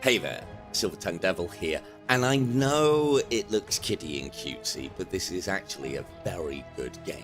Hey there, Silver Tongue Devil here, and I know it looks kiddie and cutesy, but this is actually a very good game.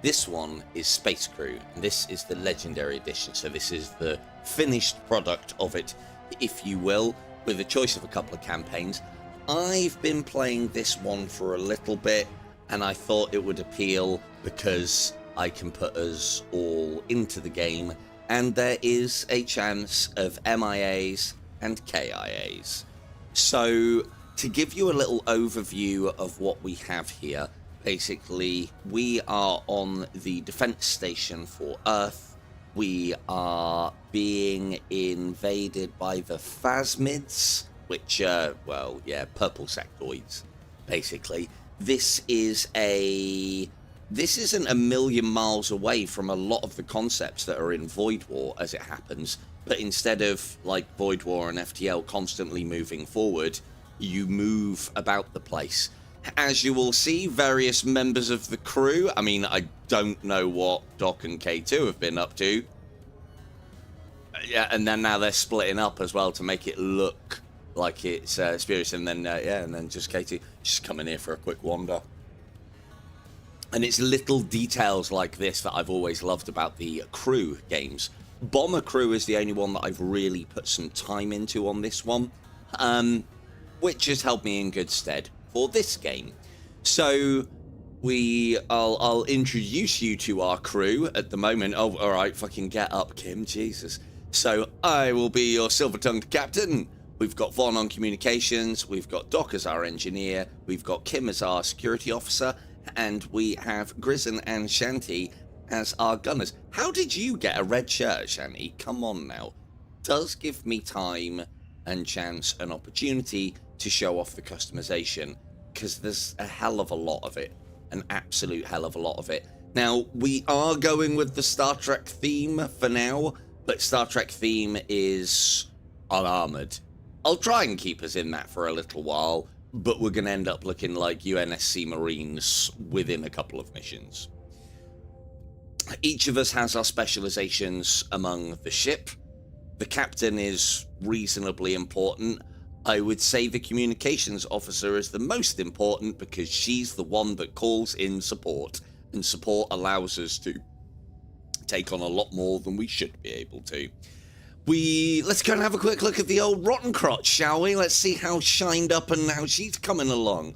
This one is Space Crew, and this is the Legendary Edition, so this is the finished product of it, if you will, with a choice of a couple of campaigns. I've been playing this one for a little bit, and I thought it would appeal because I can put us all into the game, and there is a chance of MIAs and KIAs. So to give you a little overview of what we have here, basically we are on the defense station for Earth. We are being invaded by the Phasmids, which well, yeah, purple sectoids, basically. This isn't a million miles away from a lot of the concepts that are in Void War, as it happens. But instead of, like, Void War and FTL constantly moving forward, you move about the place. As you will see, various members of the crew, I mean, I don't know what Doc and K2 have been up to. Yeah, and then now they're splitting up as well to make it look like it's Spirits, and then, yeah, and then just K2 just coming here for a quick wander. And it's little details like this that I've always loved about the crew games. Bomber Crew is the only one that I've really put some time into on this one, which has helped me in good stead for this game. So I'll introduce you to our crew at the moment. Oh, all right, fucking get up, Kim, Jesus. So I will be your silver-tongued captain. We've got Vaughn on communications, we've got Doc as our engineer, we've got Kim as our security officer, and we have Grizzon and Shanty as our gunners. How did you get a red shirt, Shanty? Come on now. Does give me time and chance and opportunity to show off the customization, because there's a hell of a lot of it. An absolute hell of a lot of it. Now, we are going with the Star Trek theme for now, but Star Trek theme is unarmored. I'll try and keep us in that for a little while, but we're going to end up looking like UNSC Marines within a couple of missions. Each of us has our specializations among the ship. The captain is reasonably important. I would say the communications officer is the most important because she's the one that calls in support, and support allows us to take on a lot more than we should be able to. Let's go and have a quick look at the old Rottencrotch, shall we? Let's see how shined up and how she's coming along.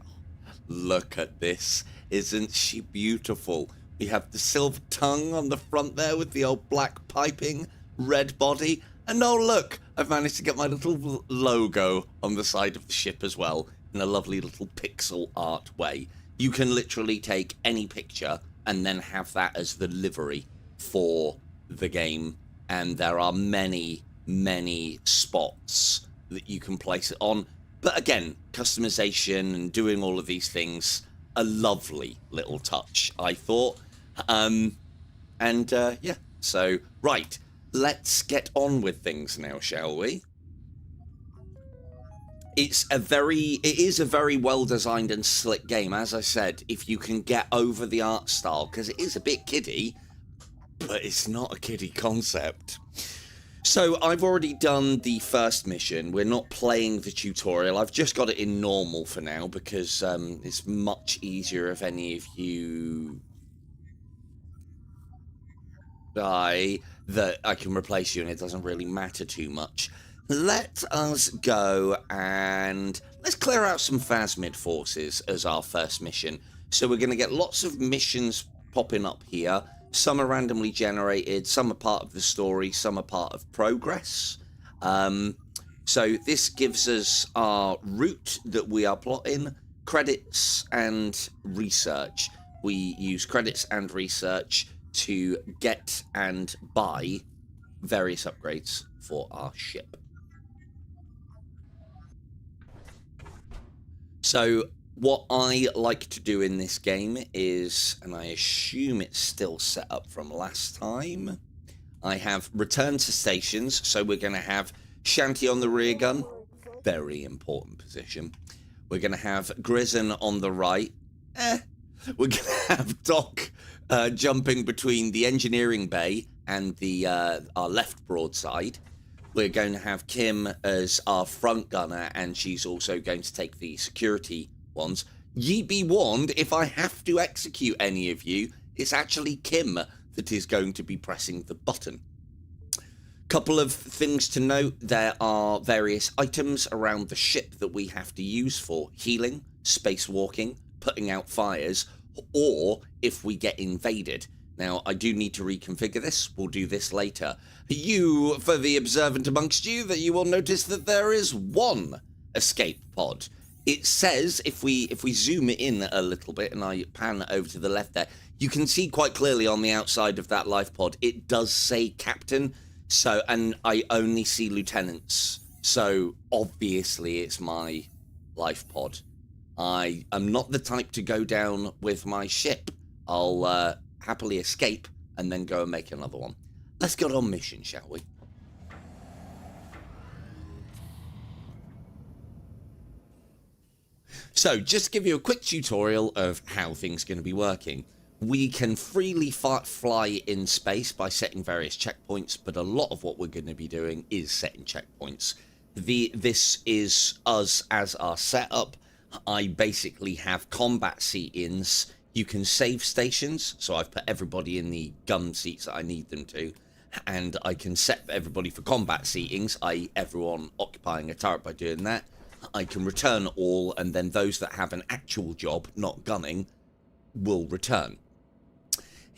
Look at this. Isn't she beautiful? We have the silver tongue on the front there with the old black piping, red body. And oh, look, I've managed to get my little logo on the side of the ship as well in a lovely little pixel art way. You can literally take any picture and then have that as the livery for the game. And there are many, many spots that you can place it on. But again, customization and doing all of these things, a lovely little touch, I thought. Yeah, so, right, let's get on with things now, shall we? It is a very well-designed and slick game, as I said, if you can get over the art style, because it is a bit kiddie, but it's not a kiddie concept. So I've already done the first mission. We're not playing the tutorial. I've just got it in normal for now because it's much easier if any of you die that I can replace you and it doesn't really matter too much. Let us go and let's clear out some Phasmid forces as our first mission. So we're going to get lots of missions popping up here. Some are randomly generated, some are part of the story, some are part of progress. So this gives us our route that we are plotting, credits and research. We use credits and research to get and buy various upgrades for our ship. So what I like to do in this game is, and I assume it's still set up from last time, I have return to stations. So we're going to have Shanty on the rear gun, very important position. We're going to have Grizzon on the right. We're going to have Doc jumping between the engineering bay and the our left broadside. We're going to have Kim as our front gunner, and she's also going to take the security ones. Ye be warned, if I have to execute any of you, it's actually Kim that is going to be pressing the button. Couple of things to note: there are various items around the ship that we have to use for healing, spacewalking, putting out fires, or if we get invaded. Now, I do need to reconfigure this. We'll do this later. For the observant amongst you, that you will notice that there is one escape pod. It says, if we zoom in a little bit and I pan over to the left there, you can see quite clearly on the outside of that life pod, it does say captain. So, and I only see lieutenants. So, obviously, it's my life pod. I am not the type to go down with my ship. I'll happily escape and then go and make another one. Let's get on mission, shall we? So, just to give you a quick tutorial of how things are going to be working. We can freely fly in space by setting various checkpoints, but a lot of what we're going to be doing is setting checkpoints. This is us as our setup. I basically have combat seat-ins. You can save stations, so I've put everybody in the gun seats that I need them to, and I can set everybody for combat seatings, i.e. everyone occupying a turret by doing that. I can return all, and then those that have an actual job, not gunning, will return.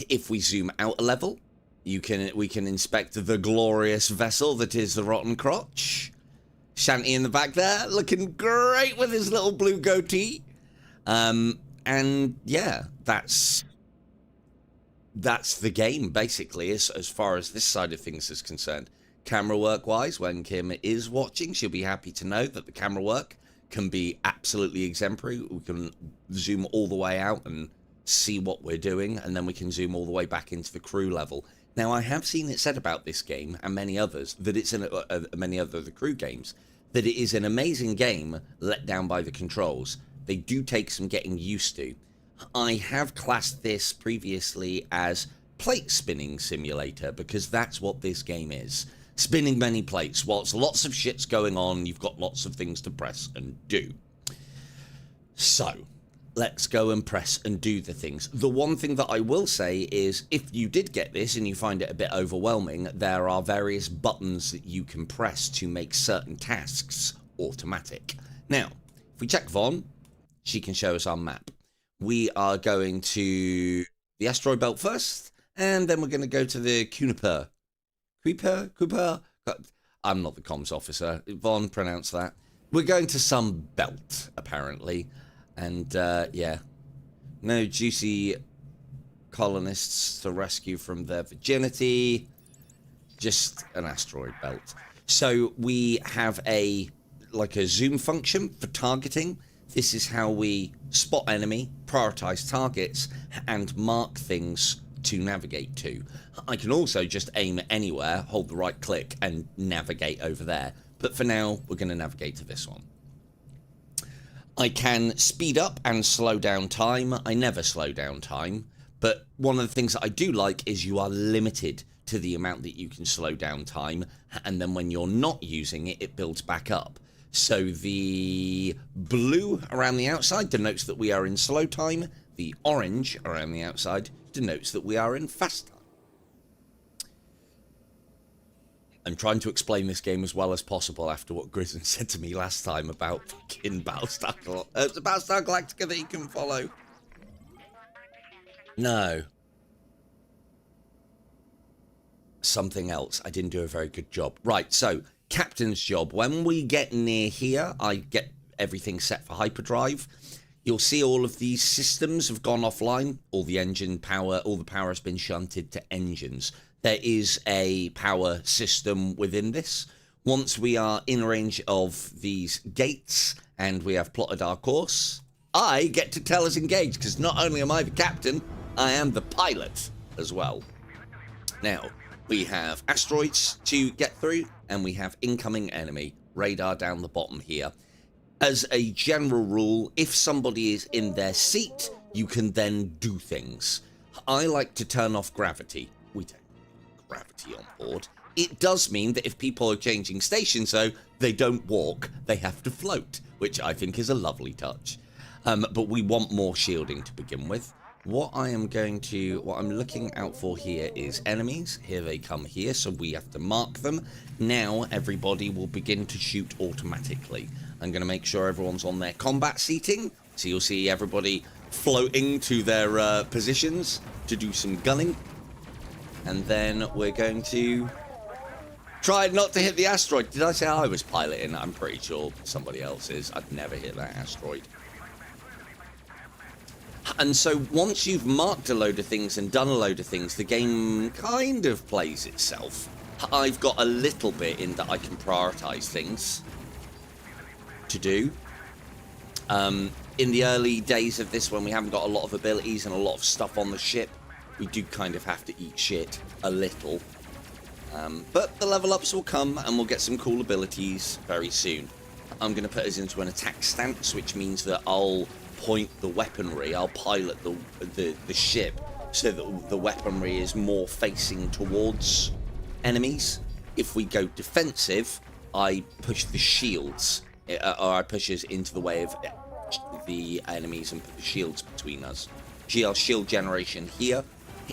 If we zoom out a level, we can inspect the glorious vessel that is the Rottencrotch. Shanty in the back there, looking great with his little blue goatee. And yeah, that's the game, basically, as far as this side of things is concerned. Camera work-wise, when Kim is watching, she'll be happy to know that the camera work can be absolutely exemplary. We can zoom all the way out and see what we're doing, and then we can zoom all the way back into the crew level. Now, I have seen it said about this game, and many others, that it's many other of the crew games, that it is an amazing game let down by the controls. They do take some getting used to. I have classed this previously as plate spinning simulator, because that's what this game is. Spinning many plates. Whilst lots of shit's going on, you've got lots of things to press and do. So, let's go and press and do the things. The one thing that I will say is, if you did get this and you find it a bit overwhelming, there are various buttons that you can press to make certain tasks automatic. Now, if we check Vaughn, she can show us our map. We are going to the asteroid belt first, and then we're going to go to the Cooper. I'm not the comms officer. Vaughn, pronounce that. We're going to some belt, apparently. And, yeah. No juicy colonists to rescue from their virginity. Just an asteroid belt. So we have a zoom function for targeting. This is how we spot enemy, prioritize targets, and mark things to navigate to. I can also just aim anywhere, hold the right click, and navigate over there. But for now, we're going to navigate to this one. I can speed up and slow down time. I never slow down time. But one of the things that I do like is you are limited to the amount that you can slow down time. And then when you're not using it, it builds back up. So the blue around the outside denotes that we are in slow time. The orange around the outside denotes that we are in fast time. I'm trying to explain this game as well as possible after what Grizzon said to me last time about fucking Battlestar Galactica that he can follow. No. Something else. I didn't do a very good job. Right, so, captain's job. When we get near here, I get everything set for hyperdrive. You'll see all of these systems have gone offline. All the engine power, all the power has been shunted to engines. There is a power system within this. Once we are in range of these gates and we have plotted our course, I get to tell us engage, because not only am I the captain, I am the pilot as well. Now, we have asteroids to get through, and we have incoming enemy radar down the bottom here. As a general rule, if somebody is in their seat, you can then do things. I like to turn off gravity. We take gravity on board, It does mean that if people are changing stations, though, they don't walk, they have to float, which I think is a lovely touch. But we want more shielding to begin with. What I'm looking out for here is enemies. Here they come here, so we have to mark them. Now everybody will begin to shoot automatically. I'm going to make sure everyone's on their combat seating, so you'll see everybody floating to their positions to do some gunning. And then we're going to try not to hit the asteroid. Did I say I was piloting? I'm pretty sure somebody else is. I'd never hit that asteroid. And so once you've marked a load of things and done a load of things, the game kind of plays itself. I've got a little bit in that I can prioritize things to do. In the early days of this, when we haven't got a lot of abilities and a lot of stuff on the ship, we do kind of have to eat shit a little. But the level ups will come and we'll get some cool abilities very soon. I'm going to put us into an attack stance, which means that I'll point the weaponry, I'll pilot the ship so that the weaponry is more facing towards enemies. If we go defensive, I push the shields, or I push us into the way of the enemies and put the shields between us. Shield generation here.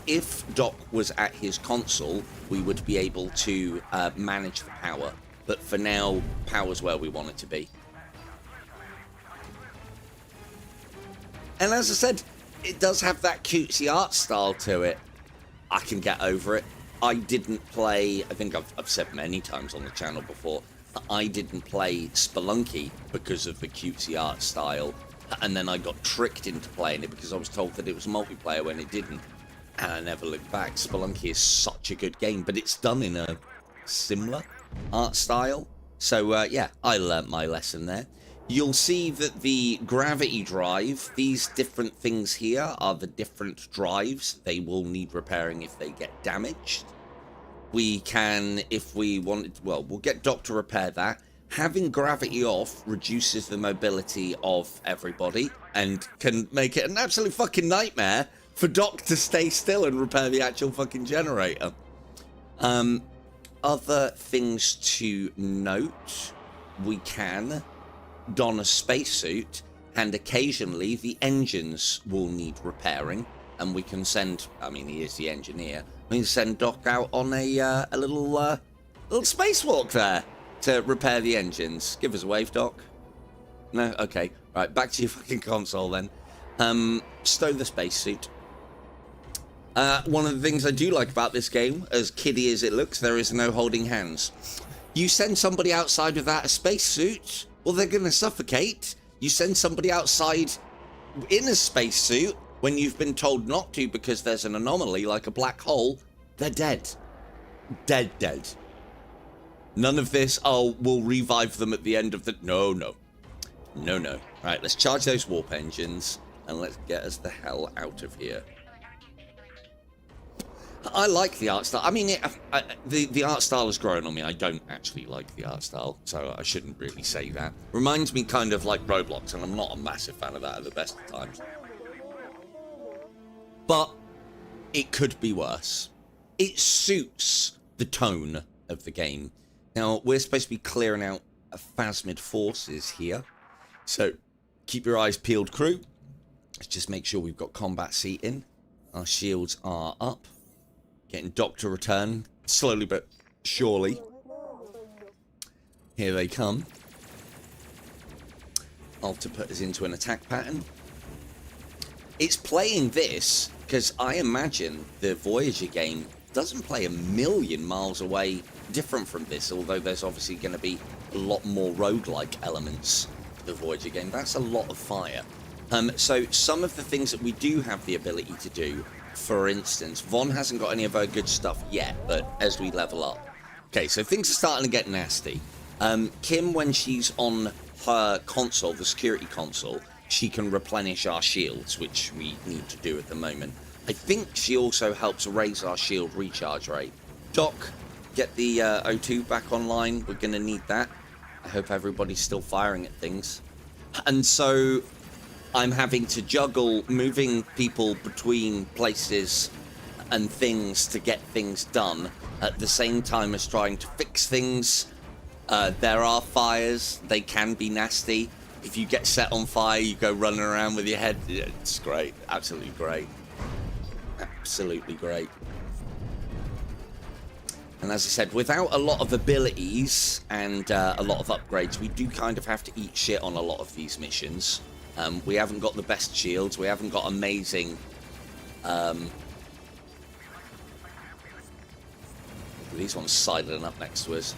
If Doc was at his console, we would be able to manage the power, but for now, power's where we want it to be. And as I said, it does have that cutesy art style to it. I can get over it. I didn't play, I think I've said many times on the channel before, I didn't play Spelunky because of the cutesy art style. And then I got tricked into playing it because I was told that it was multiplayer when it didn't. And I never looked back. Spelunky is such a good game, but it's done in a similar art style. So yeah, I learnt my lesson there. You'll see that the gravity drive, these different things here are the different drives. They will need repairing if they get damaged. We can, if we wanted, well, we'll get Doc to repair that. Having gravity off reduces the mobility of everybody and can make it an absolute fucking nightmare for Doc to stay still and repair the actual fucking generator. Other things to note, we can don a spacesuit, and occasionally the engines will need repairing, and we can send, I mean, he is the engineer, we can send Doc out on a little spacewalk there to repair the engines. Give us a wave, Doc. No? Okay. Right, back to your fucking console then. Stow the spacesuit. One of the things I do like about this game, as kiddie as it looks, there is no holding hands. You send somebody outside without a spacesuit, well, they're going to suffocate. You send somebody outside in a spacesuit when you've been told not to because there's an anomaly like a black hole, they're dead. Dead. None of this, oh, we'll revive them at the end of the... No. Right, let's charge those warp engines and let's get us the hell out of here. I like the art style. I mean, the art style has grown on me. I don't actually like the art style, so I shouldn't really say that. Reminds me kind of like Roblox, and I'm not a massive fan of that at the best of times. But it could be worse. It suits the tone of the game. Now, we're supposed to be clearing out a Phasmid forces here, so keep your eyes peeled, crew. Let's just make sure we've got combat seating. Our shields are up. Getting Doc to return, slowly but surely. Here they come. To put us into an attack pattern. It's playing this, because I imagine the Voyager game doesn't play a million miles away different from this, although there's obviously going to be a lot more roguelike elements to the Voyager game. That's a lot of fire. So some of the things that we do have the ability to do, for instance, Von hasn't got any of her good stuff yet, but as we level up. Okay, so things are starting to get nasty. Kim, when she's on her console, the security console, she can replenish our shields, which we need to do at the moment. I think she also helps raise our shield recharge rate. Doc, get the O2 back online. We're going to need that. I hope everybody's still firing at things. And so I'm having to juggle moving people between places and things to get things done at the same time as trying to fix things. There are fires. They can be nasty. If you get set on fire, you go running around with your head. Yeah, it's great. Absolutely great. Absolutely great. And as I said, without a lot of abilities and a lot of upgrades, we do kind of have to eat shit on a lot of these missions. We haven't got the best shields. We haven't got amazing... these ones sidling up next to us.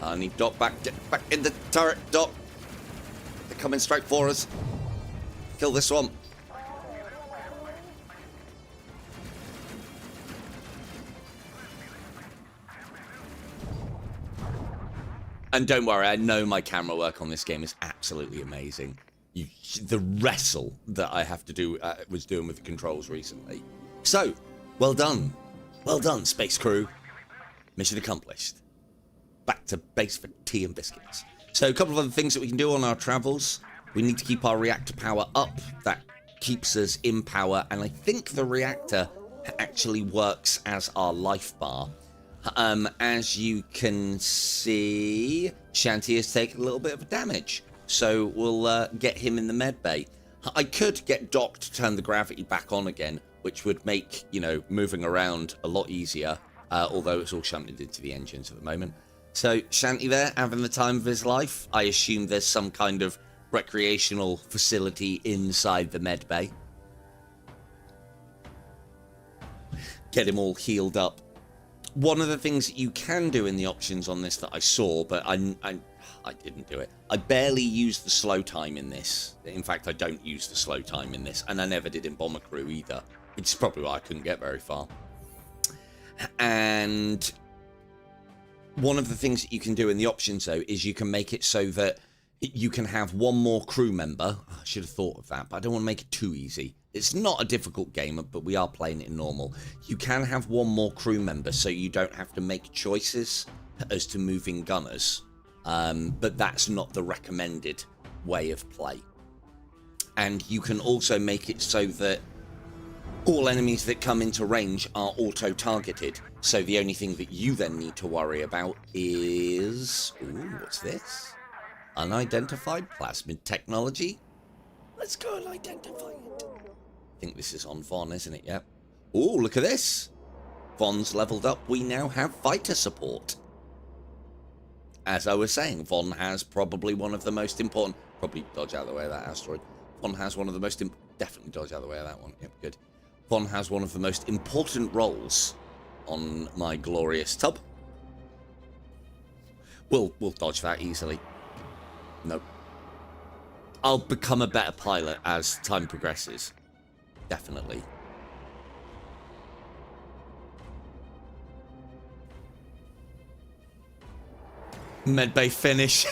I need Doc back. Get back in the turret, Doc. They're coming straight for us. Kill this one. And don't worry, I know my camera work on this game is absolutely amazing. The wrestle that I have to do, was doing with the controls recently. So, well done. Well done, space crew. Mission accomplished. Back to base for tea and biscuits. So a couple of other things that we can do on our travels. We need to keep our reactor power up. That keeps us in power. And I think the reactor actually works as our life bar. As you can see, Shanty has taken a little bit of damage. So we'll get him in the med bay. I could get Doc to turn the gravity back on again, which would make, you know, moving around a lot easier. Although it's all shunted into the engines at the moment. So Shanty there, having the time of his life. I assume there's some kind of recreational facility inside the med bay. Get him all healed up. One of the things that you can do in the options on this that I saw, but I didn't do it. I barely use the slow time in this. In fact, I don't use the slow time in this, and I never did in Bomber Crew either. It's probably why I couldn't get very far. And one of the things that you can do in the options, though, is you can make it so that you can have one more crew member. I should have thought of that, but I don't want to make it too easy. It's not a difficult game, but we are playing it in normal. You can have one more crew member, so you don't have to make choices as to moving gunners. But that's not the recommended way of play. And you can also make it so that all enemies that come into range are auto-targeted. So the only thing that you then need to worry about is... Ooh, what's this? Unidentified plasmid technology. Let's go and identify it. I think this is on Von, isn't it? Yep. Ooh, look at this. Von's leveled up. We now have fighter support. As I was saying, Von has probably one of the most important... Probably dodge out of the way of that asteroid. Von has one of the most... Definitely dodge out of the way of that one. Yep, good. Von has one of the most important roles on my glorious tub. We'll dodge that easily. Nope. I'll become a better pilot as time progresses. Definitely. Medbay finish.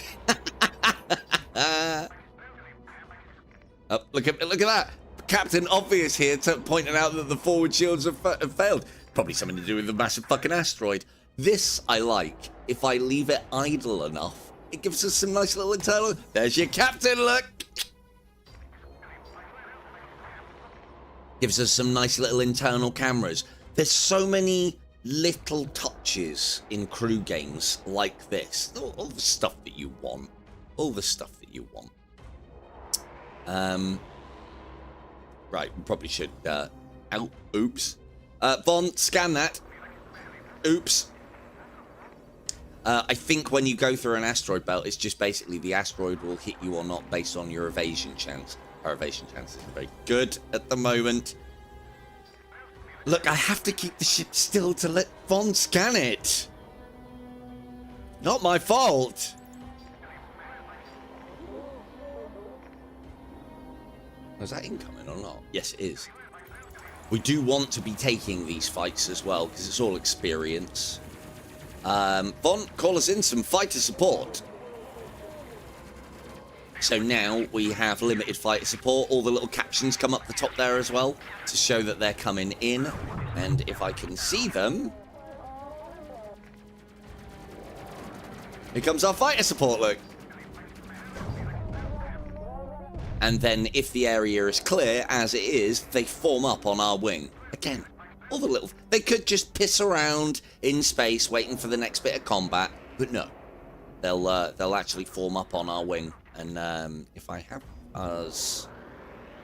Oh, look at that. Captain Obvious here pointing out that the forward shields have failed. Probably something to do with the massive fucking asteroid. This I like. If I leave it idle enough, it gives us some nice little internal... There's your captain, look! Gives us some nice little internal cameras. There's so many little touches in crew games like this. All the stuff that you want. All the stuff that you want. Right, we probably should... oops. Von, scan that. Oops. I think when you go through an asteroid belt, it's just basically the asteroid will hit you or not based on your evasion chance. Our evasion chance isn't very good at the moment. Look, I have to keep the ship still to let Von scan it. Not my fault. Is that incoming or not? Yes, it is. We do want to be taking these fights as well, because it's all experience. Von, call us in some fighter support. So now we have limited fighter support. All the little captions come up the top there as well to show that they're coming in. And if I can see them... Here comes our fighter support, look. And then if the area is clear, as it is, they form up on our wing. Again, All the little... They could just piss around in space waiting for the next bit of combat, but no. They'll actually form up on our wing. And if I have us...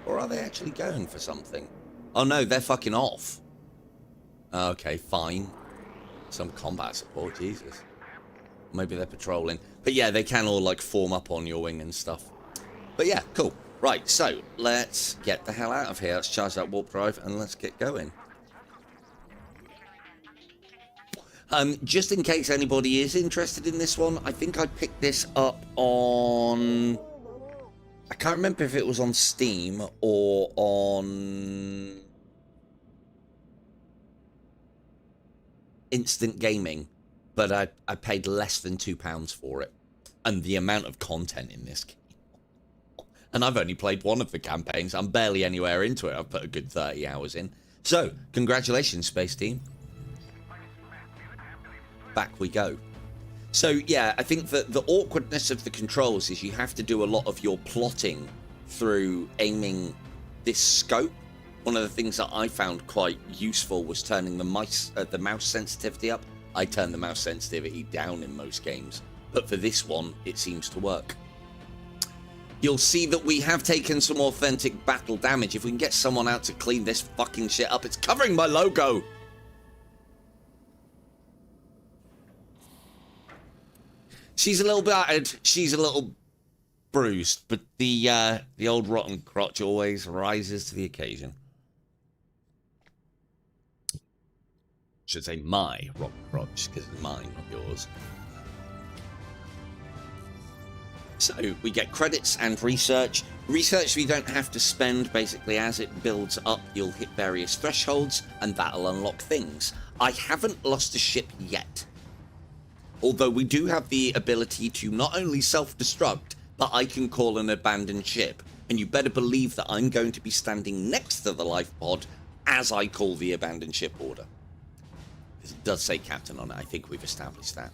Or are they actually going for something? Oh no, they're fucking off. Okay, fine. Some combat support, Jesus. Maybe they're patrolling. But yeah, they can all like form up on your wing and stuff. But yeah, cool. Right, so let's get the hell out of here. Let's charge that warp drive and let's get going. Just in case anybody is interested in this one, I think I picked this up on... I can't remember if it was on Steam or on Instant Gaming, but I paid less than £2 for it. And the amount of content in this game. And I've only played one of the campaigns. I'm barely anywhere into it. I've put a good 30 hours in. So, congratulations, Space Team. Back we go. So, yeah, I think that the awkwardness of the controls is you have to do a lot of your plotting through aiming this scope. One of the things that I found quite useful was turning the mouse sensitivity up. I turn the mouse sensitivity down in most games, but for this one, it seems to work. You'll see that we have taken some authentic battle damage. If we can get someone out to clean this fucking shit up, it's covering my logo. She's a little battered. She's a little bruised, but the old Rottencrotch always rises to the occasion. Should say my Rottencrotch, because it's mine, not yours. So we get credits and research. Research we don't have to spend. Basically, as it builds up, you'll hit various thresholds, and that'll unlock things. I haven't lost a ship yet. Although we do have the ability to not only self-destruct, but I can call an abandoned ship. And you better believe that I'm going to be standing next to the life pod as I call the abandoned ship order. Because it does say captain on it. I think we've established that.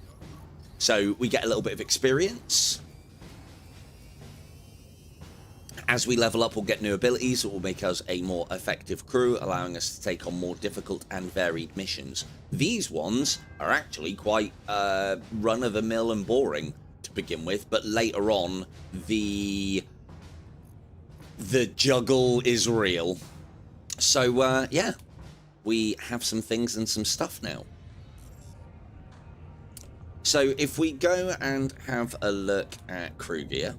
So we get a little bit of experience. As we level up, we'll get new abilities that will make us a more effective crew, allowing us to take on more difficult and varied missions. These ones are actually quite run-of-the-mill and boring to begin with, but later on, the juggle is real. So, yeah, we have some things and some stuff now. So, if we go and have a look at crew gear...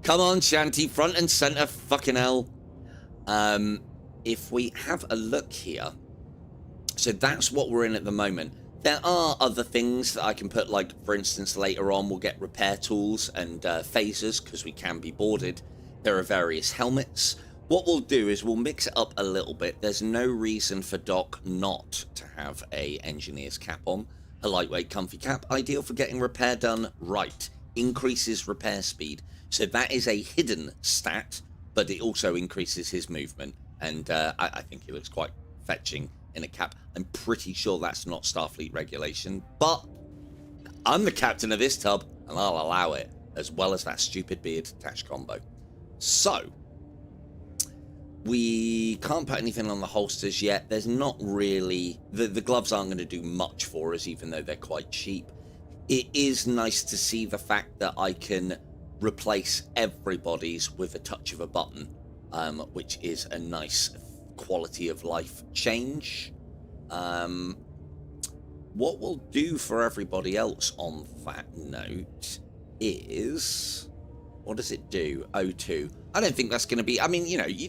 Come on, Shanty, front and center, fucking hell. If we have a look here, so that's what we're in at the moment. There are other things that I can put, like, for instance, later on we'll get repair tools and phasers, because we can be boarded. There are various helmets. What we'll do is we'll mix it up a little bit. There's no reason for Doc not to have a engineer's cap on. A lightweight, comfy cap, ideal for getting repair done right. Increases repair speed. So that is a hidden stat, but it also increases his movement. And I think he looks quite fetching in a cap. I'm pretty sure that's not Starfleet regulation, but I'm the captain of this tub, and I'll allow it, as well as that stupid beard attached combo. So, we can't put anything on the holsters yet. There's not really... The gloves aren't going to do much for us, even though they're quite cheap. It is nice to see the fact that I can replace everybody's with a touch of a button, which is a nice quality of life change. What we'll do for everybody else on that note is... What does it do? O2. I don't think that's going to be... I mean, you know, you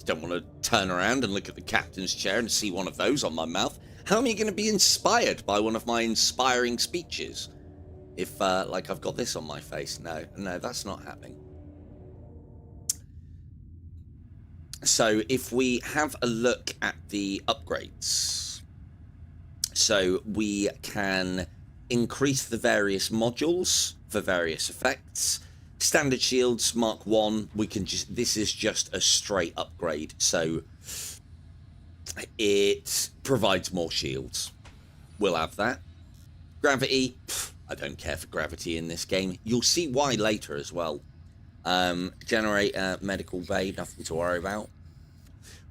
don't want to turn around and look at the captain's chair and see one of those on my mouth. How am I going to be inspired by one of my inspiring speeches? If, like, I've got this on my face. No, that's not happening. So, if we have a look at the upgrades. So, we can increase the various modules for various effects. Standard shields, Mark 1, we can just... This is just a straight upgrade. So, it provides more shields. We'll have that. Gravity... I don't care for gravity in this game. You'll see why later as well. Generator, medical bay, nothing to worry about.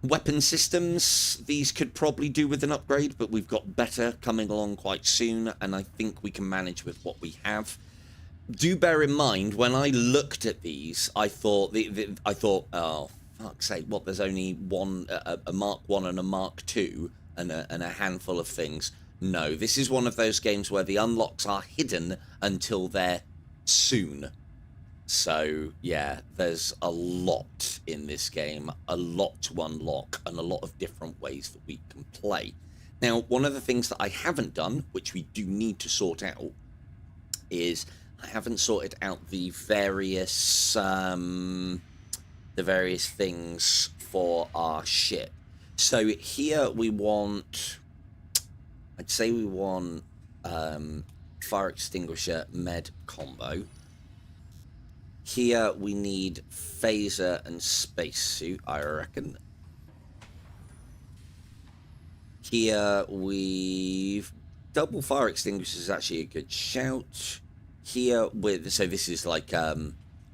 Weapon systems, these could probably do with an upgrade, but we've got better coming along quite soon, and I think we can manage with what we have. Do bear in mind, when I looked at these, I thought, oh, fuck's sake, what, there's only one, a Mark 1 and a Mark 2, and a handful of things. No, this is one of those games where the unlocks are hidden until they're soon. So, yeah, there's a lot in this game, a lot to unlock, and a lot of different ways that we can play. Now, one of the things that I haven't done, which we do need to sort out, is I haven't sorted out the various things for our ship. So here we want, I'd say we want fire extinguisher med combo. Here we need phaser and spacesuit, I reckon. Here we've double fire extinguisher is actually a good shout. Here with, so this is like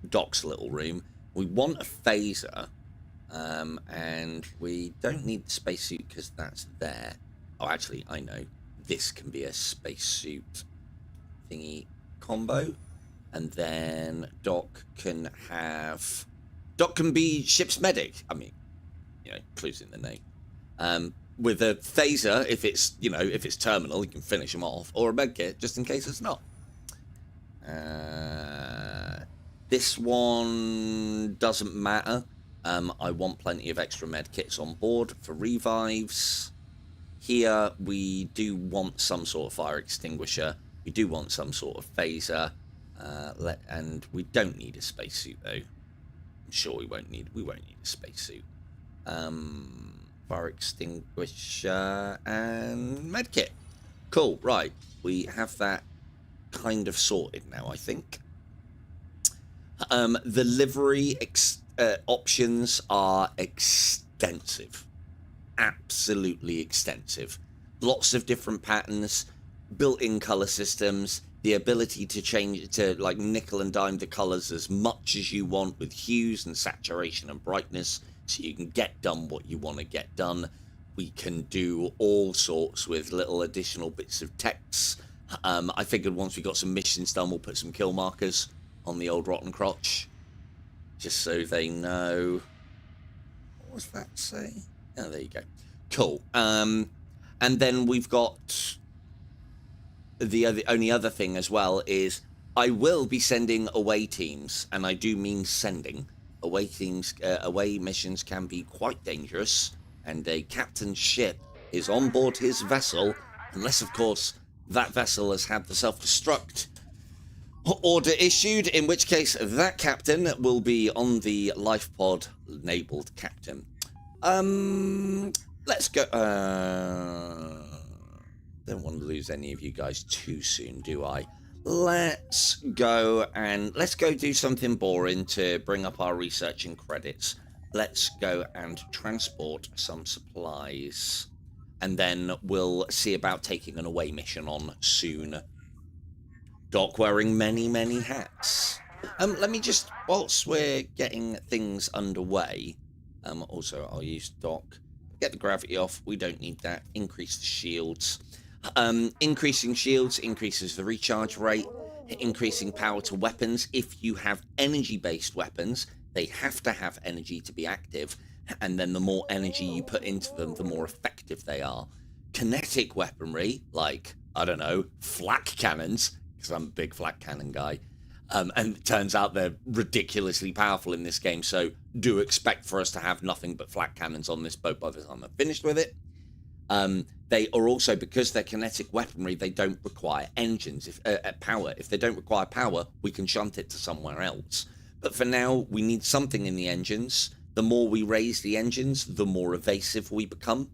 Doc's little room. We want a phaser, and we don't need the spacesuit because that's there. Oh, actually, I know. This can be a spacesuit thingy combo. And then Doc can be ship's medic. I mean, you know, clues in the name. With a phaser, if it's terminal, you can finish them off, or a medkit just in case it's not. This one doesn't matter. I want plenty of extra medkits on board for revives. Here we do want some sort of fire extinguisher. We do want some sort of phaser. And we don't need a spacesuit though. I'm sure we won't need a spacesuit. Fire extinguisher and medkit. Cool, right. We have that kind of sorted now, I think. The livery options are extensive. Absolutely extensive. Lots of different patterns, built-in color systems, the ability to change to like nickel and dime the colors as much as you want with hues and saturation and brightness, so you can get done what you want to get done. We can do all sorts with little additional bits of text. I figured once we got some missions done, we'll put some kill markers on the old Rottencrotch, just so they know. What was that say? Oh, there you go. Cool. And then we've got the only other thing as well is I will be sending away teams, and I do mean sending away teams. Away missions can be quite dangerous, and a captain's ship is on board his vessel, unless of course that vessel has had the self-destruct order issued, in which case that captain will be on the life pod enabled captain. Let's go. Don't want to lose any of you guys too soon, do I? Let's go do something boring to bring up our research and credits. Let's go and transport some supplies, and then we'll see about taking an away mission on soon. Doc wearing many, many hats. Let me just, whilst we're getting things underway, also I'll use Doc. Get the gravity off, we don't need that. Increase the shields. Increasing shields increases the recharge rate. Increasing power to weapons. If you have energy-based weapons, they have to have energy to be active, and then the more energy you put into them, the more effective they are. Kinetic weaponry, like, I don't know, flak cannons, because I'm a big flak cannon guy, and it turns out they're ridiculously powerful in this game, so do expect for us to have nothing but flak cannons on this boat by the time I'm finished with it. They are also, because they're kinetic weaponry, they don't require engines, power. If they don't require power, we can shunt it to somewhere else. But for now, we need something in the engines. The more we raise the engines, the more evasive we become.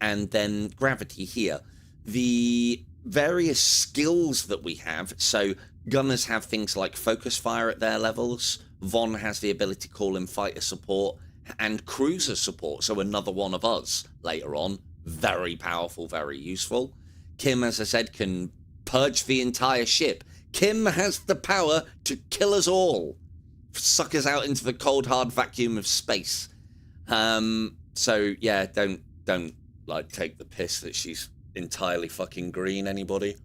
And then gravity here. The various skills that we have, so gunners have things like focus fire at their levels. Von has the ability to call in fighter support and cruiser support, so another one of us later on. Very powerful, very useful. Kim, as I said, can purge the entire ship. Kim has the power to kill us all. Suck us out into the cold, hard vacuum of space. So So yeah, don't like take the piss that she's entirely fucking green, anybody.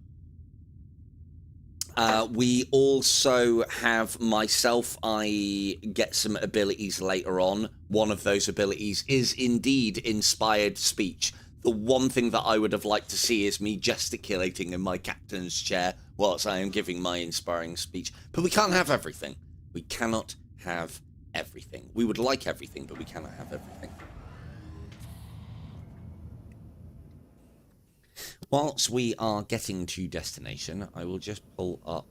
We also have myself. I get some abilities later on. One of those abilities is indeed inspired speech. The one thing that I would have liked to see is me gesticulating in my captain's chair whilst I am giving my inspiring speech. But we can't have everything. We cannot have everything. We would like everything, but we cannot have everything. Whilst we are getting to destination, I will just pull up.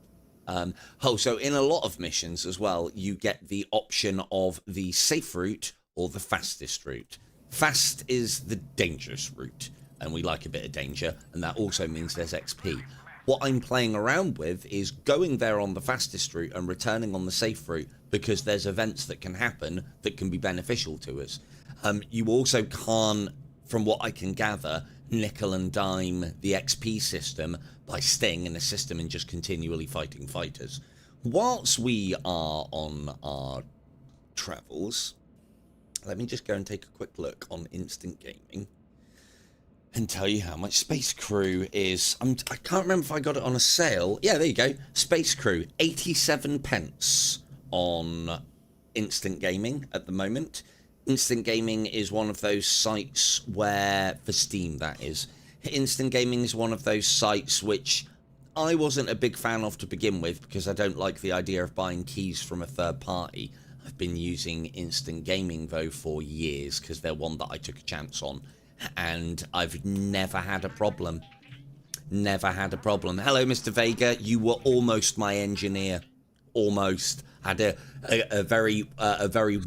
So in a lot of missions as well, you get the option of the safe route or the fastest route. Fast is the dangerous route, and we like a bit of danger, and that also means there's XP. What I'm playing around with is going there on the fastest route and returning on the safe route, because there's events that can happen that can be beneficial to us. You also can't, from what I can gather, nickel and dime the XP system by staying in a system and just continually fighting fighters. Whilst we are on our travels, let me just go and take a quick look on Instant Gaming and tell you how much Space Crew is. I can't remember if I got it on a sale. Yeah, there you go. Space Crew, 87 pence on Instant Gaming at the moment. Instant Gaming is one of those sites where, for Steam that is, Instant Gaming is one of those sites which I wasn't a big fan of to begin with, because I don't like the idea of buying keys from a third party. I've been using Instant Gaming though for years, because they're one that I took a chance on, and I've never had a problem. Never had a problem. Hello, Mr. Vega. You were almost my engineer. Almost. Had a very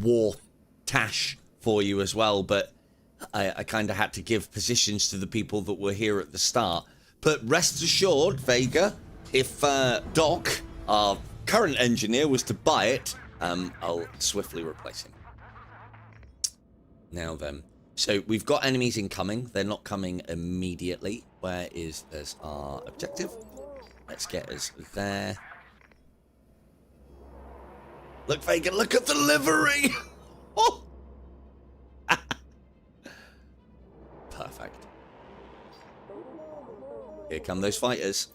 war tash for you as well, but I kind of had to give positions to the people that were here at the start. But rest assured, Vega, if Doc, our current engineer, was to buy it, I'll swiftly replace him. Now then, so we've got enemies incoming. They're not coming immediately. There's our objective. Let's get us there. Look, Vega, look at the livery! Oh! Perfect. Here come those fighters.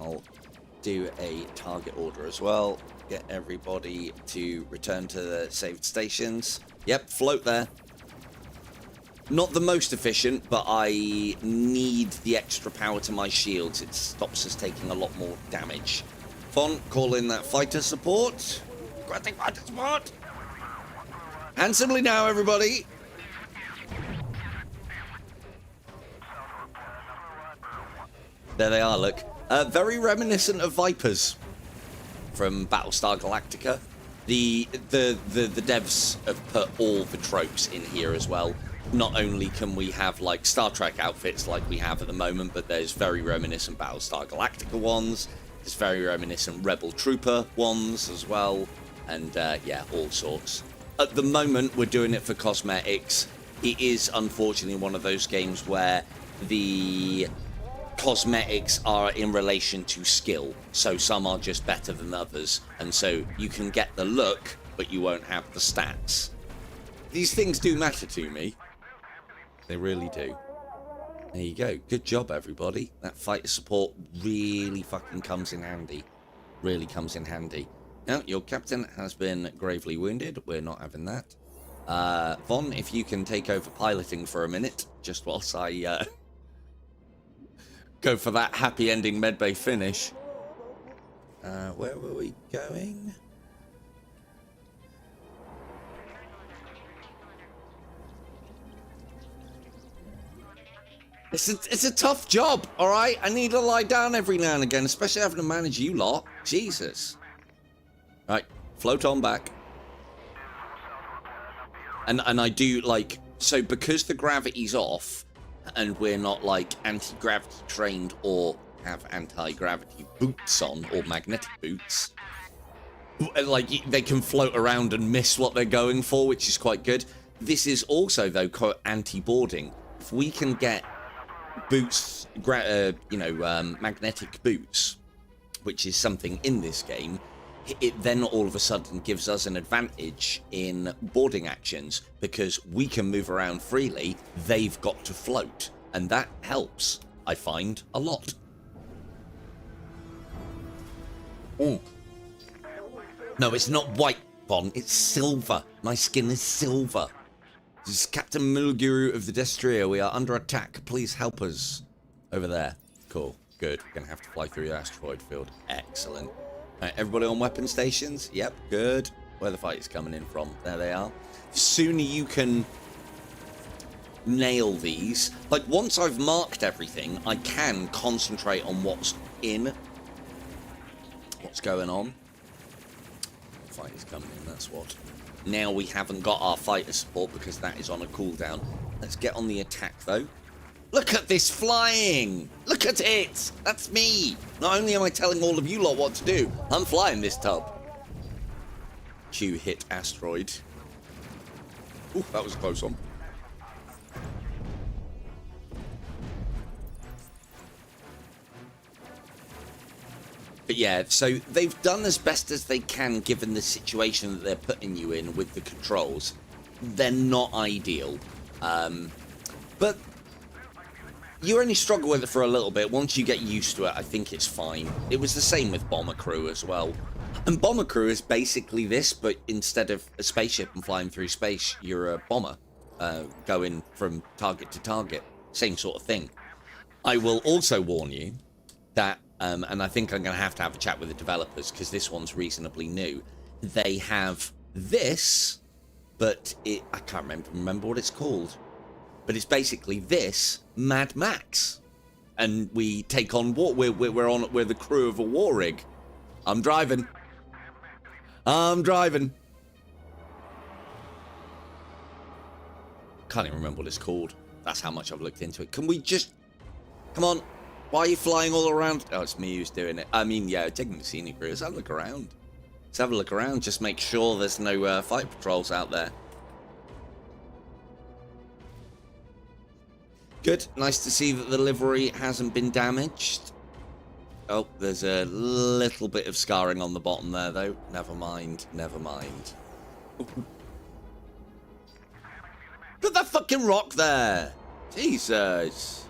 I'll do a target order as well. Get everybody to return to the saved stations. Yep, float there. Not the most efficient, but I need the extra power to my shields. It stops us taking a lot more damage. Fon, call in that fighter support. Requesting fighter support. Handsomely now, everybody. There they are, look. Very reminiscent of Vipers from Battlestar Galactica. The devs have put all the tropes in here as well. Not only can we have like Star Trek outfits like we have at the moment, but there's very reminiscent Battlestar Galactica ones. There's very reminiscent Rebel Trooper ones as well. And yeah, all sorts. At the moment, we're doing it for cosmetics. It is unfortunately one of those games where the cosmetics are in relation to skill. So some are just better than others. And so you can get the look, but you won't have the stats. These things do matter to me. They really do. There you go. Good job, everybody. That fighter support really fucking comes in handy. Really comes in handy. Now, your captain has been gravely wounded. We're not having that. Von, if you can take over piloting for a minute, just whilst I go for that happy ending medbay finish. Where were we going? It's a tough job, all right? I need to lie down every now and again, especially having to manage you lot. Jesus. Right, float on back. And I do, like, so because the gravity's off, and we're not, like, anti-gravity trained or have anti-gravity boots on, or magnetic boots, like, they can float around and miss what they're going for, which is quite good. This is also, though, anti-boarding. If we can get boots, magnetic boots, which is something in this game, it then all of a sudden gives us an advantage in boarding actions because we can move around freely. They've got to float, and that helps, I find, a lot. Ooh. No, it's not white, Bon. It's silver. My skin is silver. This is Captain Mulguru of the Destria. We are under attack. Please help us. Over there. Cool. Good. We're going to have to fly through the asteroid field. Excellent. Right, everybody on weapon stations? Yep, good. Where the fight is coming in from? There they are. The sooner you can nail these, like once I've marked everything, I can concentrate on what's going on. Fight is coming in, that's what. Now we haven't got our fighter support because that is on a cooldown. Let's get on the attack though. Look at this flying! Look at it! That's me! Not only am I telling all of you lot what to do, I'm flying this tub. Q hit asteroid. Ooh, that was a close one. But yeah, so they've done as best as they can given the situation that they're putting you in with the controls. They're not ideal. But you only struggle with it for a little bit. Once you get used to it, I think it's fine. It was the same with Bomber Crew as well. And Bomber Crew is basically this, but instead of a spaceship and flying through space, you're a bomber going from target to target. Same sort of thing. I will also warn you that, and I think I'm going to have a chat with the developers because this one's reasonably new. They have this, but I can't remember what it's called. But it's basically this Mad Max, and we take on what we're the crew of a war rig. I'm driving. Can't even remember what it's called. That's how much I've looked into it. Can we just come on? Why are you flying all around? Oh, it's me who's doing it. I mean, yeah, taking the scenic route. Let's have a look around. Just make sure there's no fight patrols out there. Good. Nice to see that the livery hasn't been damaged. Oh, there's a little bit of scarring on the bottom there, though. Never mind. Put that fucking rock there! Jesus!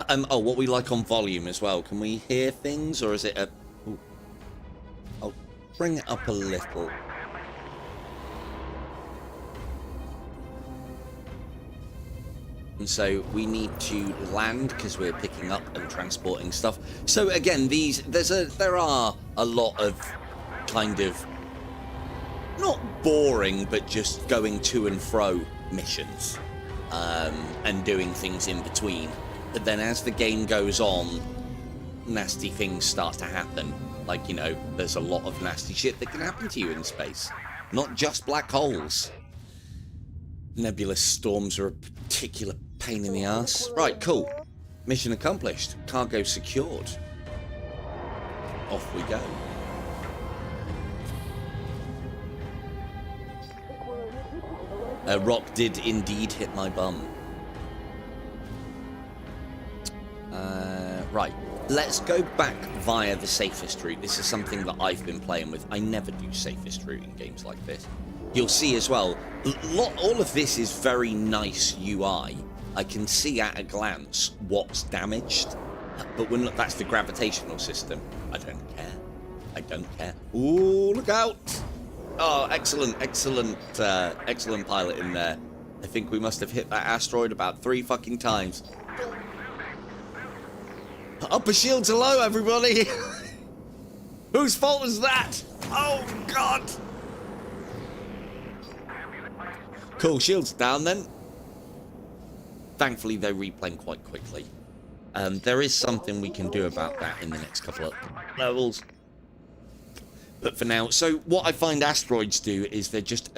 Oh, what we like on volume as well. Can we hear things, or is it a... Ooh. I'll bring it up a little. And so we need to land because we're picking up and transporting stuff. So again, there are a lot of kind of not boring, but just going to and fro missions and doing things in between. But then as the game goes on, nasty things start to happen. Like, you know, there's a lot of nasty shit that can happen to you in space, not just black holes. Nebulous storms are a particular pain in the ass. Right, cool. Mission accomplished. Cargo secured. Off we go. A rock did indeed hit my bum. Right. Let's go back via the safest route. This is something that I've been playing with. I never do safest route in games like this. You'll see as well, all of this is very nice UI. I can see at a glance what's damaged, but that's the gravitational system. I don't care. Ooh, look out! Oh, excellent pilot in there. I think we must have hit that asteroid about 3 fucking times. Upper shields are low, everybody! Whose fault was that? Oh, God! Cool, shields down then. Thankfully, they replane quite quickly. There is something we can do about that in the next couple of levels. But for now, so what I find asteroids do is they're just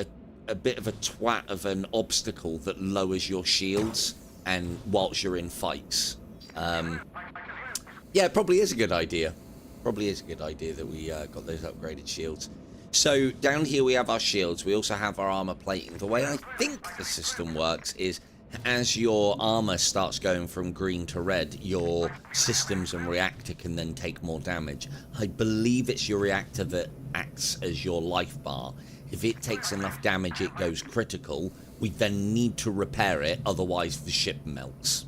a bit of a twat of an obstacle that lowers your shields and whilst you're in fights. Yeah, it probably is a good idea. That we got those upgraded shields. So down here we have our shields. We also have our armor plating. The way I think the system works is as your armor starts going from green to red, your systems and reactor can then take more damage. I believe it's your reactor that acts as your life bar. If it takes enough damage, it goes critical. We then need to repair it, otherwise the ship melts.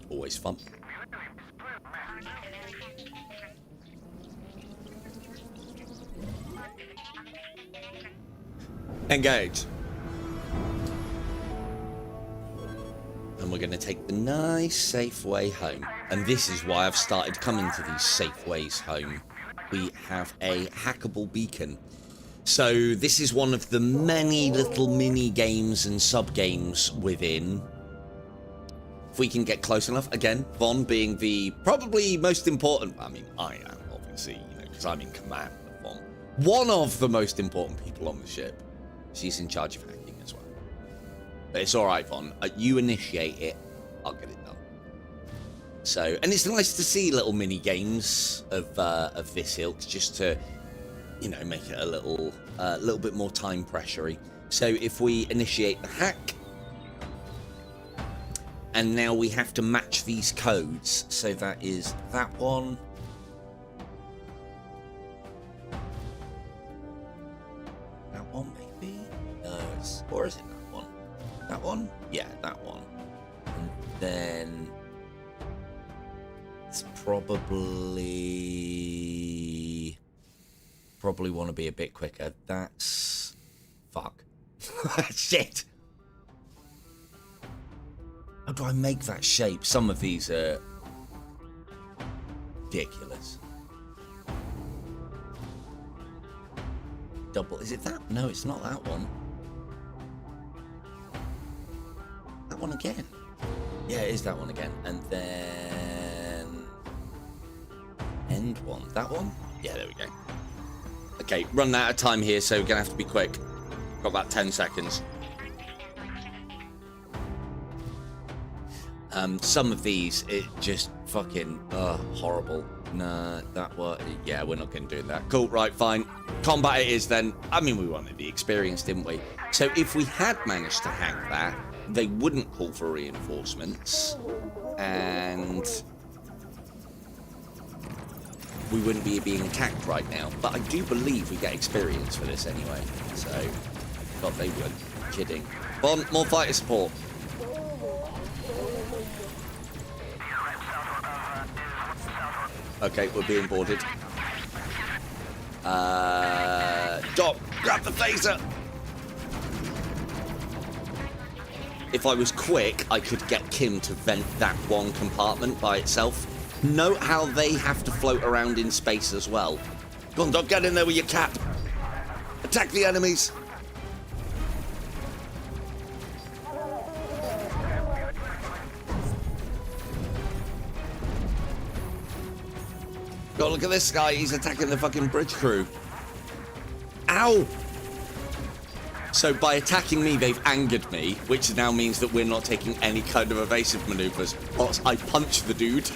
Always fun. Engage. And we're going to take the nice, safe way home. And this is why I've started coming to these safe ways home. We have a hackable beacon. So this is one of the many little mini games and sub games within. If we can get close enough, again, Von being the probably most important, I mean, I am obviously, you know, because I'm in command of Von. One of the most important people on the ship. She's in charge of hacking as well. But it's alright, Von. You initiate it, I'll get it done. So, and it's nice to see little mini games of this ilk, just to, you know, make it a little bit more time pressury. So if we initiate the hack, and now we have to match these codes. So that is that one. That one maybe? No, it's, or is it that one? That one? Yeah, that one. And then it's probably want to be a bit quicker. That's fuck. Shit. How do I make that shape? Some of these are ridiculous. Double. Is it that? No, it's not that one. That one again. Yeah, it is that one again. And then end one. That one? Yeah, there we go. Okay, run out of time here, so we're going to have to be quick. Got about 10 seconds. Some of these, it just fucking, horrible. Nah, that was, yeah, we're not going to do that. Cool, right, fine. Combat it is then. I mean, we wanted the experience, didn't we? So if we had managed to hack that, they wouldn't call for reinforcements. And we wouldn't be being attacked right now. But I do believe we get experience for this anyway. So, God, they would. Kidding. Bon, more fighter support. Okay, we're being boarded. Doc, grab the phaser! If I was quick, I could get Kim to vent that one compartment by itself. Note how they have to float around in space as well. Go on, Doc, get in there with your cap. Attack the enemies. God, look at this guy. He's attacking the fucking bridge crew. Ow! So by attacking me, they've angered me, which now means that we're not taking any kind of evasive maneuvers. Whilst I punch the dude.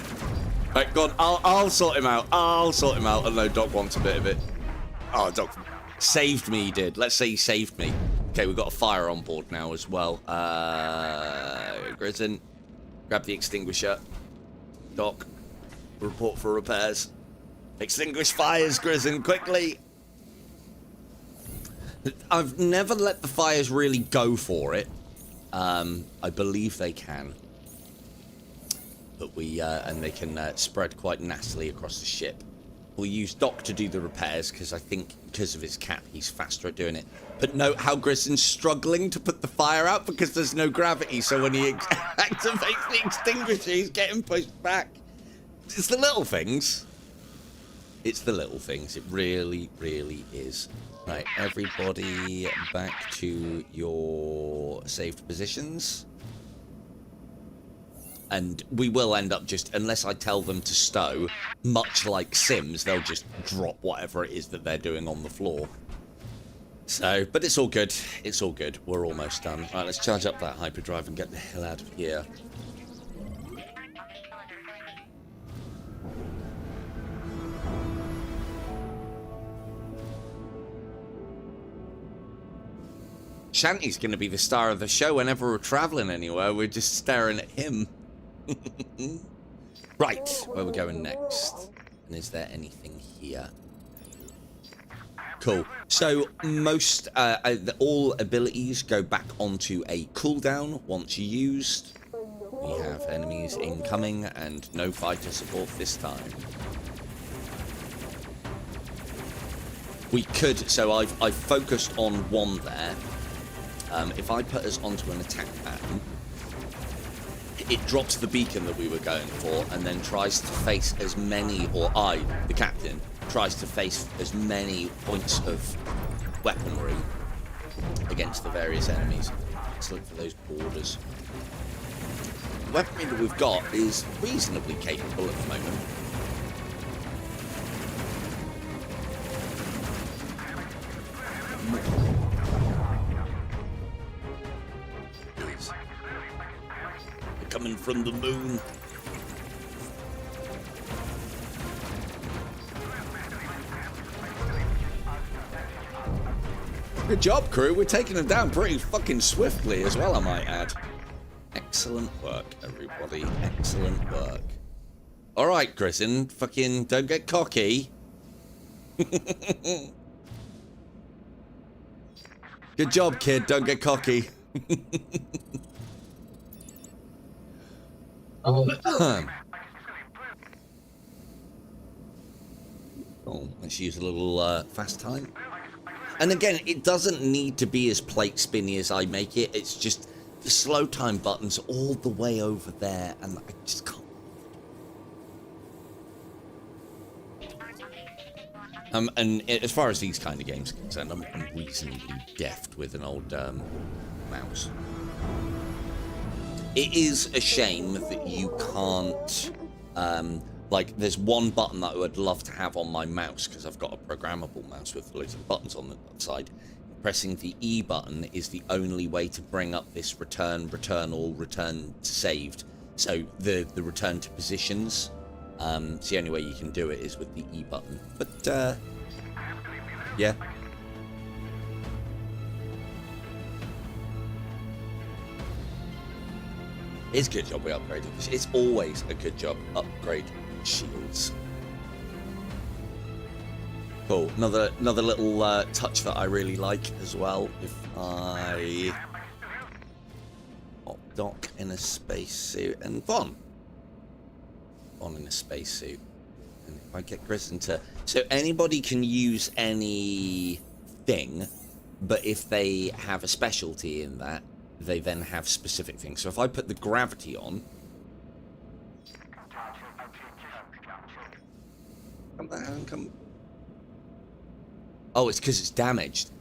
Right, go on. I'll sort him out. I'll sort him out. I know Doc wants a bit of it. Oh, Doc saved me, he did. Let's say he saved me. Okay, we've got a fire on board now as well. Grizzin, grab the extinguisher. Doc, report for repairs. Extinguish fires, Grizzin, quickly! I've never let the fires really go for it. I believe they can. But and they can spread quite nastily across the ship. We'll use Doc to do the repairs, because I think because of his cap, he's faster at doing it. But note how Grison's struggling to put the fire out because there's no gravity, so when he activates the extinguisher, he's getting pushed back. It's the little things. It's the little things. It really, really is. Right, everybody back to your saved positions. And we will end up just, unless I tell them to stow, much like Sims, they'll just drop whatever it is that they're doing on the floor. So, but it's all good. It's all good. We're almost done. Right, let's charge up that hyperdrive and get the hell out of here. Shanty's going to be the star of the show whenever we're traveling anywhere. We're just staring at him. Right, where are we going next? And is there anything here? Cool. So most, all abilities go back onto a cooldown once used. We have enemies incoming and no fighter support this time. We could, so I've focused on one there. If I put us onto an attack pattern, it drops the beacon that we were going for and then tries to face as many, or I, the captain, tries to face as many points of weaponry against the various enemies. Let's look for those borders. The weaponry that we've got is reasonably capable at the moment. They're coming from the moon. Good job, crew. We're taking them down pretty fucking swiftly as well, I might add. Excellent work, everybody. Excellent work. All right, Grison. Fucking don't get cocky. Good job, kid. Don't get cocky. Oh, let's use a little fast time. And again, it doesn't need to be as plate spinny as I make it. It's just the slow time button's all the way over there, and I just can't. And as far as these kind of games are concerned, I'm reasonably deft with an old mouse. It is a shame that you can't, like, there's one button that I would love to have on my mouse, because I've got a programmable mouse with loads of buttons on the side. Pressing the E button is the only way to bring up this return all, return saved. So the return to positions. It's the only way you can do it is with the E button. But, yeah. It's a good job we upgraded this. It's always a good job upgrade shields. Cool. Another little touch that I really like as well. If I dock in a spacesuit and Von in a spacesuit, and if I get Grison to, so anybody can use anything, but if they have a specialty in that, they then have specific things. So if I put the gravity on, come. Oh, it's because it's damaged.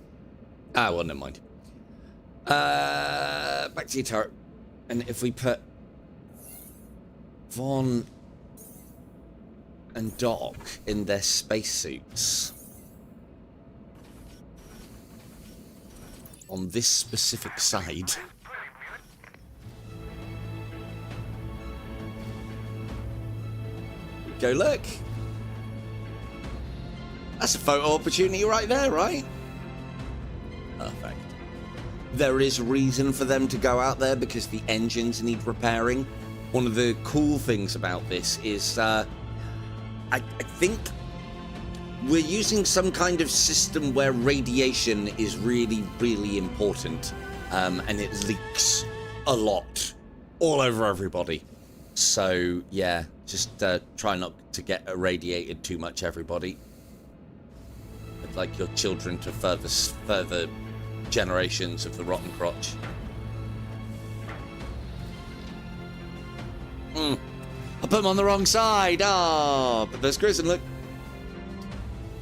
Ah, well, never mind. Back to your turret. And if we put Von and Doc in their spacesuits on this specific side. Go look. That's a photo opportunity right there, right? Perfect. There is reason for them to go out there because the engines need repairing. One of the cool things about this is I think we're using some kind of system where radiation is really, really important, and it leaks a lot all over everybody. So yeah, just try not to get irradiated too much, everybody. I'd like your children to further generations of the Rottencrotch. I put them on the wrong side. Oh, but there's Grison, look.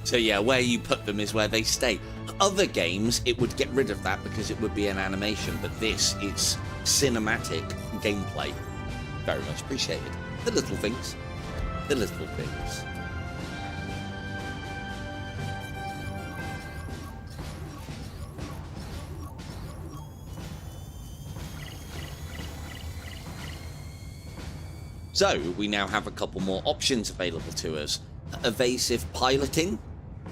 So yeah, where you put them is where they stay. Other games, it would get rid of that because it would be an animation, but this, it's cinematic gameplay. Very much appreciated. The little things. The little things. So, we now have a couple more options available to us. Evasive piloting.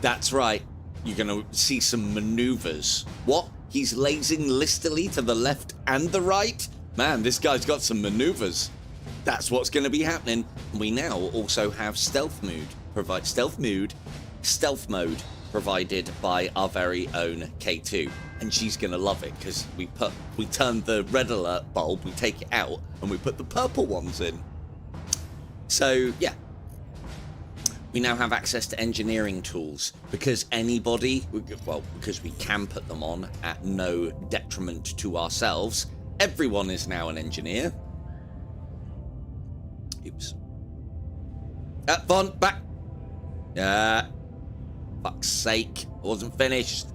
That's right. You're going to see some maneuvers. What? He's lasing listily to the left and the right. Man, this guy's got some maneuvers. That's what's going to be happening. We now also have stealth mode provided by our very own K2, and she's going to love it because we turn the red alert bulb, we take it out, and we put the purple ones in. So yeah, we now have access to engineering tools because because we can put them on at no detriment to ourselves. Everyone is now an engineer. Oops. Vaughn, back. Fuck's sake, I wasn't finished.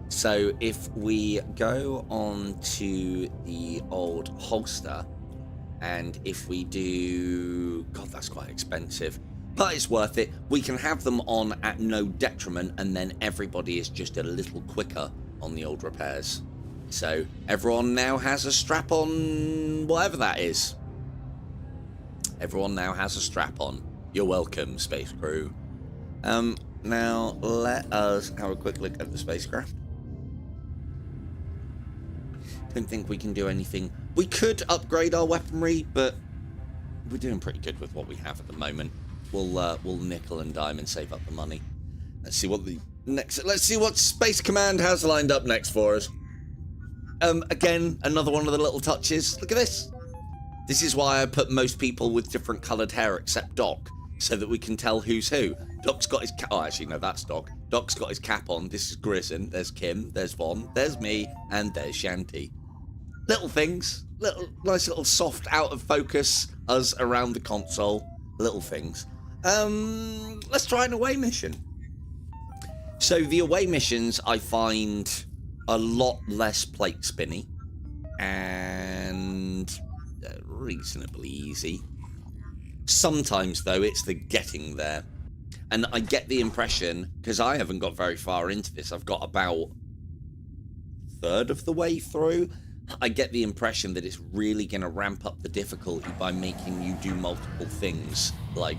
So if we go on to the old holster, and if we do, God, that's quite expensive, but it's worth it. We can have them on at no detriment, and then everybody is just a little quicker on the old repairs. So everyone now has a strap on, whatever that is. Everyone now has a strap on. You're welcome, space crew. Now let us have a quick look at the spacecraft. Don't think we can do anything. We could upgrade our weaponry, but we're doing pretty good with what we have at the moment. We'll nickel and dime and save up the money. Let's see what Space Command has lined up next for us. Again, another one of the little touches. Look at this. This is why I put most people with different coloured hair except Doc, so that we can tell who's who. Doc's got his cap. Oh, actually, no, that's Doc. Doc's got his cap on. This is Grison. There's Kim. There's Vaughn. There's me. And there's Shanty. Little things. Nice little soft out of focus us around the console. Little things. Let's try an away mission. So the away missions I find a lot less plate spinny and reasonably easy. Sometimes though it's the getting there, and I get the impression, because I haven't got very far into this, I've got about a third of the way through, I get the impression that it's really going to ramp up the difficulty by making you do multiple things, like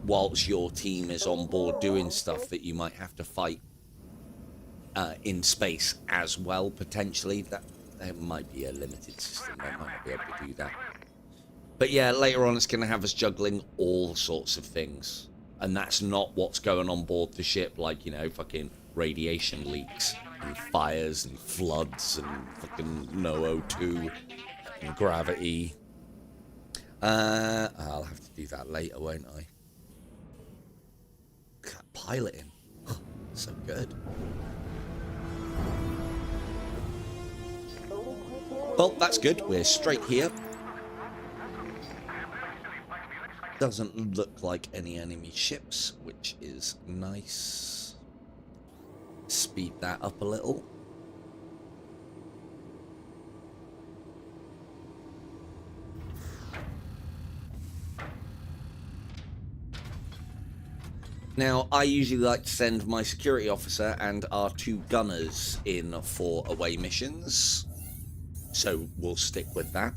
whilst your team is on board doing stuff that you might have to fight in space as well, potentially. That might be a limited system, I might not be able to do that. But yeah, later on it's going to have us juggling all sorts of things. And that's not what's going on board the ship, like, you know, fucking radiation leaks and fires and floods and fucking no O2 and gravity. I'll have to do that later, won't I? Look at that piloting. So good. Well, that's good. We're straight here. Doesn't look like any enemy ships, which is nice. Speed that up a little. Now, I usually like to send my security officer and our 2 gunners in for away missions, so we'll stick with that.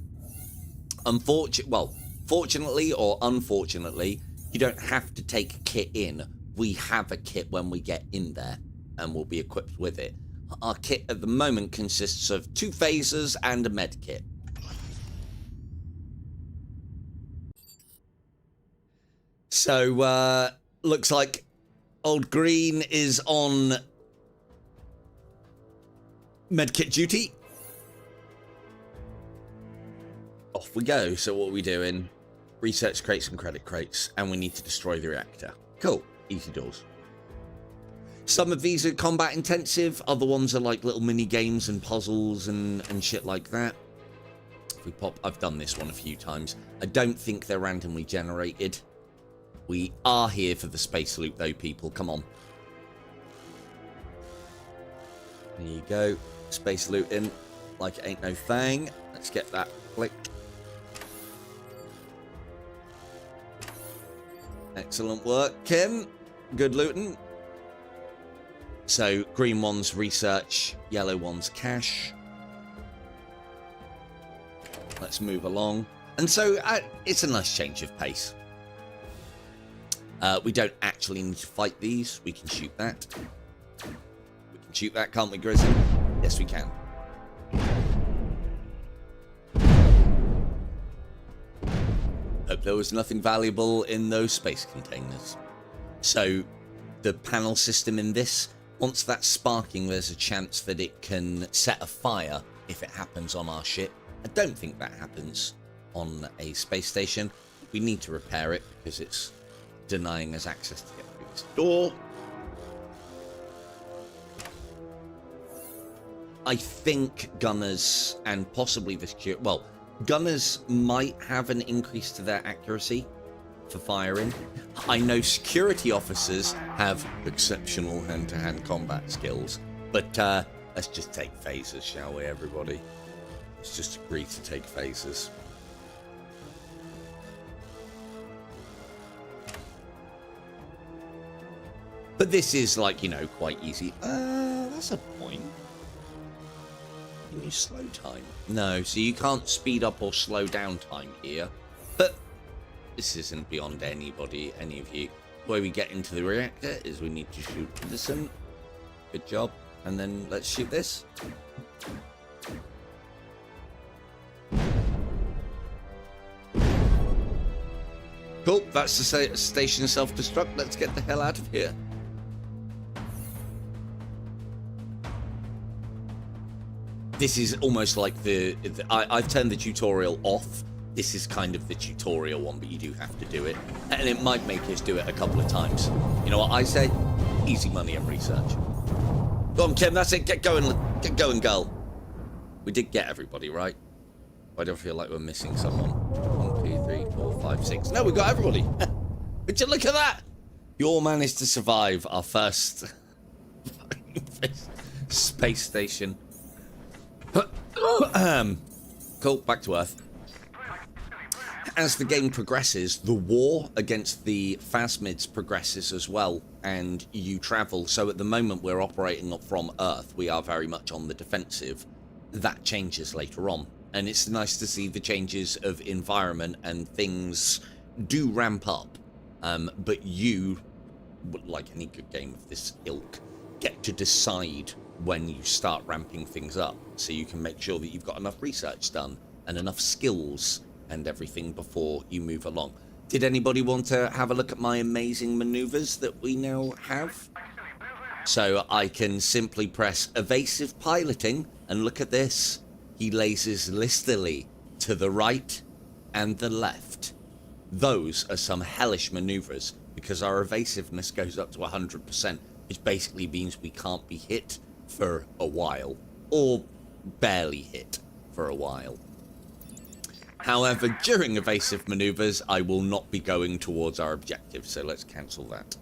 Fortunately or unfortunately, you don't have to take kit in. We have a kit when we get in there, and we'll be equipped with it. Our kit at the moment consists of 2 phasers and a med kit. So, looks like old Green is on medkit duty. Off we go. So what are we doing? Research crates and credit crates, and we need to destroy the reactor. Cool. Easy doors. Some of these are combat intensive, other ones are like little mini games and puzzles and shit like that. If we pop, I've done this one a few times. I don't think they're randomly generated. We are here for the space loot though, people. Come on. There you go. Space looting like it ain't no thing. Let's get that clicked. Excellent work, Kim. Good looting. So, green one's research, yellow one's cash. Let's move along. And so, it's a nice change of pace. We don't actually need to fight these. We can shoot that. We can shoot that, can't we, Grizzly? Yes, we can. Hope there was nothing valuable in those space containers. So, the panel system in this, once that's sparking, there's a chance that it can set a fire if it happens on our ship. I don't think that happens on a space station. We need to repair it because it's denying us access to get through this door. I think gunners and possibly the security... Well, gunners might have an increase to their accuracy for firing. I know security officers have exceptional hand-to-hand combat skills. But let's just take phasers, shall we, everybody? Let's just agree to take phasers. But this is, like, you know, quite easy. That's a point. Can you slow time? No, so you can't speed up or slow down time here. But this isn't beyond any of you. The way we get into the reactor is we need to shoot Edison. Good job. And then let's shoot this. Cool, that's the station self-destruct. Let's get the hell out of here. This is almost like I've turned the tutorial off. This is kind of the tutorial one, but you do have to do it. And it might make us do it a couple of times. You know what I say? Easy money and research. Go on, Kim, that's it. Get going, girl. We did get everybody, right? I don't feel like we're missing someone. 1, 2, 3, 4, 5, 6. No, we got everybody. Would you look at that? You all managed to survive our first space station. Cool, back to Earth. As the game progresses, the war against the Phasmids progresses as well, and you travel. So at the moment we're operating from Earth. We are very much on the defensive. That changes later on. And it's nice to see the changes of environment and things do ramp up. But you, like any good game of this ilk, get to decide when you start ramping things up, so you can make sure that you've got enough research done and enough skills and everything before you move along. Did anybody want to have a look at my amazing maneuvers that we now have? So I can simply press evasive piloting, and look at this. He lasers listily to the right and the left. Those are some hellish maneuvers, because our evasiveness goes up to 100%, which basically means we can't be hit for a while, or barely hit for a while. However, during evasive maneuvers, I will not be going towards our objective, so let's cancel that.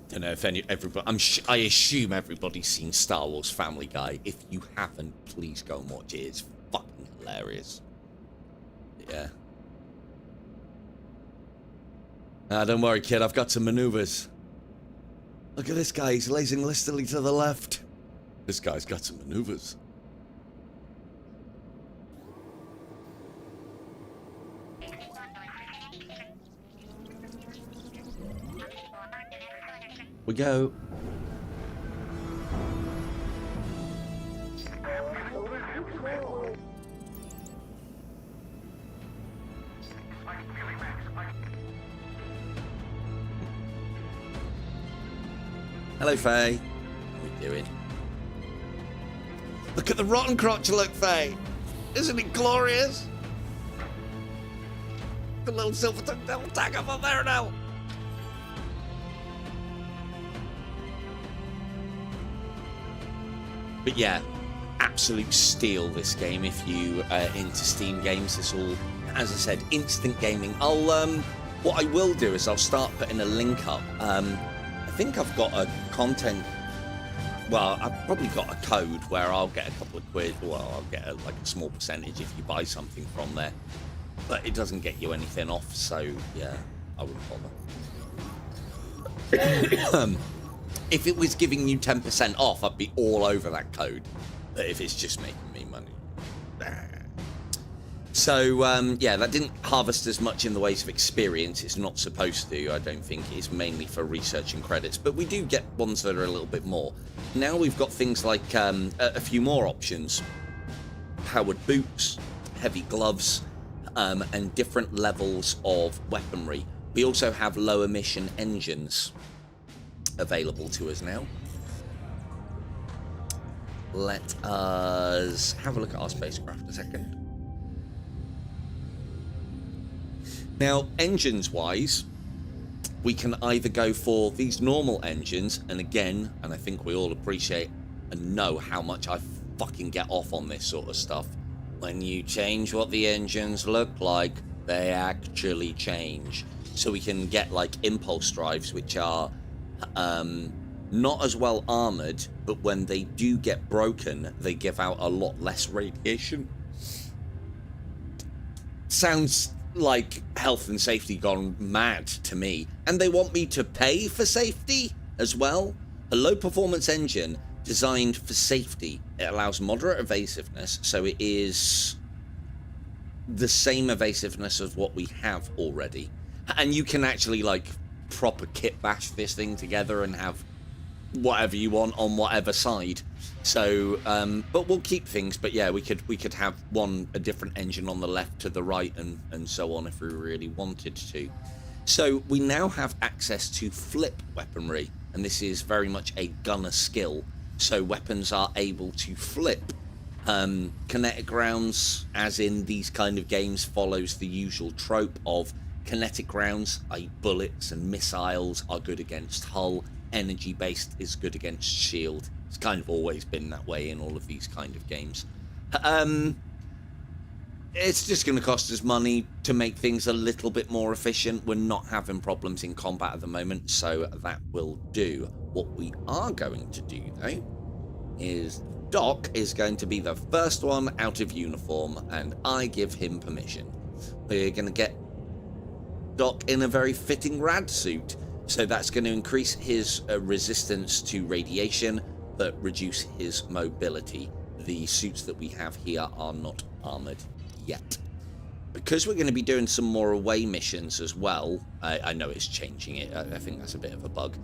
Don't know if everybody... I assume everybody's seen Star Wars Family Guy. If you haven't, please go and watch it. It's fucking hilarious. Yeah. Don't worry, kid. I've got some maneuvers. Look at this guy. He's lasing listily to the left. This guy's got some maneuvers. We go. Hello, Faye. What are we doing? Look at the Rottencrotch, look, Faye. Isn't it glorious? The little silver devil tag up there now. But yeah, absolute steal, this game. If you into Steam games, this all, as I said, instant gaming. What I will do is I'll start putting a link up. I think I've got a content. Well, I've probably got a code where I'll get a couple of quid. Well, I'll get like a small percentage if you buy something from there. But it doesn't get you anything off, so yeah, I wouldn't bother. If it was giving you 10% off, I'd be all over that code. But if it's just making me money... So, yeah, that didn't harvest as much in the ways of experience. It's not supposed to, I don't think. It's mainly for research and credits. But we do get ones that are a little bit more. Now we've got things like a few more options. Powered boots, heavy gloves, and different levels of weaponry. We also have low emission engines available to us now. Let us have a look at our spacecraft a second. Now, engines-wise, we can either go for these normal engines, and again, and I think we all appreciate and know how much I fucking get off on this sort of stuff. When you change what the engines look like, they actually change. So we can get like impulse drives, which are not as well armored, but when they do get broken, they give out a lot less radiation. Sounds like health and safety gone mad to me. And they want me to pay for safety as well. A low performance engine designed for safety. It allows moderate evasiveness, so it is the same evasiveness as what we have already. And you can actually like proper kit bash this thing together and have whatever you want on whatever side. So but we'll keep things. But yeah, we could have a different engine on the left to the right and so on if we really wanted to. So we now have access to flip weaponry, and this is very much a gunner skill. So weapons are able to flip. Kinetic rounds, as in these kind of games, follows the usual trope of kinetic rounds, i.e. bullets and missiles, are good against hull. Energy based is good against shield. It's kind of always been that way in all of these kind of games. It's just going to cost us money to make things a little bit more efficient. We're not having problems in combat at the moment, so that will do. What we are going to do, though, is Doc is going to be the first one out of uniform, and I give him permission. We're going to get Doc in a very fitting rad suit. So that's going to increase his resistance to radiation, but reduce his mobility. The suits that we have here are not armored yet. Because we're going to be doing some more away missions as well, I know it's changing it, I think that's a bit of a bug.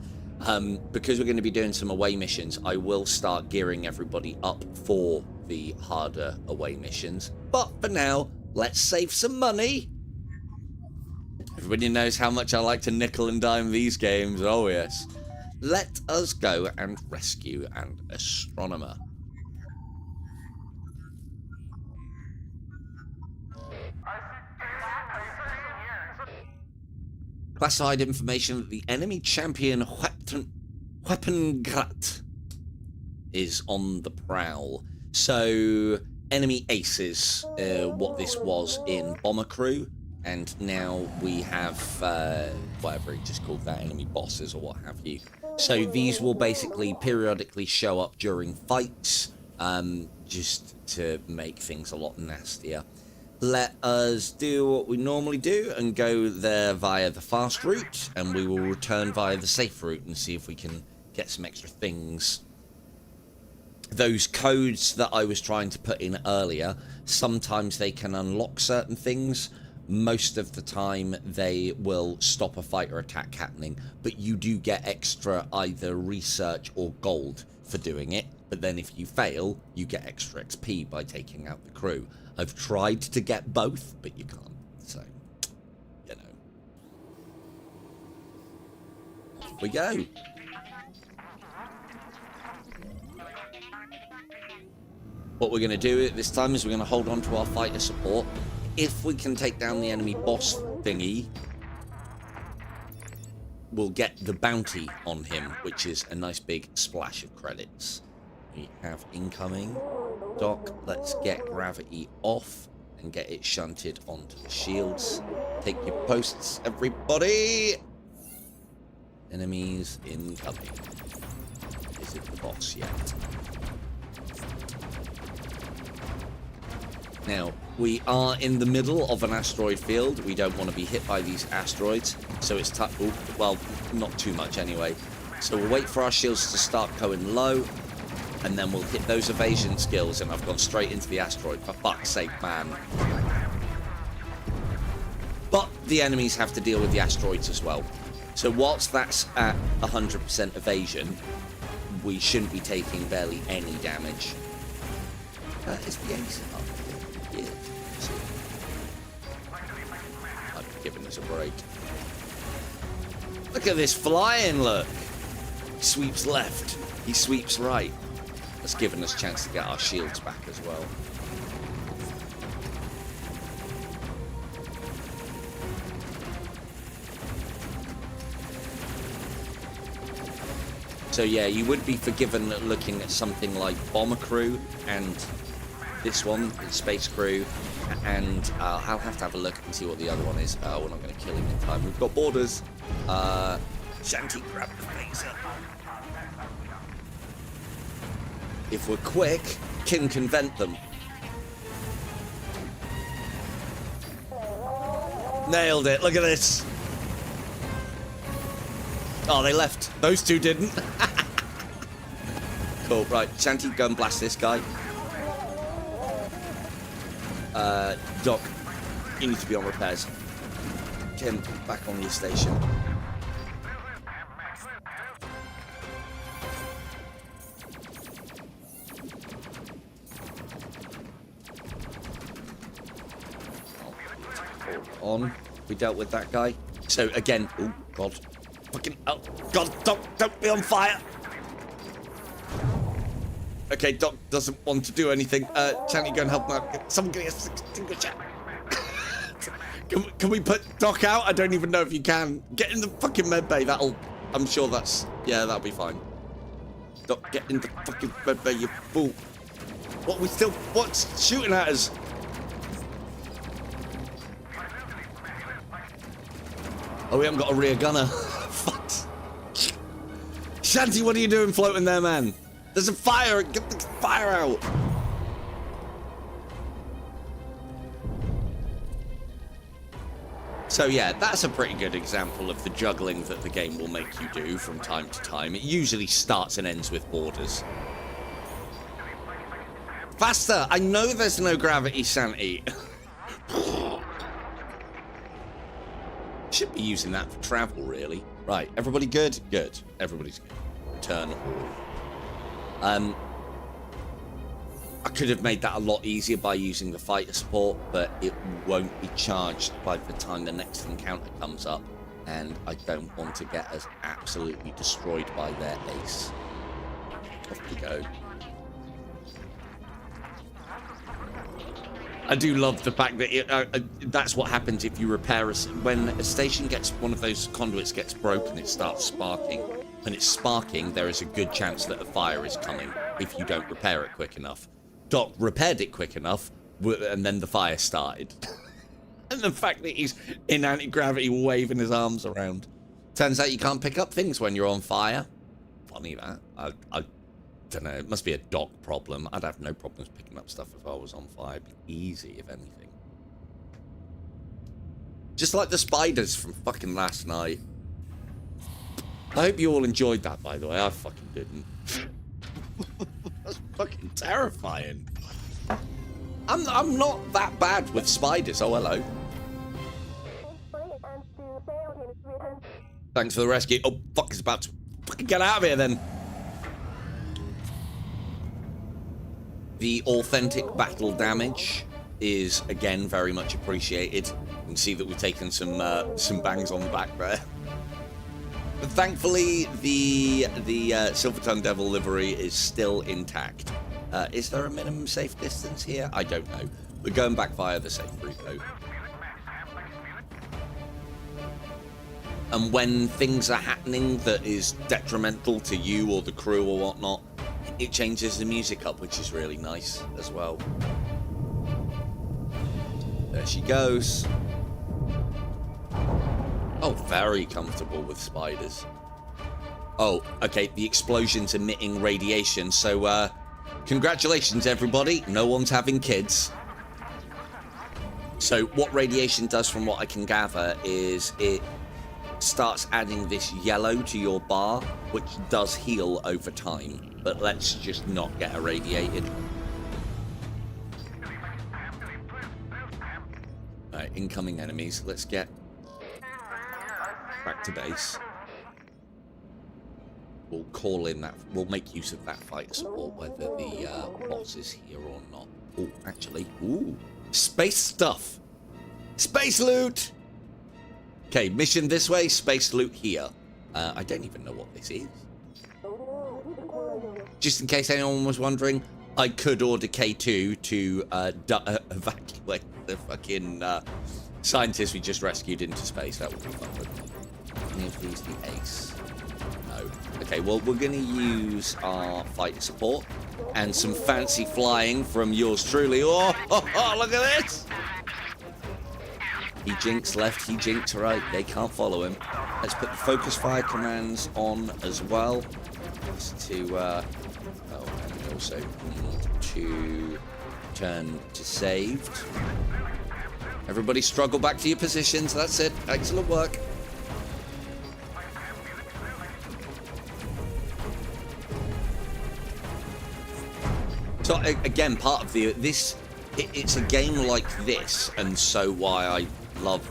Because we're going to be doing some away missions, I will start gearing everybody up for the harder away missions. But for now, let's save some money. Everybody knows how much I like to nickel and dime these games. Oh, yes. Let us go and rescue an astronomer. Classified information that the enemy champion Rottencrotch is on the prowl. So, enemy aces, what this was in Bomber Crew. And now we have, whatever it just called that, enemy bosses or what have you. So these will basically periodically show up during fights, just to make things a lot nastier. Let us do what we normally do and go there via the fast route, and we will return via the safe route and see if we can get some extra things. Those codes that I was trying to put in earlier, sometimes they can unlock certain things. Most of the time they will stop a fight or attack happening, but you do get extra either research or gold for doing it. But then if you fail, you get extra XP by taking out the crew. I've tried to get both, but you can't, so, you know. Off we go. What we're going to do at this time is we're going to hold on to our fighter support. If we can take down the enemy boss thingy, we'll get the bounty on him, which is a nice big splash of credits. We have incoming. Doc, let's get gravity off and get it shunted onto the shields. Take your posts, everybody! Enemies incoming. Is it the boss yet? Now, we are in the middle of an asteroid field. We don't want to be hit by these asteroids, so it's well, not too much anyway. So we'll wait for our shields to start going low, and then we'll hit those evasion skills, and I've gone straight into the asteroid. For fuck's sake, man. But the enemies have to deal with the asteroids as well. So whilst that's at 100% evasion, we shouldn't be taking barely any damage. Is the ace up? Yeah. I've given us a break. Look at this flying, look. He sweeps left. He sweeps right. That's given us a chance to get our shields back as well. So yeah, you would be forgiven looking at something like Bomber Crew and this one, Space Crew, and I'll have to have a look and see what the other one is. We're not going to kill him in time. We've got borders. Shanty, grab the phaser. If we're quick, Kim can vent them. Nailed it. Look at this. Oh, they left. Those two didn't. Cool. Right, Shanty, go and blast this guy. Doc, you need to be on repairs. Kim, back on your station. On. We dealt with that guy. So again, oh god. Fucking, oh god, don't be on fire. Okay, Doc doesn't want to do anything. Shanty, go and help him out. Someone get a extinguisher. Can we put Doc out? I don't even know if you can. Get in the fucking med bay. I'm sure that's, yeah, that'll be fine. Doc, get in the fucking med bay, you fool. What's shooting at us? Oh, we haven't got a rear gunner. Fuck. Shanty, what are you doing floating there, man? There's a fire. Get the fire out. So yeah, that's a pretty good example of the juggling that the game will make you do from time to time. It usually starts and ends with borders. Faster! I know there's no gravity, Shanty. Should be using that for travel, really. Right, everybody good? Good. Everybody's good. Turn all. I could have made that a lot easier by using the fighter support, but it won't be charged by the time the next encounter comes up, and I don't want to get us absolutely destroyed by their ace. Off we go. I do love the fact that that's what happens if you repair when a station gets, one of those conduits gets broken, it starts sparking. When it's sparking, there is a good chance that a fire is coming if you don't repair it quick enough. Doc repaired it quick enough, and then the fire started. And the fact that he's in anti-gravity waving his arms around. Turns out you can't pick up things when you're on fire. Funny that. I don't know, it must be a Doc problem. I'd have no problems picking up stuff if I was on fire. It'd be easy, if anything. Just like the spiders from fucking last night. I hope you all enjoyed that, by the way. I fucking didn't. That's fucking terrifying. I'm not that bad with spiders. Oh, hello. Thanks for the rescue. Oh, fuck, it's about to fucking get out of here, then. The authentic battle damage is, again, very much appreciated. You can see that we've taken some bangs on the back there. But thankfully, the Silvertongue Devil livery is still intact. Is there a minimum safe distance here? I don't know. We're going back via the safe route, though. And when things are happening that is detrimental to you or the crew or whatnot, it changes the music up, which is really nice as well. There she goes. Oh, very comfortable with spiders. Oh, okay, the explosion's emitting radiation, so congratulations everybody, no one's having kids. So what radiation does, from what I can gather, is it starts adding this yellow to your bar, which does heal over time, but let's just not get irradiated. Right, incoming enemies. Let's get back to base. We'll call in that. We'll make use of that fighter support, whether the boss is here or not. Oh, actually, ooh, space stuff, space loot. Okay, mission this way, space loot here. I don't even know what this is. Just in case anyone was wondering, I could order K2 to evacuate the fucking scientists we just rescued into space. That would be fun. Any of these the ace? No. Okay, well, we're going to use our fighter support and some fancy flying from yours truly. Oh, look at this! He jinks left, he jinks right. They can't follow him. Let's put the focus fire commands on as well. Just to, oh, and we also need to turn to saved. Everybody struggle back to your positions. That's it. Excellent work. So again, part of the it's a game like this, and so why I love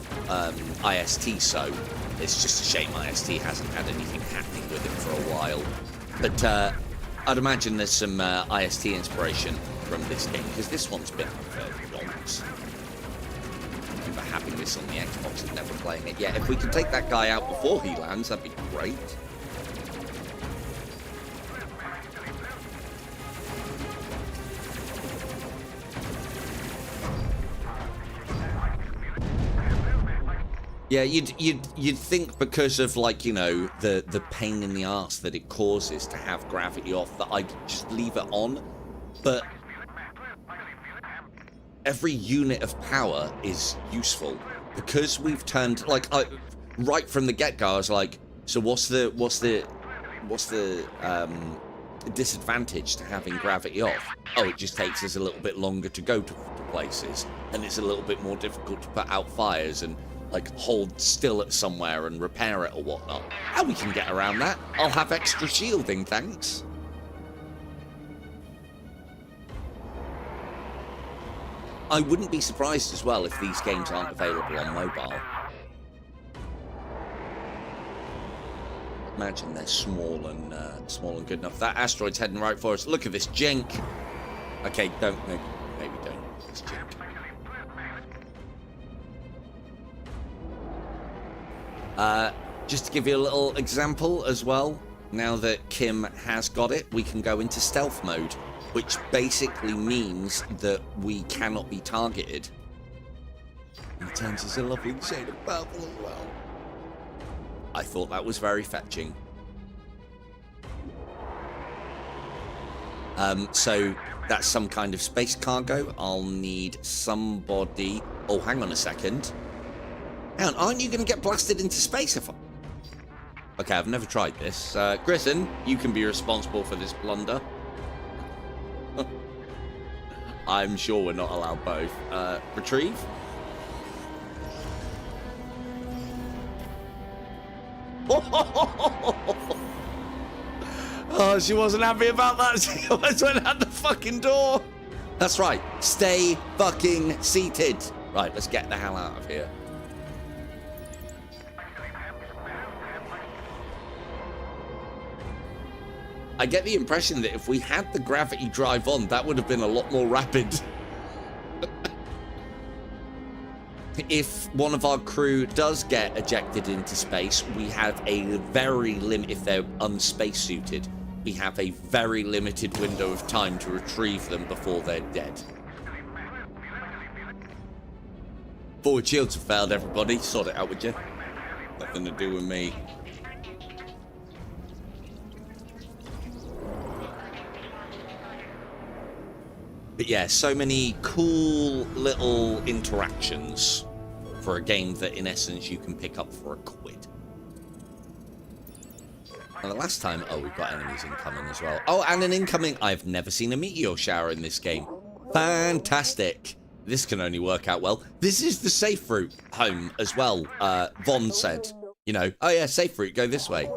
IST so. It's just a shame IST hasn't had anything happening with it for a while. But I'd imagine there's some IST inspiration from this game, because this one's been out fairly long. I remember having this on the Xbox and never playing it yet. If we could take that guy out before he lands, that'd be great. Yeah, you'd think because of, like, you know, the pain in the arse that it causes to have gravity off that I'd just leave it on, but every unit of power is useful because we've turned, like, right from the get-go I was like, so what's the disadvantage to having gravity off? Oh, it just takes us a little bit longer to go to places, and it's a little bit more difficult to put out fires and, like, hold still at somewhere and repair it or whatnot. And we can get around that. I'll have extra shielding, thanks. I wouldn't be surprised as well if these games aren't available on mobile. Imagine they're small and good enough. That asteroid's heading right for us. Look at this jink. Okay, maybe don't. This jink. Just to give you a little example as well, now that Kim has got it, we can go into stealth mode, which basically means that we cannot be targeted. And it turns us a lovely shade of purple as well. I thought that was very fetching. So that's some kind of space cargo. I'll need somebody... Oh, hang on a second. Hang on, aren't you going to get blasted into space if I... Okay, I've never tried this. Grissom, you can be responsible for this blunder. I'm sure we're not allowed both. Retrieve. Oh, she wasn't happy about that. She almost went out the fucking door. That's right. Stay fucking seated. Right, let's get the hell out of here. I get the impression that if we had the gravity drive on, that would have been a lot more rapid. If one of our crew does get ejected into space, we have a very limited, if they're unspacesuited, we have a very limited window of time to retrieve them before they're dead. Forward shields have failed, everybody. Sort it out, would you? Nothing to do with me. But yeah, so many cool little interactions for a game that, in essence, you can pick up for £1. And the last time... Oh, we've got enemies incoming as well. Oh, and an incoming... I've never seen a meteor shower in this game. Fantastic. This can only work out well. This is the safe route home as well, Von said. You know, oh yeah, safe route, go this way.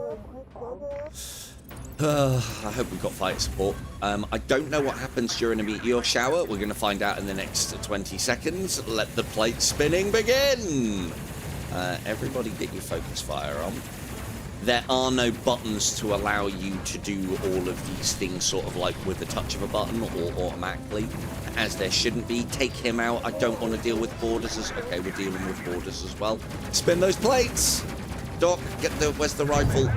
I hope we've got fire support. I don't know what happens during a meteor shower. We're going to find out in the next 20 seconds. Let the plate spinning begin. Everybody get your focus fire on. There are no buttons to allow you to do all of these things sort of like with the touch of a button or automatically, as there shouldn't be. Take him out. I don't want to deal with borders. Okay, we're dealing with borders as well. Spin those plates. Doc, where's the rifle?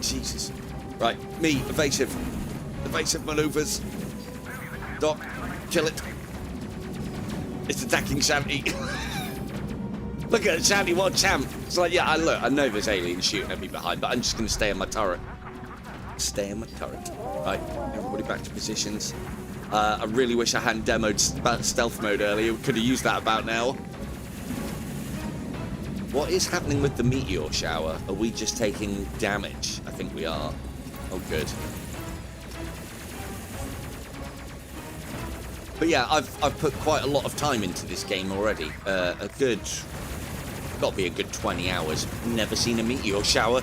Jesus. Right, me, evasive maneuvers. Doc, kill it. It's attacking Shanty. Look at Shanty, what a champ. It's like, yeah, look, I know there's aliens shooting at me behind, but I'm just going to stay in my turret. Stay in my turret. Right, everybody back to positions. I really wish I hadn't demoed stealth mode earlier. We could have used that about now. What is happening with the meteor shower? Are we just taking damage? I think we are. Oh, good. But yeah, I've put quite a lot of time into this game already. Got to be a good 20 hours. Never seen a meteor shower.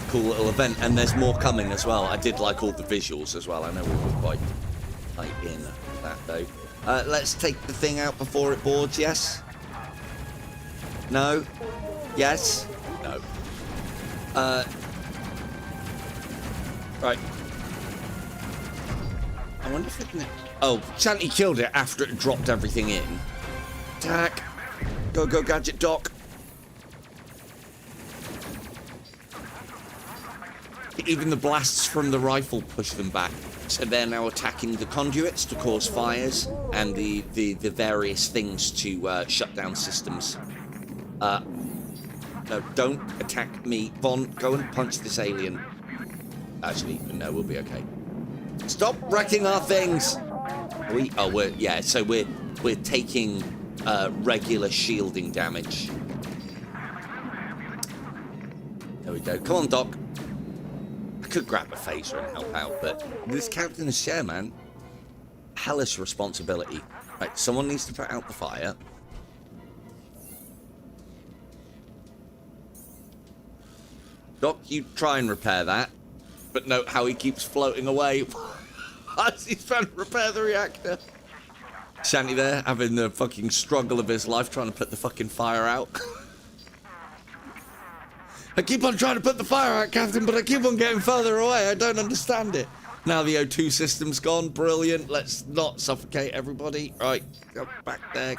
Cool little event, and there's more coming as well. I did like all the visuals as well. I know we were quite tight in that though. Let's take the thing out before it boards. Yes. No. Yes. No. Right. I wonder if it can... Oh, Shanty killed it after it dropped everything in. Attack. Go, go, Gadget Doc. Even the blasts from the rifle push them back. So they're now attacking the conduits to cause fires and the various things to shut down systems. No, don't attack me. Von, go and punch this alien. Actually, no, we'll be okay. Stop wrecking our things. So we're taking regular shielding damage. There we go. Come on, Doc. I could grab a phaser and help out, but this captain's chair, man. Hellish responsibility. Right, someone needs to put out the fire. Doc, you try and repair that. But note how he keeps floating away as he's trying to repair the reactor. Shanty there, having the fucking struggle of his life trying to put the fucking fire out. I keep on trying to put the fire out, Captain, but I keep on getting further away. I don't understand it. Now the O2 system's gone. Brilliant. Let's not suffocate everybody. Right, go back there.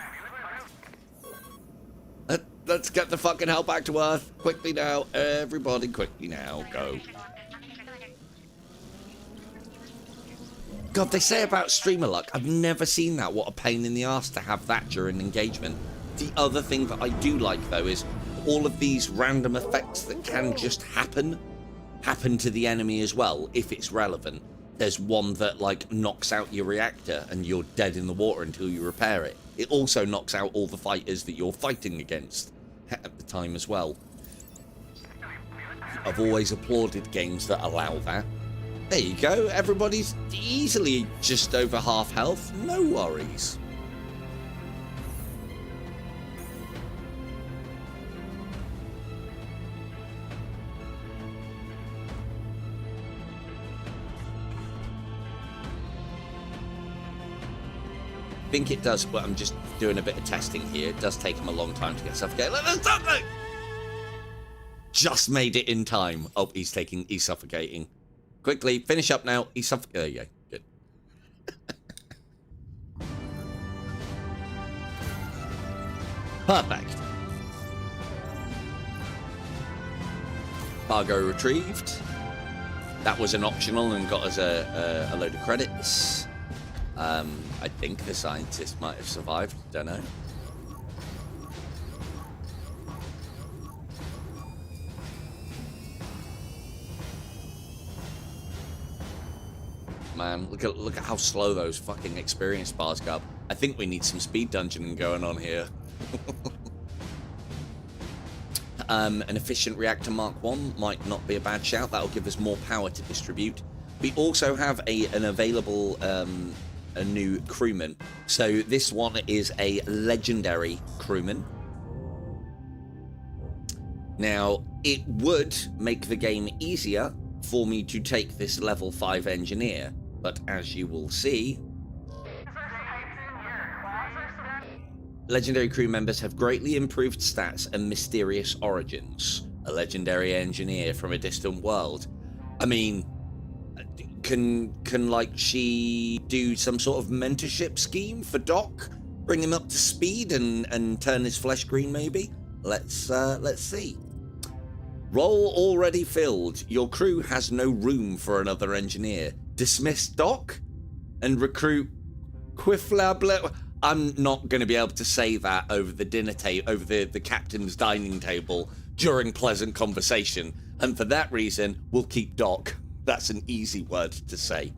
Let's get the fucking hell back to Earth. Quickly now. Everybody, quickly now. Go. God, they say about streamer luck. I've never seen that. What a pain in the ass to have that during engagement. The other thing that I do like, though, is all of these random effects that can just happen to the enemy as well, if it's relevant. There's one that, like, knocks out your reactor and you're dead in the water until you repair it. It also knocks out all the fighters that you're fighting against at the time as well. I've always applauded games that allow that. There you go, everybody's easily just over half health, no worries. I think it does, but I'm just doing a bit of testing here. It does take him a long time to get suffocated. Let's stop it! Just made it in time. Oh, he's suffocating. Quickly, finish up now. He's suffocating. There you go. Good. Perfect. Cargo retrieved. That was an optional and got us a load of credits. I think the scientist might have survived. Don't know. Man, look at how slow those fucking experience bars go up. I think we need some speed dungeoning going on here. An efficient reactor Mark 1 might not be a bad shout. That'll give us more power to distribute. We also have an available a new crewman. So this one is a legendary crewman. Now, it would make the game easier for me to take this level 5 engineer, but as you will see, legendary crew members have greatly improved stats and mysterious origins. A legendary engineer from a distant world. I mean, can like she do some sort of mentorship scheme for Doc? Bring him up to speed and turn his flesh green maybe? Let's see. Role already filled. Your crew has no room for another engineer. Dismiss Doc and recruit Quiflabler. I'm not going to be able to say that over the dinner table, over the captain's dining table during pleasant conversation. And for that reason, we'll keep Doc. That's an easy word to say.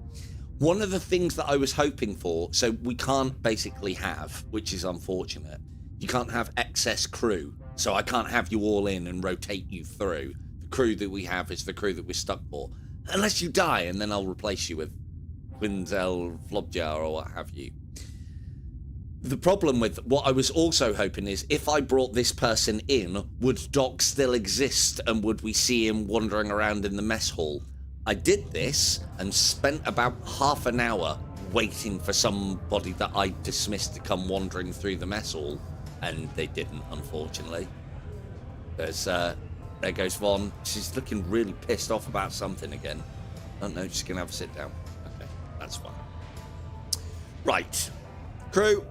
One of the things that I was hoping for, so we can't basically have, which is unfortunate, you can't have excess crew. So I can't have you all in and rotate you through. The crew that we have is the crew that we're stuck for. Unless you die, and then I'll replace you with Quinzel, Flobjar, or what have you. The problem with what I was also hoping is, if I brought this person in, would Doc still exist, and would we see him wandering around in the mess hall? I did this, and spent about half an hour waiting for somebody that I dismissed to come wandering through the mess hall. And they didn't, unfortunately. There goes Vaughn. She's looking really pissed off about something again. I don't know, just gonna have a sit down. Okay, that's fine. Right. Crew.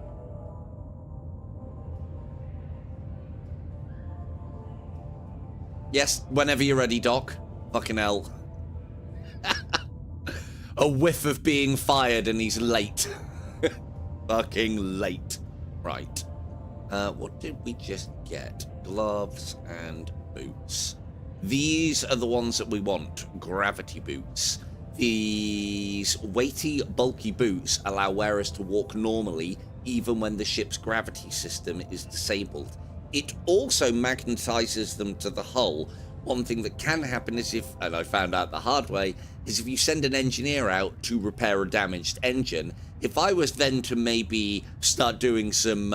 Yes, whenever you're ready, Doc. Fucking hell. A whiff of being fired and he's late. Fucking late. Right. What did we just get? Gloves and boots. These are the ones that we want. Gravity boots. These weighty, bulky boots allow wearers to walk normally even when the ship's gravity system is disabled. It also magnetizes them to the hull. One thing that can happen is if, and I found out the hard way, is if you send an engineer out to repair a damaged engine, if I was then to maybe start doing some,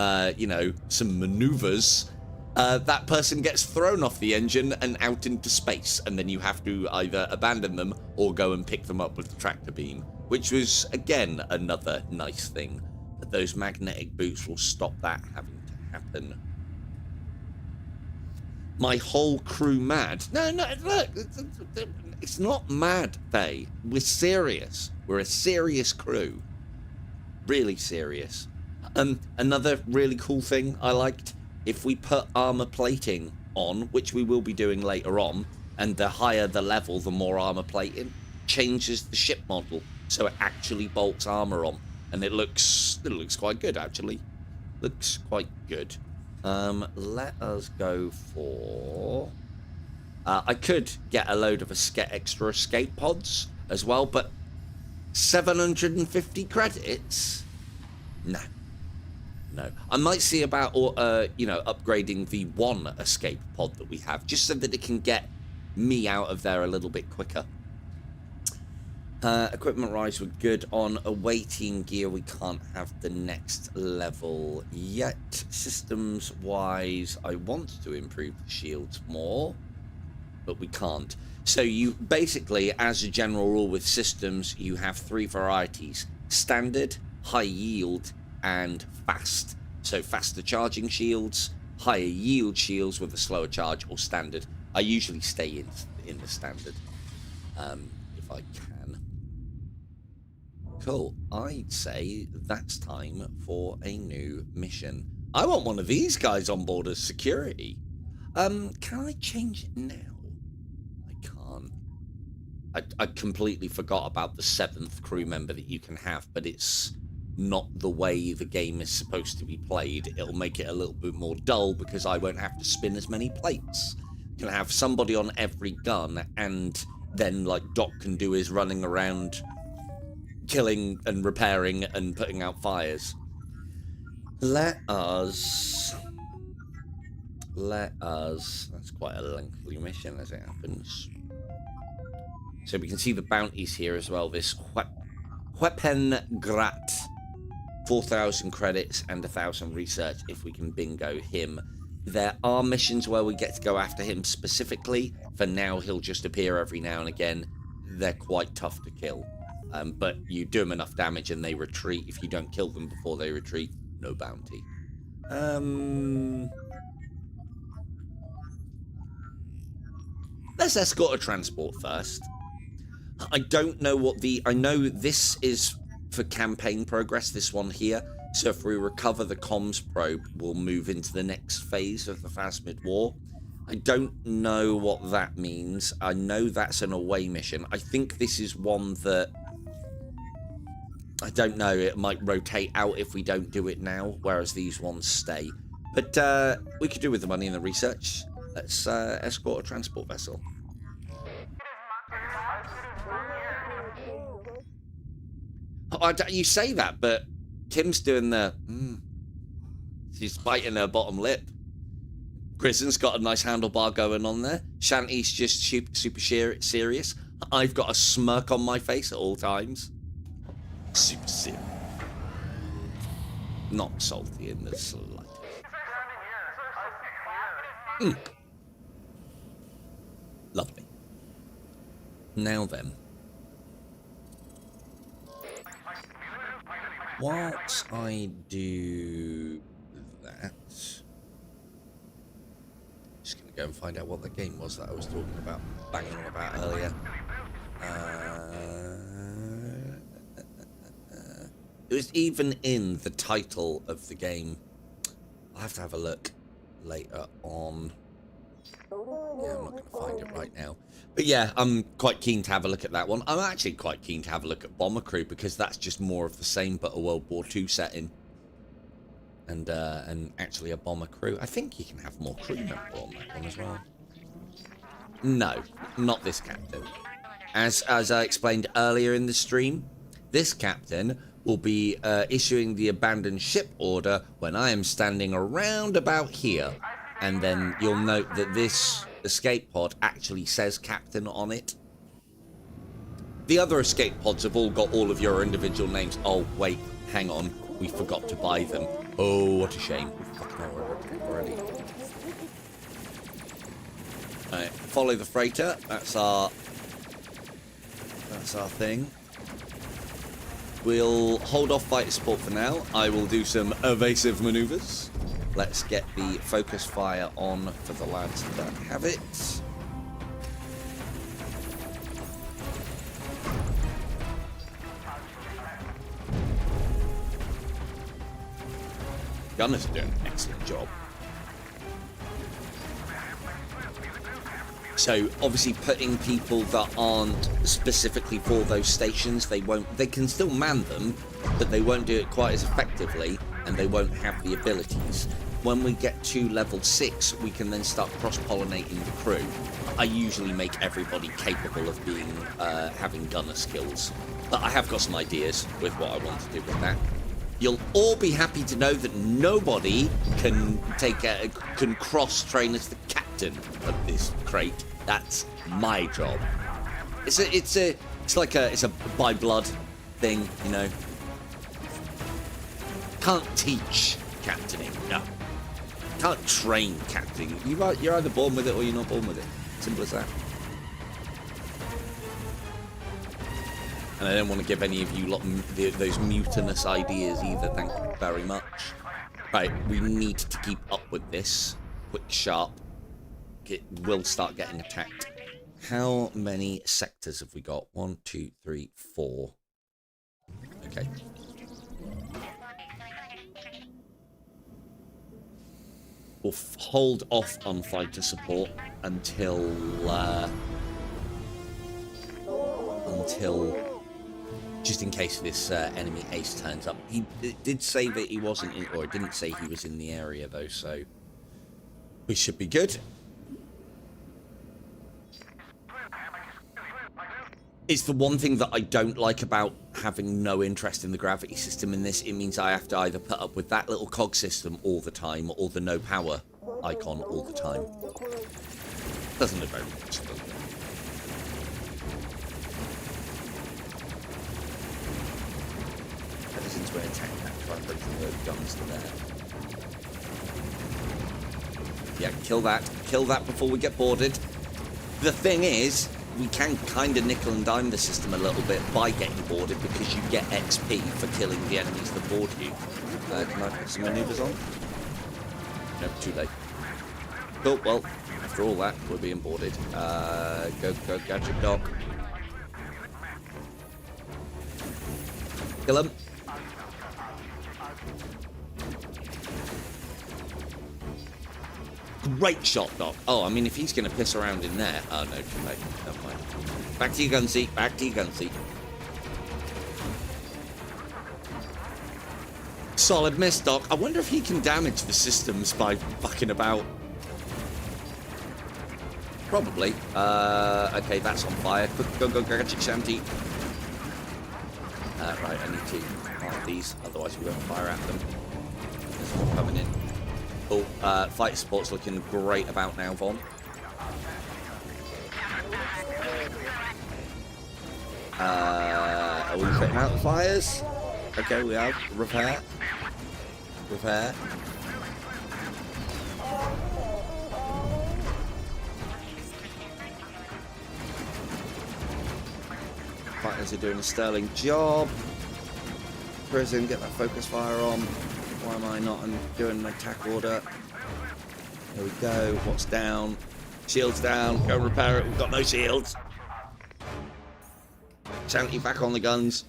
some maneuvers, that person gets thrown off the engine and out into space, and then you have to either abandon them or go and pick them up with the tractor beam, which was, again, another nice thing. But those magnetic boots will stop that having to happen. My whole crew mad? No, look, it's not mad, Faye. We're serious. We're a serious crew. Really serious. Another really cool thing I liked, if we put armor plating on, which we will be doing later on, and the higher the level, the more armor plating, changes the ship model, so it actually bolts armor on, and it looks quite good, actually. Looks quite good. Let us go for... I could get a load of extra escape pods as well, but 750 credits? No. I might see about, upgrading the one escape pod that we have, just so that it can get me out of there a little bit quicker. Equipment rise, we're good on. Awaiting gear, we can't have the next level yet. Systems wise, I want to improve the shields more, but we can't. So you basically, as a general rule with systems, you have 3 varieties: standard, high yield, and fast. So faster charging shields, higher yield shields with a slower charge, or standard. I usually stay in the standard if I can. Cool. I'd say that's time for a new mission. I want one of these guys on board as security. Can I change it now? I can't. I completely forgot about the 7th crew member that you can have, but it's not the way the game is supposed to be played. It'll make it a little bit more dull because I won't have to spin as many plates. You can have somebody on every gun, and then like Doc can do his running around killing and repairing and putting out fires. Let us, that's quite a lengthy mission as it happens. So we can see the bounties here as well. This Weapengrat 4,000 credits and 1,000 research if we can bingo him. There are missions where we get to go after him specifically. For now, he'll just appear every now and again. They're quite tough to kill. But you do them enough damage and they retreat. If you don't kill them before they retreat, no bounty. Let's escort a transport first. I don't know what I know this is for campaign progress, this one here. So if we recover the comms probe, we'll move into the next phase of the Phasmid War. I don't know what that means. I know that's an away mission. I think this is one that... I don't know, it might rotate out if we don't do it now, whereas these ones stay. But we could do with the money and the research. Let's escort a transport vessel. Oh, you say that, but Kim's doing the... She's biting her bottom lip. Grizzon's got a nice handlebar going on there. Shanty's just super serious. I've got a smirk on my face at all times. Super serious. Not salty in the slightest. Lovely. Now then. What I do that... Just going to go and find out what the game was that I was talking about, banging on about earlier. It was even in the title of the game. I'll have to have a look later on. Yeah, I'm not going to find it right now. But yeah, I'm quite keen to have a look at that one. I'm actually quite keen to have a look at Bomber Crew, because that's just more of the same, but a World War II setting. And actually a Bomber Crew. I think you can have more crew member on that one as well. No, not this captain. As I explained earlier in the stream, this captain will be issuing the abandoned ship order when I am standing around about here. And then you'll note that this escape pod actually says captain on it. The other escape pods have all got all of your individual names. Oh, wait, hang on. We forgot to buy them. Oh, what a shame. Already. Alright, follow the freighter. That's our thing. We'll hold off fighter support for now. I will do some evasive maneuvers. Let's get the focus fire on for the lads that have it. Gunners are doing an excellent job. So obviously putting people that aren't specifically for those stations, they can still man them, but they won't do it quite as effectively, and they won't have the abilities. When we get to level 6, we can then start cross-pollinating the crew. I usually make everybody capable of being having gunner skills, but I have got some ideas with what I want to do with that. You'll all be happy to know that nobody can cross-train as the captain of this crate. That's my job. It's like a by blood thing, you know. Can't teach captaining. No. Can't train captaining. You're either born with it or you're not born with it. Simple as that. And I don't want to give any of you those mutinous ideas either. Thank you very much. Right, we need to keep up with this. Quick, sharp. It will start getting attacked. How many sectors have we got? 1, 2, 3, 4. Okay. We'll hold off on fighter support until just in case this enemy ace turns up. He did say that he wasn't in, or it didn't say he was in the area though, so we should be good. It's the one thing that I don't like about having no interest in the gravity system in this. It means I have to either put up with that little cog system all the time or the no power icon all the time. Doesn't look very much, does it? Since we're attacking that front guns to there. Yeah, kill that. Kill that before we get boarded. The thing is, we can kind of nickel and dime the system a little bit by getting boarded because you get XP for killing the enemies that board you. Can I put some maneuvers on? No, too late. Cool, well, after all that, we're being boarded. Go, Gadget Doc. Kill him. Great shot, Doc. Oh, I mean, if he's going to piss around in there... Oh, no, too late. Never mind. Back to your gun seat. Back to your gun seat. Solid miss, Doc. I wonder if he can damage the systems by fucking about. Probably. Okay, that's on fire. Go, Gadget Shanty. Right, I need to mark these, otherwise we won't fire at them. There's more coming in. Cool. Fighter support's looking great about now, Von. Are we putting out the fires? Okay, we have. Repair. Repair. Fighters are doing a sterling job. Prison, get that focus fire on. Why am I not doing an attack order? There we go. What's down? Shields down. Go repair it. We've got no shields. Shanty back on the guns.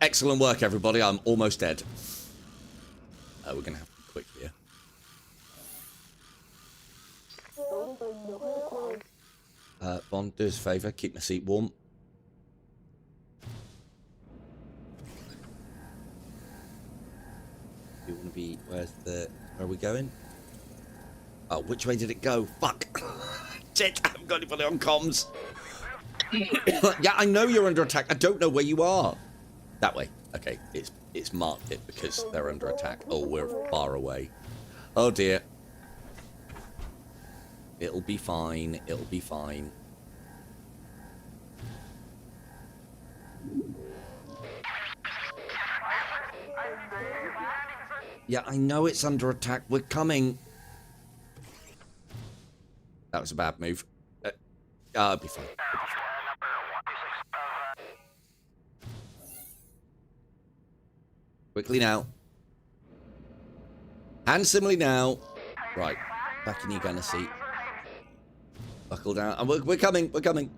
Excellent work, everybody. I'm almost dead. We're going to have to be quick here. Bond, do us a favour. Keep my seat warm. You want to be... Where are we going? Oh, which way did it go? Fuck! Shit, I haven't got anybody on comms. Yeah, I know you're under attack. I don't know where you are. That way. Okay, it's marked it because they're under attack. Oh, we're far away. Oh dear. It'll be fine. It'll be fine. Yeah, I know it's under attack. We're coming. That was a bad move. It'll be fine. Quickly now. Handsomely now. Right. Back in your gunner seat. Buckle down. And we're coming. We're coming.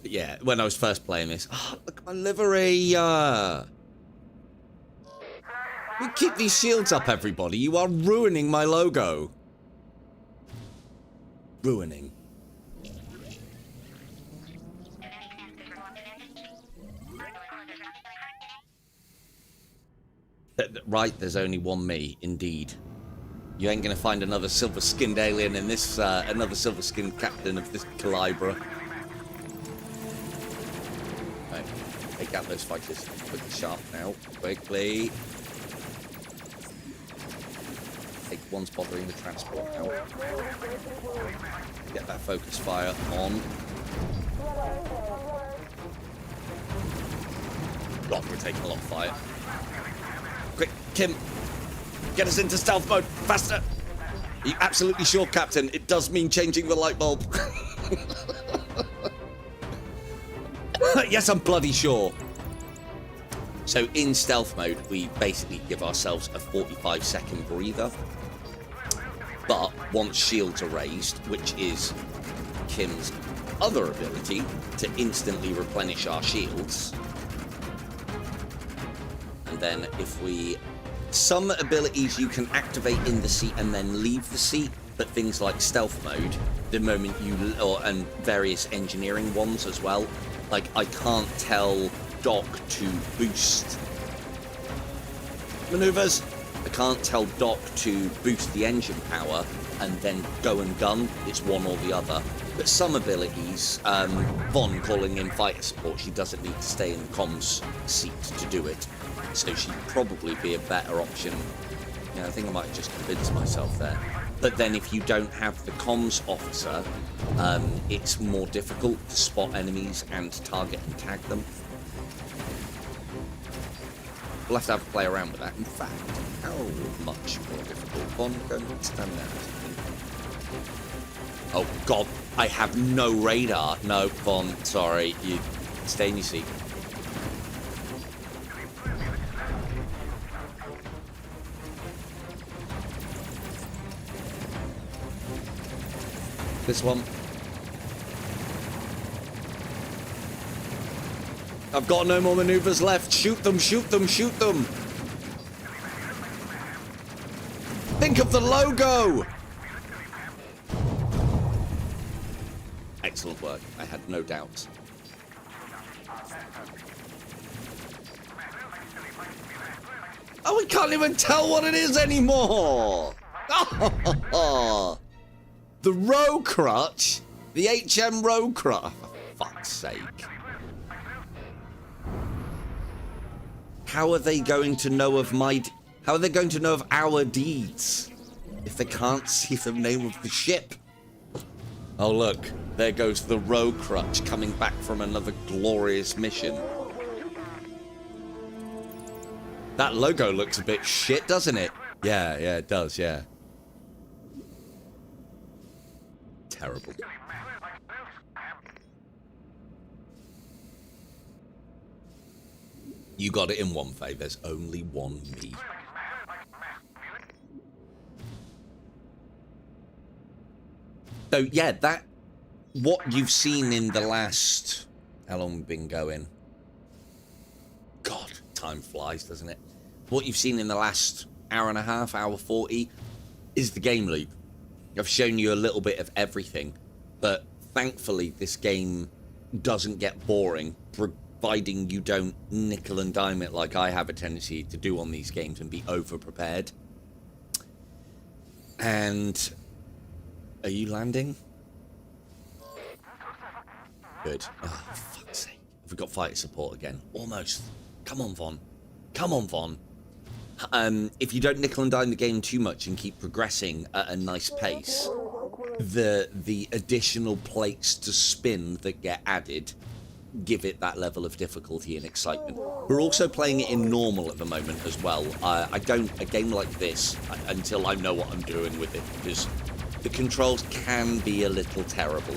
But yeah, when I was first playing this. Oh, look at my livery. We keep these shields up, everybody. You are ruining my logo. Ruining. Right, there's only one me, indeed. You ain't gonna find another silver-skinned alien in this, another silver-skinned captain of this Calibra. Right, take out those fighters. Quickly sharp now. Quickly. Take one's bothering the transport now. Get that focus fire on. God, we're taking a lot of fire. Quick, Kim, get us into stealth mode, faster! Are you absolutely sure, Captain? It does mean changing the light bulb. Yes, I'm bloody sure. So in stealth mode, we basically give ourselves a 45-second breather. But once shields are raised, which is Kim's other ability to instantly replenish our shields, and then if we... Some abilities you can activate in the seat and then leave the seat, but things like stealth mode, the moment you... and various engineering ones as well. Like, I can't tell Doc to boost maneuvers. I can't tell Doc to boost the engine power and then go and gun. It's one or the other. But some abilities, Von calling in fighter support, she doesn't need to stay in the comms seat to do it. so she'd probably be a better option. Yeah, I think I might have just convinced myself there. But then if you don't have the comms officer, it's more difficult to spot enemies and target and tag them. We'll have to have a play around with that. In fact, how much more difficult? Von, go and stand there. Oh, God, I have no radar. No, Von, sorry. You stay in your seat. This one. I've got no more maneuvers left. Shoot them, shoot them, shoot them. Think of the logo. Excellent work. I had no doubts. Oh, we can't even tell what it is anymore. The Rottencrotch? The HM Rottencrotch? For fuck's sake. How are they going to know of how are they going to know of our deeds if they can't see the name of the ship? Oh look, there goes the Rottencrotch coming back from another glorious mission. That logo looks a bit shit, doesn't it? Yeah, it does, yeah. Terrible. You got it in one, Faye. There's only one me. So, yeah, what you've seen in the last... How long we've been going? God, time flies, doesn't it? What you've seen in the last hour and a half, hour 40, is the game loop. I've shown you a little bit of everything, but thankfully this game doesn't get boring, providing you don't nickel and dime it like I have a tendency to do on these games and be over-prepared. And... Are you landing? Good. Oh, for fuck's sake. We've got fighter support again. Almost. Come on, Von. Come on, Von. If you don't nickel and dime the game too much and keep progressing at a nice pace, the additional plates to spin that get added give it that level of difficulty and excitement. We're also playing it in normal at the moment as well. I don't a game like this until I know what I'm doing with it, because the controls can be a little terrible.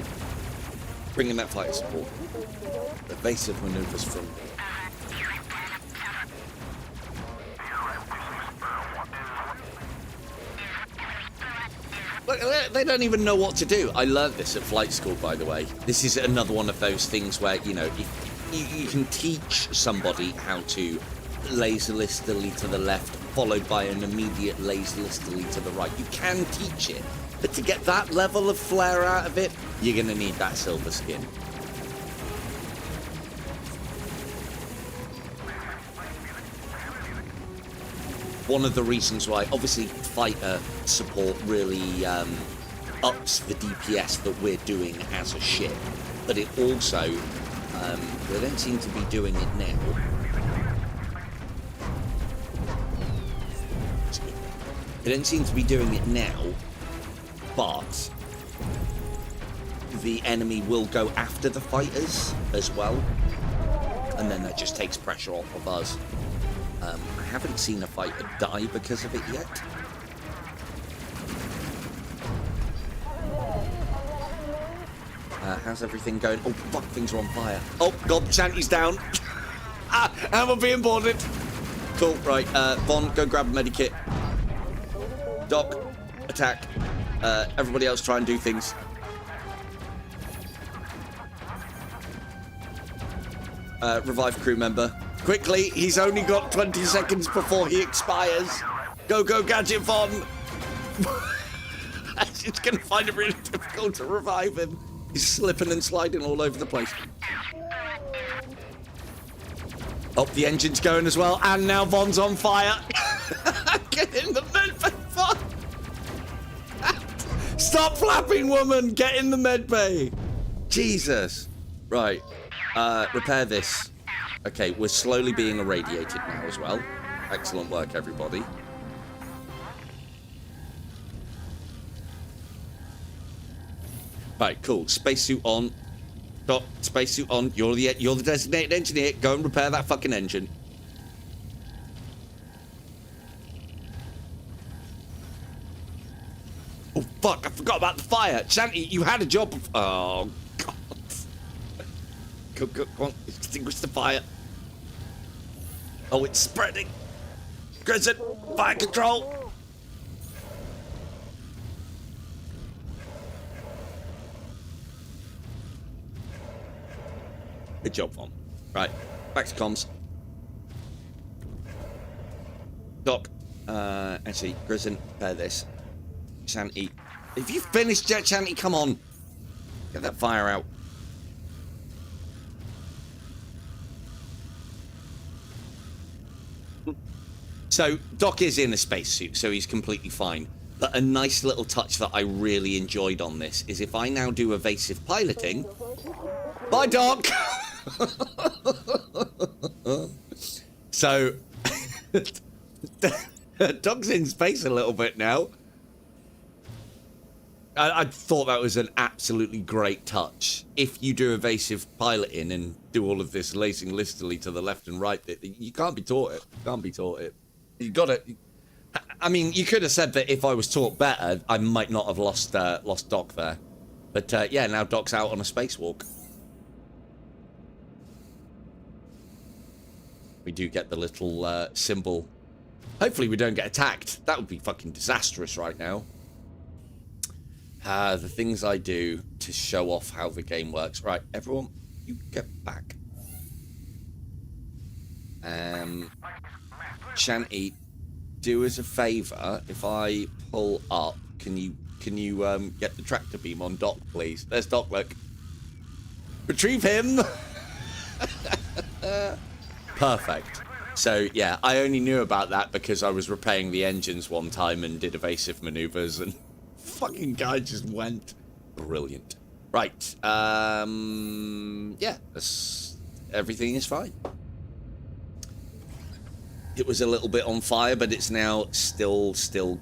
Bring in that fighter support. Evasive maneuvers from... Look, they don't even know what to do. I learned this at flight school, by the way. This is another one of those things where, you know, if you can teach somebody how to laser listily to the left, followed by an immediate laser listily to the right. You can teach it. But to get that level of flair out of it, you're going to need that silver skin. One of the reasons why, obviously, fighter support really ups the DPS that we're doing as a ship, but it also, they don't seem to be doing it now. They don't seem to be doing it now, but the enemy will go after the fighters as well, and then that just takes pressure off of us. I haven't seen a fighter die because of it yet. How's everything going? Oh, fuck, things are on fire. Oh, God, Shanty's down. Ammo being boarded. Cool, right. Von, go grab a medikit. Doc, attack. Everybody else try and do things. Revive crew member. Quickly, he's only got 20 seconds before he expires. Go, go, Gadget Von! It's going to find it really difficult to revive him. He's slipping and sliding all over the place. Oh, the engine's going as well, and now Von's on fire. Get in the medbay, Von! Stop flapping, woman! Get in the medbay! Jesus. Right. Repair this. Okay, we're slowly being irradiated now as well. Excellent work, everybody. Right, cool. Spacesuit on. Doc, spacesuit on. You're the designated engineer. Go and repair that fucking engine. Oh, fuck. I forgot about the fire. Shanty, you had a job. Oh, God. Go on. Extinguish the fire. Oh, it's spreading. Grizzard, fire control. Good job, Von. Right, back to comms. Doc, actually, Grizzard, repair this. Shanty, if you finished yet, Shanty, come on. Get that fire out. So, Doc is in a spacesuit, so he's completely fine. But a nice little touch that I really enjoyed on this is if I now do evasive piloting... Bye, Doc! So, Doc's in space a little bit now. I thought that was an absolutely great touch. If you do evasive piloting and do all of this lacing listily to the left and right, you can't be taught it. You can't be taught it. You got it. I mean, you could have said that if I was taught better, I might not have lost Doc there. But yeah, now Doc's out on a spacewalk. We do get the little symbol. Hopefully we don't get attacked. That would be fucking disastrous right now. The things I do to show off how the game works. Right, everyone, you get back. Shanty, do us a favour. If I pull up, can you get the tractor beam on Doc, please? There's Doc, look. Retrieve him. Perfect. So yeah, I only knew about that because I was repairing the engines one time and did evasive maneuvers, and fucking guy just went. Brilliant. Right. Yeah, everything is fine. It was a little bit on fire, but it's now still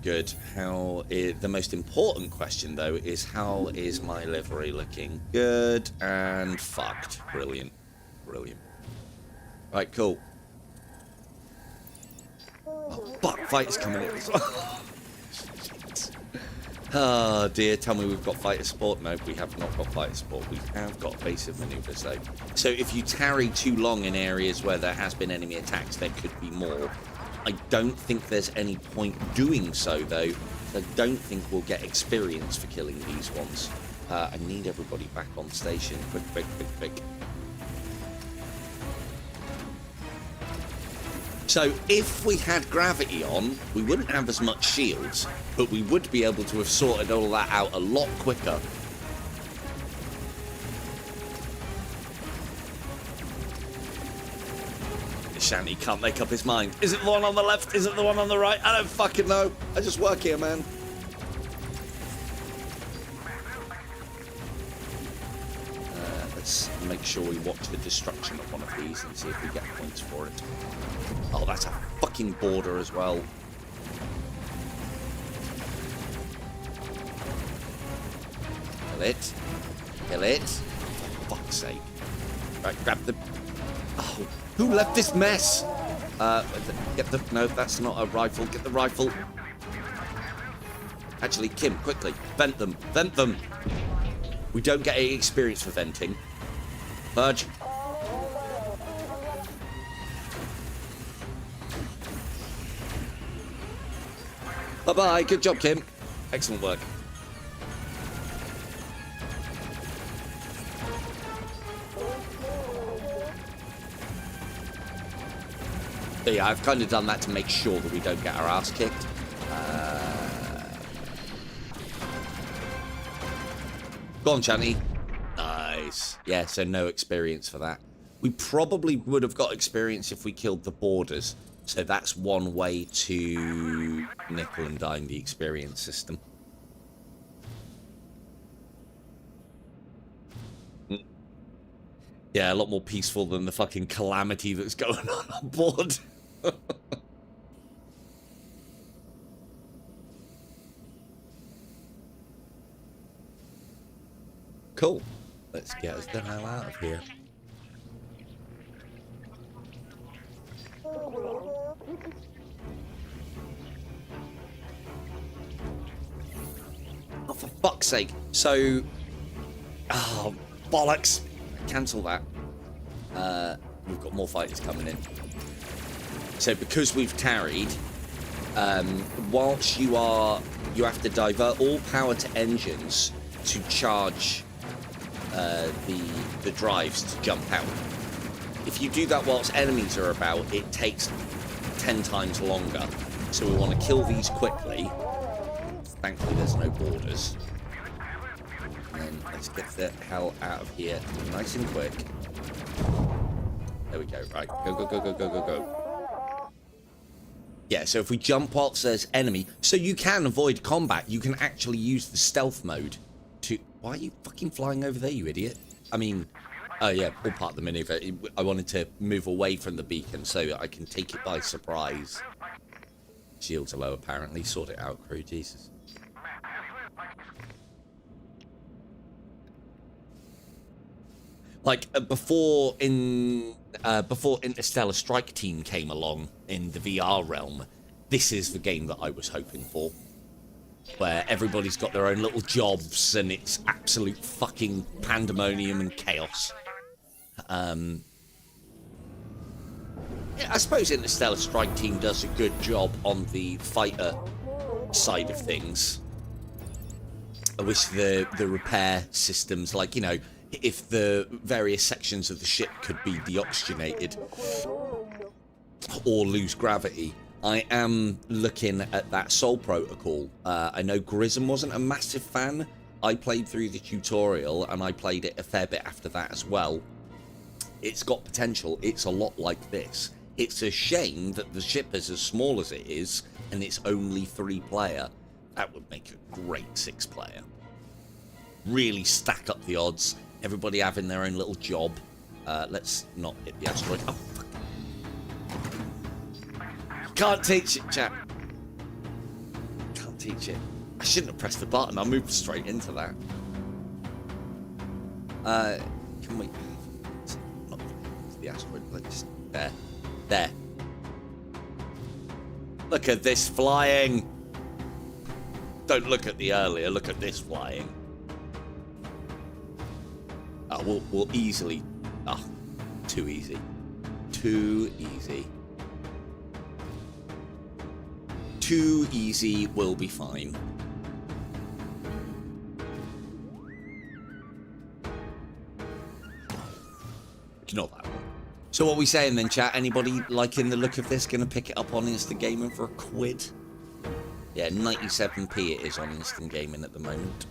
good. The most important question, though, is how is my livery looking? Good and fucked. Brilliant. Brilliant. Right, cool. Oh, fuck, fighters coming in. Oh, dear, tell me we've got fighter support. No, we have not got fighter support. We have got evasive maneuvers, though. So if you tarry too long in areas where there has been enemy attacks, there could be more. I don't think there's any point doing so, though. I don't think we'll get experience for killing these ones. I need everybody back on station. Quick. So if we had gravity on, we wouldn't have as much shields, but we would be able to have sorted all that out a lot quicker. Shanty can't make up his mind. Is it the one on the left? Is it the one on the right? I don't fucking know. I just work here, man. Let's make sure we watch the destruction of one of these and see if we get points for it. Oh, that's a fucking border as well. Kill it. Kill it. For fuck's sake. Right, grab the... Oh, who left this mess? Get the... No, that's not a rifle. Get the rifle. Actually, Kim, quickly. Vent them. Vent them. We don't get any experience for venting. Purge. Bye-bye. Good job, Kim. Excellent work. But yeah, I've kind of done that to make sure that we don't get our ass kicked. Go on, Channy. Nice. Yeah, so no experience for that. We probably would have got experience if we killed the borders. So that's one way to nickel and dime the experience system. Yeah, a lot more peaceful than the fucking calamity that's going on board. Cool. Let's get us the hell out of here. Oh, for fuck's sake. So... Oh, bollocks. Cancel that. We've got more fighters coming in. So because we've tarried, whilst you have to divert all power to engines to charge the drives to jump out. If you do that whilst enemies are about, it takes 10 times longer. So we want to kill these quickly. Thankfully, there's no borders. And let's get the hell out of here nice and quick. There we go. Right, go, go, go, go, go, go, go. Yeah, so if we jump whilst there's enemy, so you can avoid combat, you can actually use the stealth mode to... Why are you fucking flying over there, you idiot? I mean, oh yeah, all part of the maneuver. I wanted to move away from the beacon so I can take it by surprise. Shields are low, apparently. Sort it out, crew. Jesus. Like, before Interstellar Strike Team came along in the VR realm, this is the game that I was hoping for. Where everybody's got their own little jobs and it's absolute fucking pandemonium and chaos. Yeah, I suppose Interstellar Strike Team does a good job on the fighter side of things. I wish the repair systems, like, you know, if the various sections of the ship could be deoxygenated or lose gravity. I am looking at that Soul Protocol. I know Grism wasn't a massive fan. I played through the tutorial and I played it a fair bit after that as well. It's got potential. It's a lot like this. It's a shame that the ship is as small as it is and it's only 3-player. That would make a great 6-player. Really stack up the odds. Everybody having their own little job. Let's not hit the asteroid. Oh, fuck. Can't teach it, chap. Can't teach it. I shouldn't have pressed the button. I moved straight into that. Can we... Not the asteroid, but just... There. There. Look at this flying. Don't look at the earlier. Look at this flying. We'll easily... too easy. Too easy. Too easy will be fine. Ignore that one. So what are we saying then, chat? Anybody liking the look of this gonna pick it up on Instant Gaming for £1? Yeah, 97p it is on Instant Gaming at the moment.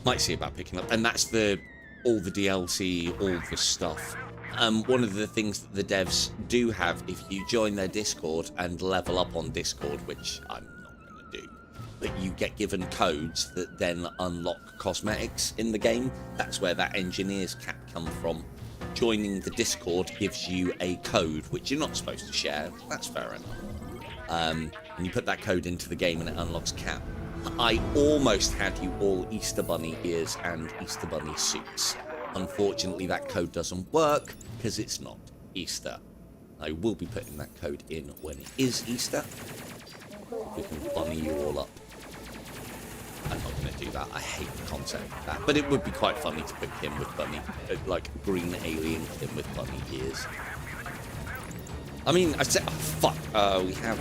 Might see about picking up, and that's all the DLC, all the stuff. One of the things that the devs do have, if you join their Discord and level up on Discord, which I'm not going to do, but you get given codes that then unlock cosmetics in the game. That's where that engineer's cap comes from. Joining the Discord gives you a code, which you're not supposed to share. That's fair enough. And you put that code into the game and it unlocks cap. I almost had you all Easter Bunny ears and Easter Bunny suits. Unfortunately, that code doesn't work because it's not Easter. I will be putting that code in when it is Easter. We can bunny you all up. I'm not going to do that. I hate the concept of that. But it would be quite funny to pick him with bunny, like green alien him with bunny ears. I mean, I said, oh, fuck. We have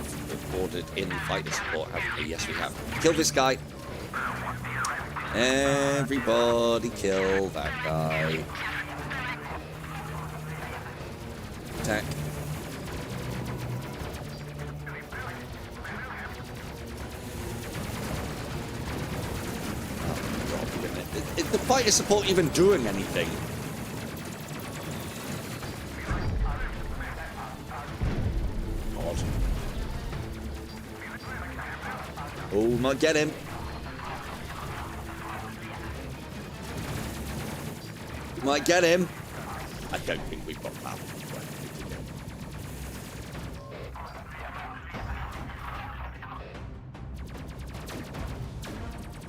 ordered in fighter support, haven't we? Yes, we have. Kill this guy. Everybody kill that guy. Attack. Oh, God. Is the fighter support even doing anything? Oh, might get him. Might get him. I don't think we've got power.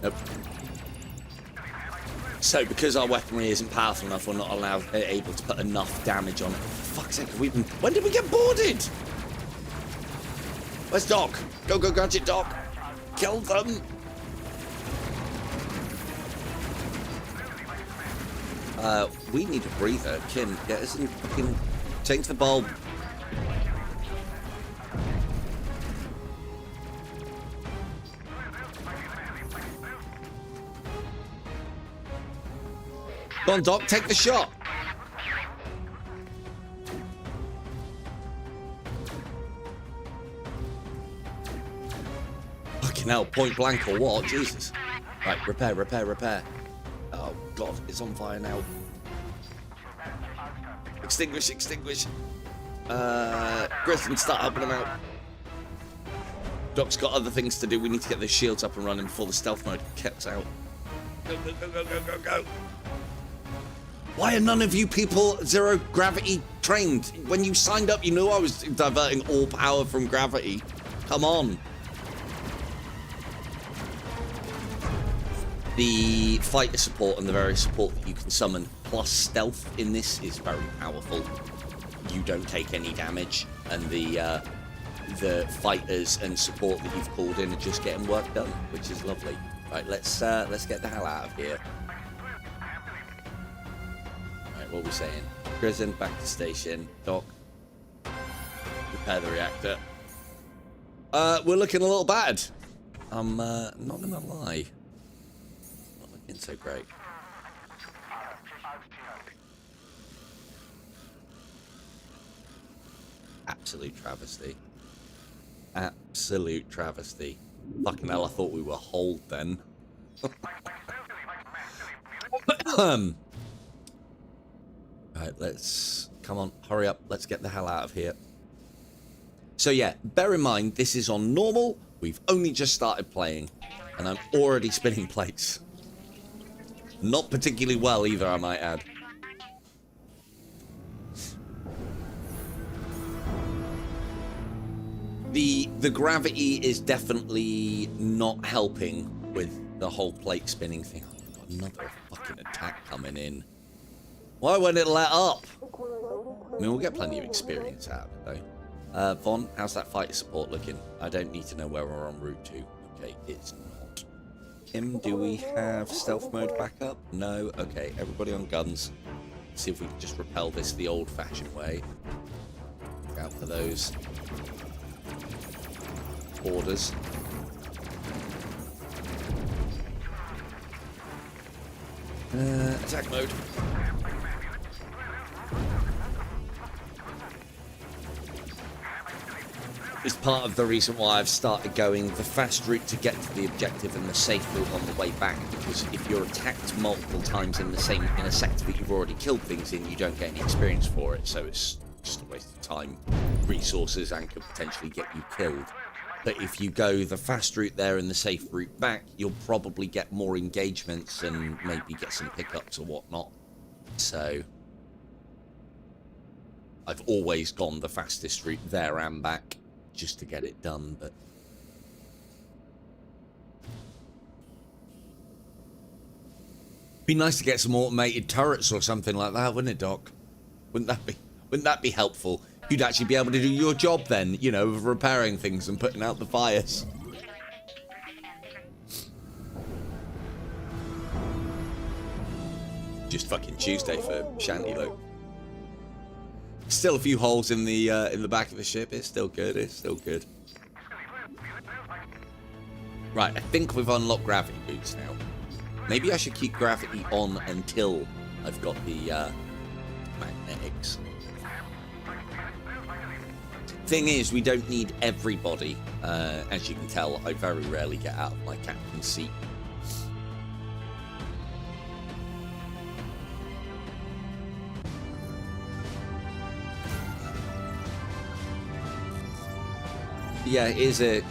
Nope. So, because our weaponry isn't powerful enough, we're not able to put enough damage on it. For fuck's sake, when did we get boarded? Where's Doc? Go, gadget, Doc. Kill them. We need a breather. Kim, get us in fucking... Change the bulb. Go on, Doc, take the shot. Fucking hell, point blank or what? Jesus. Right, repair. Oh, God, it's on fire now. Extinguish. Grissom, start helping him out. Doc's got other things to do. We need to get the shields up and running before the stealth mode kicks out. Go. Why are none of you people zero gravity trained? When you signed up, you knew I was diverting all power from gravity. Come on. The fighter support and the various support that you can summon, plus stealth in this, is very powerful. You don't take any damage, and the fighters and support that you've called in are just getting work done, which is lovely. Right, let's get the hell out of here. Right, what are we saying? Prison, back to station. Doc, repair the reactor. We're looking a little bad. I'm not gonna lie. Not looking so great. Absolute travesty. Absolute travesty. Fucking hell, I thought we were holed then. Right, let's... Come on, hurry up. Let's get the hell out of here. So yeah, bear in mind, this is on normal. We've only just started playing. And I'm already spinning plates. Not particularly well either, I might add. The gravity is definitely not helping with the whole plate spinning thing. Oh, we've got another fucking attack coming in. Why won't it let up? I mean, we'll get plenty of experience out of it, though. Vaughn, how's that fighter support looking? I don't need to know where we're en route to. Okay, it's not. Kim, do we have stealth mode back up? No? Okay, everybody on guns. Let's see if we can just repel this the old-fashioned way. Look out for those orders. Attack mode. Is part of the reason why I've started going the fast route to get to the objective and the safe route on the way back, because if you're attacked multiple times in a sector that you've already killed things in, you don't get any experience for it, so it's just a waste of time, resources, and could potentially get you killed. But if you go the fast route there and the safe route back, you'll probably get more engagements and maybe get some pickups or whatnot. So I've always gone the fastest route there and back just to get it done, but be nice to get some automated turrets or something like that, wouldn't it, Doc? Wouldn't that be helpful? You'd actually be able to do your job then, you know, of repairing things and putting out the fires. Just fucking Tuesday for Shanty Low. Still a few holes in the back of the ship. It's still good. It's still good. Right, I think we've unlocked gravity boots now. Maybe I should keep gravity on until I've got the magnetics. Thing is, we don't need everybody. As you can tell, I very rarely get out of my captain's seat. Yeah, it is a...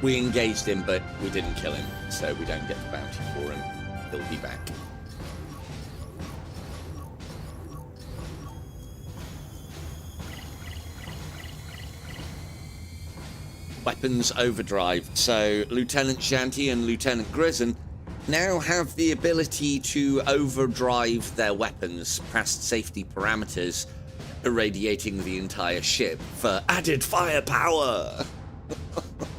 We engaged him, but we didn't kill him, so we don't get the bounty for him. He'll be back. weapons overdrive. So Lieutenant Shanty and Lieutenant Grison now have the ability to overdrive their weapons past safety parameters, irradiating the entire ship for added firepower.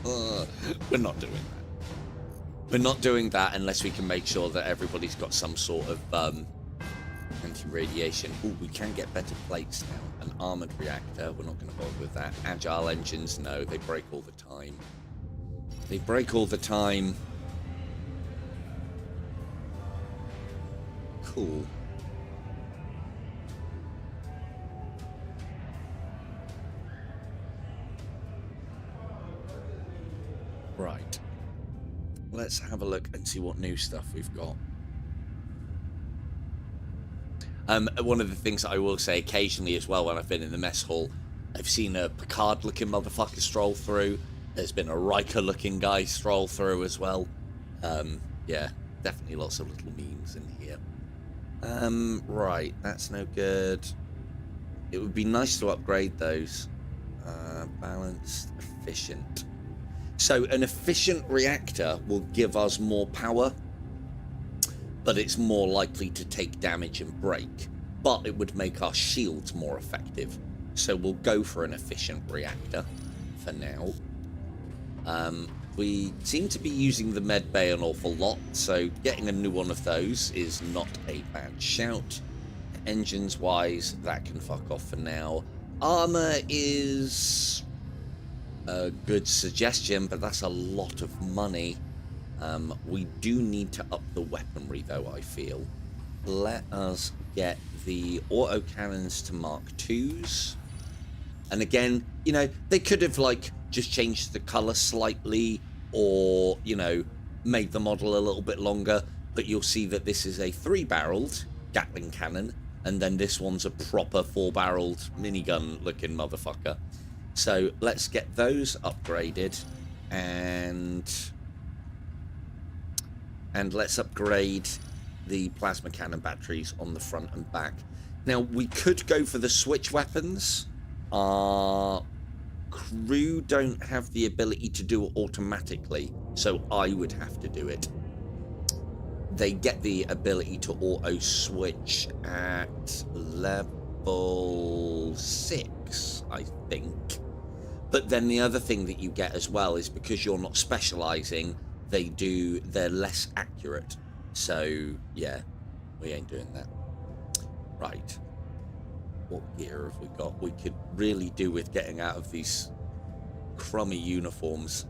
We're not doing that. We're not doing that unless we can make sure that everybody's got some sort of anti-radiation. Oh, we can get better plates now. An armoured reactor, we're not going to bother with that. Agile engines, no, they break all the time. They break all the time. Cool. Right. Let's have a look and see what new stuff we've got. One of the things that I will say occasionally as well when I've been in the mess hall, I've seen a Picard-looking motherfucker stroll through. There's been a Riker-looking guy stroll through as well. Yeah, definitely lots of little memes in here. Right, that's no good. It would be nice to upgrade those. Balanced, efficient. So an efficient reactor will give us more power, but it's more likely to take damage and break. But it would make our shields more effective. So we'll go for an efficient reactor for now. We seem to be using the med bay an awful lot, so getting a new one of those is not a bad shout. Engines wise, that can fuck off for now. Armour is a good suggestion, but that's a lot of money. We do need to up the weaponry though, I feel. Let us get the autocannons to Mark IIs. And again, you know, they could have like just changed the colour slightly, or, you know, made the model a little bit longer, but you'll see that this is a 3-barreled Gatling cannon, and then this one's a proper 4-barreled minigun looking motherfucker. So let's get those upgraded, and let's upgrade the plasma cannon batteries on the front and back. Now, we could go for the switch weapons. Our crew don't have the ability to do it automatically, so I would have to do it. They get the ability to auto switch at level 6, I think. But then the other thing that you get as well is because you're not specializing, they're less accurate. So yeah, we ain't doing that. Right. What gear have we got? We could really do with getting out of these crummy uniforms.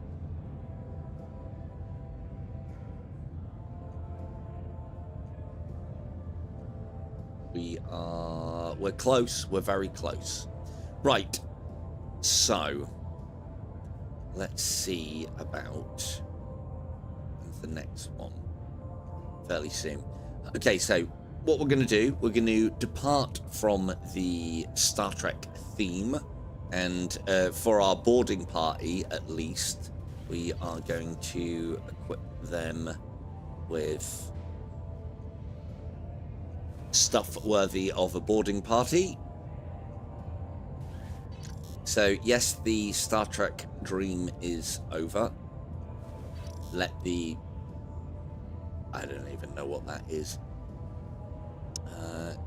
We're close. We're very close. Right. So, let's see about the next one fairly soon. Okay, so what we're going to do, we're going to depart from the Star Trek theme, and for our boarding party at least, we are going to equip them with stuff worthy of a boarding party. So yes, the Star Trek dream is over. Let the... I don't even know what that is.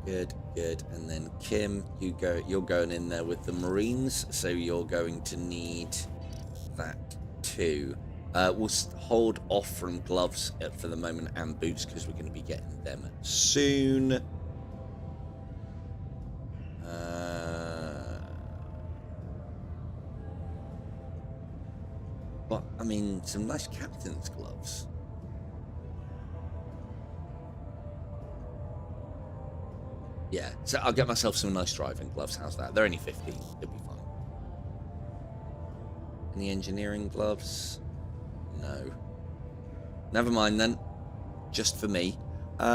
Good, good. And then Kim, you're going in there with the Marines, so you're going to need that too. We'll hold off from gloves for the moment and boots because we're going to be getting them soon. But I mean, some nice captain's gloves. Yeah, so I'll get myself some nice driving gloves. How's that? They're only 15. It'll be fine. Any engineering gloves? No. Never mind then. Just for me. Yeah,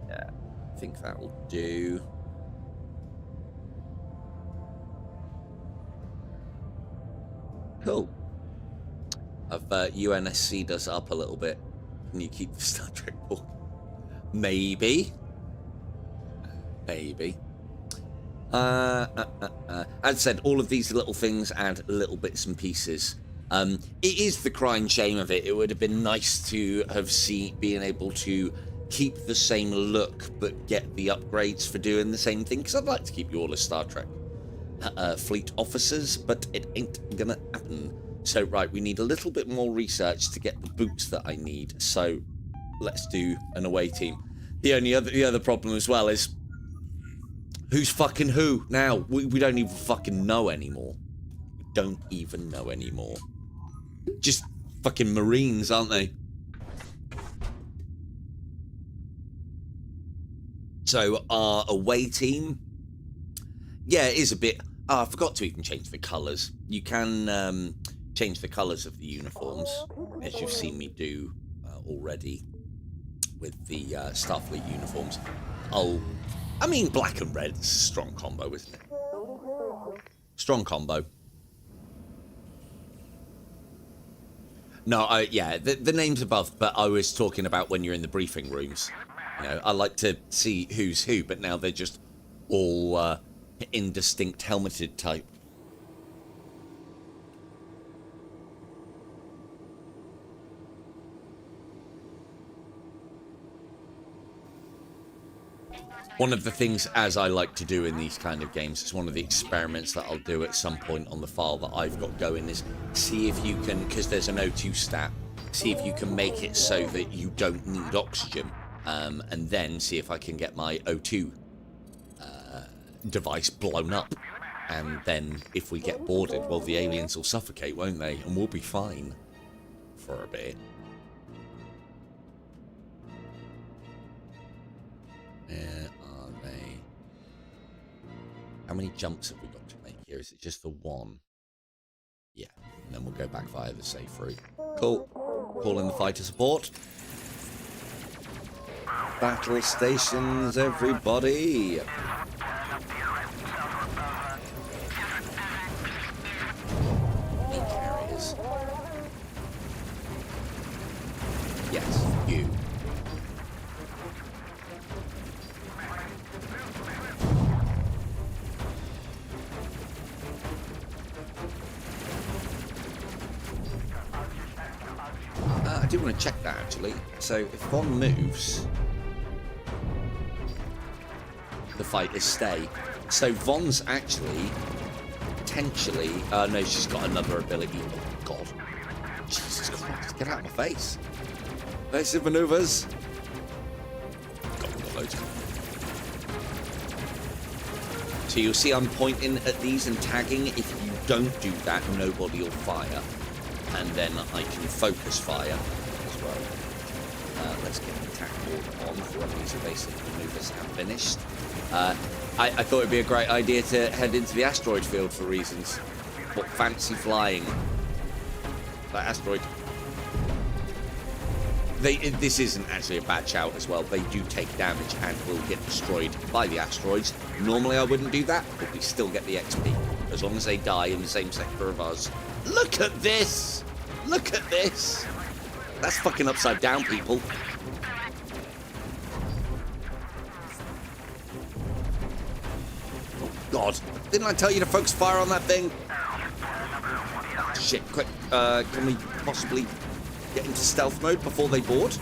I think that will do. Cool. I've UNSC'd us up a little bit. Can you keep the Star Trek book? Maybe. Maybe. As I said, all of these little things add little bits and pieces. It is the crying shame of it. It would have been nice to have being able to keep the same look, but get the upgrades for doing the same thing. Because I'd like to keep you all as Star Trek fleet officers, but it ain't gonna happen. So right, we need a little bit more research to get the boots that I need. So let's do an away team. The other problem as well is who's fucking who now? We don't even fucking know anymore. We don't even know anymore. Just fucking Marines, aren't they? So our away team, yeah, it is a bit. Oh, I forgot to even change the colours. You can change the colours of the uniforms, as you've seen me do already with the Starfleet uniforms. Oh, I mean, black and red is a strong combo, isn't it? Strong combo. No, yeah, the name's above, but I was talking about when you're in the briefing rooms. You know, I like to see who's who, but now they're just all indistinct helmeted type. One of the things, as I like to do in these kind of games, it's one of the experiments that I'll do at some point on the file that I've got going, is see if you can, because there's an O2 stat, see if you can make it so that you don't need oxygen, and then see if I can get my O2 device blown up. And then if we get boarded, well, the aliens will suffocate, won't they? And we'll be fine for a bit. Where are they? How many jumps have we got to make here? Is it just the one? Yeah, and then we'll go back via the safe route. Cool. Call in the fighter support. Battle stations, everybody. Carriers. Yes, you. I do want to check that actually. So if Von moves, the fighters stay. So Von's actually potentially. No, she's got another ability. Oh God! Jesus Christ! Get out of my face! Evasive maneuvers. God, we've got loads of them. So you'll see I'm pointing at these and tagging. If you don't do that, nobody will fire. And then I can focus fire as well. Let's get an attack order on for when these evasive maneuvers have finished. I thought it'd be a great idea to head into the asteroid field for reasons. What fancy flying. That asteroid. This isn't actually a bad shout as well. They do take damage and will get destroyed by the asteroids. Normally I wouldn't do that, but we still get the XP. As long as they die in the same sector of us. Look at this! Look at this! That's fucking upside down, people. Oh, God. Didn't I tell you to focus fire on that thing? Oh, shit, quick. Can we possibly get into stealth mode before they board?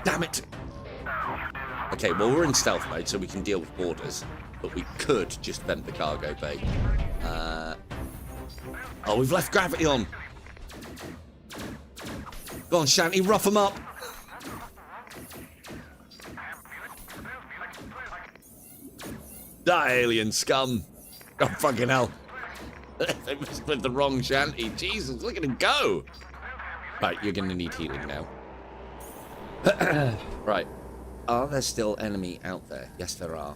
Damn it! Okay, well, we're in stealth mode, so we can deal with boarders. But we could just vent the cargo bay. Oh, we've left gravity on. Go on, Shanty, rough them up. Die, alien scum. Oh, fucking hell. They must have put the wrong Shanty. Jesus, look at him go. Right, you're going to need healing now. Right. Are there still enemy out there? Yes, there are.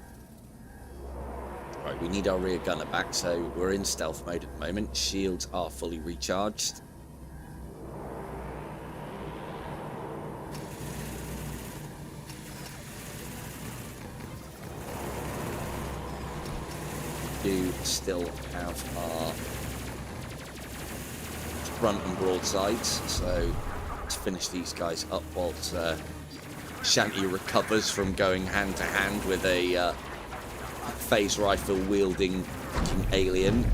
Right, we need our rear gunner back, so we're in stealth mode at the moment. Shields are fully recharged. We do still have our front and broadsides, so let's finish these guys up whilst Shanty recovers from going hand to hand with a phase rifle wielding alien.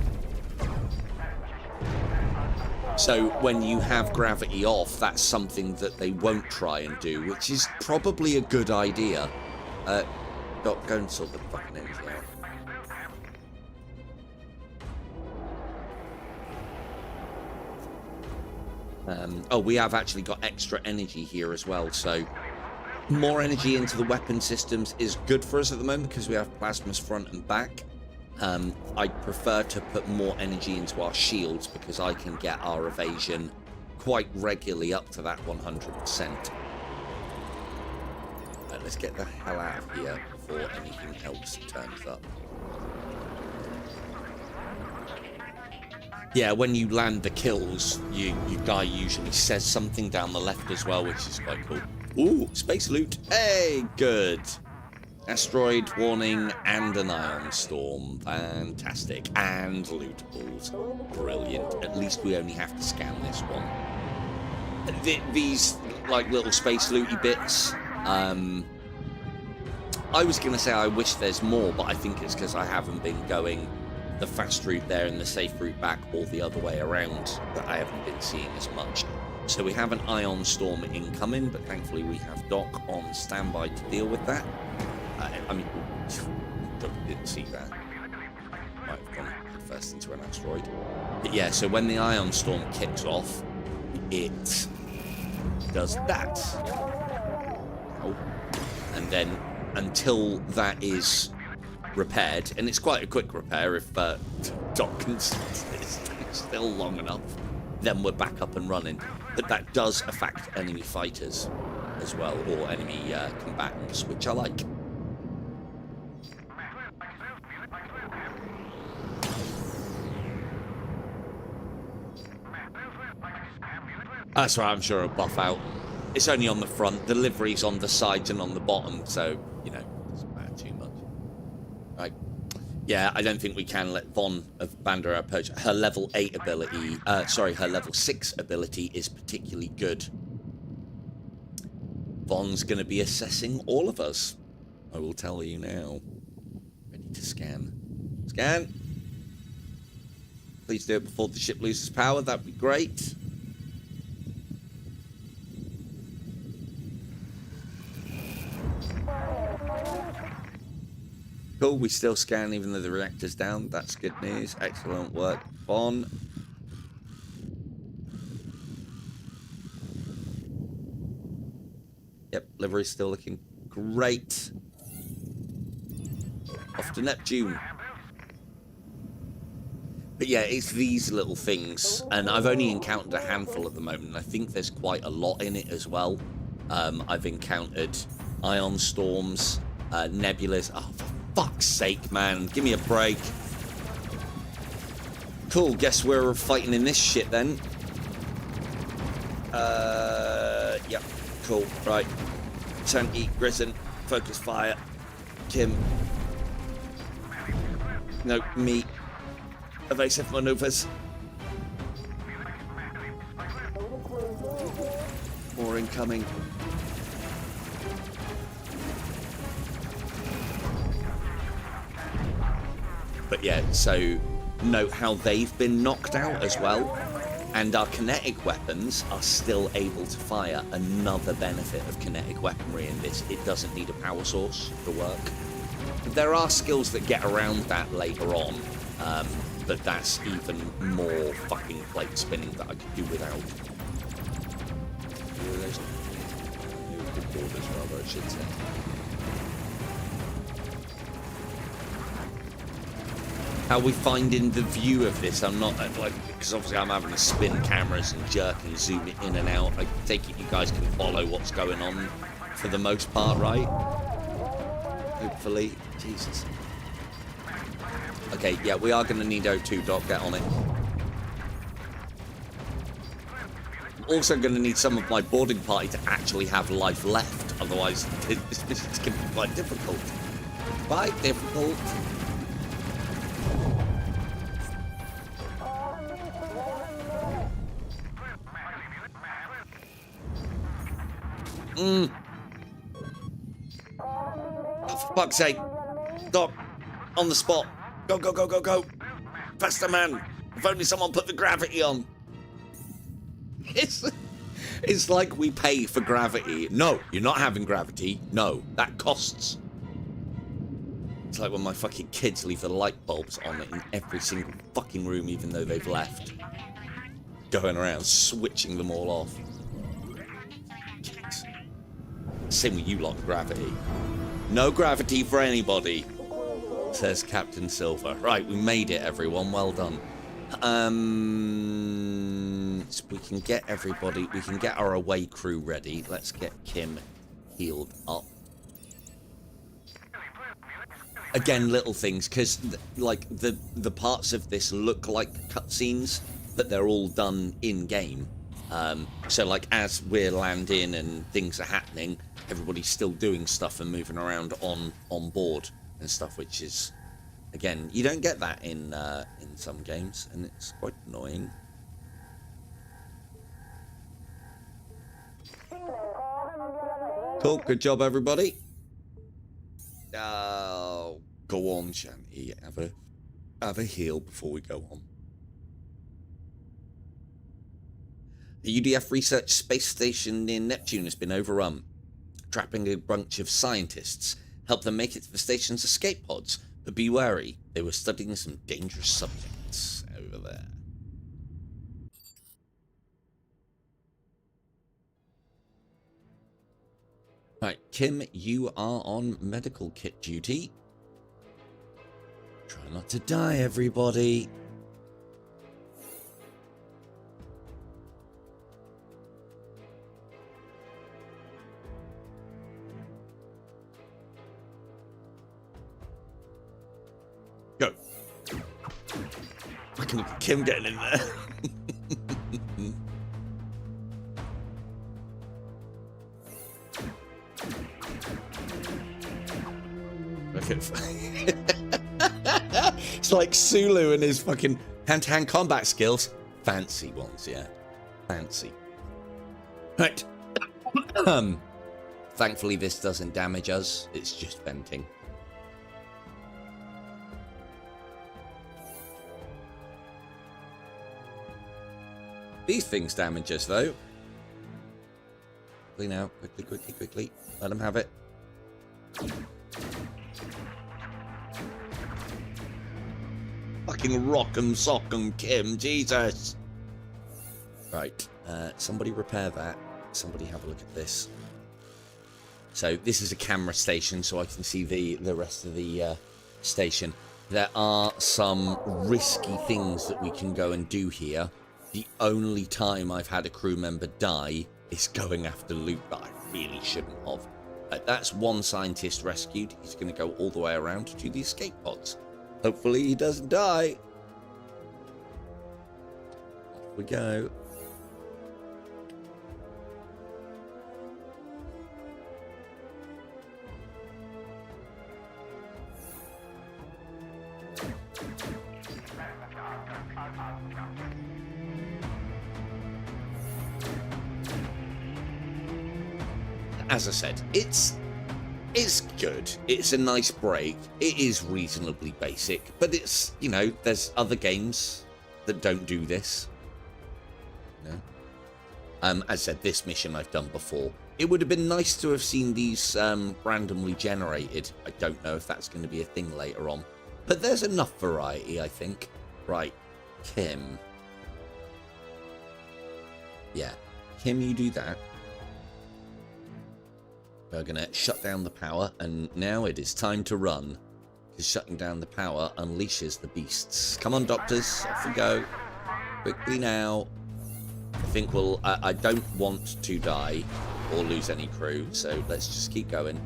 So when you have gravity off, that's something that they won't try and do, which is probably a good idea. Go and sort the fucking energy out. Oh, we have actually got extra energy here as well, so more energy into the weapon systems is good for us at the moment because we have plasmas front and back. I prefer to put more energy into our shields because I can get our evasion quite regularly up to that 100%. Let's get the hell out of here before anything else turns up. Yeah, when you land the kills, your guy usually says something down the left as well, which is quite cool. Ooh, space loot. Hey, good. Asteroid warning and an ion storm. Fantastic. And lootables. Brilliant. At least we only have to scan this one. These, like, little space looty bits, I was going to say I wish there's more, but I think it's because I haven't been going the fast route there and the safe route back or the other way around that I haven't been seeing as much. So we have an ion storm incoming, but thankfully we have Doc on standby to deal with that. I mean, Doc didn't see that. Might have gone first into an asteroid. But yeah, so when the ion storm kicks off, it does that. Oh. And then until that is repaired, and it's quite a quick repair if Doc can is still long enough, then we're back up and running. But that does affect enemy fighters as well, or enemy combatants, which I like. That's right, I'm sure it'll buff out. It's only on the front, delivery's on the sides and on the bottom, so, you know, it doesn't matter too much. Right. Yeah, I don't think we can let Von of Bandera approach. Her level 8 ability, her level 6 ability is particularly good. Von's going to be assessing all of us. I will tell you now. Ready to scan. Scan. Please do it before the ship loses power. That'd be great. Cool, we still scan even though the reactor's down. That's good news. Excellent work, Von. Yep, livery's still looking great. Off to Neptune. But yeah, it's these little things, and I've only encountered a handful at the moment, and I think there's quite a lot in it as well. I've encountered ion storms, nebulas. Oh, for fuck's sake, man. Give me a break. Cool, guess we're fighting in this shit then. Yep, cool, right. Tanky, Grison, focus fire. Kim. No, me. Evasive maneuvers. More incoming. But yeah, so note how they've been knocked out as well. And our kinetic weapons are still able to fire. Another benefit of kinetic weaponry in this, it doesn't need a power source to work. There are skills that get around that later on, but that's even more fucking plate spinning that I could do without. Good borders, rather, I should say. How we finding the view of this? I'm not like, because obviously I'm having to spin cameras and jerk and zoom it in and out. I take it you guys can follow what's going on for the most part, right? Hopefully. Jesus. Okay, yeah, we are going to need O2, Doc. Get on it. I'm also going to need some of my boarding party to actually have life left. Otherwise, this is going to be quite difficult. Quite difficult. Oh, for fuck's sake. Doc, on the spot. Go, go, go, go, go. Faster, man. If only someone put the gravity on. It's like we pay for gravity. No, you're not having gravity. No, that costs. It's like when my fucking kids leave the light bulbs on in every single fucking room, even though they've left. Going around, switching them all off. Kids. Same with you lot, gravity. No gravity for anybody, says Captain Silver. Right, we made it, everyone. Well done. So we can get everybody, we can get our away crew ready. Let's get Kim healed up. Again, little things, because like the parts of this look like cutscenes, but they're all done in game. So like as we're landing and things are happening, everybody's still doing stuff and moving around on board and stuff, which is, again, you don't get that in some games, and it's quite annoying. Cool, good job, everybody. Oh, go on, Shanty. Have a heal before we go on. The UDF research space station near Neptune has been overrun, trapping a bunch of scientists. Help them make it to the station's escape pods, but be wary, they were studying some dangerous subjects over there. Right, Kim, you are on medical kit duty. Try not to die, everybody. Go. I can look at Kim getting in there. It's like Sulu and his fucking hand-to-hand combat skills. Fancy ones, yeah. Fancy. Right. Thankfully, this doesn't damage us. It's just venting. These things damage us, though. Quickly now. Quickly, quickly, quickly. Let them have it. Fucking rock 'em, sock 'em, Kim. Jesus. Right. Somebody repair that. Somebody have a look at this. So this is a camera station, so I can see the rest of the station. There are some risky things that we can go and do here. The only time I've had a crew member die is going after loot that I really shouldn't have. That's one scientist rescued. He's going to go all the way around to the escape pods. Hopefully he doesn't die. Off we go. As I said, it's good. It's a nice break. It is reasonably basic, but it's, you know, there's other games that don't do this. You know? As I said, this mission I've done before. It would have been nice to have seen these randomly generated. I don't know if that's going to be a thing later on, but there's enough variety, I think. Right, Kim. Yeah, Kim, you do that. We're going to shut down the power, and now it is time to run. Because shutting down the power unleashes the beasts. Come on, doctors, off we go. Quickly now. I think we'll... I don't want to die or lose any crew, so let's just keep going.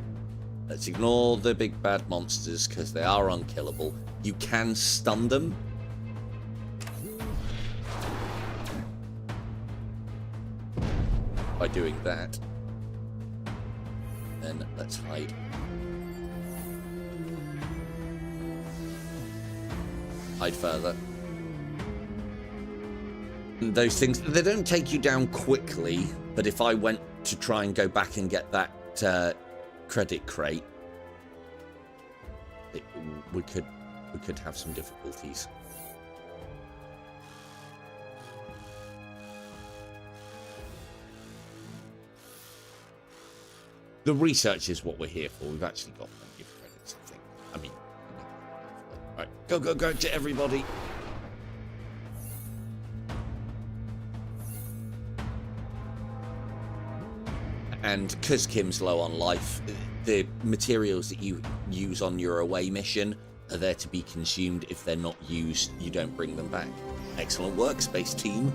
Let's ignore the big bad monsters, because they are unkillable. You can stun them. By doing that. Then let's hide. Hide further. And those things, they don't take you down quickly, but if I went to try and go back and get that credit crate, we could have some difficulties. The research is what we're here for. We've actually got plenty of credits, I think. I mean, right, go to everybody. And because Kim's low on life, the materials that you use on your away mission are there to be consumed. If they're not used, you don't bring them back. Excellent work, space team.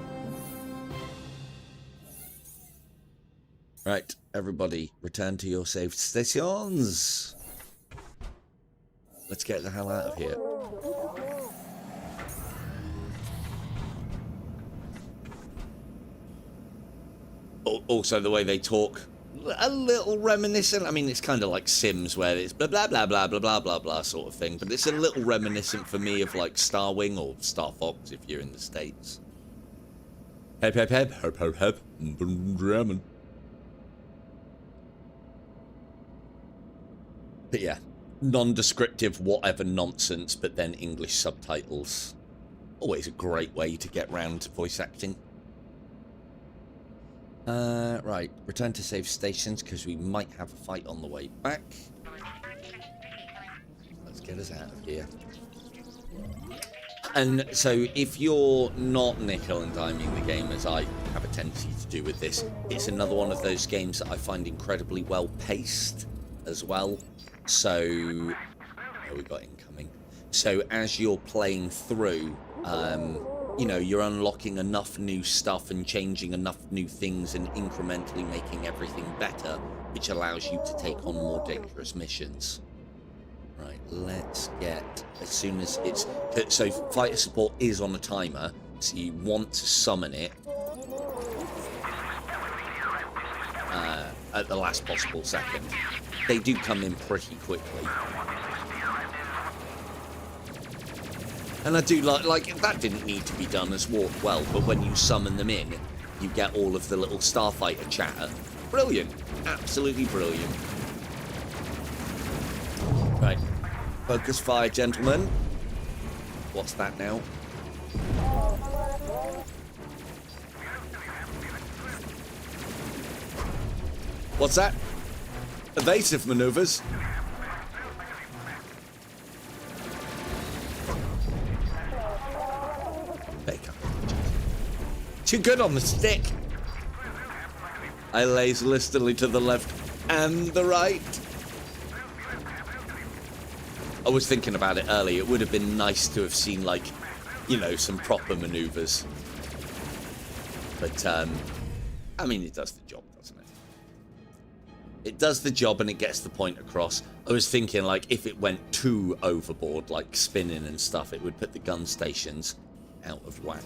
Right, everybody, return to your saved stations. Let's get the hell out of here. Also, the way they talk, a little reminiscent. I mean, it's kind of like Sims, where it's blah blah blah blah blah blah blah blah sort of thing, but it's a little reminiscent for me of like Star Wing or Star Fox if you're in the States. Hep hep hep hep hep hep German. But yeah, non-descriptive whatever nonsense, but then English subtitles. Always a great way to get round to voice acting. Right, return to save stations because we might have a fight on the way back. Let's get us out of here. And so if you're not nickel and diming the game, as I have a tendency to do with this, it's another one of those games that I find incredibly well paced as well. So, oh, we got incoming. So as you're playing through, you know, you're unlocking enough new stuff and changing enough new things and incrementally making everything better, which allows you to take on more dangerous missions. Right, let's get, as soon as it's, so fighter support is on a timer, so you want to summon it at the last possible second. They do come in pretty quickly. And I do like that didn't need to be done as well, but when you summon them in, you get all of the little starfighter chatter. Brilliant. Absolutely brilliant. Right. Focus fire, gentlemen. What's that now? What's that? Evasive maneuvers. Too good on the stick. I laser listily to the left and the right. I was thinking about it earlier. It would have been nice to have seen, like, you know, some proper maneuvers. But, I mean, it does the job, doesn't it? It does the job and it gets the point across. I was thinking, like, if it went too overboard, like spinning and stuff, it would put the gun stations out of whack.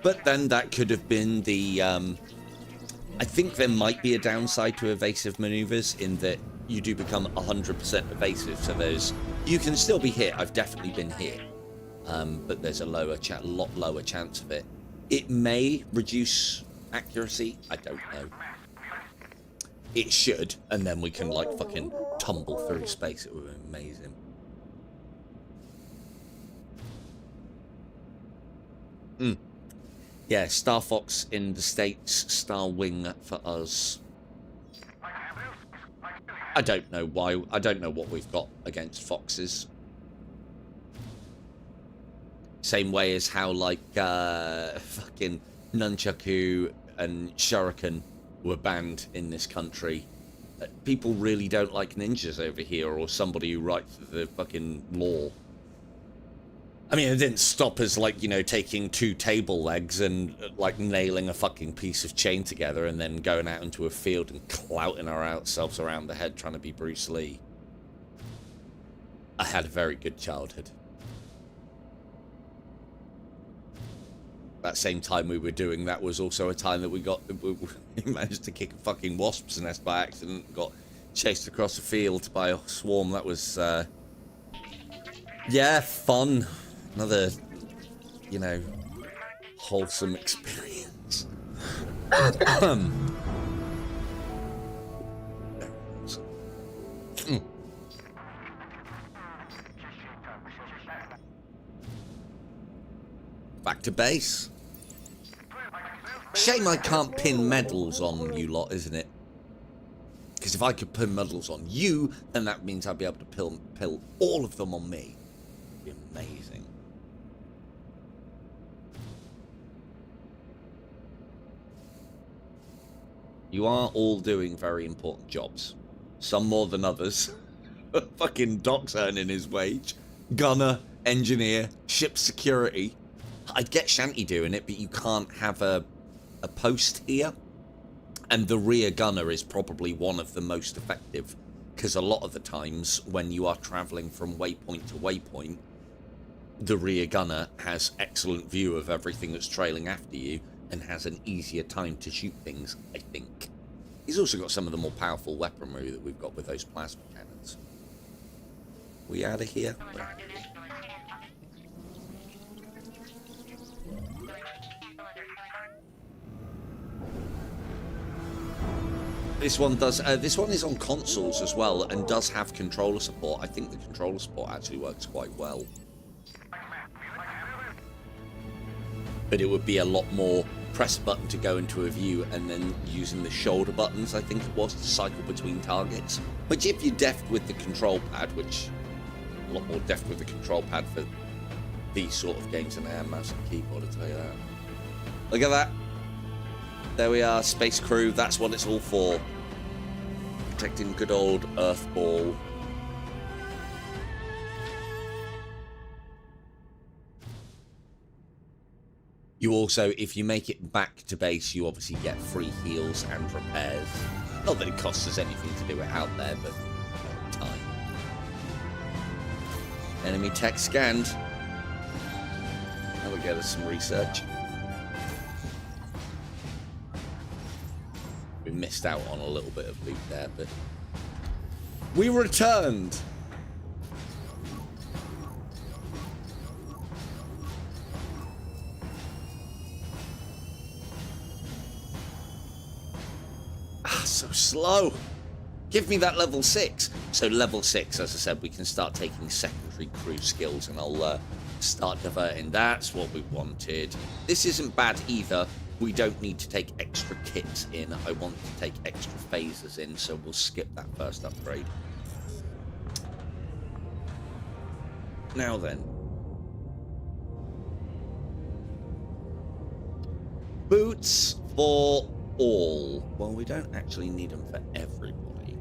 But then that could have been the, I think there might be a downside to evasive maneuvers in that you do become 100% evasive. So there's, you can still be hit. I've definitely been hit. But there's a lot lower chance of it. It may reduce accuracy. I don't know. It should. And then we can like fucking tumble through space. It would be amazing. Yeah, Star Fox in the States, Star Wing for us. I don't know why. I don't know what we've got against Foxes. Same way as how, like, fucking Nunchaku and Shuriken were banned in this country. People really don't like ninjas over here, or somebody who writes the fucking law. I mean, it didn't stop us, like, you know, taking 2 table legs and, like, nailing a fucking piece of chain together and then going out into a field and clouting ourselves around the head trying to be Bruce Lee. I had a very good childhood. That same time we were doing that was also a time that we managed to kick a fucking wasp's nest by accident and got chased across a field by a swarm. That was, yeah, fun. Another, you know, wholesome experience. to base. Shame I can't pin medals on you lot, isn't it? Because if I could pin medals on you, then that means I'd be able to pill all of them on me. It'd be amazing. You are all doing very important jobs. Some more than others. Fucking Doc's earning his wage. Gunner, engineer, ship security. I'd get Shanty doing it, but you can't have a post here. And the rear gunner is probably one of the most effective, because a lot of the times when you are travelling from waypoint to waypoint, the rear gunner has excellent view of everything that's trailing after you and has an easier time to shoot things, I think. He's also got some of the more powerful weaponry that we've got with those plasma cannons. We out of here? This one does. This one is on consoles as well, and does have controller support. I think the controller support actually works quite well. But it would be a lot more press a button to go into a view, and then using the shoulder buttons, I think it was, to cycle between targets. Which, if you're deft with the control pad, which a lot more deft with the control pad for these sort of games than I am mouse and keyboard, I'll tell you that. Look at that. There we are, Space Crew, that's what it's all for. Protecting good old Earthball. You also, if you make it back to base, you obviously get free heals and repairs. Not that it costs us anything to do it out there, but time. Enemy tech scanned. That'll get us some research. We missed out on a little bit of loot there, but we returned. So slow. Give me that level 6. So level 6, as I said, we can start taking secondary crew skills, and I'll start diverting. That's what we wanted. This isn't bad either. We don't need to take extra kits in. I want to take extra phasers in, so we'll skip that first upgrade. Now then. Boots for all. Well, we don't actually need them for everybody.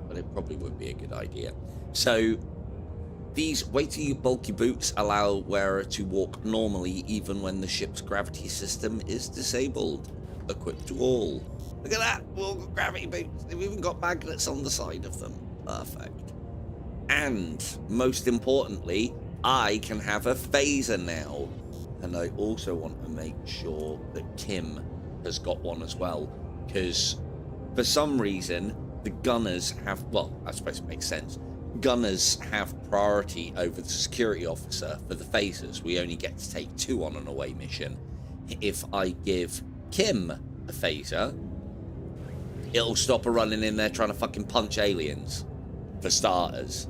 But it probably would be a good idea. So, these weighty, bulky boots allow wearer to walk normally even when the ship's gravity system is disabled. Equipped to all. Look at that! We've all got gravity boots. They've even got magnets on the side of them. Perfect. And, most importantly, I can have a phaser now. And I also want to make sure that Kim has got one as well. Because, for some reason, the gunners have... Well, I suppose it makes sense. Gunners have priority over the security officer for the phasers. We only get to take 2 on an away mission. If I give Kim a phaser, it'll stop her running in there trying to fucking punch aliens, for starters.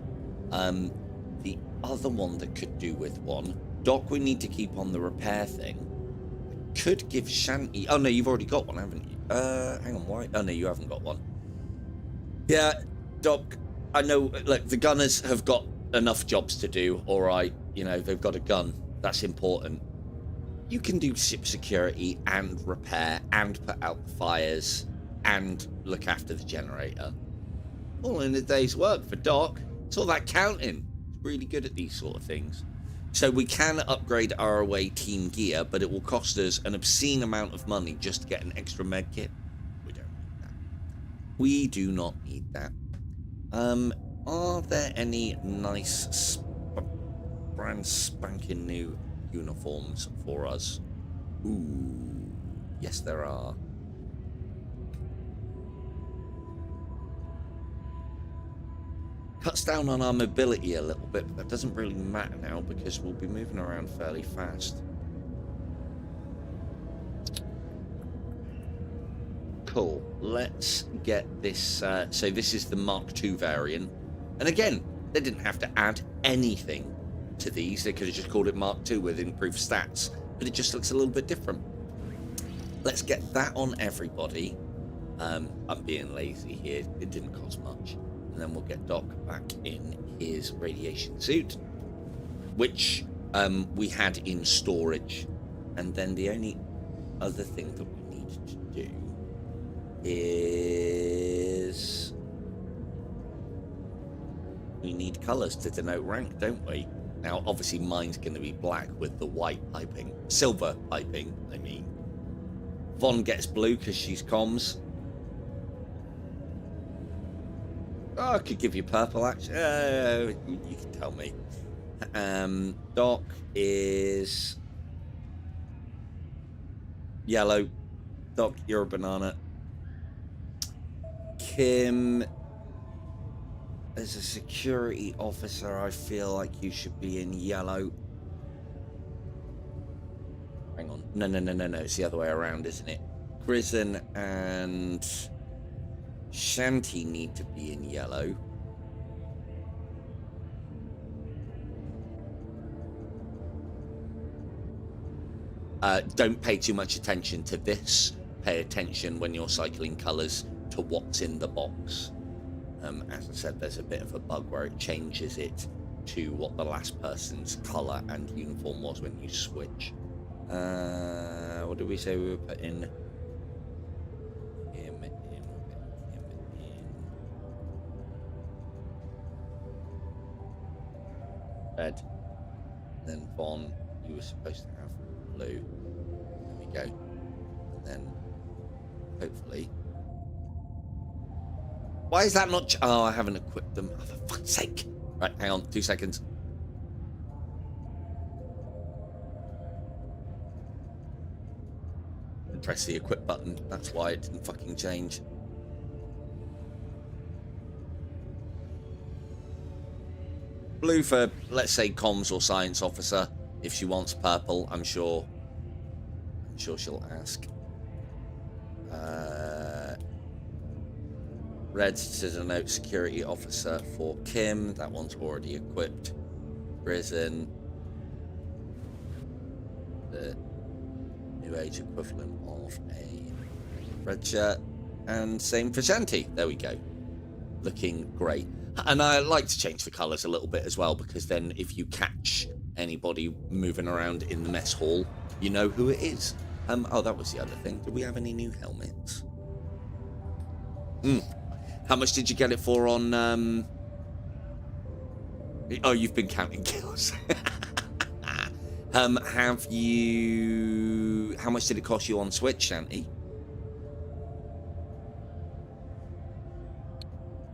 The other one that could do with one, Doc, we need to keep on the repair thing. I could give Shanty... Oh no, you've already got one, haven't you? Hang on, why? Oh no, you haven't got one. Yeah, Doc, I know, look, the gunners have got enough jobs to do, alright. You know, they've got a gun. That's important. You can do ship security and repair and put out the fires and look after the generator. All in a day's work for Doc. It's all that counting. He's really good at these sort of things. So we can upgrade our away team gear, but it will cost us an obscene amount of money just to get an extra med kit. We don't need that. We do not need that. Are there any nice brand spanking new uniforms for us? Ooh, yes there are. Cuts down on our mobility a little bit, but that doesn't really matter now because we'll be moving around fairly fast. Cool. Let's get this. So this is the Mark II variant. And again, they didn't have to add anything to these. They could have just called it Mark II with improved stats, but it just looks a little bit different. Let's get that on everybody. I'm being lazy here. It didn't cost much. And then we'll get Doc back in his radiation suit, which we had in storage. And then the only other thing that we need to do is we need colours to denote rank, don't we? Now, obviously, mine's going to be black with the white piping. Silver piping, I mean. Von gets blue because she's comms. Oh, I could give you purple, actually. You can tell me. Doc is yellow. Doc, you're a banana. Kim, as a security officer, I feel like you should be in yellow. Hang on. No. It's the other way around, isn't it? Grison and Shanti need to be in yellow. Don't pay too much attention to this. Pay attention when you're cycling colours to what's in the box. As I said, there's a bit of a bug where it changes it to what the last person's colour and uniform was when you switch. What did we say we were putting? Him in. Red. Then Von, you were supposed to have blue. There we go. And then, hopefully. Why is that not? Oh, I haven't equipped them. Oh, for fuck's sake. Right, hang on. 2 seconds. Press the equip button. That's why it didn't fucking change. Blue for, let's say, comms or science officer. If she wants purple, I'm sure she'll ask. Red to denote security officer for Kim. That one's already equipped. Risen. The new age equivalent of a red shirt. And same for Shanti. There we go. Looking great. And I like to change the colours a little bit as well, because then if you catch anybody moving around in the mess hall, you know who it is. Oh, that was the other thing. Do we have any new helmets? How much did you get it for on... Oh, you've been counting kills. Have you... How much did it cost you on Switch, Shanti?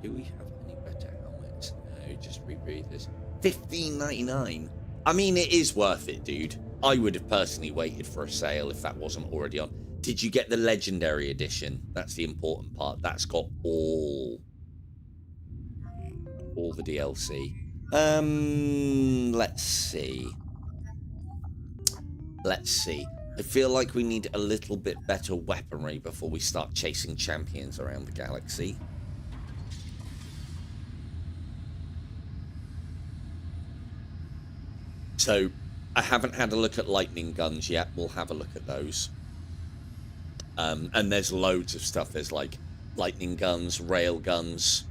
Do we have any better helmets? No, just rebreathers. $15.99. I mean, it is worth it, dude. I would have personally waited for a sale if that wasn't already on. Did you get the Legendary Edition? That's the important part. That's got all the DLC. Let's see. I feel like we need a little bit better weaponry before we start chasing champions around the galaxy. So, I haven't had a look at lightning guns yet. We'll have a look at those. And there's loads of stuff. There's like lightning guns, rail guns,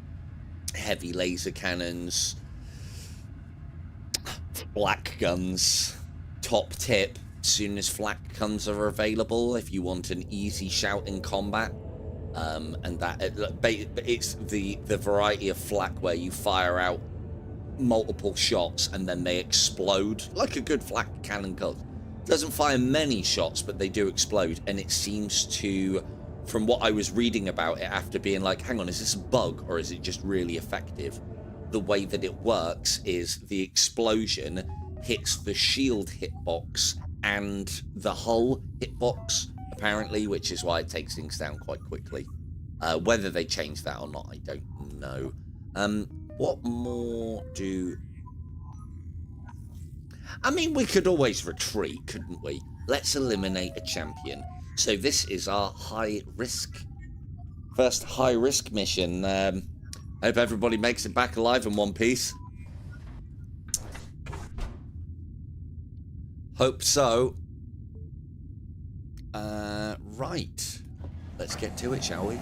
heavy laser cannons, flak guns, top tip. As soon as flak guns are available, if you want an easy shout in combat. And that it's the variety of flak where you fire out multiple shots and then they explode like a good flak cannon does. Doesn't fire many shots, but they do explode, and it seems to, from what I was reading about it after being like, hang on, is this a bug or is it just really effective? The way that it works is the explosion hits the shield hitbox and the hull hitbox, apparently, which is why it takes things down quite quickly. Whether they change that or not, I don't know. What more do... I mean, we could always retreat, couldn't we? Let's eliminate a champion. So this is our first high-risk mission. Hope everybody makes it back alive in one piece. Hope so. Right. Let's get to it, shall we?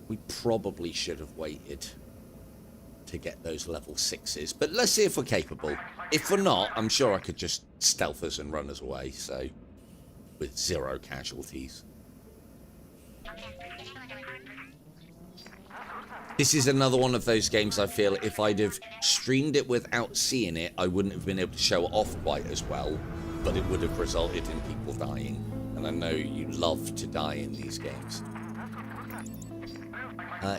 We probably should have waited to get those level 6s, but let's see if we're capable. If we're not, I'm sure I could just stealth us and run us away, so with 0 casualties. This is another one of those games I feel if I'd have streamed it without seeing it, I wouldn't have been able to show it off quite as well, but it would have resulted in people dying. And I know you love to die in these games.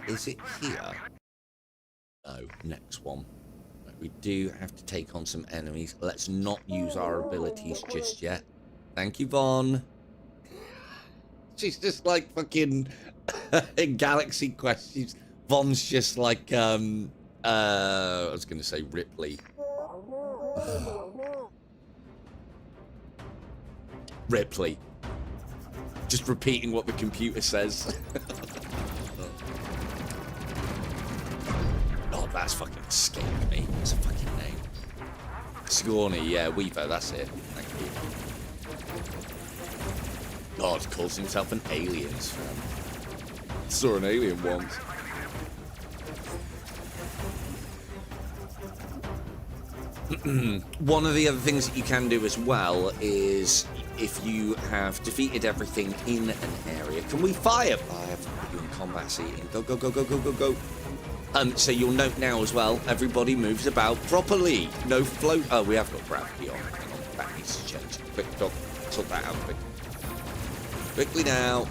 Is it here? No, next one. We do have to take on some enemies. Let's not use our abilities just yet. Thank you, Vaughn. She's just like fucking in Galaxy Quest. Vaughn's just like I was gonna say Ripley. Ripley. Just repeating what the computer says. Oh, that's fucking scared me. What's a fucking name? Scrawny, yeah, Weaver, that's it. Thank you. God, calls himself an aliens fan. Saw an alien once. One of the other things that you can do as well is if you have defeated everything in an area. Can we fire? Oh, I have to put you in combat seating. Go, go, go, go, go, go, go. So you'll note now as well, everybody moves about properly. No float. Oh, we have got gravity on. Hang on, that needs to change. Quick, dog. Sort that out quick. Quickly now.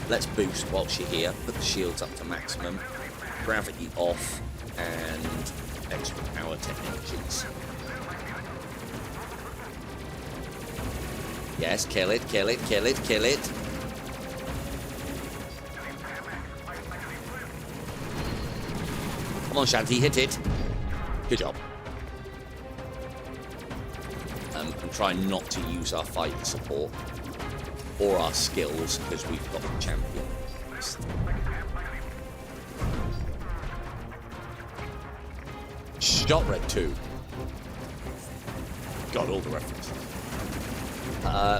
Let's boost whilst you're here. Put the shields up to maximum. Gravity off. And extra power to engines. Yes, kill it, kill it, kill it, kill it. Come on, Shanty, hit it. Good job. I'm trying not to use our fighter support or our skills because we've got the champion. Shot Red 2. Got all the references.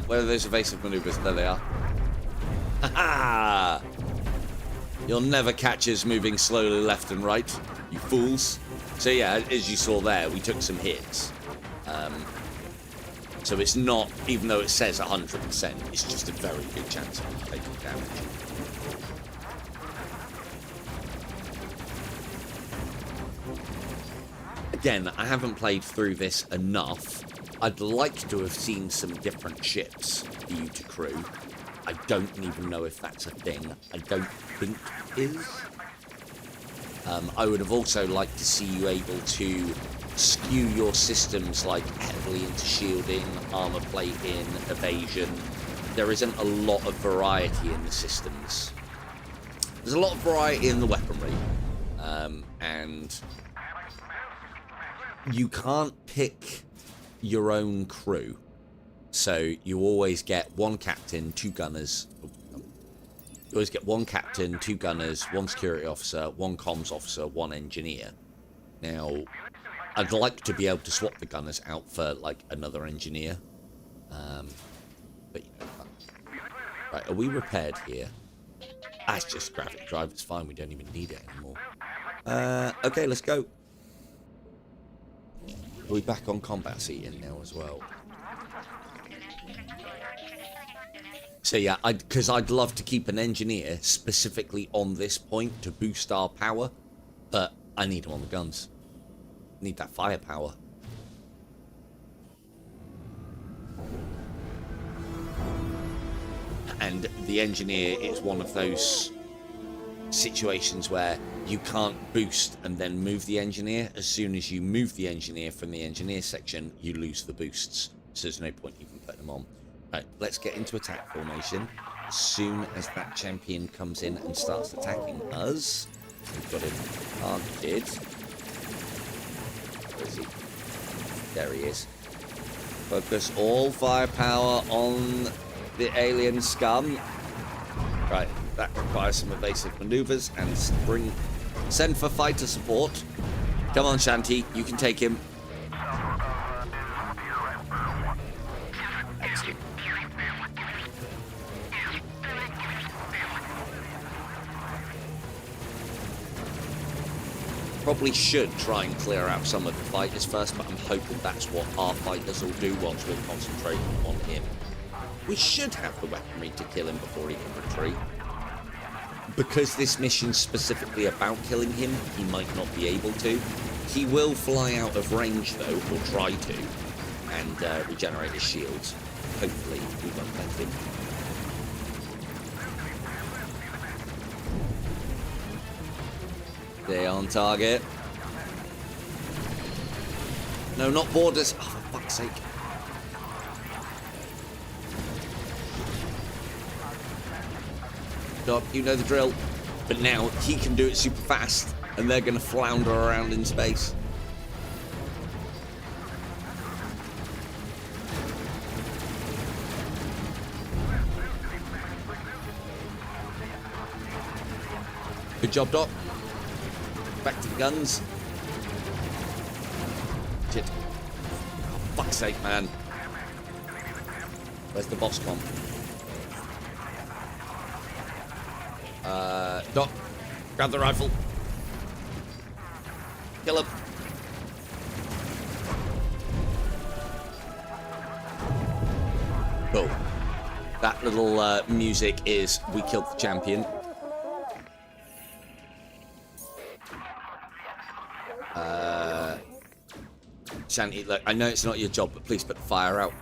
Where are those evasive maneuvers? There they are. Ha-ha! You'll never catch us moving slowly left and right, you fools. So yeah, as you saw there, we took some hits. So it's not, even though it says 100%, it's just a very good chance of taking damage. Again, I haven't played through this enough. I'd like to have seen some different ships for you to crew. I don't even know if that's a thing. I don't think it is. I would have also liked to see you able to skew your systems like heavily into shielding, armor plating, evasion. There isn't a lot of variety in the systems. There's a lot of variety in the weaponry. And you can't pick your own crew. So you always get one captain, 2 gunners. You always get one captain, 2 gunners, 1 security officer, 1 comms officer, 1 engineer. Now, I'd like to be able to swap the gunners out for like another engineer. But you know, right, are we repaired here? That's just gravity drive, it's fine, we don't even need it anymore. Okay, let's go. Are we back on combat seating now as well? So yeah, because I'd love to keep an engineer specifically on this point to boost our power, but I need them on the guns. I need that firepower. And the engineer is one of those situations where you can't boost and then move the engineer. As soon as you move the engineer from the engineer section, you lose the boosts. So there's no point even putting them on. Right, let's get into attack formation. As soon as that champion comes in and starts attacking us, we've got him targeted. Where is he? There he is. Focus all firepower on the alien scum. Right, that requires some evasive maneuvers and send for fighter support. Come on, Shanti, you can take him. Excellent. Probably should try and clear out some of the fighters first, but I'm hoping that's what our fighters will do once we're concentrating on him. We should have the weaponry to kill him before he can retreat. Because this mission's specifically about killing him, he might not be able to. He will fly out of range, though, or try to, and regenerate his shields. Hopefully, we won't let him. Stay on target. No, not borders. Oh, for fuck's sake. Stop, you know the drill. But now he can do it super fast, and they're going to flounder around in space. Good job, Doc. Back to the guns. Shit. Oh, fuck's sake, man. Where's the boss comp? Doc, grab the rifle. Kill him. Cool. That little music is "We Killed the Champion." Shanti, look, I know it's not your job, but please put the fire out.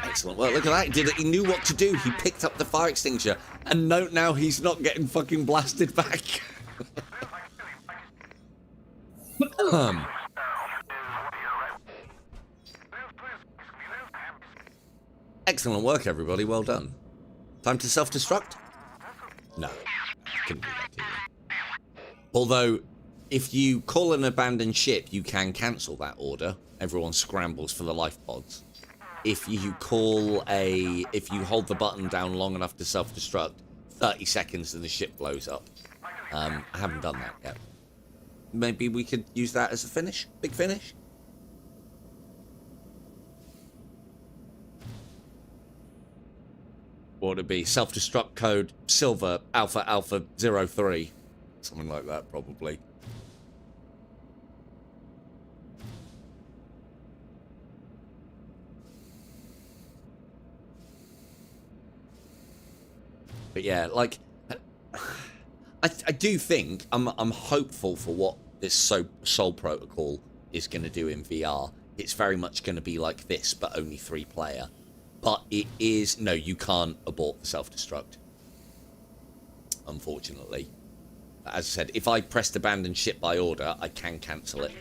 Excellent. Well, look at that. He did it. He knew what to do. He picked up the fire extinguisher. And note now he's not getting fucking blasted back. Excellent work, everybody. Well done. Time to self-destruct? No. Couldn't do that, did you? Although, if you call an abandoned ship, you can cancel that order. Everyone scrambles for the life pods. If you hold the button down long enough to self-destruct, 30 seconds and the ship blows up. I haven't done that yet. Maybe we could use that as a finish? Big finish? What would it be? Self-destruct code Silver Alpha Alpha 03. Something like that, probably. But yeah, like, I do think, I'm hopeful for what this Soul Protocol is going to do in VR. It's very much going to be like this, but only 3-player. But it is, no, you can't abort the self-destruct. Unfortunately. As I said, if I pressed abandon ship by order, I can cancel it.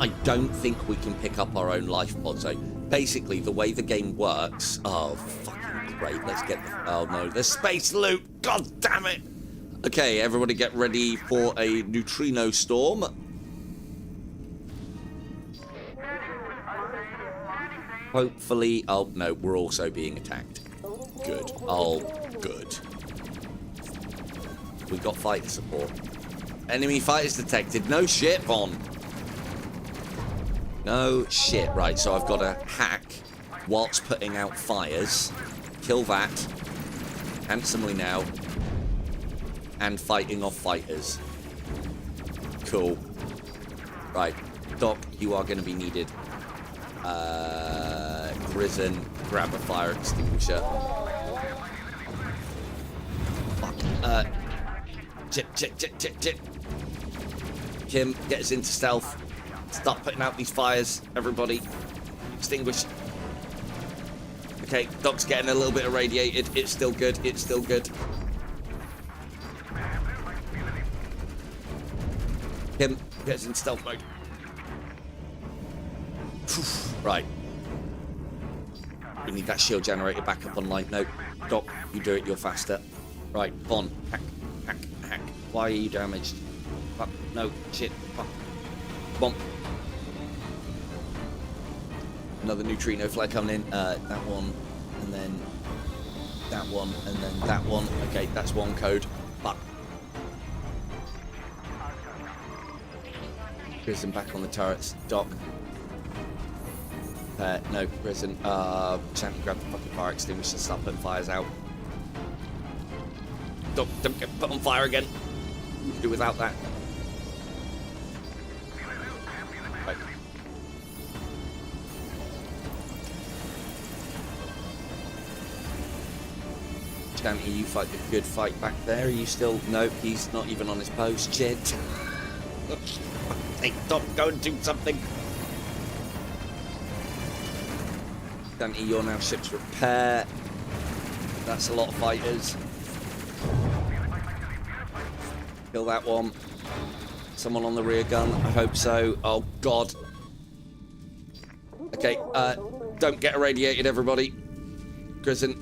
I don't think we can pick up our own life pods. So basically, the way the game works... Oh, fucking great. Let's get... Oh, no. The space loot! God damn it! Okay, everybody get ready for a neutrino storm. Hopefully... Oh, no. We're also being attacked. Good. Oh, good. We got fighter support. Enemy fighters detected. No shit, Von. No shit. Right, so I've got to hack whilst putting out fires. Kill that. Handsomely now. And fighting off fighters. Cool. Right. Doc, you are going to be needed. Risen. Grab a fire extinguisher. Fuck. Chip. Kim, get us into stealth. Start putting out these fires, everybody. Extinguish. Okay, Doc's getting a little bit irradiated. It's still good. It's still good. Kim, get us in stealth mode. Right. We need that shield generator back up online. No, Doc, you do it. You're faster. Right, Bon. Hack. Why are you damaged? Fuck. No, shit. Fuck. Come on. Another neutrino flare coming in. That one, and then that one, and then that one. Okay, that's one code. Fuck. Prison back on the turrets. Doc. No, prison. Champ, grab the fucking fire extinguisher and start putting fires out. Doc, don't get put on fire again. Do without that. Right. Chanty, you fight the good fight back there. Are you still? No, he's not even on his post. Shit. Hey, Doc, go and do something. Chanty, you're now ship's repair. That's a lot of fighters. Kill that one. Someone on the rear gun, I hope so. Oh, God. Okay, don't get irradiated, everybody. Grison,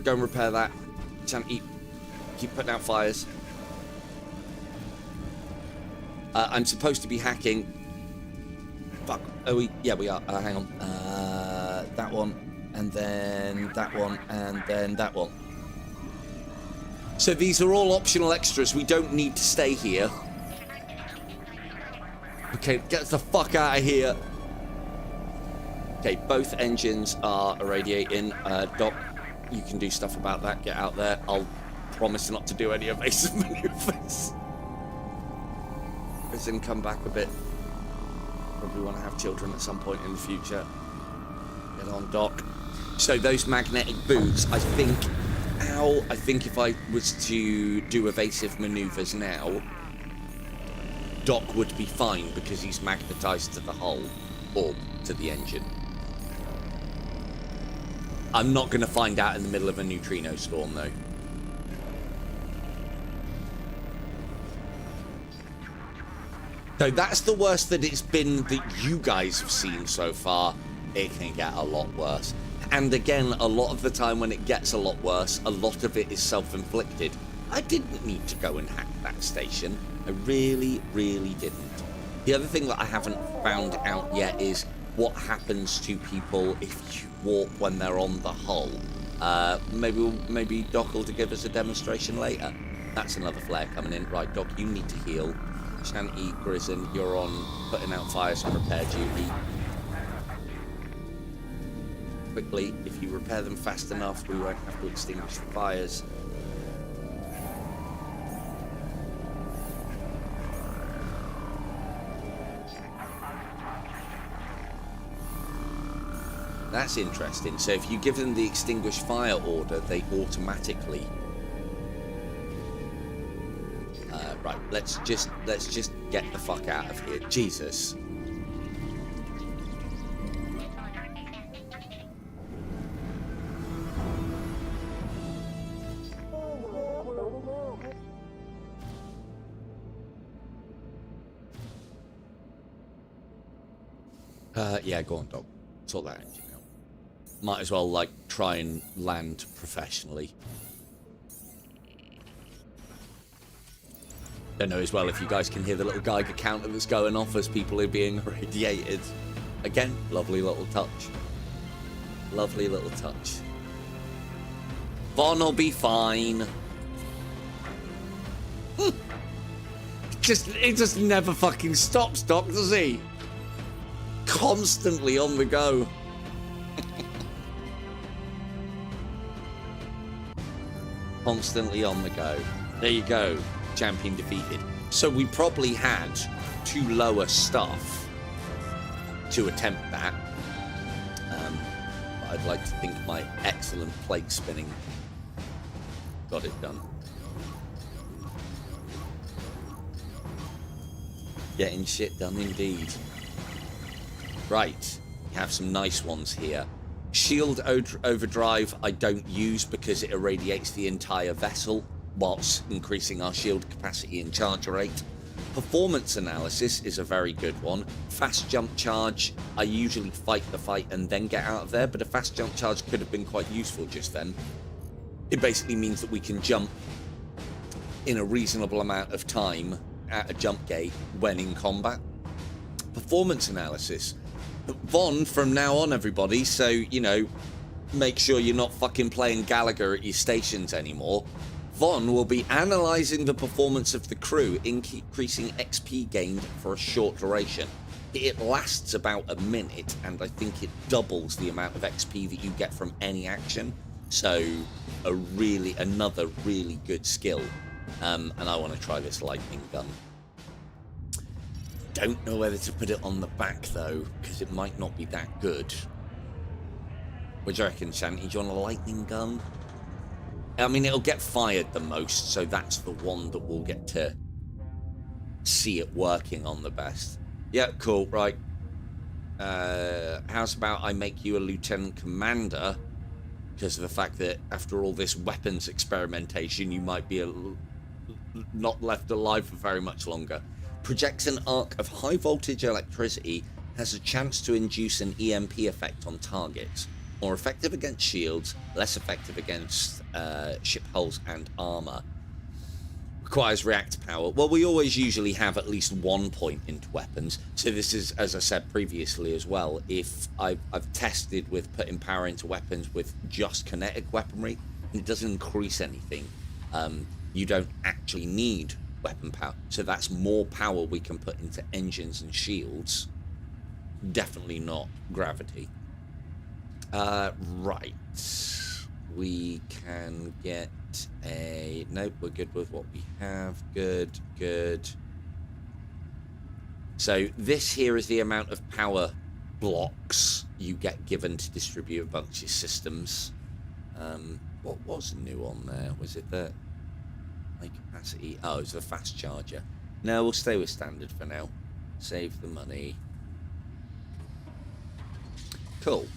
go and repair that. Chanty, keep putting out fires. I'm supposed to be hacking. Fuck. Oh, yeah, we are. Hang on. That one, and then that one, and then that one. So these are all optional extras. We don't need to stay here. Okay, get the fuck out of here. Okay, both engines are irradiating. Doc, you can do stuff about that. Get out there. I'll promise not to do any evasive maneuvers. As in, come back a bit. Probably want to have children at some point in the future. Get on, Doc. So those magnetic boots, I think... Ow, I think if I was to do evasive maneuvers now, Doc would be fine because he's magnetized to the hull or to the engine. I'm not going to find out in the middle of a neutrino storm, though. So that's the worst that it's been that you guys have seen so far. It can get a lot worse. And again, a lot of the time when it gets a lot worse, a lot of it is self-inflicted. I didn't need to go and hack that station. I really, really didn't. The other thing that I haven't found out yet is what happens to people if you warp when they're on the hull. Maybe Doc will to give us a demonstration later. That's another flare coming in. Right, Doc, you need to heal. Chanty, Grison, you're on putting out fires and repair duty. Quickly, if you repair them fast enough, we won't have to extinguish the fires. That's interesting. So if you give them the extinguish fire order, they automatically... right, let's just get the fuck out of here. Jesus. Yeah, go on, Doc. Sort that engine out. Might as well, like, try and land professionally. Don't know as well if you guys can hear the little Geiger counter that's going off as people are being irradiated. Again, lovely little touch. Lovely little touch. Vaughn will be fine. It just never fucking stops, Doc, does he? Constantly on the go. Constantly on the go. There you go. Champion defeated. So we probably had to lower stuff to attempt that. But I'd like to think my excellent plate spinning got it done. Getting shit done indeed. Right, we have some nice ones here. Shield overdrive I don't use because it irradiates the entire vessel whilst increasing our shield capacity and charge rate. Performance analysis is a very good one. Fast jump charge, I usually fight the fight and then get out of there, but a fast jump charge could have been quite useful just then. It basically means that we can jump in a reasonable amount of time at a jump gate when in combat. performance analysis. Von, from now on, everybody, so, you know, make sure you're not fucking playing Gallagher at your stations anymore. Von will be analysing the performance of the crew, increasing XP gained for a short duration. It lasts about a minute, and I think it doubles the amount of XP that you get from any action. So, another really good skill. And I want to try this lightning gun. Don't know whether to put it on the back, though, because it might not be that good. What do you reckon, Shanty? Do you want a lightning gun? I mean, it'll get fired the most, so that's the one that we'll get to see it working on the best. Yeah, cool, right. How's about I make you a lieutenant commander, because of the fact that after all this weapons experimentation, you might be not left alive for very much longer. Projects an arc of high voltage electricity, has a chance to induce an EMP effect on targets. More effective against shields, less effective against ship hulls and armour. Requires react power. Well, we always usually have at least 1 point into weapons. So this is, as I said previously as well, if I've tested with putting power into weapons with just kinetic weaponry, and it doesn't increase anything. You don't actually need weapon power. So that's more power we can put into engines and shields. Definitely not gravity. Right. We can get a... Nope, we're good with what we have. Good, good. So this here is the amount of power blocks you get given to distribute a bunch of systems. What was new on there? Was it the high capacity? Oh, it's the fast charger. No, we'll stay with standard for now. Save the money. Cool.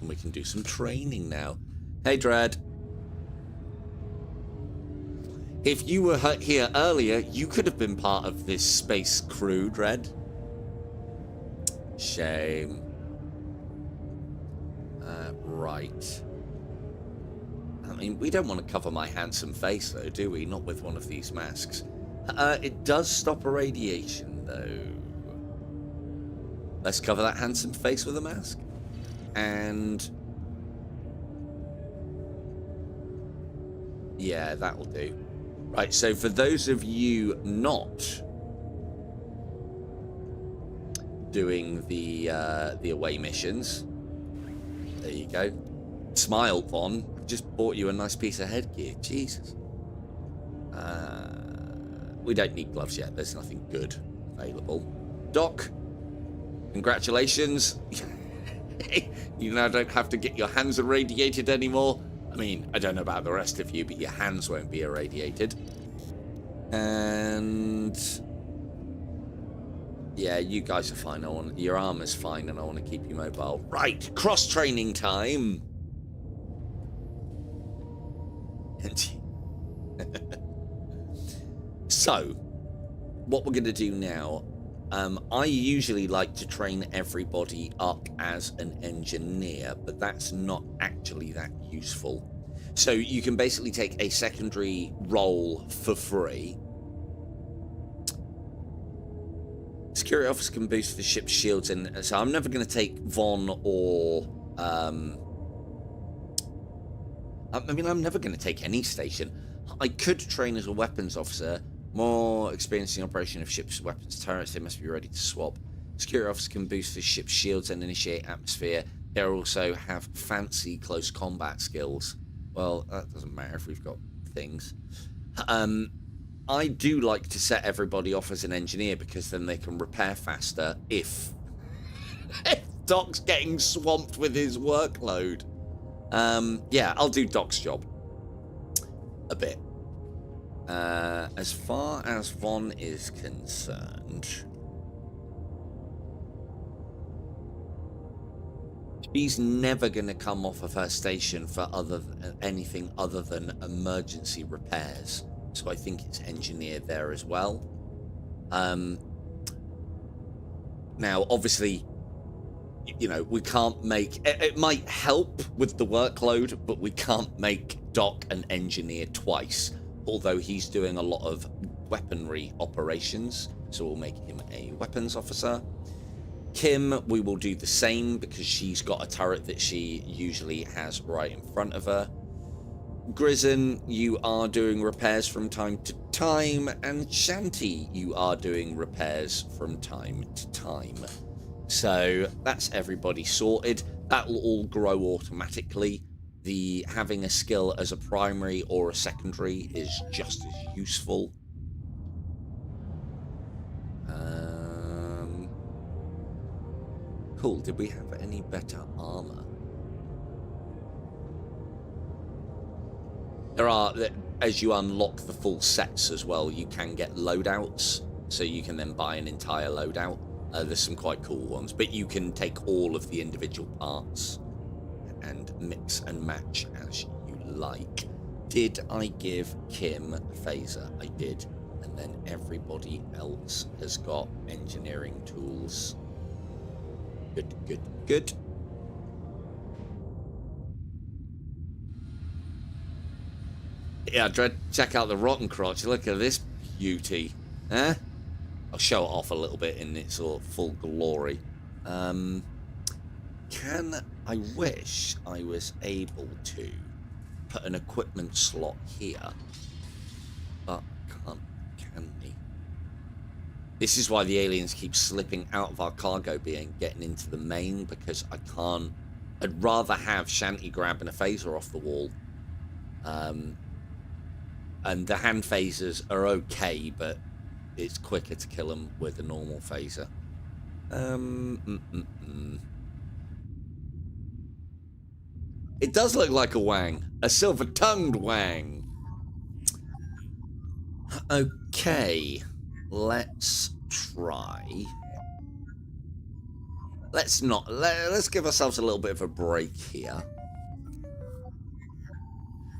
And we can do some training now. Hey, Dread. If you were here earlier, you could have been part of this space crew, Dread. Shame. Right. I mean, we don't want to cover my handsome face, though, do we? Not with one of these masks. It does stop irradiation, though. Let's cover that handsome face with a mask. And... yeah, that'll do. Right, so for those of you not doing the away missions, there you go. Smile, Von. Just bought you a nice piece of headgear. Jesus. We don't need gloves yet. There's nothing good available. Doc, congratulations. You now don't have to get your hands irradiated anymore. I mean, I don't know about the rest of you, but your hands won't be irradiated. And yeah, you guys are fine. Your armor's fine, and I want to keep you mobile. Right, cross-training time. So, what we're going to do now, I usually like to train everybody up as an engineer, but that's not actually that useful. So you can basically take a secondary role for free. Security officer can boost the ship's shields, and so I'm never going to take Von or... I mean, I'm never going to take any station. I could train as a weapons officer. More experience in the operation of ships, weapons, turrets. They must be ready to swap. Security officer can boost the ship's shields and initiate atmosphere. They also have fancy close combat skills. Well, that doesn't matter if we've got things. I do like to set everybody off as an engineer, because then they can repair faster if Doc's getting swamped with his workload. Yeah, I'll do Doc's job a bit. As far as Von is concerned, she's never going to come off of her station for anything other than emergency repairs. So I think it's engineer there as well. Now, obviously, you know, we can't make... It might help with the workload, but we can't make Doc an engineer twice. Although he's doing a lot of weaponry operations, so we'll make him a weapons officer. Kim, we will do the same because she's got a turret that she usually has right in front of her. Grizzon, you are doing repairs from time to time, and Shanty, you are doing repairs from time to time. So that's everybody sorted. That will all grow automatically. The having a skill as a primary or a secondary is just as useful. Cool. Did we have any better armor? There are, as you unlock the full sets as well, you can get loadouts, so you can then buy an entire loadout. There's some quite cool ones, but you can take all of the individual parts and mix and match as you like. Did I give Kim a phaser? I did. And then everybody else has got engineering tools. Good, good, good. Yeah, Dread, check out the Rottencrotch. Look at this beauty. Huh? I'll show it off a little bit in its sort of full glory. I wish I was able to put an equipment slot here, but I can't, can we? This is why the aliens keep slipping out of our cargo bay and getting into the main, because I can't. I'd rather have Shanty grabbing a phaser off the wall. And the hand phasers are okay, but it's quicker to kill them with a normal phaser. It does look like a wang. A silver-tongued wang. Okay. Let's try. Let's give ourselves a little bit of a break here.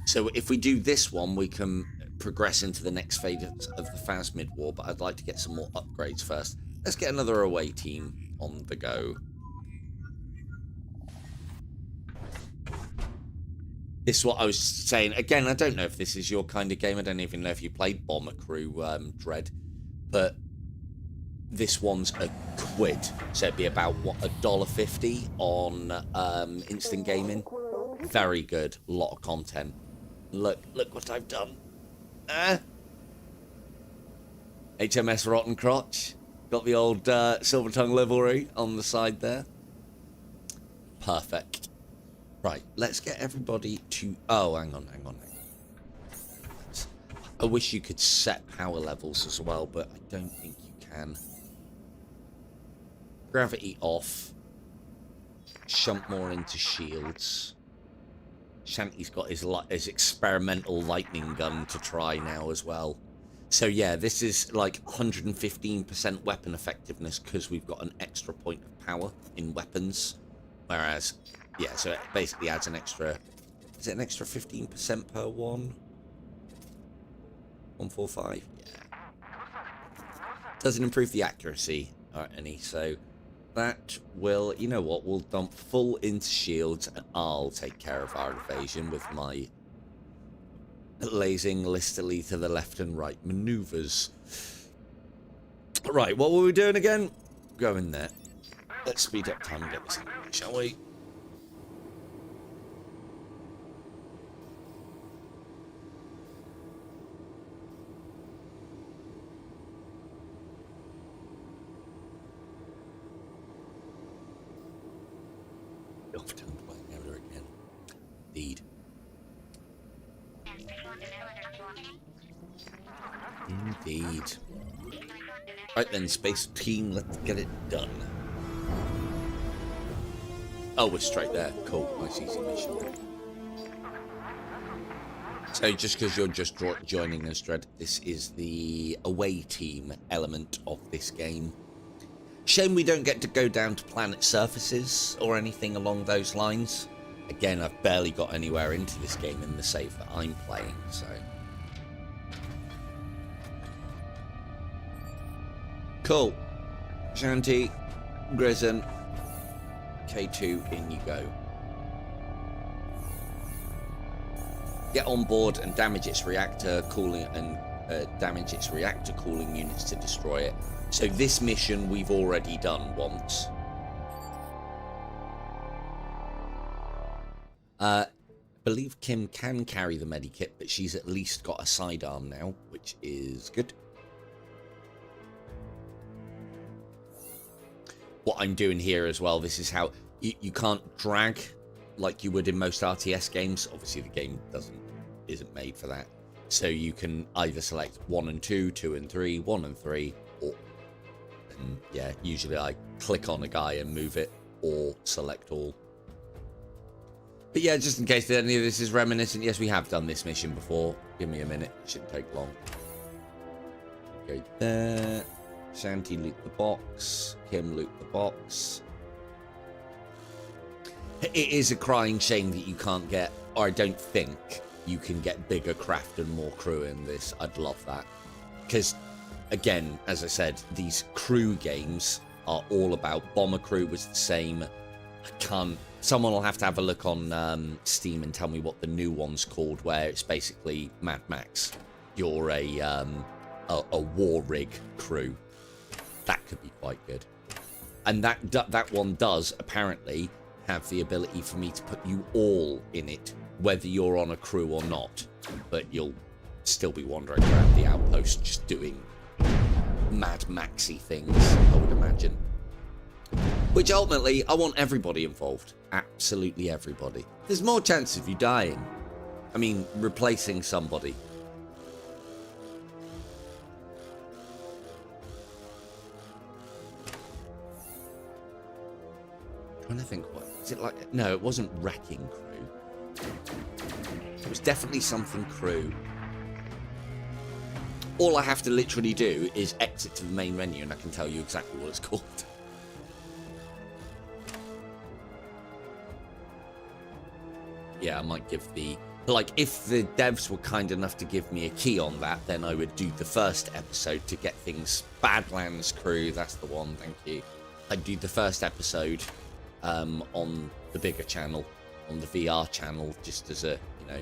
So if we do this one, we can progress into the next phase of the Phasmid War, but I'd like to get some more upgrades first. Let's get another away team on the go. This is what I was saying. Again, I don't know if this is your kind of game. I don't even know if you played Bomber Crew, Dread. But this one's £1. So it'd be about, what, $1.50 on instant gaming. Very good. A lot of content. Look what I've done. HMS Rottencrotch. Got the old silver tongue livery on the side there. Perfect. Right, let's get everybody to... Oh, hang on. I wish you could set power levels as well, but I don't think you can. Gravity off. Shunt more into shields. Shanty's got his experimental lightning gun to try now as well. So yeah, this is like 115% weapon effectiveness because we've got an extra point of power in weapons. Whereas, yeah, so it basically adds an extra... Is it an extra 15% per one? 145? Yeah. Doesn't improve the accuracy or any, so... That will, you know what, we'll dump full into shields and I'll take care of our invasion with my lasing listily to the left and right maneuvers. Right, what were we doing again? Go in there. Let's speed up time and get this, shall we? Indeed. Right then, Space Team, let's get it done. Oh, we're straight there. Cool. Nice, easy mission. So, just because you're just joining us, Dread, this is the away team element of this game. Shame we don't get to go down to planet surfaces or anything along those lines. Again, I've barely got anywhere into this game in the save that I'm playing, so... Cool. Shanty, Grizzon, K2, in you go. Get on board and damage its reactor cooling and damage its reactor cooling units to destroy it. So this mission we've already done once. I believe Kim can carry the medikit, but she's at least got a sidearm now, which is good. What I'm doing here as well, this is how you can't drag like you would in most RTS games. Obviously the game isn't made for that. So you can either select 1 and 2, 2 and 3, 1 and 3, or, and yeah, usually I click on a guy and move it, or select all. But yeah, just in case any of this is reminiscent, yes, we have done this mission before. Give me a minute, it shouldn't take long. Go there. Shanti loot the box. Kim loot the box. It is a crying shame that you can't get, or I don't think you can get bigger craft and more crew in this. I'd love that. Because, again, as I said, these crew games are all about... Bomber Crew was the same. I can't... Someone will have to have a look on Steam and tell me what the new one's called, where it's basically Mad Max. You're a war rig crew. That could be quite good. And that one does, apparently, have the ability for me to put you all in it, whether you're on a crew or not. But you'll still be wandering around the outpost just doing Mad Maxy things, I would imagine. Which ultimately, I want everybody involved. Absolutely everybody. There's more chance of you dying. I mean, replacing somebody. Trying to think, what is it like? No, it wasn't Wrecking Crew. It was definitely something crew. All I have to literally do is exit to the main menu and I can tell you exactly what it's called. Yeah, I might give the... Like, if the devs were kind enough to give me a key on that, then I would do the first episode to get things... Badlands Crew, that's the one, thank you. I'd do the first episode... on the bigger channel, on the VR channel, just as a, you know,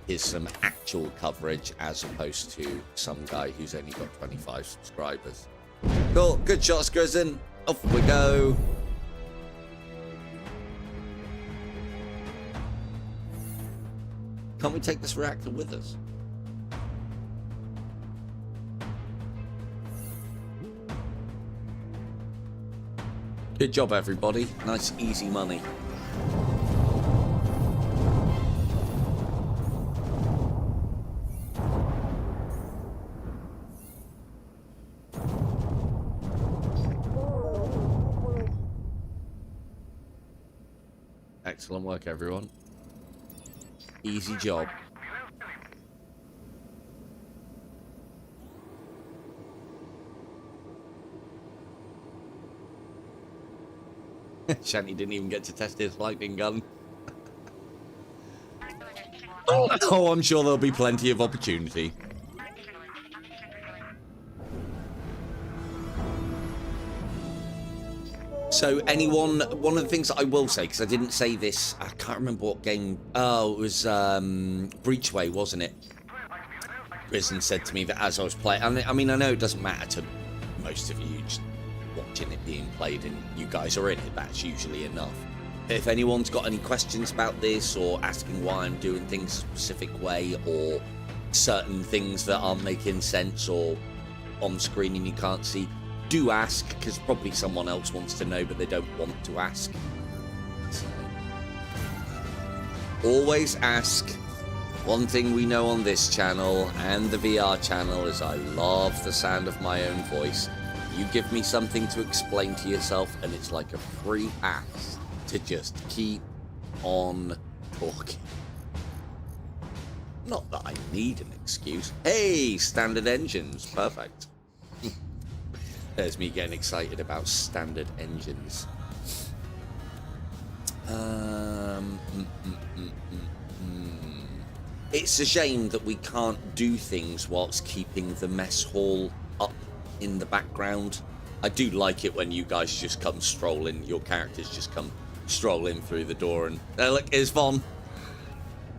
here's some actual coverage as opposed to some guy who's only got 25 subscribers. Cool, good shots, Grizzin. Off we go. Can't we take this reactor with us? Good job, everybody. Nice, easy money. Excellent work, everyone. Easy job. Shanty didn't even get to test his lightning gun. Oh, I'm sure there'll be plenty of opportunity. So anyone, one of the things that I will say, because I didn't say this, I can't remember what game, oh, it was Breachway, wasn't it? Risen said to me that as I was playing, I mean, I know it doesn't matter to most of you, just watching it being played and you guys are in it, that's usually enough. If anyone's got any questions about this or asking why I'm doing things a specific way or certain things that aren't making sense or on screen and you can't see, do ask, because probably someone else wants to know but they don't want to ask. So, always ask. One thing we know on this channel and the VR channel is I love the sound of my own voice. You give me something to explain to yourself and it's like a free pass to just keep on talking. Not that I need an excuse. Hey, standard engines, perfect. There's me getting excited about standard engines. It's a shame that we can't do things whilst keeping the mess hall up in the background. I do like it when you guys just come strolling, your characters just come strolling through the door and oh, look, here's Von.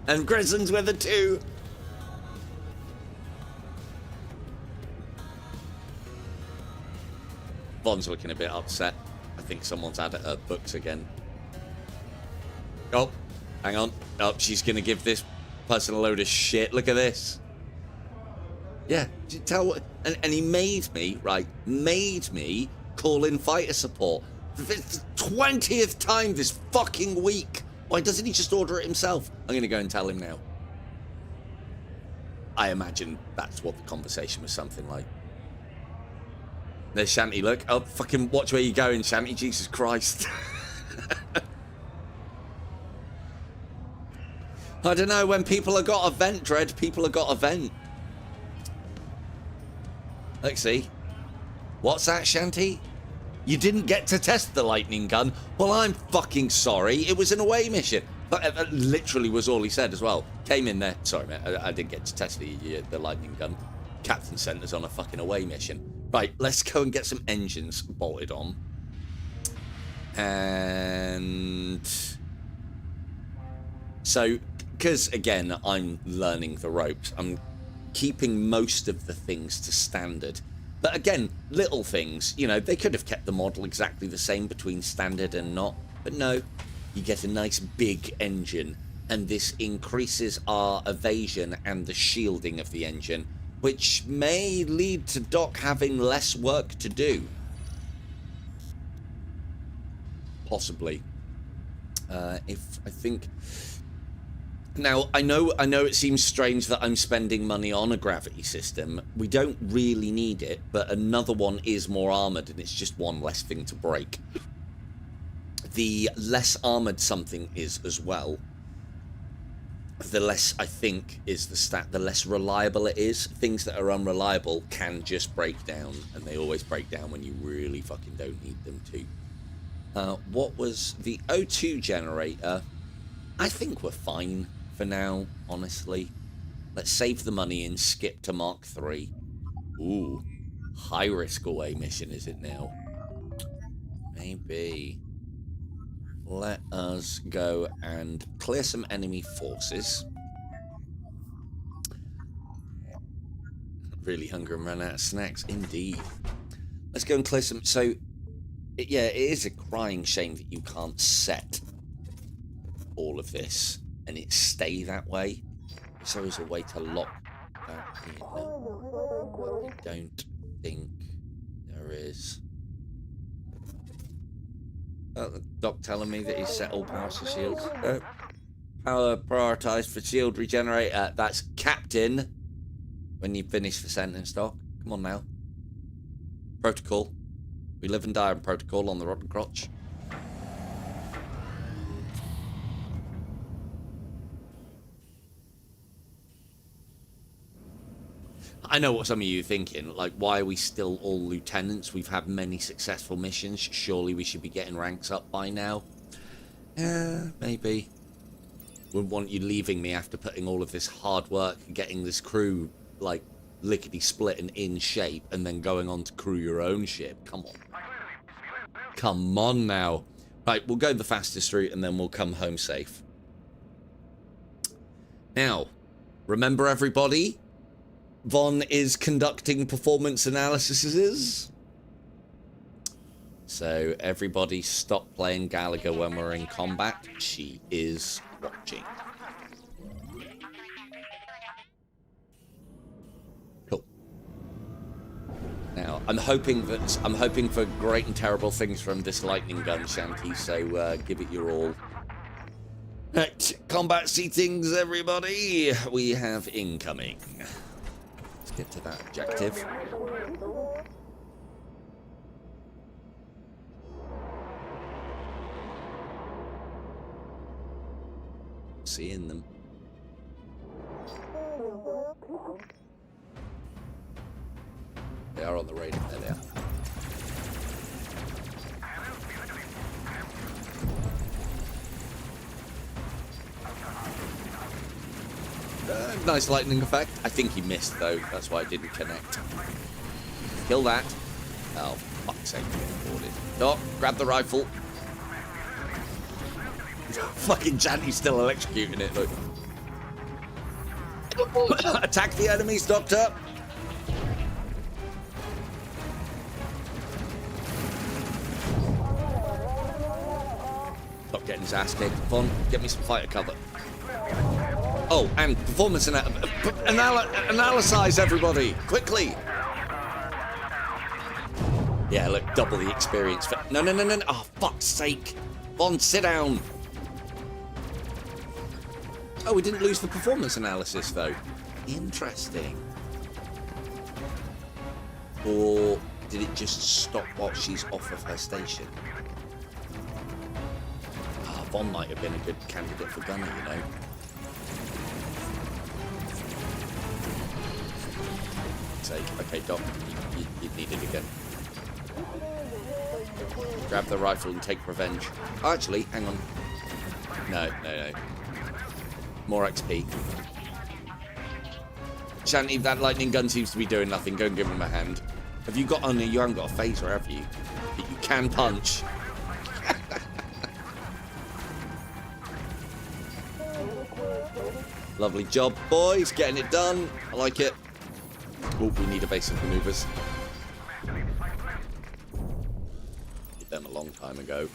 And Grizzon's with her too. Von's looking a bit upset. I think someone's had her books again. Oh, Hang on. Oh, she's going to give this person a load of shit. Look at this. Yeah, did you tell what? And he made me, right, call in fighter support. For the 20th time this fucking week. Why doesn't he just order it himself? I'm going to go and tell him now. I imagine that's what the conversation was something like. There's Shanty, look. Oh, fucking watch where you're going, Shanty. Jesus Christ. I don't know, when people have got a vent, Dread, people have got a vent. Let's see. What's that, Shanty? You didn't get to test the lightning gun? Well, I'm fucking sorry. It was an away mission. That literally was all he said as well. Came in there. Sorry, mate. I didn't get to test the lightning gun. Captain sent us on a fucking away mission. Right, let's go and get some engines bolted on. And so, because again, I'm learning the ropes. I'm keeping most of the things to standard. But again, little things, you know, they could have kept the model exactly the same between standard and not. But no, you get a nice big engine, and this increases our evasion and the shielding of the engine, which may lead to Doc having less work to do. Possibly. If I think... Now, I know it seems strange that I'm spending money on a gravity system. We don't really need it, but another one is more armoured, and it's just one less thing to break. The less armoured something is as well, the less, I think, is the stat, the less reliable it is. Things that are unreliable can just break down, and they always break down when you really fucking don't need them to. What was the O2 generator? I think we're fine for now, honestly. Let's save the money and skip to Mark 3. Ooh, high risk away mission, is it now? Maybe. Let us go and clear some enemy forces. Really hungry and run out of snacks, indeed. Let's go and clear some... So, yeah, it is a crying shame that you can't set all of this and it stay that way. There's always a way to lock that in. I don't think there is. Doc telling me that he's set all powers for shields. Power prioritised for shield regenerator. That's Captain. When you finish the sentence, Doc. Come on now. Protocol. We live and die on protocol on the Rottencrotch. I know what some of you are thinking, like, why are we still all lieutenants? We've had many successful missions. Surely we should be getting ranks up by now. Yeah, maybe. Wouldn't want you leaving me after putting all of this hard work, getting this crew, like, lickety-split and in shape, and then going on to crew your own ship. Come on. Come on now. Right, we'll go the fastest route, and then we'll come home safe. Now, remember everybody? Von is conducting performance analyses. So everybody stop playing Gallagher when we're in combat. She is watching. Cool. Now I'm hoping for great and terrible things from this lightning gun, Shanty. So give it your all. Right, combat seatings, everybody. We have incoming. Get to that objective. Seeing them. They are on the radar. There they are. Nice lightning effect. I think he missed, though. That's why I didn't connect. Kill that. Oh, fuck's sake. Doc, grab the rifle. Fucking Janty's still electrocuting it, look. Attack the enemies, Doctor. Not getting his ass kicked. Von, get me some fighter cover. Oh, and performance analyze everybody, quickly. Yeah, look, double the experience. No. Oh, fuck's sake. Von, sit down. Oh, we didn't lose the performance analysis, though. Interesting. Or did it just stop while she's off of her station? Ah, Von might have been a good candidate for Gunner, you know. Okay, Doc, you need it again. Grab the rifle and take revenge. Oh, actually, hang on. No. More XP. Shanty, that lightning gun seems to be doing nothing. Go and give him a hand. Have you got... Oh, no, you haven't got a phaser, have you? But you can punch. Lovely job, boys. Getting it done. I like it. Oh, we need evasive maneuvers. Did them a long time ago.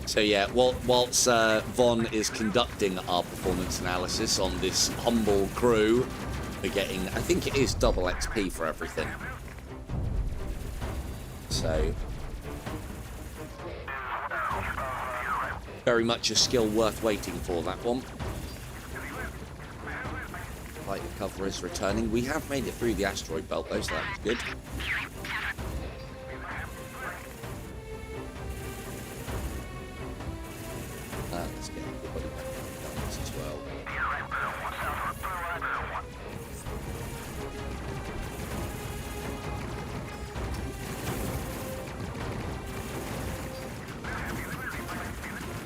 So yeah, whilst Von is conducting our performance analysis on this humble crew, we're getting, I think it is double XP for everything. So, very much a skill worth waiting for, that one. Fighter cover is returning. We have made it through the asteroid belt though, so that was good. Let's get everybody back on guns as well.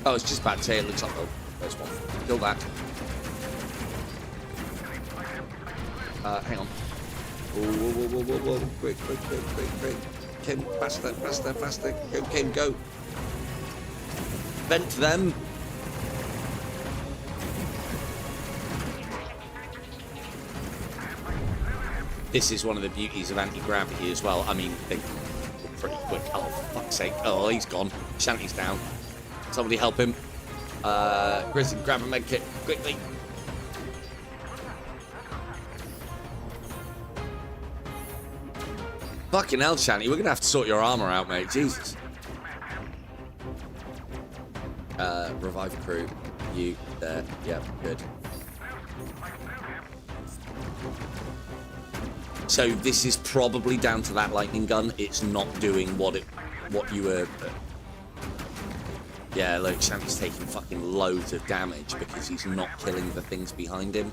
Oh, I was just about to say it looks like... Oh, there's one. Kill that. Hang on. Whoa. Quick. Kim, faster. Go, Kim, go. Vent them. This is one of the beauties of anti-gravity as well. I mean, they're pretty quick. Oh, for fuck's sake. Oh, he's gone. Shanty's down. Somebody help him. Grizzly, grab a med kit, quickly. Fucking hell, Shanty. We're going to have to sort your armour out, mate. Jesus. Revive crew. You there. Yep, good. So this is probably down to that lightning gun. It's not doing what you were... Yeah, look, Shanty's taking fucking loads of damage because he's not killing the things behind him.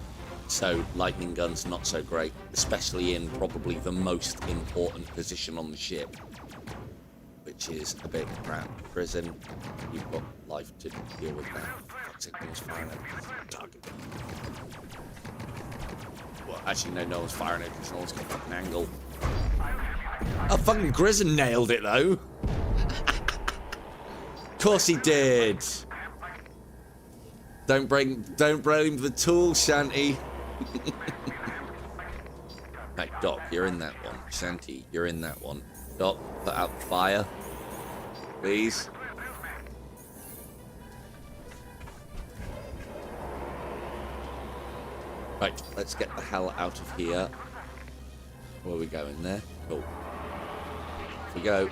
So lightning gun's not so great, especially in probably the most important position on the ship, which is a bit crap. Prison, you've got life to deal with now. Fuck's sake, no one's firing at target. Well, actually, no one's firing it because no one's got an angle. Oh, fucking Grizzin nailed it though. Of course he did. Don't blame the tool, Shanty. Right, Doc, you're in that one. Shanty, you're in that one. Doc, put out the fire, please. Right, let's get the hell out of here. Where are we going there? Cool. Off we go.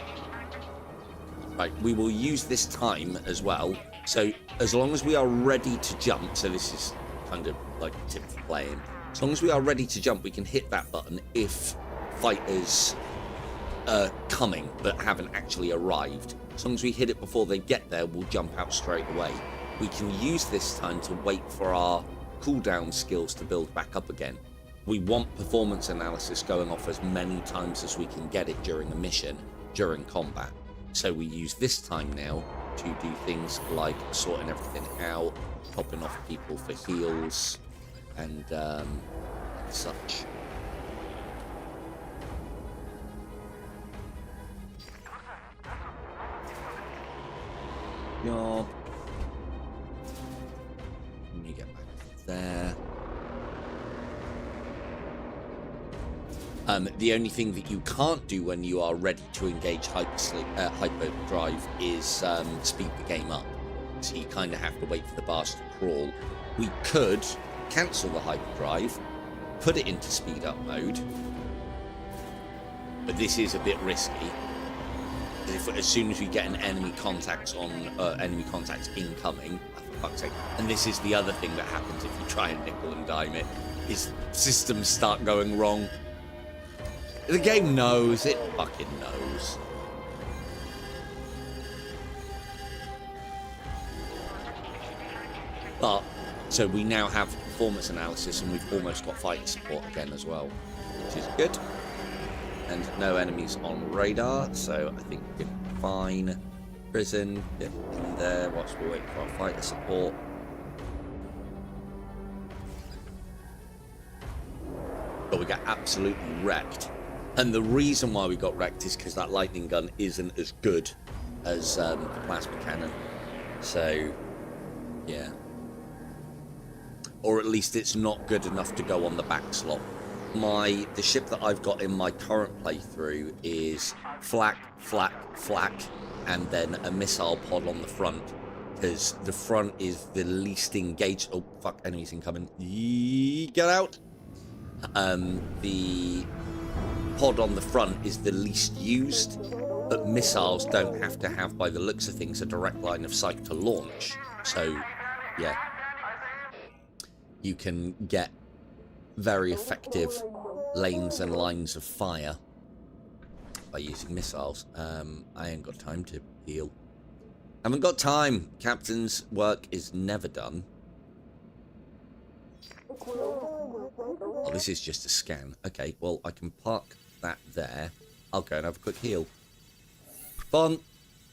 Right, we will use this time as well. So, as long as we are ready to jump, so this is kind of like a tip for playing. As long as we are ready to jump, we can hit that button if fighters are coming but haven't actually arrived. As long as we hit it before they get there, we'll jump out straight away. We can use this time to wait for our cooldown skills to build back up again. We want performance analysis going off as many times as we can get it during a mission, during combat. So we use this time now to do things like sorting everything out, popping off people for heals, and such. Yeah. Let me get back there. The only thing that you can't do when you are ready to engage hyperdrive is speed the game up. So you kind of have to wait for the bars to crawl. We could cancel the hyperdrive, put it into speed up mode, but this is a bit risky. As soon as we get an enemy contact incoming, for fuck's sake. And this is the other thing that happens if you try and nickel and dime it, is systems start going wrong. The game knows, it fucking knows. But, so we now have performance analysis and we've almost got fighter support again as well, which is good. And no enemies on radar, so I think we're fine. Prison, get in there whilst we're waiting for our fighter support. But we got absolutely wrecked. And the reason why we got wrecked is because that lightning gun isn't as good as the plasma cannon. So, yeah. Or at least it's not good enough to go on the back slot. The ship that I've got in my current playthrough is flak, flak, flak, and then a missile pod on the front, because the front is the least engaged. Oh fuck, enemies incoming. Get out. The pod on the front is the least used, but missiles don't have to have, by the looks of things, a direct line of sight to launch. So yeah, you can get very effective lanes and lines of fire by using missiles. I ain't got time to heal. Haven't got time. Captain's work is never done. Oh, this is just a scan. Okay, well, I can park that there. I'll go and have a quick heal. Bon,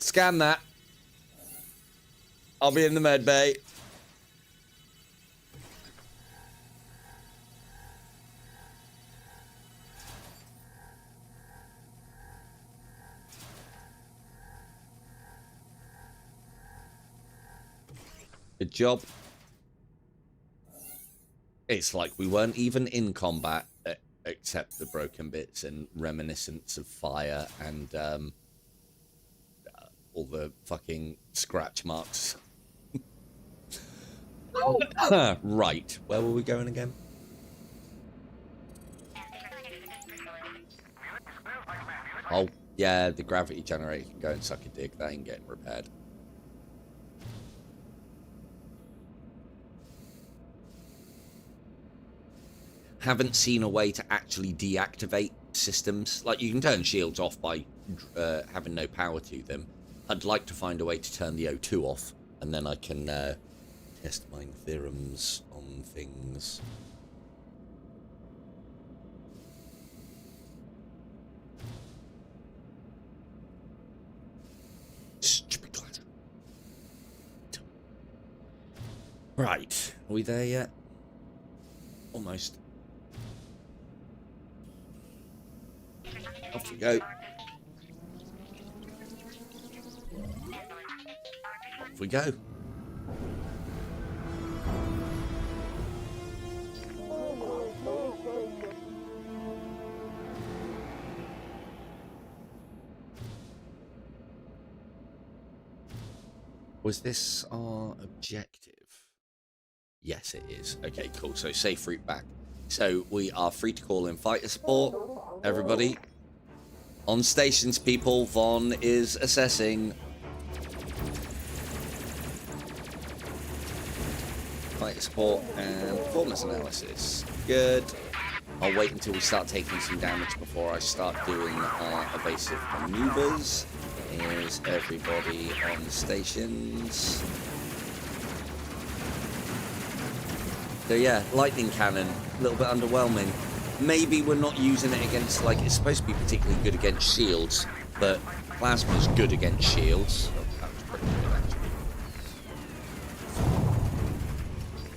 scan that. I'll be in the med bay. Good job. It's like we weren't even in combat, except the broken bits and reminiscence of fire and all the fucking scratch marks. Right, where were we going again? Oh, yeah, the gravity generator can go and suck a dick. That ain't getting repaired. Haven't seen a way to actually deactivate systems. Like, you can turn shields off by having no power to them. I'd like to find a way to turn the O2 off, and then I can test my theorems on things. Stupid glass. Right, are we there yet? Almost. Off we go. Off we go. Was this our objective? Yes, it is. Okay, cool. So safe route back. So we are free to call in fighter support. Everybody on stations, people. Vaughn is assessing. Fighter support and performance analysis. Good. I'll wait until we start taking some damage before I start doing our evasive maneuvers. Here's everybody on the stations. So yeah, lightning cannon, a little bit underwhelming. Maybe we're not using it against, like, it's supposed to be particularly good against shields, but plasma's good against shields. Oh, that was pretty good, actually.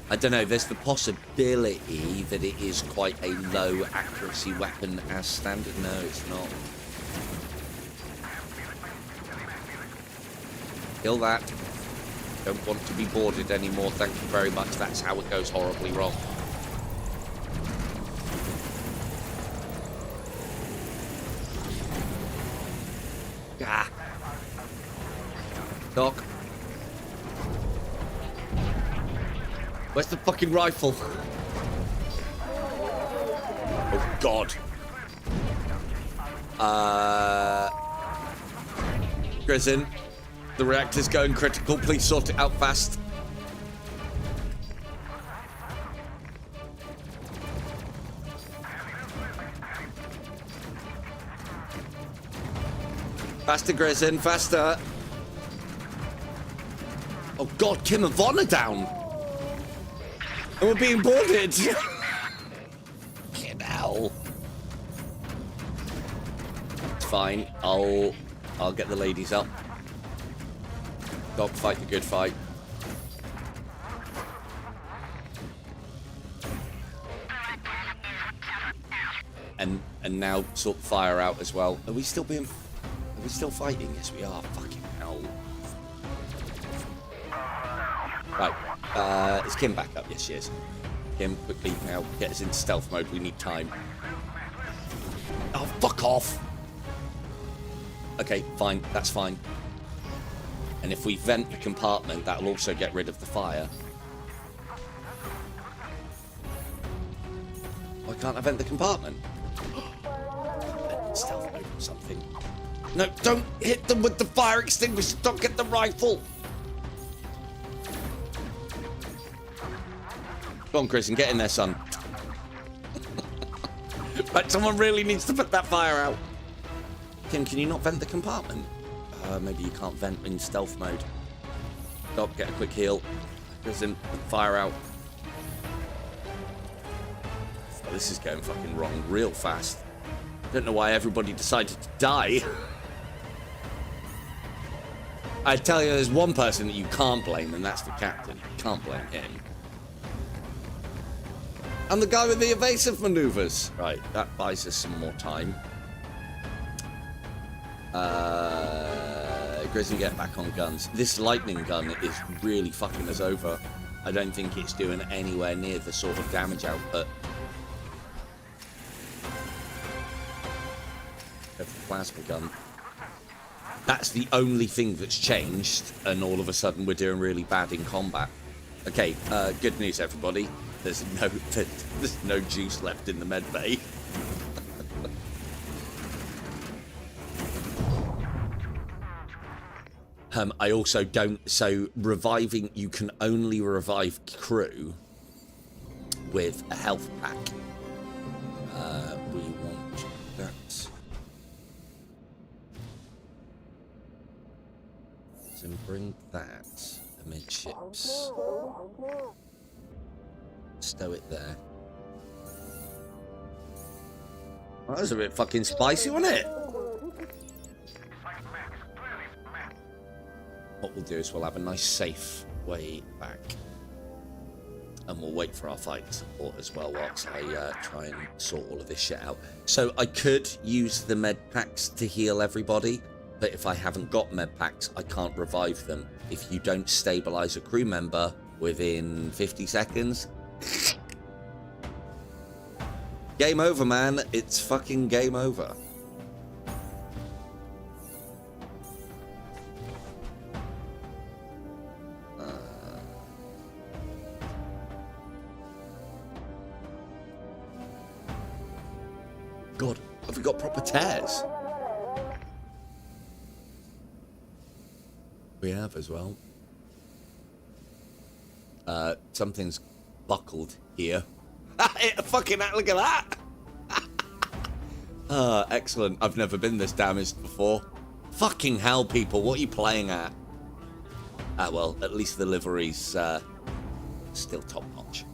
I don't know, there's the possibility that it is quite a low accuracy weapon as standard. No, it's not. Kill that. Don't want to be boarded anymore, thank you very much. That's how it goes horribly wrong. Doc. Where's the fucking rifle? Oh, God. Grizzin, the reactor's going critical. Please sort it out fast. Faster, Grizzin, faster. Oh, God, Kim and Von are down. And we're being boarded. Fucking hell. It's fine. I'll get the ladies up. Dog fight the good fight. And now sort the fire out as well. Are we still fighting? Yes, we are. Fucking hell. Right. Is Kim back up? Yes, she is. Kim, quickly now, get us into stealth mode. We need time. Oh, fuck off. Okay, fine. That's fine. And if we vent the compartment, that'll also get rid of the fire. Why can't I vent the compartment? Stealth mode or something. No, don't hit them with the fire extinguisher. Don't get the rifle. Go on, Chris, and get in there, son. But someone really needs to put that fire out. Kim, can you not vent the compartment? Maybe you can't vent in stealth mode. Stop, get a quick heal. Chris, and fire out. Oh, this is going fucking wrong real fast. Don't know why everybody decided to die. I tell you, there's one person that you can't blame, and that's the captain. You can't blame him. And the guy with the evasive maneuvers. Right, that buys us some more time. Grizzly, get back on guns. This lightning gun is really fucking us over. I don't think it's doing anywhere near the sort of damage output of the plasma gun. That's the only thing that's changed, and all of a sudden we're doing really bad in combat. Okay, good news, everybody. There's no juice left in the med bay. I also don't... So, reviving... You can only revive crew with a health pack. We want that. So, bring that amidships. Stow it there. Well, that was a bit fucking spicy, wasn't it? What we'll do is we'll have a nice safe way back. And we'll wait for our fight support as well whilst I try and sort all of this shit out. So I could use the med packs to heal everybody, but if I haven't got med packs, I can't revive them. If you don't stabilize a crew member within 50 seconds... Game over, man. It's fucking game over. God, have we got proper tears? We have as well. Something's buckled here. Fucking look at that! Excellent. I've never been this damaged before. Fucking hell, people. What are you playing at? Well, at least the livery's still top-notch.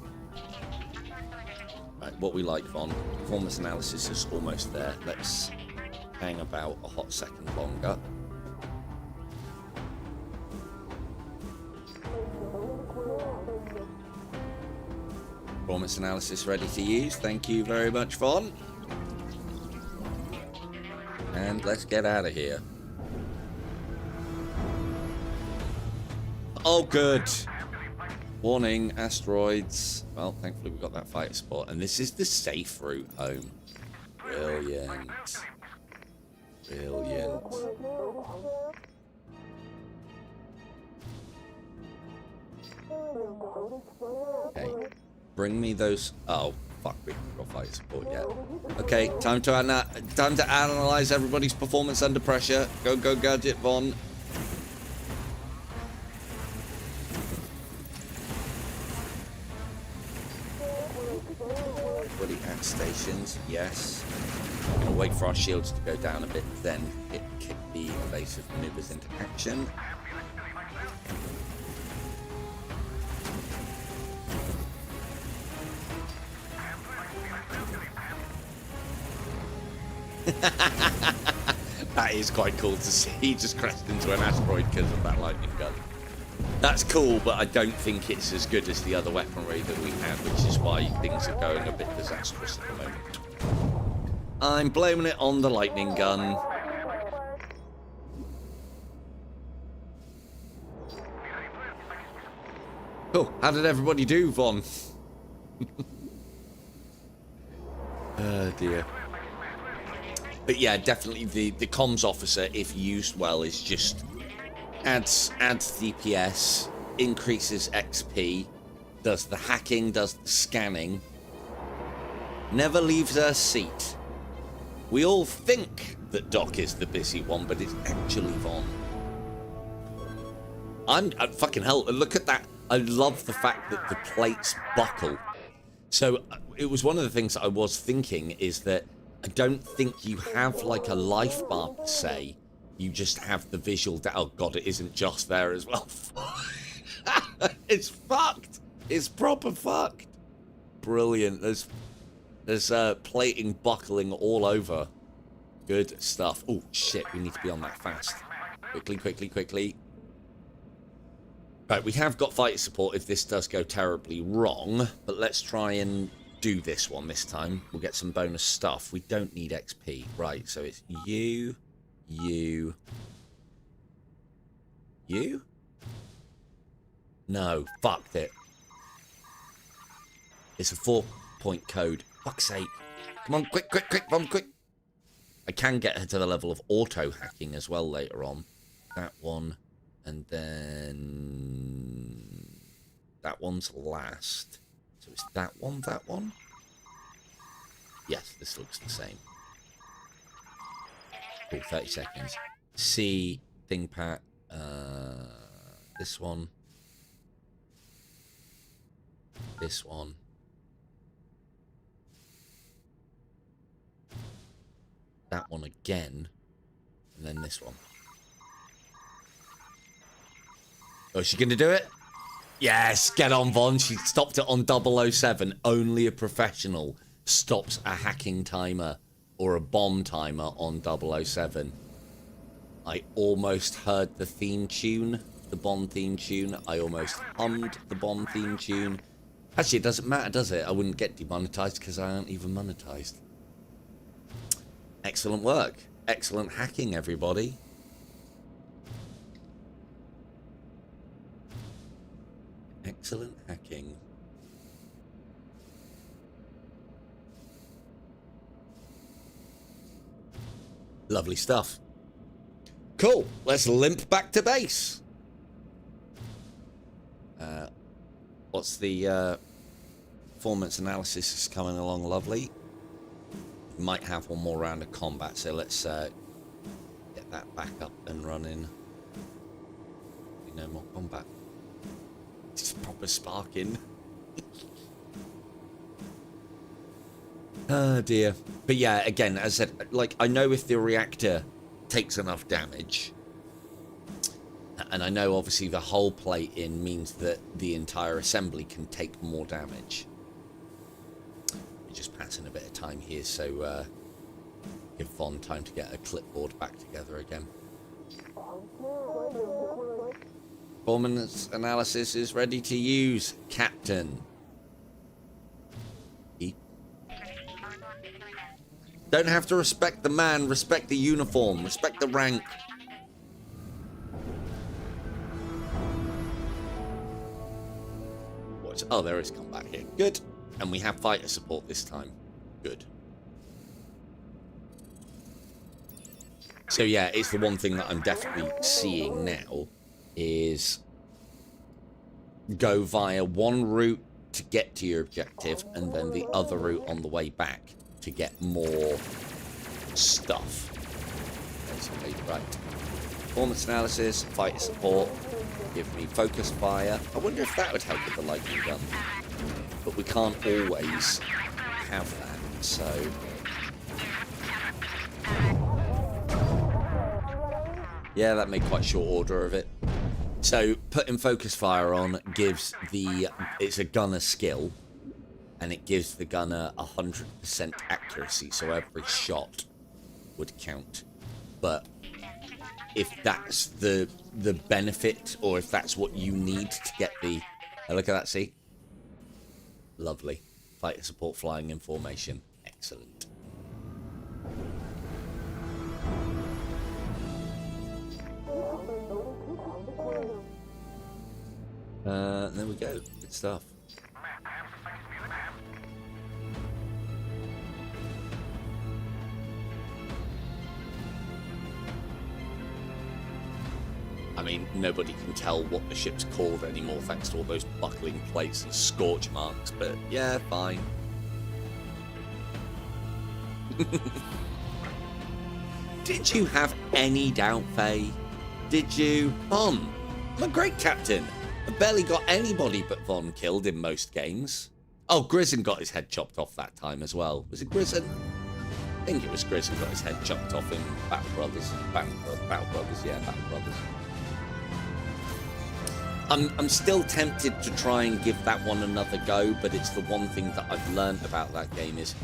Right, what we like, Von. Performance analysis is almost there. Let's hang about a hot second longer. Performance analysis ready to use. Thank you very much, Von. And let's get out of here. Oh, good. Warning, asteroids. Well, thankfully we got that fighter support. And this is the safe route home. Brilliant. Brilliant. Okay. Bring me those. Oh, fuck. We've got fighter support yet. Okay, time to analyze everybody's performance under pressure. Go, Gadget Von. Everybody at stations. Yes. I'm going to wait for our shields to go down a bit, then kick the evasive maneuvers into action. That is quite cool to see. He just crashed into an asteroid because of that lightning gun. That's cool, but I don't think it's as good as the other weaponry that we have, which is why things are going a bit disastrous at the moment. I'm blaming it on the lightning gun. Cool. How did everybody do, Von? Oh, dear. But yeah, definitely the comms officer, if used well, is just adds DPS, increases XP, does the hacking, does the scanning, never leaves her seat. We all think that Doc is the busy one, but it's actually Von. I'm fucking hell. Look at that. I love the fact that the plates buckle. So it was one of the things that I was thinking is that I don't think you have like a life bar per se. You just have the visual. Oh god, it isn't just there as well. It's fucked. It's proper fucked. Brilliant. There's plating buckling all over. Good stuff. Oh shit, we need to be on that fast. Quickly. Right, we have got fighter support if this does go terribly wrong, but let's try and do this one this time. We'll get some bonus stuff. We don't need XP. Right, so it's you. No, fucked it. It's a 4-point code. Fuck's sake. Come on, quick, Von, quick. I can get her to the level of auto hacking as well later on. That one, and then that one's last. So it's that one? Yes, this looks the same. Cool, 30 seconds. C, ThinkPad, this one. This one. That one again. And then this one. Oh, is she going to do it? Yes, get on, Von. She stopped it on 007. Only a professional stops a hacking timer or a bomb timer on 007. I almost heard the theme tune, the Bond theme tune. I almost hummed the Bond theme tune. Actually, it doesn't matter, does it? I wouldn't get demonetized because I aren't even monetized. Excellent work. Excellent hacking, everybody. Excellent hacking. Lovely stuff. Cool. Let's limp back to base. What's the performance analysis is coming along lovely. Might have one more round of combat, so let's get that back up and running. No more combat. Just proper sparking. Oh dear. But yeah, again, as I said, like, I know if the reactor takes enough damage, and I know obviously the whole plate in means that the entire assembly can take more damage. We're just passing a bit of time here, so give Von time to get a clipboard back together again. Performance analysis is ready to use, Captain. Don't have to respect the man, respect the uniform, respect the rank. What? Oh, there is combat here. Good. And we have fighter support this time. Good. So yeah, it's the one thing that I'm definitely seeing now is go via one route to get to your objective and then the other route on the way back to get more stuff. Basically, right. Performance analysis, fighter support, give me focus fire. I wonder if that would help with the lightning gun. But we can't always have that, so... yeah, that made quite short order of it. So, putting focus fire on gives the... it's a gunner skill, and it gives the gunner 100% accuracy, so every shot would count. But if that's the benefit, or if that's what you need to get the... oh, look at that, see? Lovely. Fighter support flying in formation. Excellent. There we go. Good stuff. I mean, nobody can tell what the ship's called anymore thanks to all those buckling plates and scorch marks, but yeah, fine. Did you have any doubt, Faye? Did you? I'm a great captain. I barely got anybody but Von killed in most games. Oh, Grizzin got his head chopped off that time as well. Was it Grizzin? I think it was Grizzin got his head chopped off in Battle Brothers. Battle Brothers, yeah, Battle Brothers. I'm still tempted to try and give that one another go, but it's the one thing that I've learned about that game is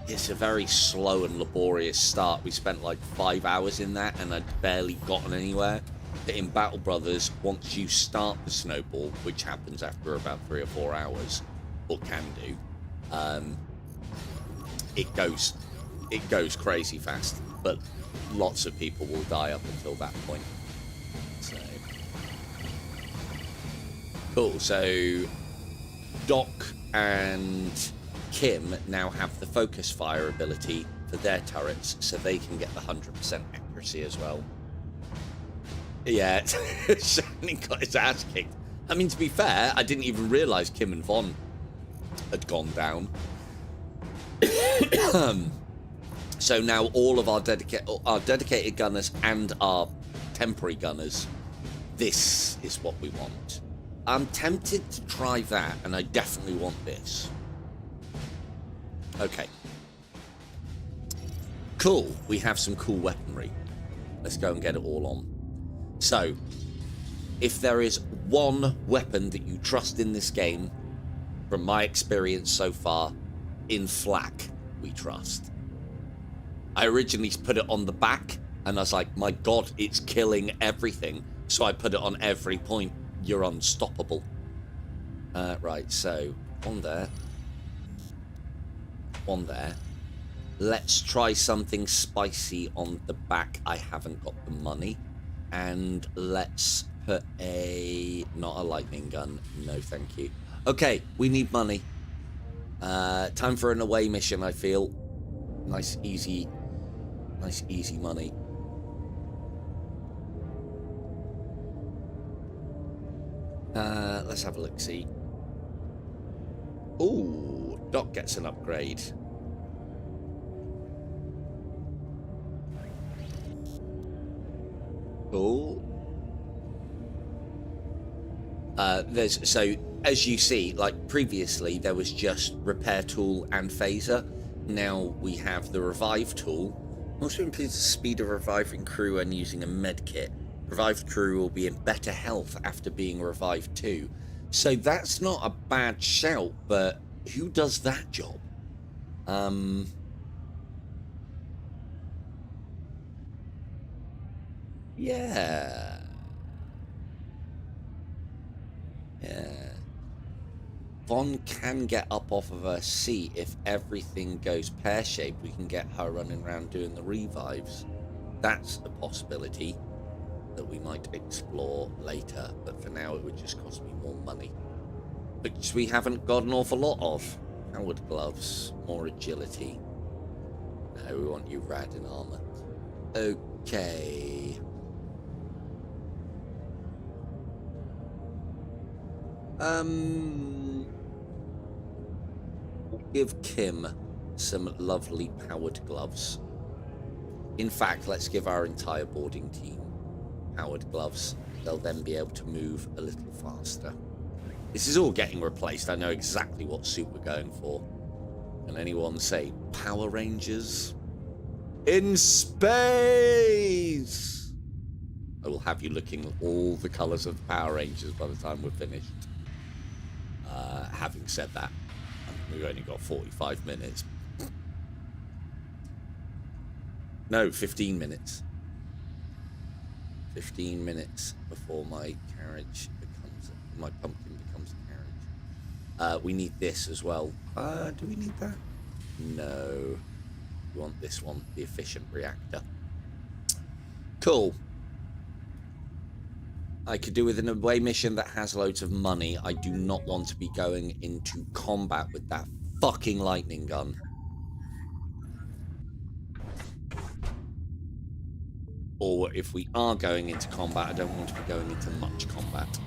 it's a very slow and laborious start. We spent like 5 hours in that and I'd barely gotten anywhere. But in Battle Brothers, once you start the snowball, which happens after about 3 or 4 hours, or can do, it goes crazy fast. But lots of people will die up until that point. So cool. So Doc and Kim now have the focus fire ability for their turrets, so they can get the 100% accuracy as well. Yeah, Shannon got his ass kicked. I mean, to be fair, I didn't even realise Kim and Von had gone down. So now all of our dedicated gunners and our temporary gunners, this is what we want. I'm tempted to try that, and I definitely want this. Okay. Cool. We have some cool weaponry. Let's go and get it all on. So, if there is one weapon that you trust in this game, from my experience so far, in flak, we trust. I originally put it on the back, and I was like, my god, it's killing everything. So I put it on every point. You're unstoppable. Right, so, one there. One there. Let's try something spicy on the back. I haven't got the money. And let's put not a lightning gun. No, thank you. Okay, we need money. Time for an away mission, I feel. Nice, easy money. Let's have a look-see. Ooh, Doc gets an upgrade. Cool. So as you see, like previously there was just repair tool and phaser. Now we have the revive tool. Also improves the speed of reviving crew and using a med kit. Revived crew will be in better health after being revived too. So that's not a bad shout, but who does that job? Yeah. Von can get up off of her seat if everything goes pear-shaped. We can get her running around doing the revives. That's a possibility that we might explore later, but for now it would just cost me more money, which we haven't got an awful lot of. Howard gloves, more agility. No, we want you rad in armour. Okay. We'll give Kim some lovely powered gloves. In fact, let's give our entire boarding team powered gloves. They'll then be able to move a little faster. This is all getting replaced. I know exactly what suit we're going for. Can anyone say Power Rangers? In space! I will have you looking all the colours of the Power Rangers by the time we're finished. Having said that, we've only got 45 minutes. No, 15 minutes. 15 minutes before my carriage becomes... my pumpkin becomes a carriage. We need this as well. Do we need that? No. We want this one, the efficient reactor. Cool. I could do with an away mission that has loads of money. I do not want to be going into combat with that fucking lightning gun. Or if we are going into combat, I don't want to be going into much combat.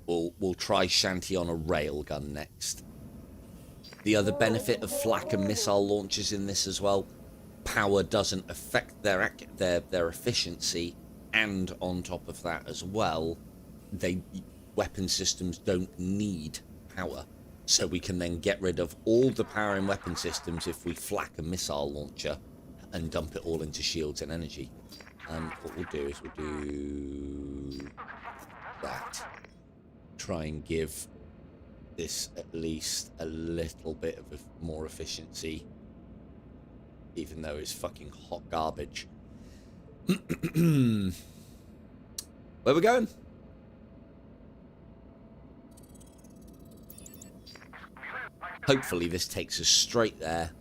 We'll try Shanty on a railgun next. The other benefit of flak and missile launchers in this as well, power doesn't affect their efficiency, and on top of that as well, weapon systems don't need power. So we can then get rid of all the power in weapon systems if we flak a missile launcher and dump it all into shields and energy. What we'll do is we'll do that. Try and give this at least a little bit of more efficiency, even though it's fucking hot garbage. Where we going? Hopefully this takes us straight there.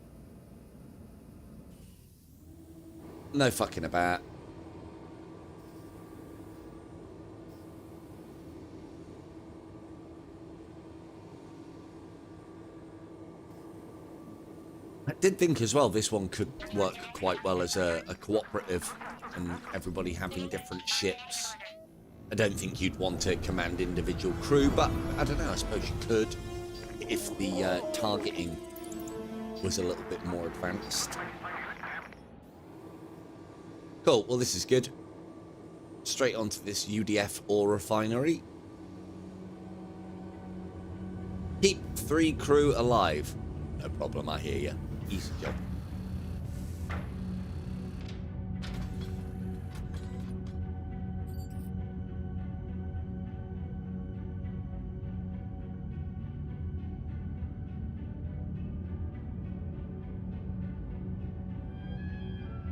No fucking about. I did think as well this one could work quite well as a cooperative and everybody having different ships. I don't think you'd want to command individual crew, but I don't know, I suppose you could if the targeting was a little bit more advanced. Cool, well this is good. Straight onto this UDF ore refinery. Keep 3 crew alive. No problem, I hear you. Easy job.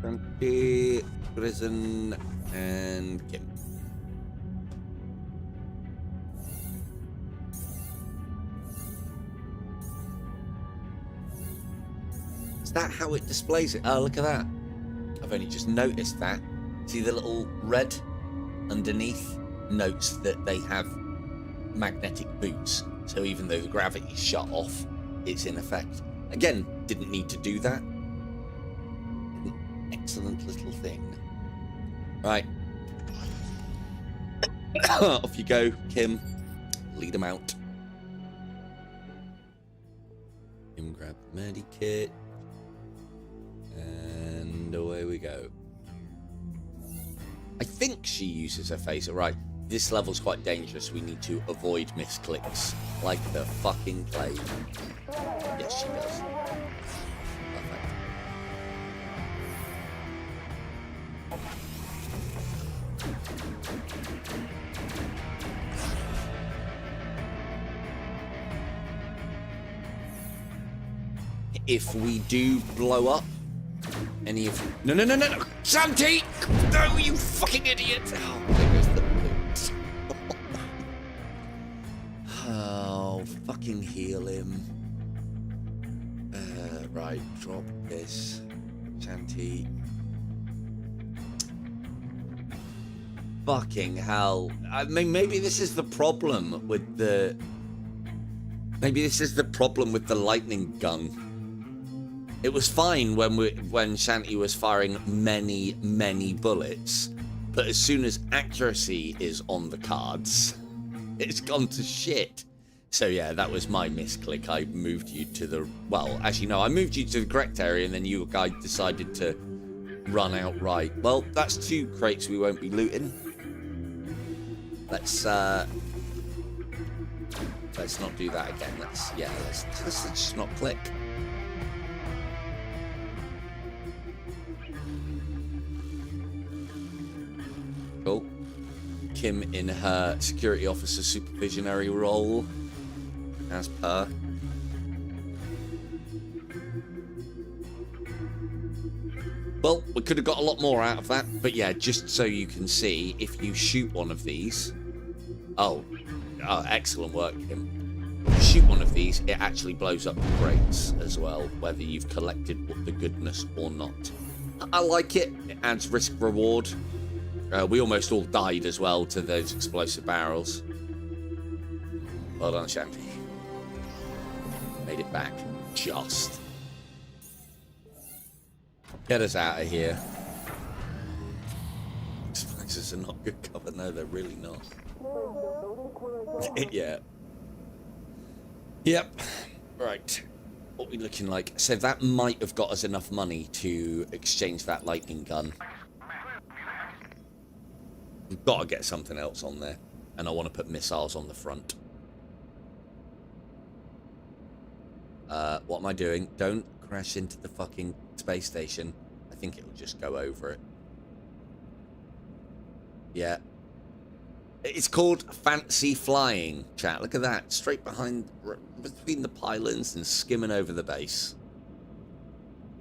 Santi, Prison, and Kim. Is that how it displays it? Oh, look at that. I've only just noticed that. See the little red underneath notes that they have magnetic boots. So even though the gravity's shut off, it's in effect. Again, didn't need to do that. An excellent little thing. Right. Off you go, Kim. Lead them out. Kim, grab the medikit. And away we go. I think she uses her phaser. Right, this level's quite dangerous. We need to avoid misclicks like the fucking plague. Yes, she does. Perfect. If we do blow up any of... No, Santi! No, you fucking idiot! Oh, there goes the boot. Oh, fucking heal him. Right, drop this. Santi. Fucking hell. I mean, maybe this is the problem with the... Maybe this is the problem with the lightning gun. It was fine when Shanty was firing many bullets, but as soon as accuracy is on the cards, It's gone to shit. So yeah, that was my misclick. I moved you to the... Well, actually, no, I moved you to the correct area, and then you guys decided to run outright. Well, that's 2 crates we won't be looting. Let's not do that again. Let's just not click. Cool. Kim in her security officer supervisionary role, as per. Well, we could have got a lot more out of that, but yeah, just so you can see, if you shoot one of these... Oh, excellent work, Kim. If you shoot one of these, it actually blows up the crates as well, whether you've collected the goodness or not. I like it. It adds risk-reward. We almost all died as well to those explosive barrels. Well done, Shanty. Made it back. Just. Get us out of here. These places are not good cover. No, they're really not. Yeah. Yep. Right. What are we looking like? So that might have got us enough money to exchange that lightning gun. We've got to get something else on there. And I want to put missiles on the front. What am I doing? Don't crash into the fucking space station. I think it'll just go over it. Yeah. It's called fancy flying, chat. Look at that. Straight behind, between the pylons and skimming over the base.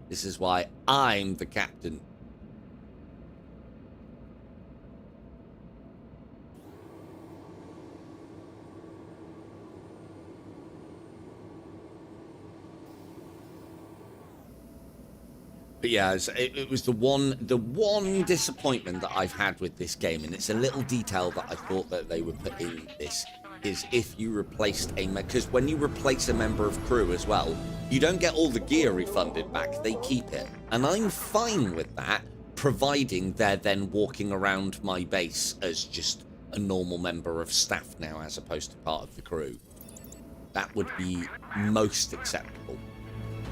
This is why I'm the captain. But yeah, it was the one disappointment that I've had with this game, and it's a little detail that I thought that they would put in this, is if you replaced because when you replace a member of crew as well, you don't get all the gear refunded back, they keep it. And I'm fine with that, providing they're then walking around my base as just a normal member of staff now, as opposed to part of the crew. That would be most acceptable.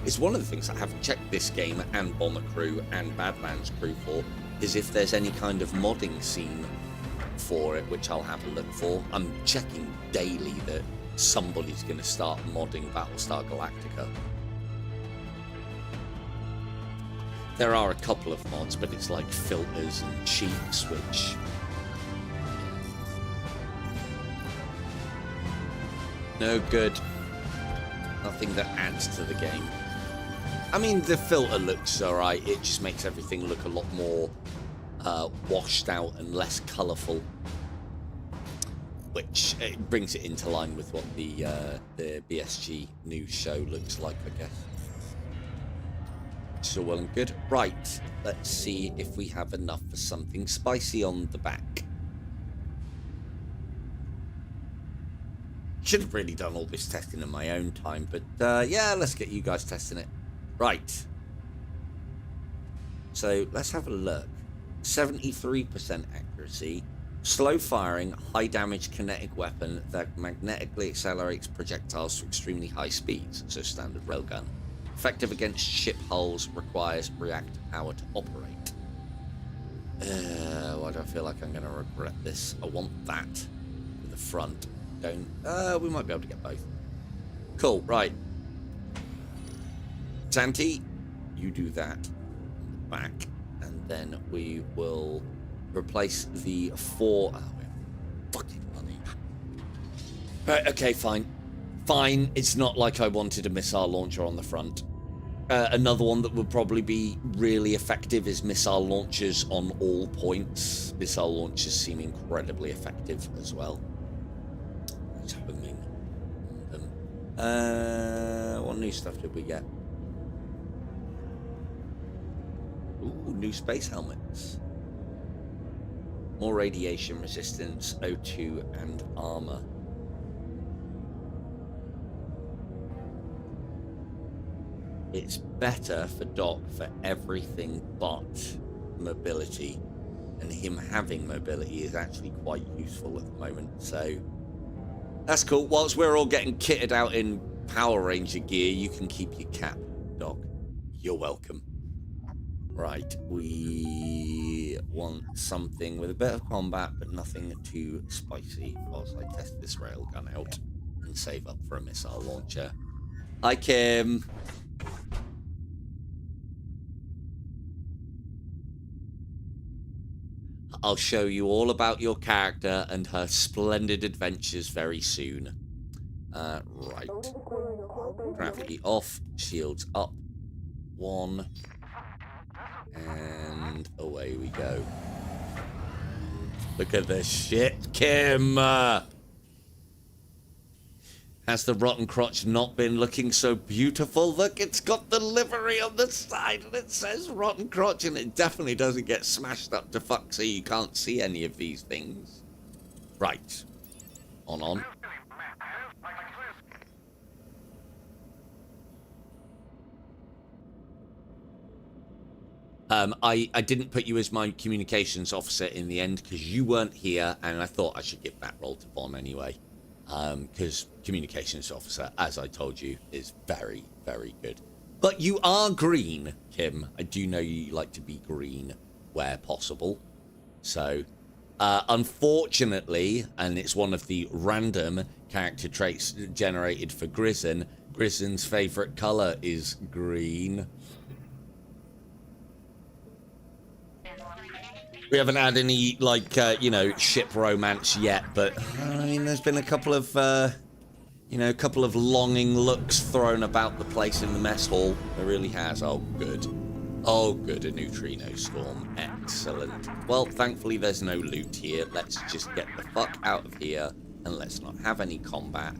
It's one of the things I haven't checked this game and Bomber Crew and Badlands Crew for, is if there's any kind of modding scene for it, which I'll have a look for. I'm checking daily that somebody's going to start modding Battlestar Galactica. There are a couple of mods, but it's like filters and cheats, which... no good. Nothing that adds to the game. I mean, the filter looks alright. It just makes everything look a lot more washed out and less colourful, which it brings it into line with what the BSG news show looks like, I guess. So well and good. Right, let's see if we have enough for something spicy on the back. Should have really done all this testing in my own time, but yeah, let's get you guys testing it. Right. So let's have a look. 73% accuracy. Slow firing, high damage kinetic weapon that magnetically accelerates projectiles to extremely high speeds. So standard railgun. Effective against ship hulls, requires reactor power to operate. Why do I feel like I'm going to regret this? I want that for the front. Don't. We might be able to get both. Cool, right. Santi, you do that back, and then we will replace the 4. Oh, we have fucking money. Right, okay, fine. Fine, it's not like I wanted a missile launcher on the front. Another one that would probably be really effective is missile launchers on all points. Missile launchers seem incredibly effective as well. It's homing them. What new stuff did we get? Ooh, new space helmets. More radiation resistance, O2, and armor. It's better for Doc for everything but mobility. And him having mobility is actually quite useful at the moment. So That's cool. Whilst we're all getting kitted out in Power Ranger gear, you can keep your cap, Doc. You're welcome. Right, we want something with a bit of combat, but nothing too spicy whilst I test this railgun out and save up for a missile launcher. Hi, Kim. I'll show you all about your character and her splendid adventures very soon. Right. Gravity off, shields up. 1. And away we go. Look at this shit, Kim! Has the Rottencrotch not been looking so beautiful? Look, it's got the livery on the side and it says Rottencrotch, and it definitely doesn't get smashed up to fuck so you can't see any of these things. Right. On. I didn't put you as my communications officer in the end because you weren't here, and I thought I should give that role to Bon anyway. Because communications officer, as I told you, is very, very good. But you are green, Kim. I do know you like to be green where possible. So, unfortunately, and it's one of the random character traits generated for Grizzon, Grizzon's favourite colour is green. We haven't had any, like, you know, ship romance yet, but, I mean, there's been a couple of, you know, a couple of longing looks thrown about the place in the mess hall. There really has. Oh, good. Oh, good, a neutrino storm. Excellent. Well, thankfully, there's no loot here. Let's just get the fuck out of here, and let's not have any combat.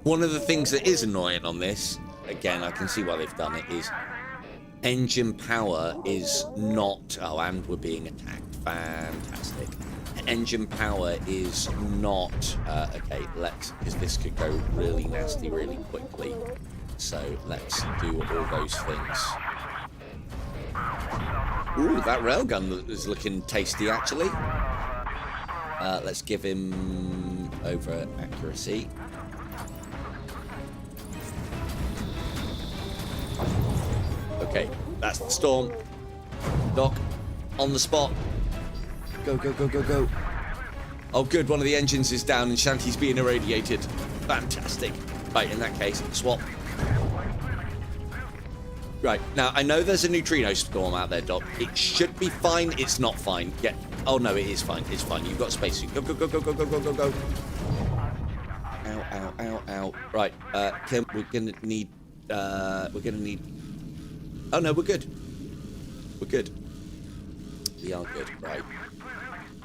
One of the things that is annoying on this, again, I can see why they've done it, is engine power is not... Oh, and we're being attacked. Fantastic. Engine power is not... okay, let's... Because this could go really nasty really quickly. So let's do all those things. Ooh, that railgun is looking tasty, actually. Let's give him over accuracy. Okay, that's the storm. Doc, on the spot. Go, go, go, go, go. Oh, good, one of the engines is down and Shanty's being irradiated. Fantastic. Right, in that case, swap. Right, now, I know there's a neutrino storm out there, Doc. It should be fine. It's not fine. Yeah. Oh, no, it is fine. It's fine. You've got a spacesuit. Go, go, go, go, go, go, go, go, go. Ow, ow, ow, ow. Right, Kim, we're gonna need... Oh, no, we're good. We're good. We are good, right.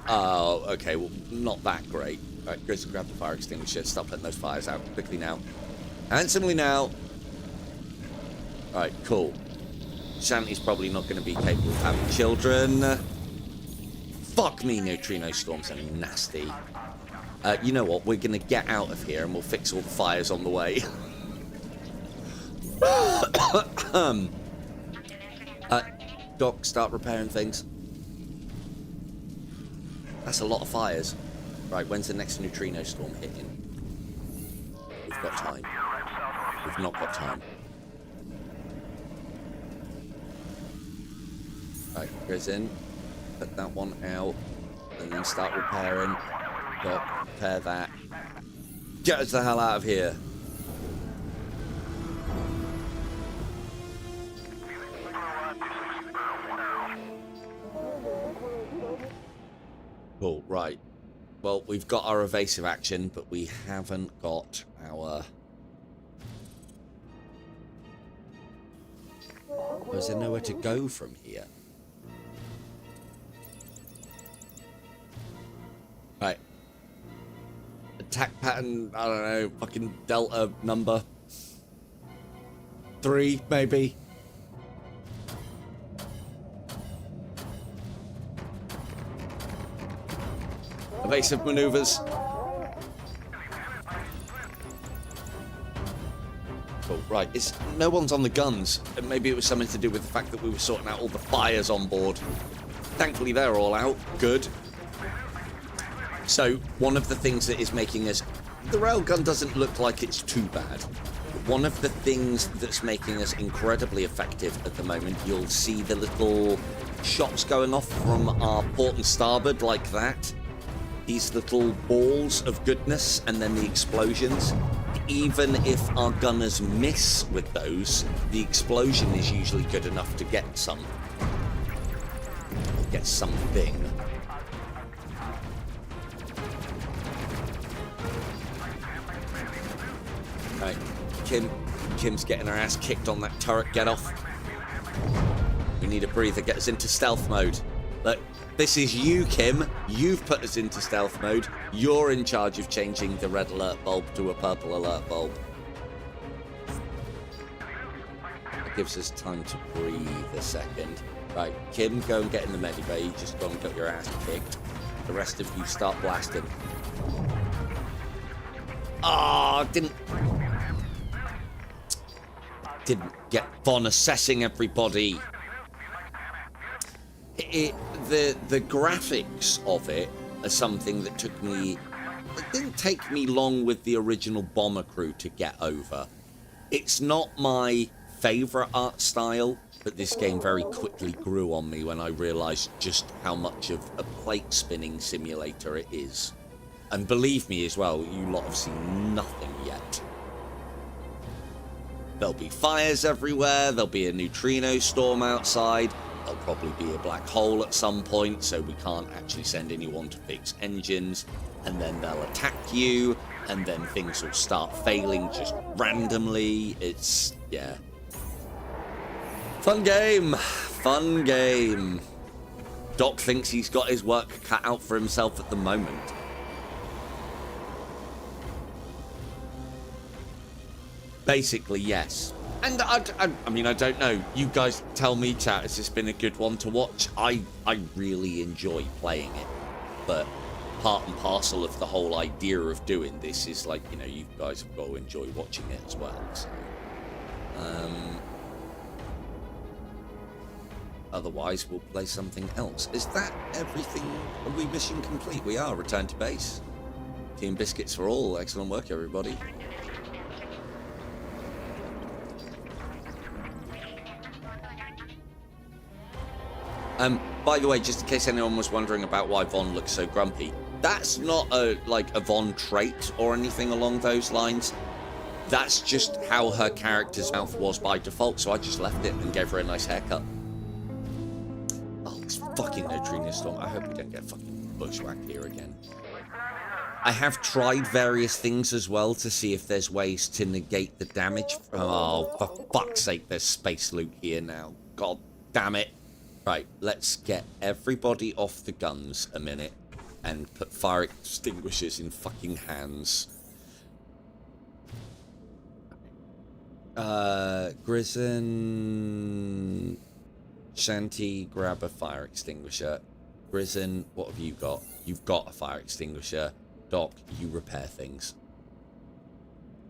Oh, okay, well, not that great. Right, Grizz, grab the fire extinguisher. Stop letting those fires out quickly now. Handsomely now. Alright, cool. Shanty's probably not going to be capable of having children. Fuck me, neutrino storms are nasty. You know what? We're going to get out of here and we'll fix all the fires on the way. Doc, start repairing things. That's a lot of fires. Right, when's the next neutrino storm hitting? We've got time. We've not got time. Right, goes in. Put that one out. And then start repairing. Doc, repair that. Get us the hell out of here. Cool, right. Well, we've got our evasive action, but we haven't got our... Is there nowhere to go from here? Right. Attack pattern, I don't know, fucking Delta number 3, maybe? Evasive maneuvers. Cool, right, no one's on the guns. Maybe it was something to do with the fact that we were sorting out all the fires on board. Thankfully, they're all out. Good. So, one of the things that is making us The railgun doesn't look like it's too bad. One of the things that's making us incredibly effective at the moment, you'll see the little shots going off from our port and starboard like that. These little balls of goodness, and then the explosions. Even if our gunners miss with those, the explosion is usually good enough to get some. Get something. Right, Kim's getting her ass kicked on that turret. Get off. We need a breather. Get us into stealth mode. Look, this is you, Kim. You've put us into stealth mode. You're in charge of changing the red alert bulb to a purple alert bulb. That gives us time to breathe a second. Right, Kim, go and get in the medibay. You just go and get your ass kicked. The rest of you start blasting. Ah, didn't get Von assessing everybody. The graphics of it are something that took me... It didn't take me long with the original Bomber Crew to get over. It's not my favourite art style, but this game very quickly grew on me when I realised just how much of a plate spinning simulator it is. And believe me as well, you lot have seen nothing yet. There'll be fires everywhere, there'll be a neutrino storm outside, there'll probably be a black hole at some point, so we can't actually send anyone to fix engines, and then they'll attack you, and then things will start failing just randomly. It's, yeah. Fun game. Fun game. Doc thinks he's got his work cut out for himself at the moment. Basically, yes. And I mean, I don't know. You guys tell me, chat, has this been a good one to watch? I really enjoy playing it. But part and parcel of the whole idea of doing this is like, you know, you guys have got to enjoy watching it as well. So, otherwise, we'll play something else. Is that everything? Are we mission complete? We are. Return to base. Team biscuits for all. Excellent work, everybody. By the way, just in case anyone was wondering about why Von looks so grumpy, that's not a Von trait or anything along those lines. That's just how her character's mouth was by default, so I just left it and gave her a nice haircut. Oh, this fucking neutrino storm. I hope we don't get fucking bushwhacked here again. I have tried various things as well to see if there's ways to negate the damage. Oh, for fuck's sake, there's space loot here now. God damn it. Right, let's get everybody off the guns a minute and put fire extinguishers in fucking hands. Grizzin... Shanty, grab a fire extinguisher. Grizzin, what have you got? You've got a fire extinguisher. Doc, you repair things.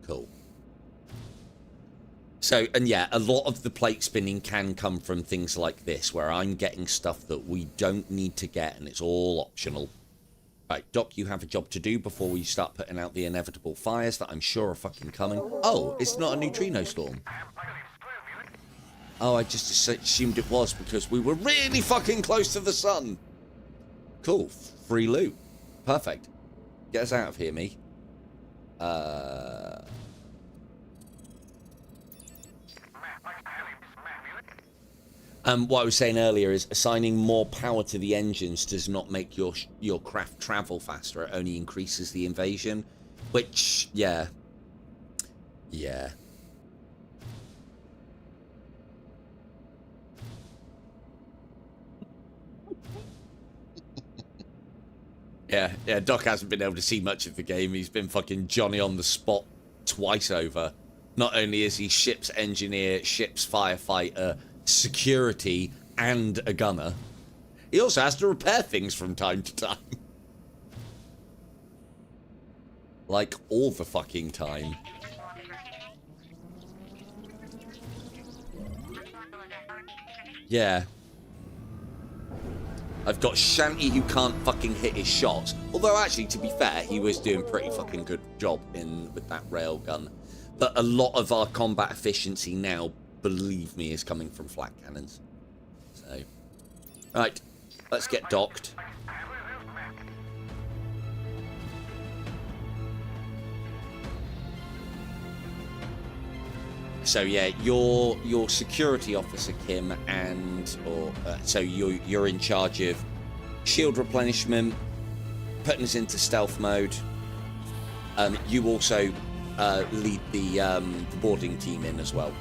Cool. So, and yeah, a lot of the plate spinning can come from things like this, where I'm getting stuff that we don't need to get, and it's all optional. Right, Doc, you have a job to do before we start putting out the inevitable fires that I'm sure are fucking coming. Oh, it's not a neutrino storm. Oh, I just assumed it was because we were really fucking close to the sun. Cool, free loot. Perfect. Get us out of here, me. What I was saying earlier is assigning more power to the engines does not make your craft travel faster. It only increases the invasion, which, yeah. Yeah. Yeah, Doc hasn't been able to see much of the game. He's been fucking Johnny on the spot twice over. Not only is he ship's engineer, ship's firefighter, security, and a gunner, he also has to repair things from time to time. Like, all the fucking time. Yeah. I've got Shanty who can't fucking hit his shots. Although actually, to be fair, he was doing pretty fucking good job with that railgun. But a lot of our combat efficiency now, believe me, is coming from flat cannons. So, right, let's get docked. So yeah, your security officer Kim, so you're in charge of shield replenishment, putting us into stealth mode. You also lead the boarding team in as well,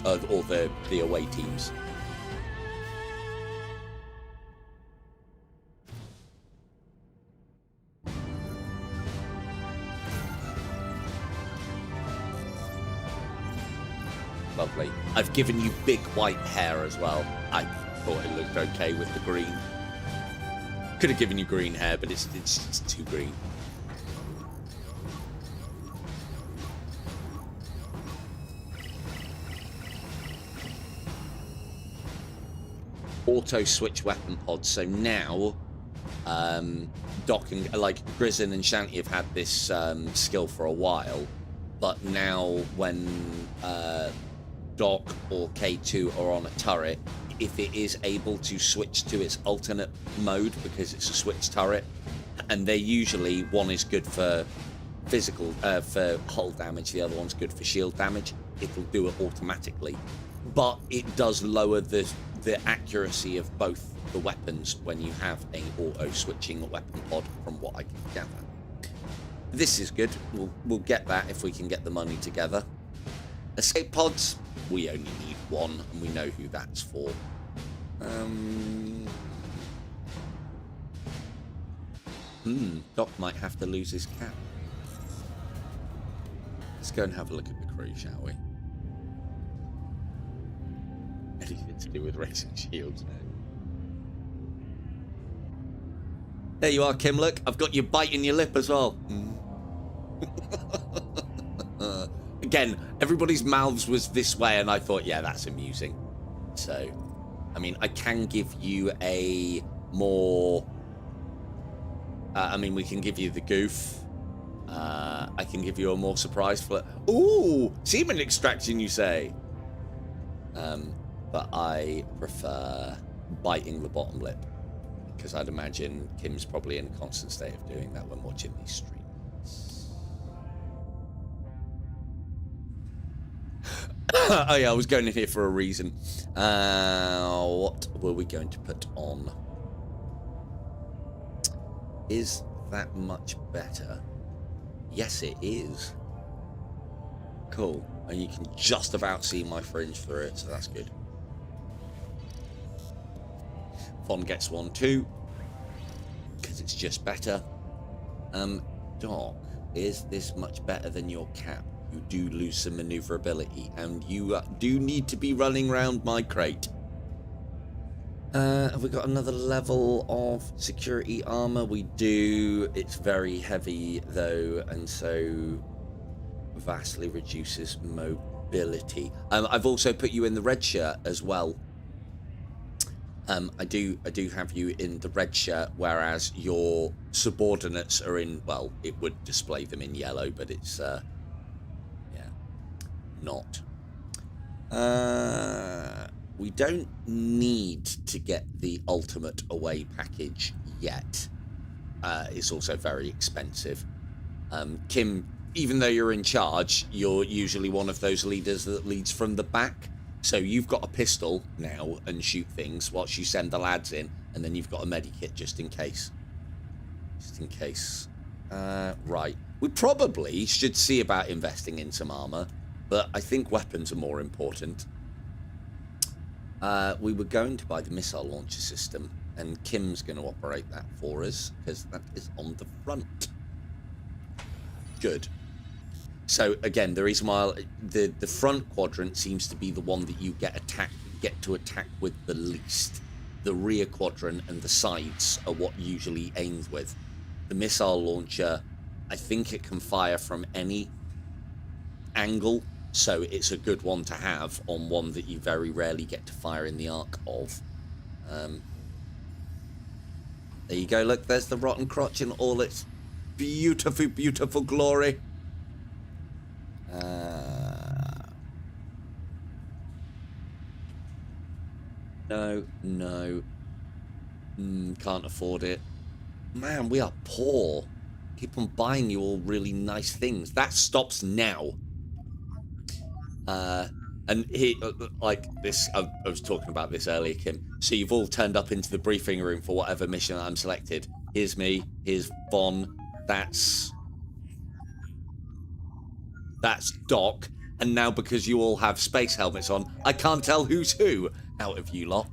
or the away teams. Lovely. I've given you big white hair as well. I thought it looked okay with the green. Could have given you green hair, but it's too green. Auto switch weapon pods. So now, Doc and Grizzin and Shanty have had this skill for a while, but now when Doc or K2 are on a turret, if it is able to switch to its alternate mode because it's a switch turret, and they're usually, one is good for physical, for hull damage, the other one's good for shield damage, it'll do it automatically. But it does lower the accuracy of both the weapons when you have a auto switching weapon pod, from what I can gather. This is good. We'll get that if we can get the money together. Escape pods, we only need one, and we know who that's for. Doc might have to lose his cap. Let's go and have a look at the crew, shall we? Anything to do with racing shields now. There you are, Kim. Look, I've got you biting your lip as well. Again, everybody's mouths was this way, and I thought, yeah, that's amusing. So, I mean, I can give you a more... I mean, we can give you the goof. I can give you a more surprise flip. Ooh, semen extraction, you say? But I prefer biting the bottom lip, because I'd imagine Kim's probably in a constant state of doing that when watching these streams. Oh yeah, I was going in here for a reason. What were we going to put on? Is that much better? Yes, it is. Cool. And you can just about see my fringe through it, so that's good. Fon gets one too, because it's just better. Doc, is this much better than your cap? You do lose some maneuverability, and you do need to be running around my crate. Have we got another level of security armor? We do. It's very heavy though, and so vastly reduces mobility. I've also put you in the red shirt as well. I do have you in the red shirt, whereas your subordinates are in, well, it would display them in yellow, but it's not. We don't need to get the ultimate away package yet. It's also very expensive. Kim, even though you're in charge, you're usually one of those leaders that leads from the back. So you've got a pistol now and shoot things whilst you send the lads in, and then you've got a medikit just in case. Just in case. Right. We probably should see about investing in some armor, but I think weapons are more important. We were going to buy the missile launcher system, and Kim's going to operate that for us, because that is on the front. Good. So again, the reason why the front quadrant seems to be the one that you get to attack with the least. The rear quadrant and the sides are what usually aims with. The missile launcher, I think it can fire from any angle, so it's a good one to have on one that you very rarely get to fire in the arc of. There you go. Look, there's the Rottencrotch in all its beautiful, beautiful glory. No. Can't afford it. Man, we are poor. Keep on buying you all really nice things. That stops now. And he, like this, I was talking about this earlier, Kim. So you've all turned up into the briefing room for whatever mission I'm selected. Here's me. Here's Von. That's Doc. And now because you all have space helmets on, I can't tell who's who out of you lot.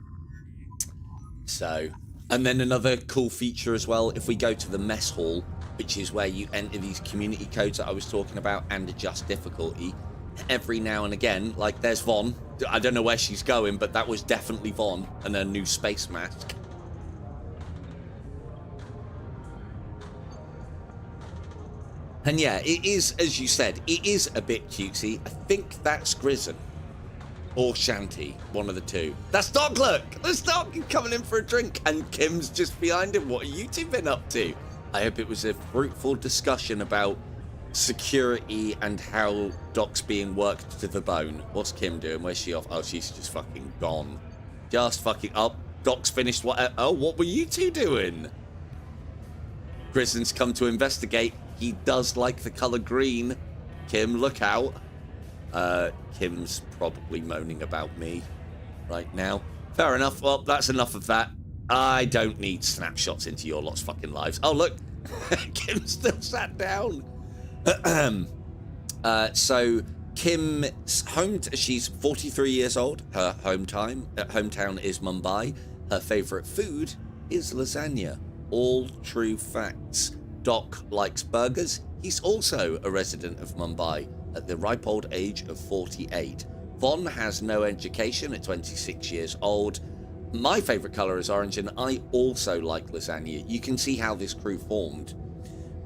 So, and then another cool feature as well, if we go to the mess hall, which is where you enter these community codes that I was talking about and adjust difficulty, every now and again, like there's Von. I don't know where she's going, but that was definitely Von and her new space mask. And yeah, it is, as you said, it is a bit cutesy. I think that's Grizzon. Or Shanty, one of the two. That's Doc, look! There's Doc coming in for a drink, and Kim's just behind him. What have you two been up to? I hope it was a fruitful discussion about security and how Doc's being worked to the bone. What's Kim doing? Where's she off? Oh, she's just fucking gone. Just fucking up. Doc's finished what? Oh, what were you two doing? Grizzon's come to investigate. He does like the colour green. Kim, look out. Kim's probably moaning about me right now. Fair enough. Well, that's enough of that. I don't need snapshots into your lot's fucking lives. Oh, look. Kim still sat down. So Kim's home, she's 43 years old. Her hometown is Mumbai. Her favourite food is lasagna. All true facts. Doc likes burgers. He's also a resident of Mumbai at the ripe old age of 48. Von has no education at 26 years old. My favourite colour is orange, and I also like lasagna. You can see how this crew formed.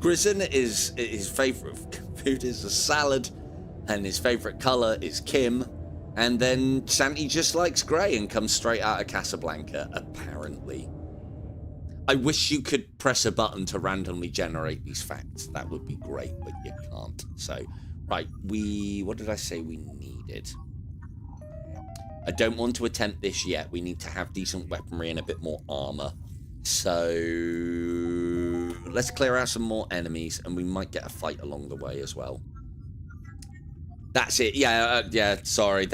Grizzon is his favourite food is a salad, and his favourite colour is Kim. And then Shanty just likes grey and comes straight out of Casablanca, apparently. I wish you could press a button to randomly generate these facts. That would be great, but you can't. So, right, what did I say we needed? I don't want to attempt this yet. We need to have decent weaponry and a bit more armour. So, let's clear out some more enemies, and we might get a fight along the way as well. That's it. Yeah, sorry.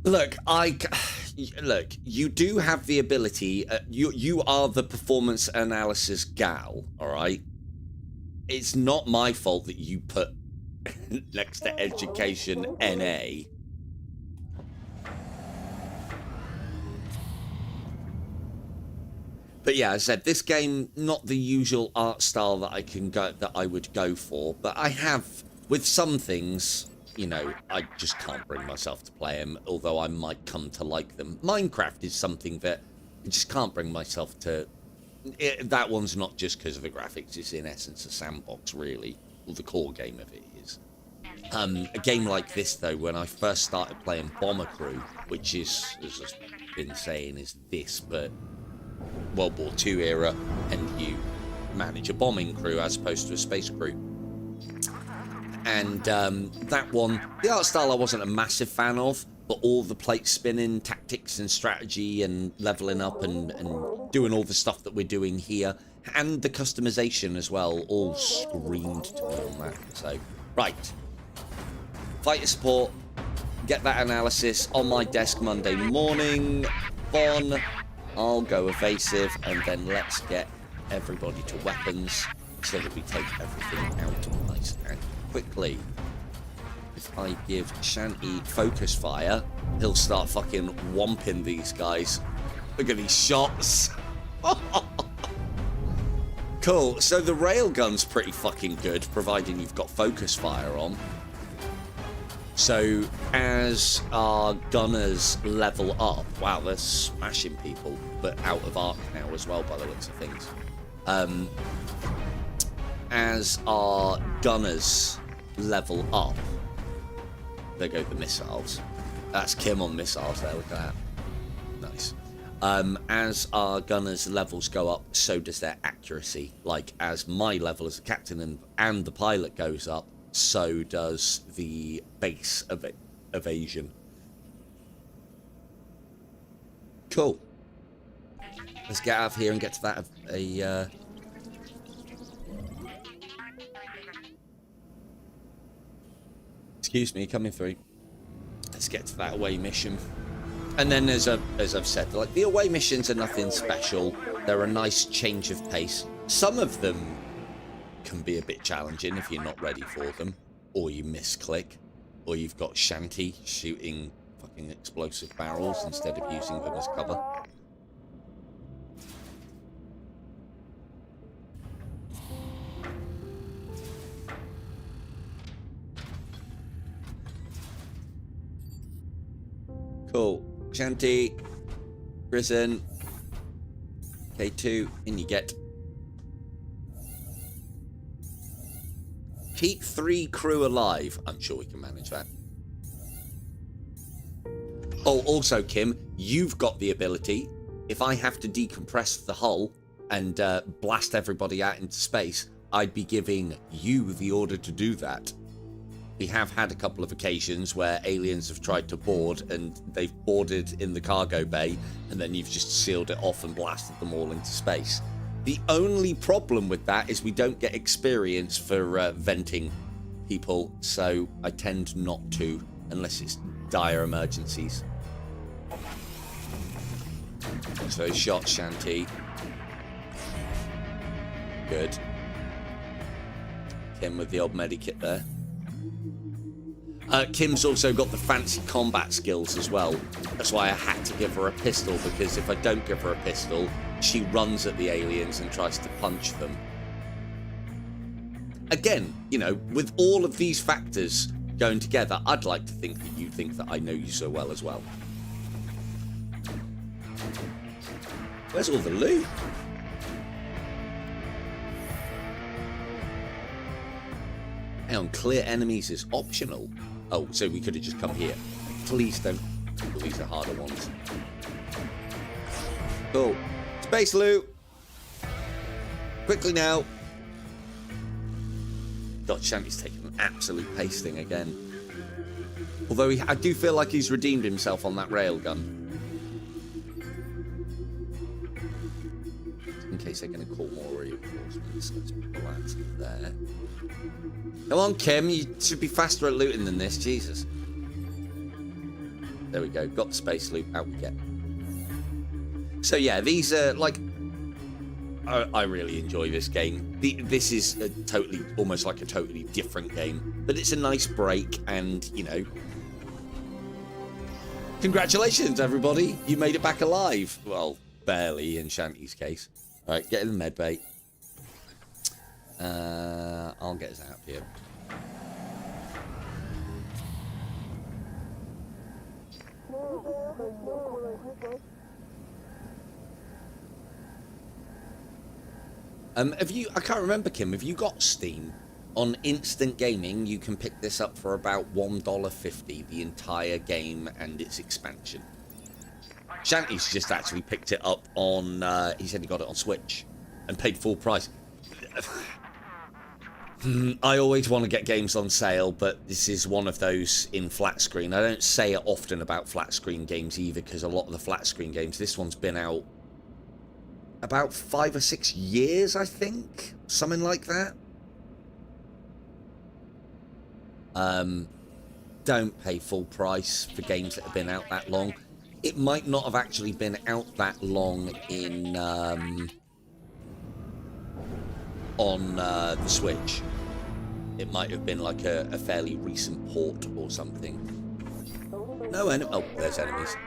Look, you do have the ability. You are the performance analysis gal, all right? It's not my fault that you put next to education NA. But yeah, as I said, this game, not the usual art style that I would go for, but I have, with some things, you know, I just can't bring myself to play them, although I might come to like them. Minecraft is something that I just can't bring myself to. That one's not just because of the graphics, it's in essence a sandbox, really. Well, the core game of it is. A game like this, though, when I first started playing Bomber Crew, which is, as I've been saying, is this, but World War II era, and you manage a bombing crew as opposed to a space crew. And that one, the art style I wasn't a massive fan of, but all the plate spinning, tactics and strategy and leveling up and doing all the stuff that we're doing here, and the customization as well, all screamed to me on that. So, right. Fighter support, get that analysis on my desk Monday morning. Von, I'll go evasive, and then let's get everybody to weapons so that we take everything out nice and quickly. If I give Shanty focus fire, he'll start fucking whomping these guys. Look at these shots. Cool. So the railgun's pretty fucking good, providing you've got focus fire on. So as our gunners level up, wow, they're smashing people, but out of arc now as well by the looks of things. As our gunners level up, there go the missiles. That's Kim on missiles there, look at that. Nice. As our gunners' levels go up, so does their accuracy. Like, as my level as a captain and the pilot goes up, so does the base evasion. Cool. Let's get out of here and get to that. Excuse me, coming through. Let's get to that away mission. And then, as I've said, like, the away missions are nothing special. They're a nice change of pace. Some of them can be a bit challenging if you're not ready for them, or you misclick, or you've got Shanty shooting fucking explosive barrels instead of using them as cover. Cool. Shanty, prison, K2, in you get. Keep 3 crew alive. I'm sure we can manage that. Oh, also, Kim, you've got the ability, if I have to decompress the hull and blast everybody out into space, I'd be giving you the order to do that. We have had a couple of occasions where aliens have tried to board and they've boarded in the cargo bay and then you've just sealed it off and blasted them all into space. The only problem with that is we don't get experience for venting people, so I tend not to unless it's dire emergencies. So shot Shanty. Good. Kim with the old medikit there. Kim's also got the fancy combat skills as well. That's why I had to give her a pistol, because if I don't give her a pistol, she runs at the aliens and tries to punch them. Again, you know, with all of these factors going together, I'd like to think that you think that I know you so well as well. Where's all the loot? Hang on, clear enemies is optional. Oh, so we could have just come here. Please don't. These are harder ones. Cool. Space loot. Quickly now. God, Shanty's taking an absolute pasting again. Although I do feel like he's redeemed himself on that railgun. In case they're going to call more reinforcements. Let's put that there. Come on, Kim. You should be faster at looting than this. Jesus. There we go. Got the space loot. Out we get. So yeah, these are like... I really enjoy this game. This is a almost like a totally different game. But it's a nice break and, you know... Congratulations, everybody. You made it back alive. Well, barely in Shanty's case. Alright, get in the medbay. I'll get us out of here. Have you? I can't remember, Kim. Have you got Steam? On Instant Gaming, you can pick this up for about $1.50, the entire game and its expansion. Shanty's just actually picked it up on. He said he got it on Switch and paid full price. I always want to get games on sale, but this is one of those in flat screen. I don't say it often about flat screen games either, because a lot of the flat screen games, this one's been out about 5 or 6 years, I think. Something like that. Don't pay full price for games that have been out that long. It might not have actually been out that long in on the Switch. It might have been like a fairly recent port or something. No enemy. Oh, there's enemies.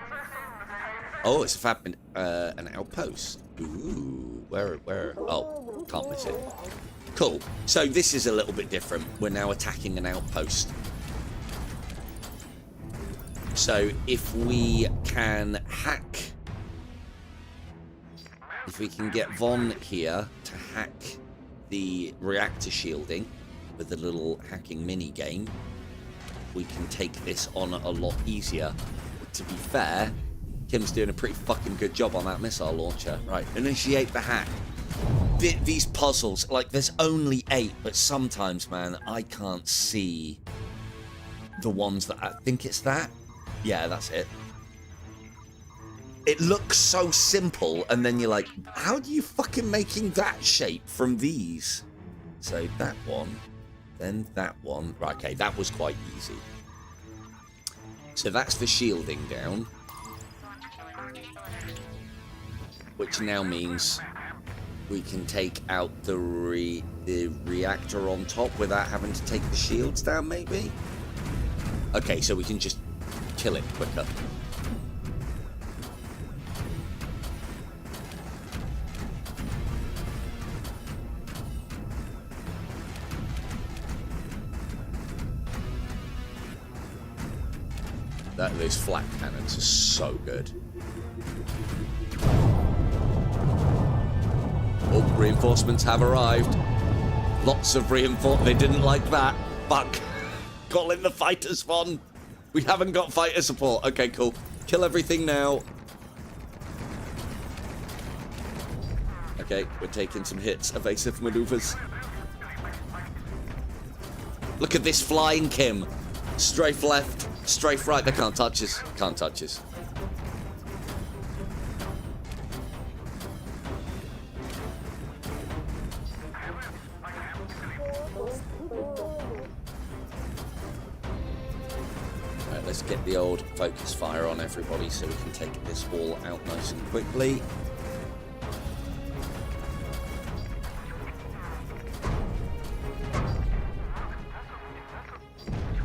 Oh, it's a an outpost. Ooh, where? Oh, can't miss it. Cool. So this is a little bit different. We're now attacking an outpost. So if we can hack, if we can get Von here to hack the reactor shielding with a little hacking mini game, we can take this on a lot easier. To be fair, Kim's doing a pretty fucking good job on that missile launcher. Right, initiate the hack. These puzzles, like, there's only 8, but sometimes, man, I can't see the ones that I think it's that. Yeah, that's it. It looks so simple, and then you're like, how do you fucking making that shape from these? So that one, then that one. Right, okay, that was quite easy. So that's the shielding down, which now means we can take out the reactor on top without having to take the shields down, maybe? Okay, so we can just kill it quicker. Those flak cannons are so good. Oh, reinforcements have arrived. Lots of reinforcements. They didn't like that. Fuck. Call in the fighters, Von. We haven't got fighter support. Okay, cool. Kill everything now. Okay, we're taking some hits. Evasive maneuvers. Look at this flying, Kim. Strafe left, strafe right. They can't touch us. Can't touch us. Right, let's get the old focus fire on everybody so we can take this all out nice and quickly.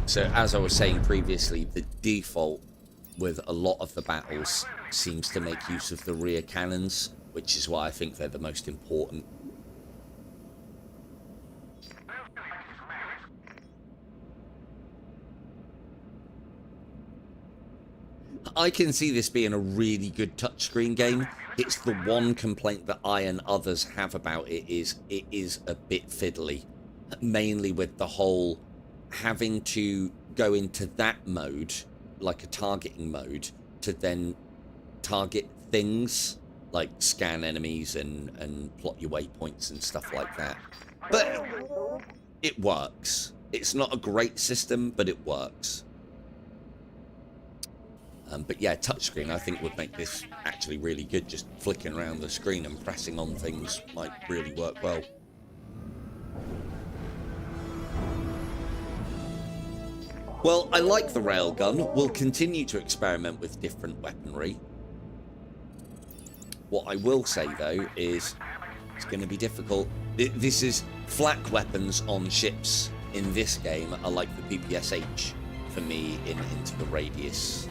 So, as I was saying previously, the default with a lot of the battles seems to make use of the rear cannons, which is why I think they're the most important. I can see this being a really good touchscreen game. It's the one complaint that I and others have about it is a bit fiddly, mainly with the whole having to go into that mode, like a targeting mode, to then target things, like scan enemies and plot your waypoints and stuff like that. But it works. It's not a great system, but it works. But yeah, touchscreen I think would make this actually really good. Just flicking around the screen and pressing on things might really work well. Well, I like the railgun. We'll continue to experiment with different weaponry. What I will say, though, is it's going to be difficult. This is flak weapons on ships in this game are like the PPSH for me into the radius.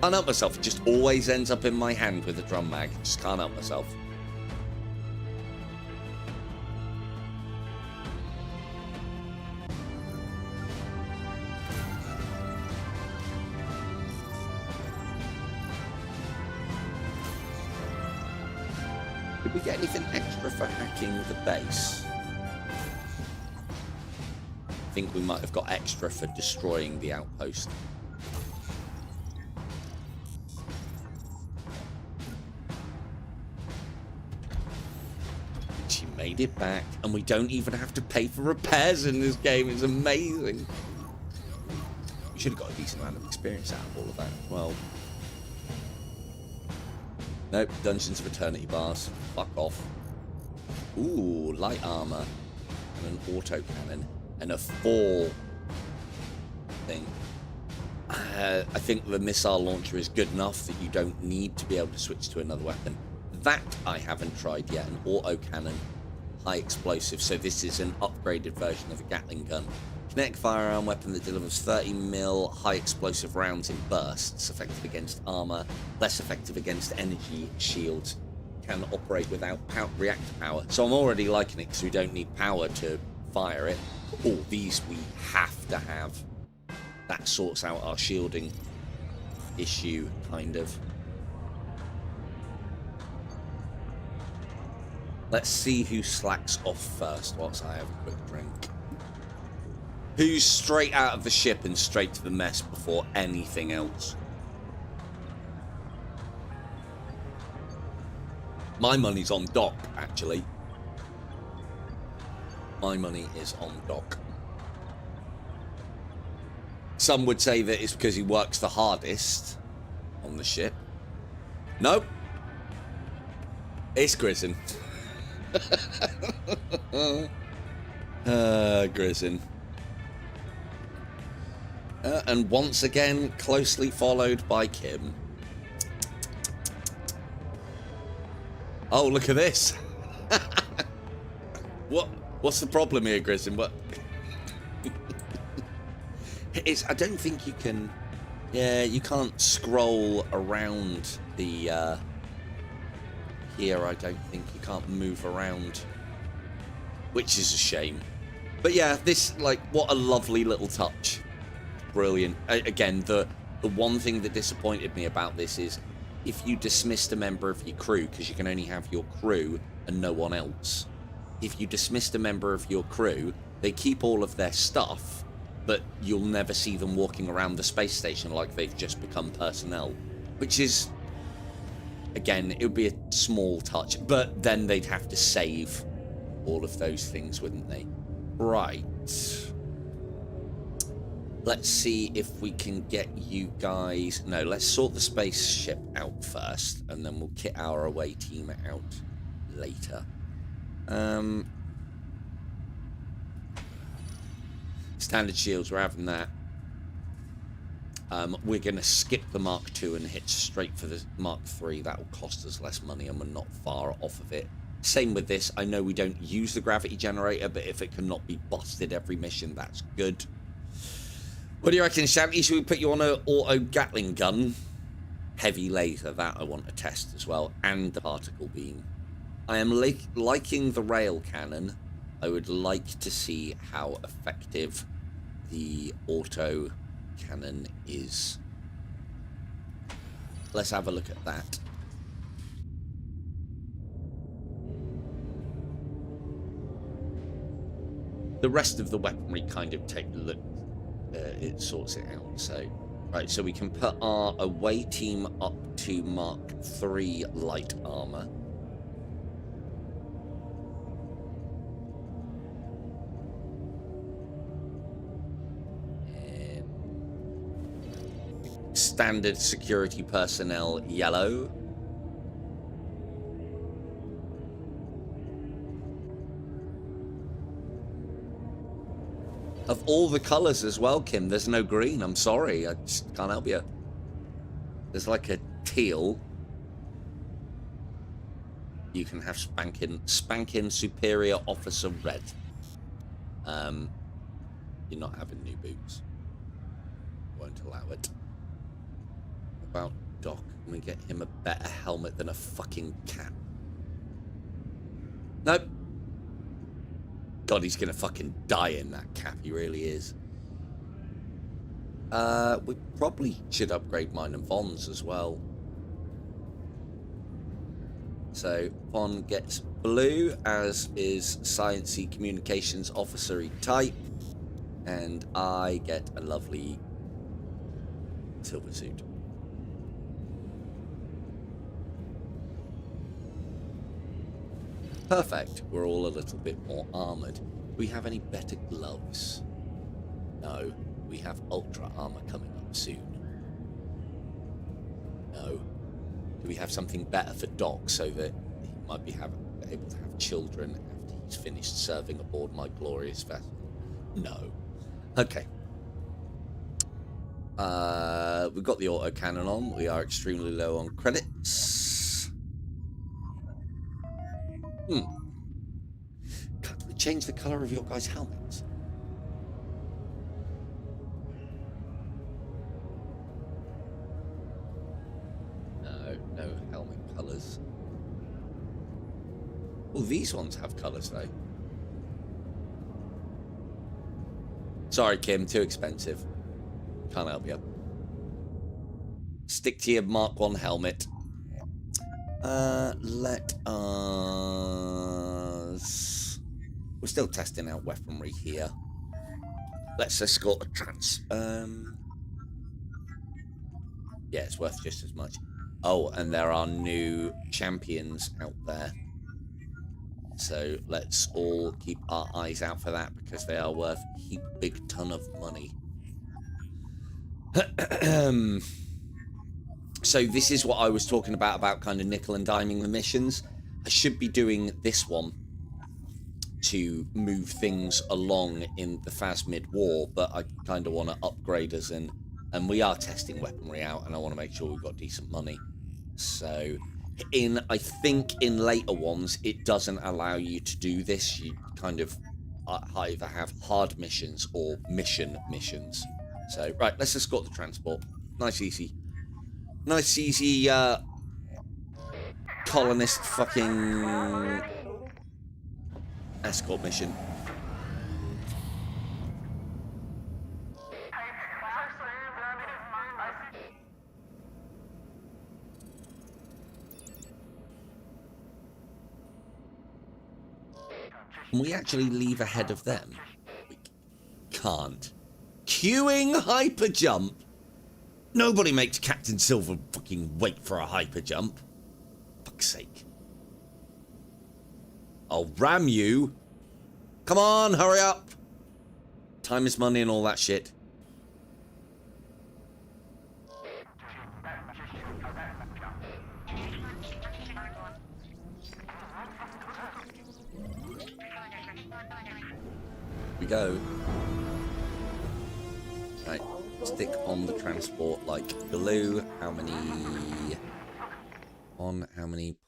Can't help myself. It just always ends up in my hand with a drum mag. Just can't help myself. Did we get anything extra for hacking the base? I think we might have got extra for destroying the outpost. She made it back, and we don't even have to pay for repairs in this game. It's amazing. We should have got a decent amount of experience out of all of that as well. Nope, Dungeons of Eternity bars. Fuck off. Ooh, light armour. And an autocannon. And a fall thing. I think the missile launcher is good enough that you don't need to be able to switch to another weapon. That I haven't tried yet. An autocannon. High explosive. So this is an upgraded version of a Gatling gun. Kinetic firearm weapon that delivers 30mm high explosive rounds in bursts, effective against armor, less effective against energy shields, can operate without reactor power. So I'm already liking it because we don't need power to fire it. Oh, these we have to have. That sorts out our shielding issue, kind of. Let's see who slacks off first whilst I have a quick drink. Who's straight out of the ship and straight to the mess before anything else? My money's on Doc, actually. My money is on Doc. Some would say that it's because he works the hardest on the ship. Nope. It's Grizzin. Grizzin. And once again, closely followed by Kim. Oh, look at this. What's the problem here, Grizzin? What? I don't think you can... Yeah, you can't scroll around the... Here, I don't think you can't move around. Which is a shame. But yeah, this, like, what a lovely little touch. Brilliant. Again, the one thing that disappointed me about this is if you dismissed a member of your crew, because you can only have your crew and no one else. If you dismissed a member of your crew, they keep all of their stuff, but you'll never see them walking around the space station like they've just become personnel. Which is, again, it would be a small touch, but then they'd have to save all of those things, wouldn't they? Right. Let's see if we can get you guys... No, let's sort the spaceship out first, and then we'll kit our away team out later. Standard shields, we're having that. We're going to skip the Mark II and hit straight for the Mark III. That will cost us less money, and we're not far off of it. Same with this. I know we don't use the gravity generator, but if it cannot be busted every mission, that's good. What do you reckon, Shanty? Should we put you on an auto Gatling gun? Heavy laser, that I want to test as well. And the particle beam. I am liking the rail cannon. I would like to see how effective the auto cannon is. Let's have a look at that. The rest of the weaponry kind of it sorts it out. So, right, so we can put our away team up to Mark III light armor. Standard security personnel yellow. Of all the colours as well, Kim, there's no green. I'm sorry, I just can't help you. There's like a teal. You can have spanking superior officer red. You're not having new boots. Won't allow it. About Doc, can we get him a better helmet than a fucking cap? Nope. God, he's gonna fucking die in that cap. He really is. We probably should upgrade mine and Von's as well. So Von gets blue, as is sciencey communications officery type, and I get a lovely silver suit. Perfect. We're all a little bit more armoured. Do we have any better gloves? No. We have ultra armour coming up soon. No. Do we have something better for Doc so that he might be able to have children after he's finished serving aboard my glorious vessel? No. Okay. We've got the autocannon on. We are extremely low on credits. Can't we change the colour of your guys' helmets? No helmet colours. Well, these ones have colours though. Sorry, Kim, too expensive. Can't help you. Stick to your Mark 1 helmet. Let us... We're still testing out weaponry here. Let's escort a trans... Yeah, it's worth just as much. Oh, and there are new champions out there. So let's all keep our eyes out for that because they are worth a heap big ton of money. So this is what I was talking about kind of nickel and diming the missions. I should be doing this one to move things along in the Phasmid war, but I kind of want to upgrade us and we are testing weaponry out, and I want to make sure we've got decent money. So I think in later ones, it doesn't allow you to do this. You kind of either have hard missions or missions. So, right, let's escort the transport. Nice, easy colonist fucking escort mission. Can we actually leave ahead of them? We can't. Queuing hyper jump? Nobody makes Captain Silver fucking wait for a hyper jump. Fuck's sake. I'll ram you. Come on, hurry up. Time is money and all that shit. We go. Right, stick on the transport like glue. How many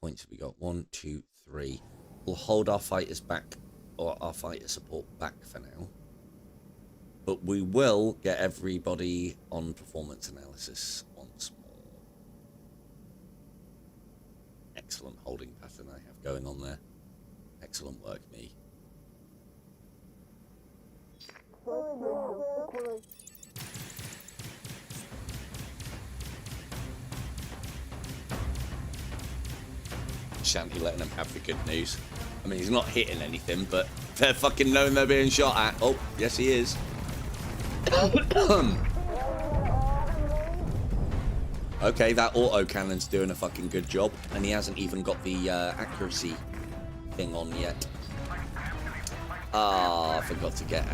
points have we got? 1, 2, 3. We'll hold our fighters back, or our fighter support back for now. But we will get everybody on performance analysis once more. Excellent holding pattern I have going on there. Excellent work, me. Shanty letting them have the good news. I mean, he's not hitting anything, but they're fucking knowing they're being shot at. Oh, yes he is. Okay, that autocannon's doing a fucking good job, and he hasn't even got the accuracy thing on yet. Ah, I forgot to get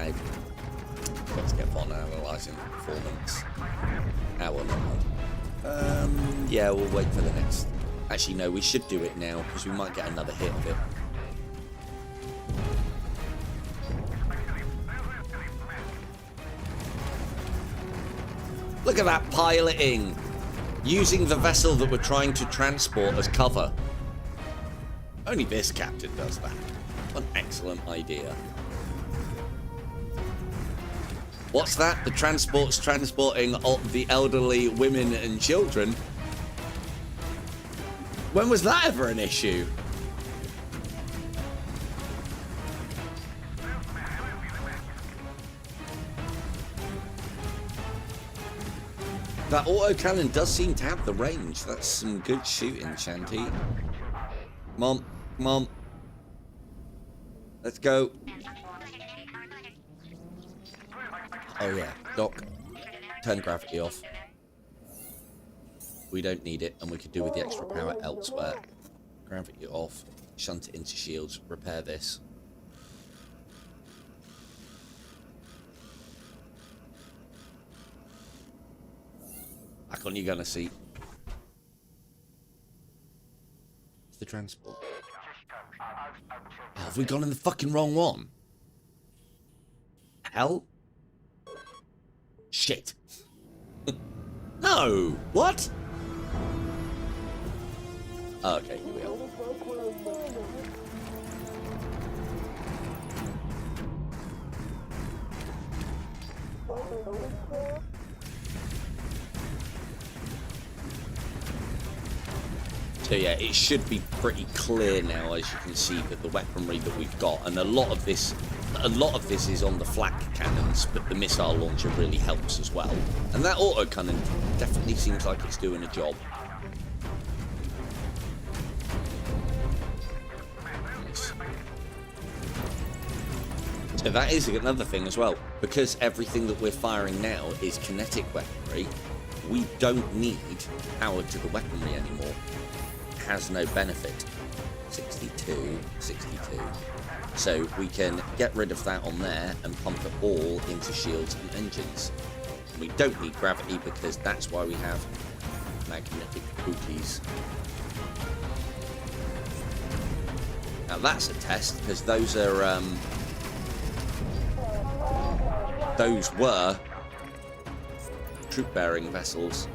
on analysing the performance. Ah, well, not bad. Yeah, we'll wait for the next. Actually, no, we should do it now, because we might get another hit of it. Look at that piloting! Using the vessel that we're trying to transport as cover. Only this captain does that. What an excellent idea. What's that? The transport's transporting the elderly, women and children? When was that ever an issue? That autocannon does seem to have the range. That's some good shooting, Shanty. Come on, come on. Let's go. Oh yeah, Doc. Turn gravity off. We don't need it, and we could do with the extra power elsewhere. Gravity off. Shunt it into shields. Repair this. Back on your gunner seat. It's the transport. Oh, have we gone in the fucking wrong one? Hell? Shit. No! What? Oh, okay, here we are. So yeah, it should be pretty clear now, as you can see, that the weaponry that we've got, and a lot of this is on the flak cannons, but the missile launcher really helps as well. And that autocannon definitely seems like it's doing a job. Nice. So that is another thing as well, because everything that we're firing now is kinetic weaponry. we don't need power to the weaponry anymore. It has no benefit. 62, 62. So we can get rid of that on there and pump it all into shields and engines. We don't need gravity because that's why we have magnetic booties. Now that's a test because those are those were troop-bearing vessels.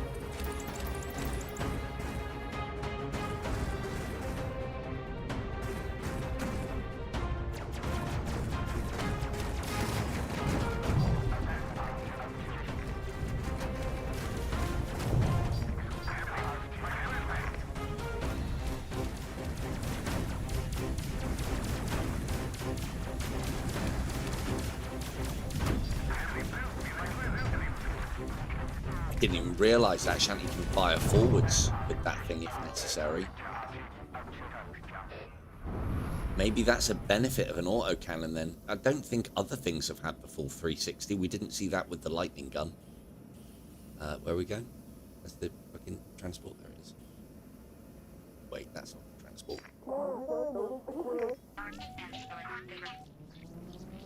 Didn't even realise that Shanty can fire forwards with that thing if necessary. Maybe that's a benefit of an autocannon then. I don't think other things have had the full 360. We didn't see that with the lightning gun. Where are we going? That's the fucking transport. There it is. Wait, that's not the transport.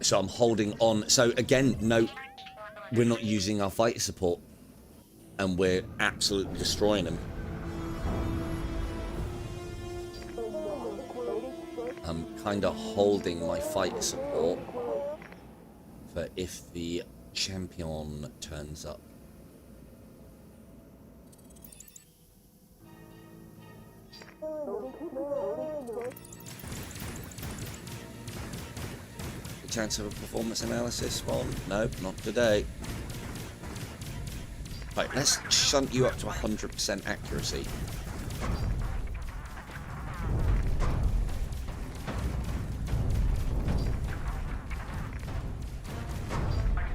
So I'm holding on. So again, no, we're not using our fighter support. And we're absolutely destroying them. I'm kind of holding my fighter support for if the champion turns up. A chance of a performance analysis one? Nope, not today. Right, let's shunt you up to 100% accuracy.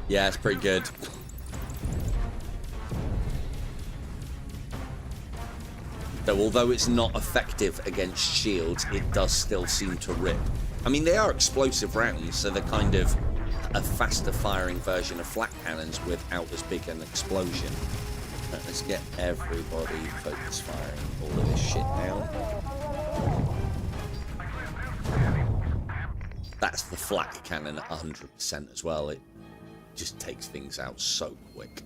Yeah, it's pretty good. So although it's not effective against shields, it does still seem to rip. I mean, they are explosive rounds, so they're kind of a faster firing version of flat cannons without as big an explosion. Right, let's get everybody focus firing all of this shit down. That's the flak cannon at 100% as well. It just takes things out so quick.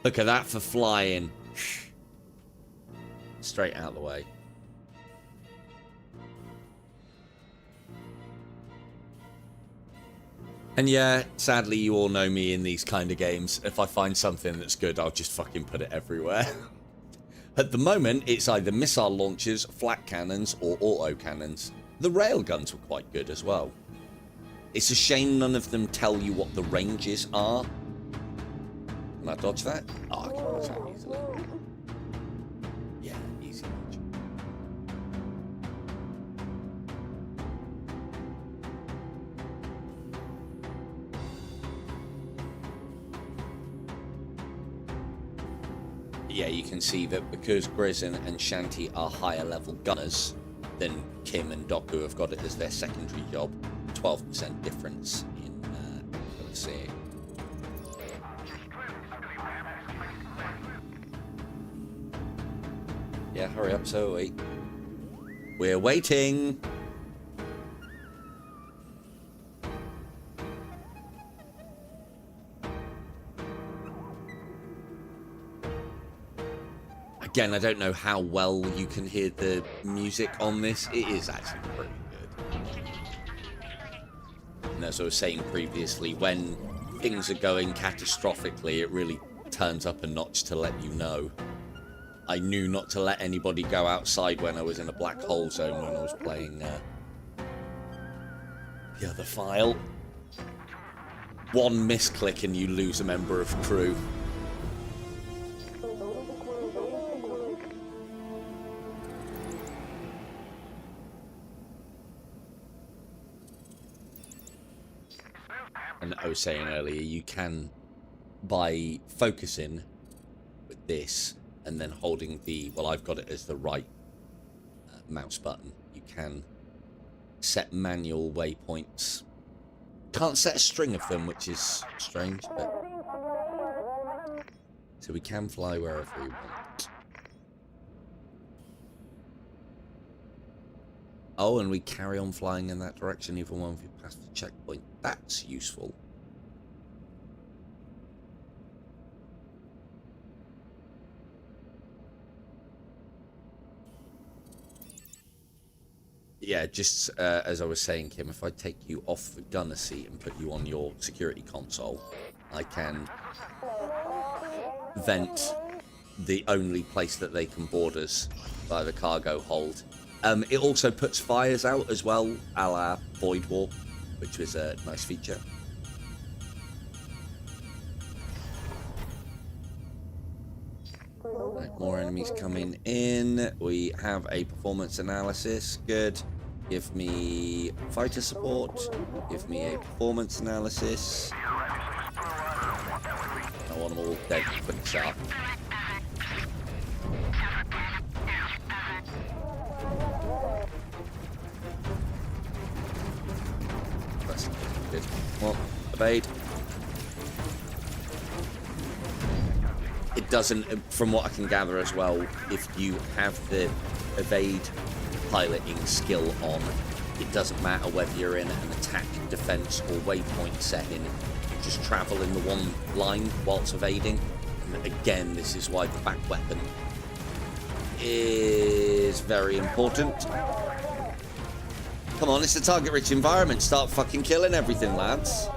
Look at that for flying. Straight out of the way. And yeah, sadly, you all know me in these kind of games. If I find something that's good, I'll just fucking put it everywhere. At the moment, it's either missile launchers, flat cannons, or auto cannons. The railguns were quite good as well. It's a shame none of them tell you what the ranges are. Can I dodge that? Oh, I can dodge that easily. Yeah, easy dodge. Yeah, you can see that because Grizzin and Shanty are higher level gunners than Kim and Doku have got it as their secondary job. 12% difference in accuracy. Yeah, hurry up, so wait. We're waiting. Again, I don't know how well you can hear the music on this. It is actually pretty good. And as I was saying previously, when things are going catastrophically, it really turns up a notch to let you know. I knew not to let anybody go outside when I was in a black hole zone when I was playing the other file. One misclick and you lose a member of crew. And I was saying earlier, you can, by focusing with this and then holding the, well, I've got it as the right mouse button, you can set manual waypoints Can't set a string of them, which is strange, but... So we can fly wherever we want. Oh, and we carry on flying in that direction even when we pass the checkpoint. That's useful. Yeah, just as I was saying, Kim, if I take you off the gunner seat and put you on your security console, I can vent the only place that they can board us by the cargo hold. It also puts fires out as well, a la Void War, which was a nice feature. Right, more enemies coming in. We have a performance analysis. Good. Give me fighter support. Give me a performance analysis. I want them all dead quick start. That's good. Well, evade. It doesn't, from what I can gather as well, if you have the evade piloting skill on, it doesn't matter whether you're in an attack, defense, or waypoint setting. You just travel in the one line whilst evading. And again, this is why the back weapon is very important. Come on, it's a target-rich environment. Start fucking killing everything, lads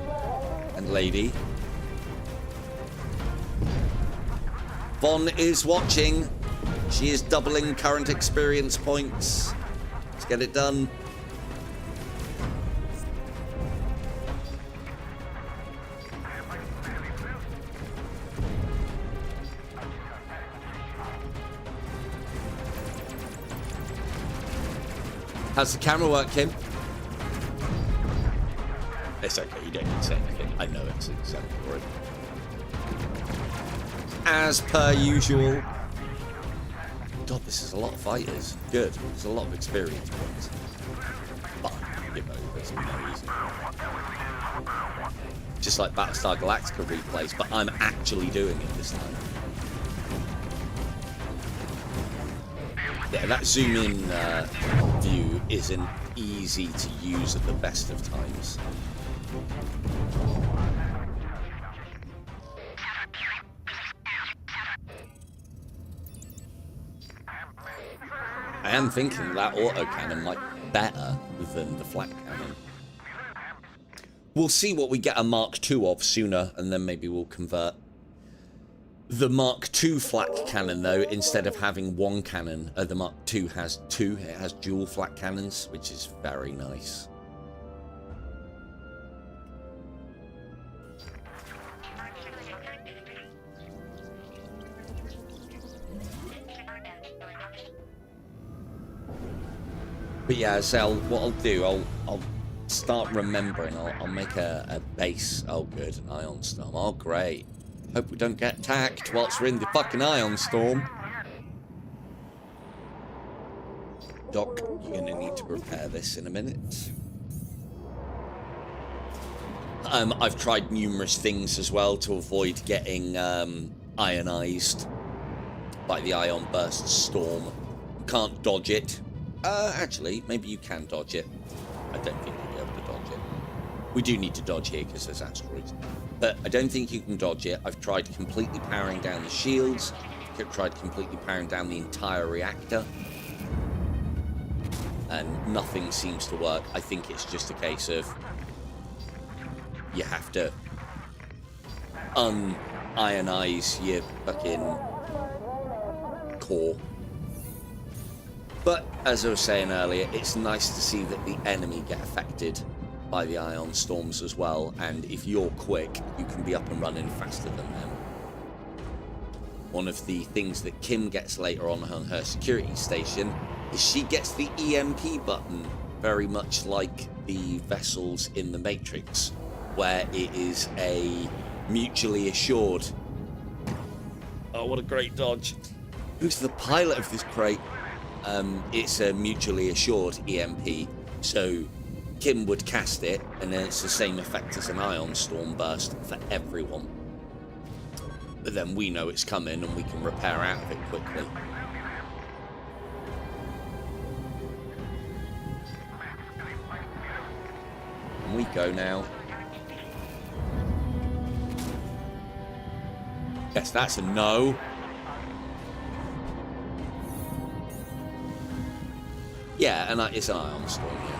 and lady. Von is watching. She is doubling current experience points. Let's get it done. How's the camera work, Kim? It's okay, you don't need to say anything. I know it's exemplary. As per usual. God, this is a lot of fighters. Good. There's a lot of experience points. But, you know, there's no easy. Just like Battlestar Galactica replays, but I'm actually doing it this time. Yeah, that zoom in view isn't easy to use at the best of times. I am thinking that autocannon might be better than the flat cannon. We'll see what we get a Mark II of sooner, and then maybe we'll convert. The Mark II flat cannon, though, instead of having one cannon, the Mark II has two. It has dual flat cannons, which is very nice. But yeah, so what I'll do, I'll start remembering. I'll make a base. Oh, good, an ion storm. Oh, great. Hope we don't get attacked whilst we're in the fucking ion storm. Doc, you're gonna need to repair this in a minute. I've tried numerous things as well to avoid getting ionized by the ion burst storm. Can't dodge it. Actually, maybe you can dodge it. I don't think you'll be able to dodge it. We do need to dodge here because there's asteroids. But I don't think you can dodge it. I've tried completely powering down the shields. I've tried completely powering down the entire reactor. And nothing seems to work. I think it's just a case of you have to unionize your fucking core. But, as I was saying earlier, it's nice to see that the enemy get affected by the ion storms as well, and if you're quick, you can be up and running faster than them. One of the things that Kim gets later on her security station is she gets the EMP button, very much like the vessels in the Matrix, where it is a mutually assured... Oh, what a great dodge. Who's the pilot of this crate? It's a mutually assured EMP, so Kim would cast it, and then it's the same effect as an ion storm burst for everyone. But then we know it's coming, and we can repair out of it quickly. And we go now. Yes, that's a no. Yeah, and it's an ion storm, yeah.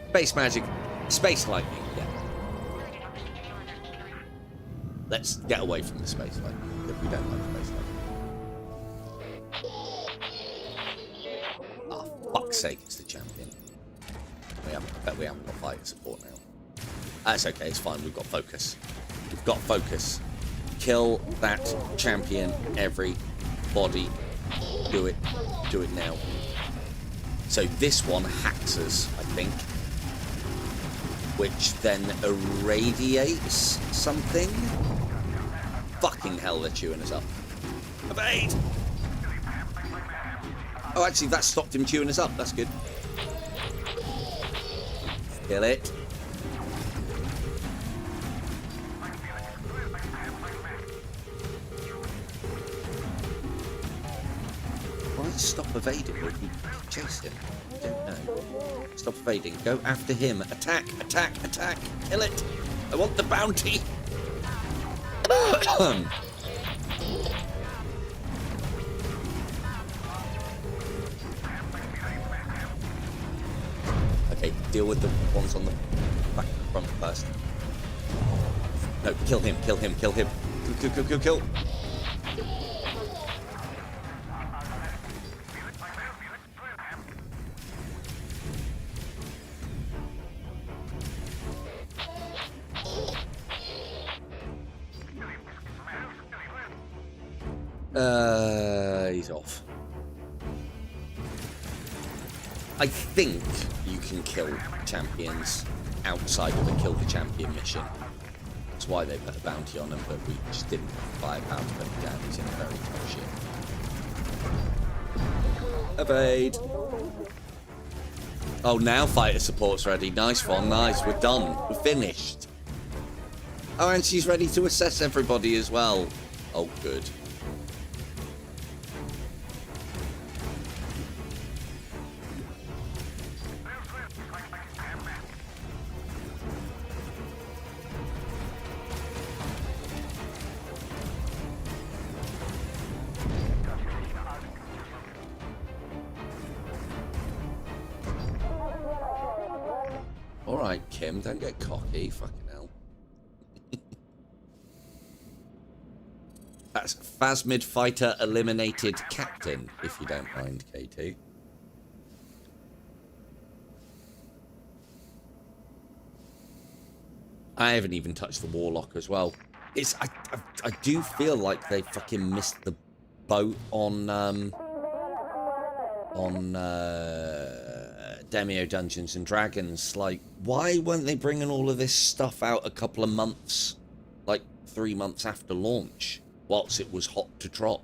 Space magic, space lightning, yeah. Let's get away from the space lightning, if we don't like space lightning. Oh, fuck's sake, it's the champion. I bet we haven't got fighter support now. That's okay, it's fine, we've got focus. We've got focus. Kill that champion, everybody. Do it now. So this one hacks us, I think. Which then irradiates something. Fucking hell, they're chewing us up. Evade! Oh, actually, that stopped him chewing us up. That's good. Kill it. Why stop evading or you chase him? I don't know. Stop evading. Go after him. Attack, attack, attack. Kill it. I want the bounty. Okay, deal with the ones on the back front first. No, kill him, kill him, kill him. Kill, kill, kill, kill, kill. He's off. I think you can kill champions outside of the kill the champion mission. That's why they put a bounty on him, but we just didn't have firepower to put him down. He's in a very tough ship. Evade. Oh, now fighter support's ready. Nice one, nice. We're done. We're finished. Oh, and she's ready to assess everybody as well. Oh, good. Alright, Kim, don't get cocky. Fucking hell. That's Phasmid fighter eliminated captain, if you don't mind, KT. I haven't even touched the warlock as well. It's I do feel like they fucking missed the boat on Demio Dungeons and Dragons. Like, why weren't they bringing all of this stuff out a couple of months, like 3 months after launch, whilst it was hot to trot?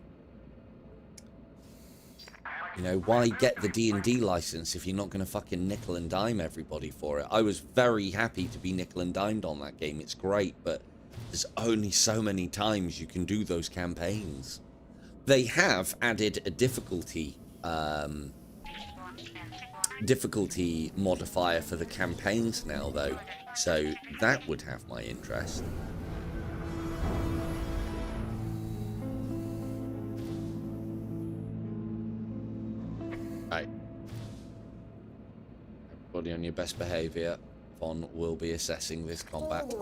You know, why get the D&D license if you're not going to fucking nickel and dime everybody for it? I was very happy to be nickel and dimed on that game. It's great, but there's only so many times you can do those campaigns. They have added a difficulty modifier for the campaigns now, though, so that would have my interest. Right, everybody on your best behavior. Von will be assessing this combat.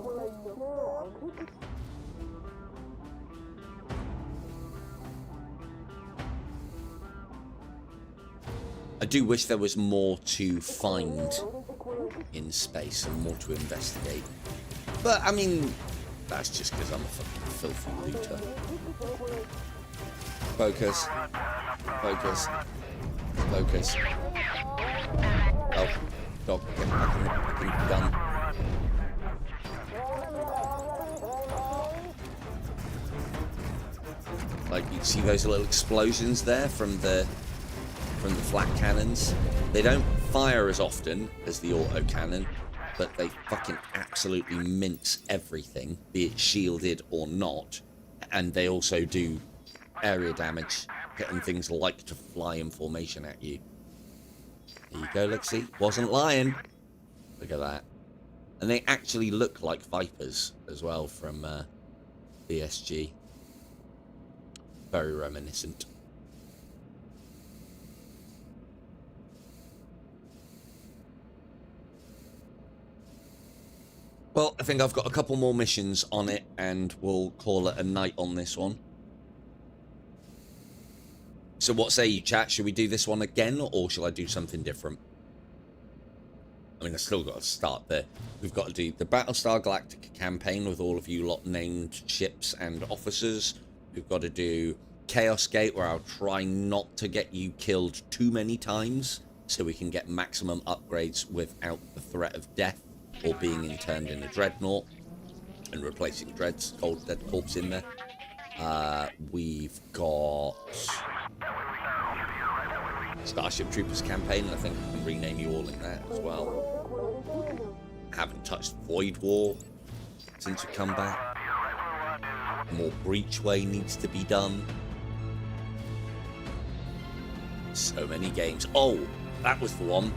I do wish there was more to find in space and more to investigate. But, I mean, that's just because I'm a fucking filthy looter. Focus. Focus. Focus. Oh, dog, get back in the fucking gun. Like, you see those little explosions there from the flat cannons? They don't fire as often as the auto cannon, but they fucking absolutely mince everything, be it shielded or not. And they also do area damage, getting things like to fly in formation at you. There you go, look, see? Wasn't lying. Look at that. And they actually look like Vipers as well from BSG. Very reminiscent. Well, I think I've got a couple more missions on it, and we'll call it a night on this one. So what say you, chat? Should we do this one again, or shall I do something different? I mean, I still got to start there. We've got to do the Battlestar Galactica campaign with all of you lot named ships and officers. We've got to do Chaos Gate, where I'll try not to get you killed too many times, so we can get maximum upgrades without the threat of death or being interned in a dreadnought and replacing Dread's cold dead corpse in there. We've got Starship Troopers campaign, and I think we can rename you all in that as well. Haven't touched Void War since we come back. More Breachway needs to be done. So many games. Oh, that was the one.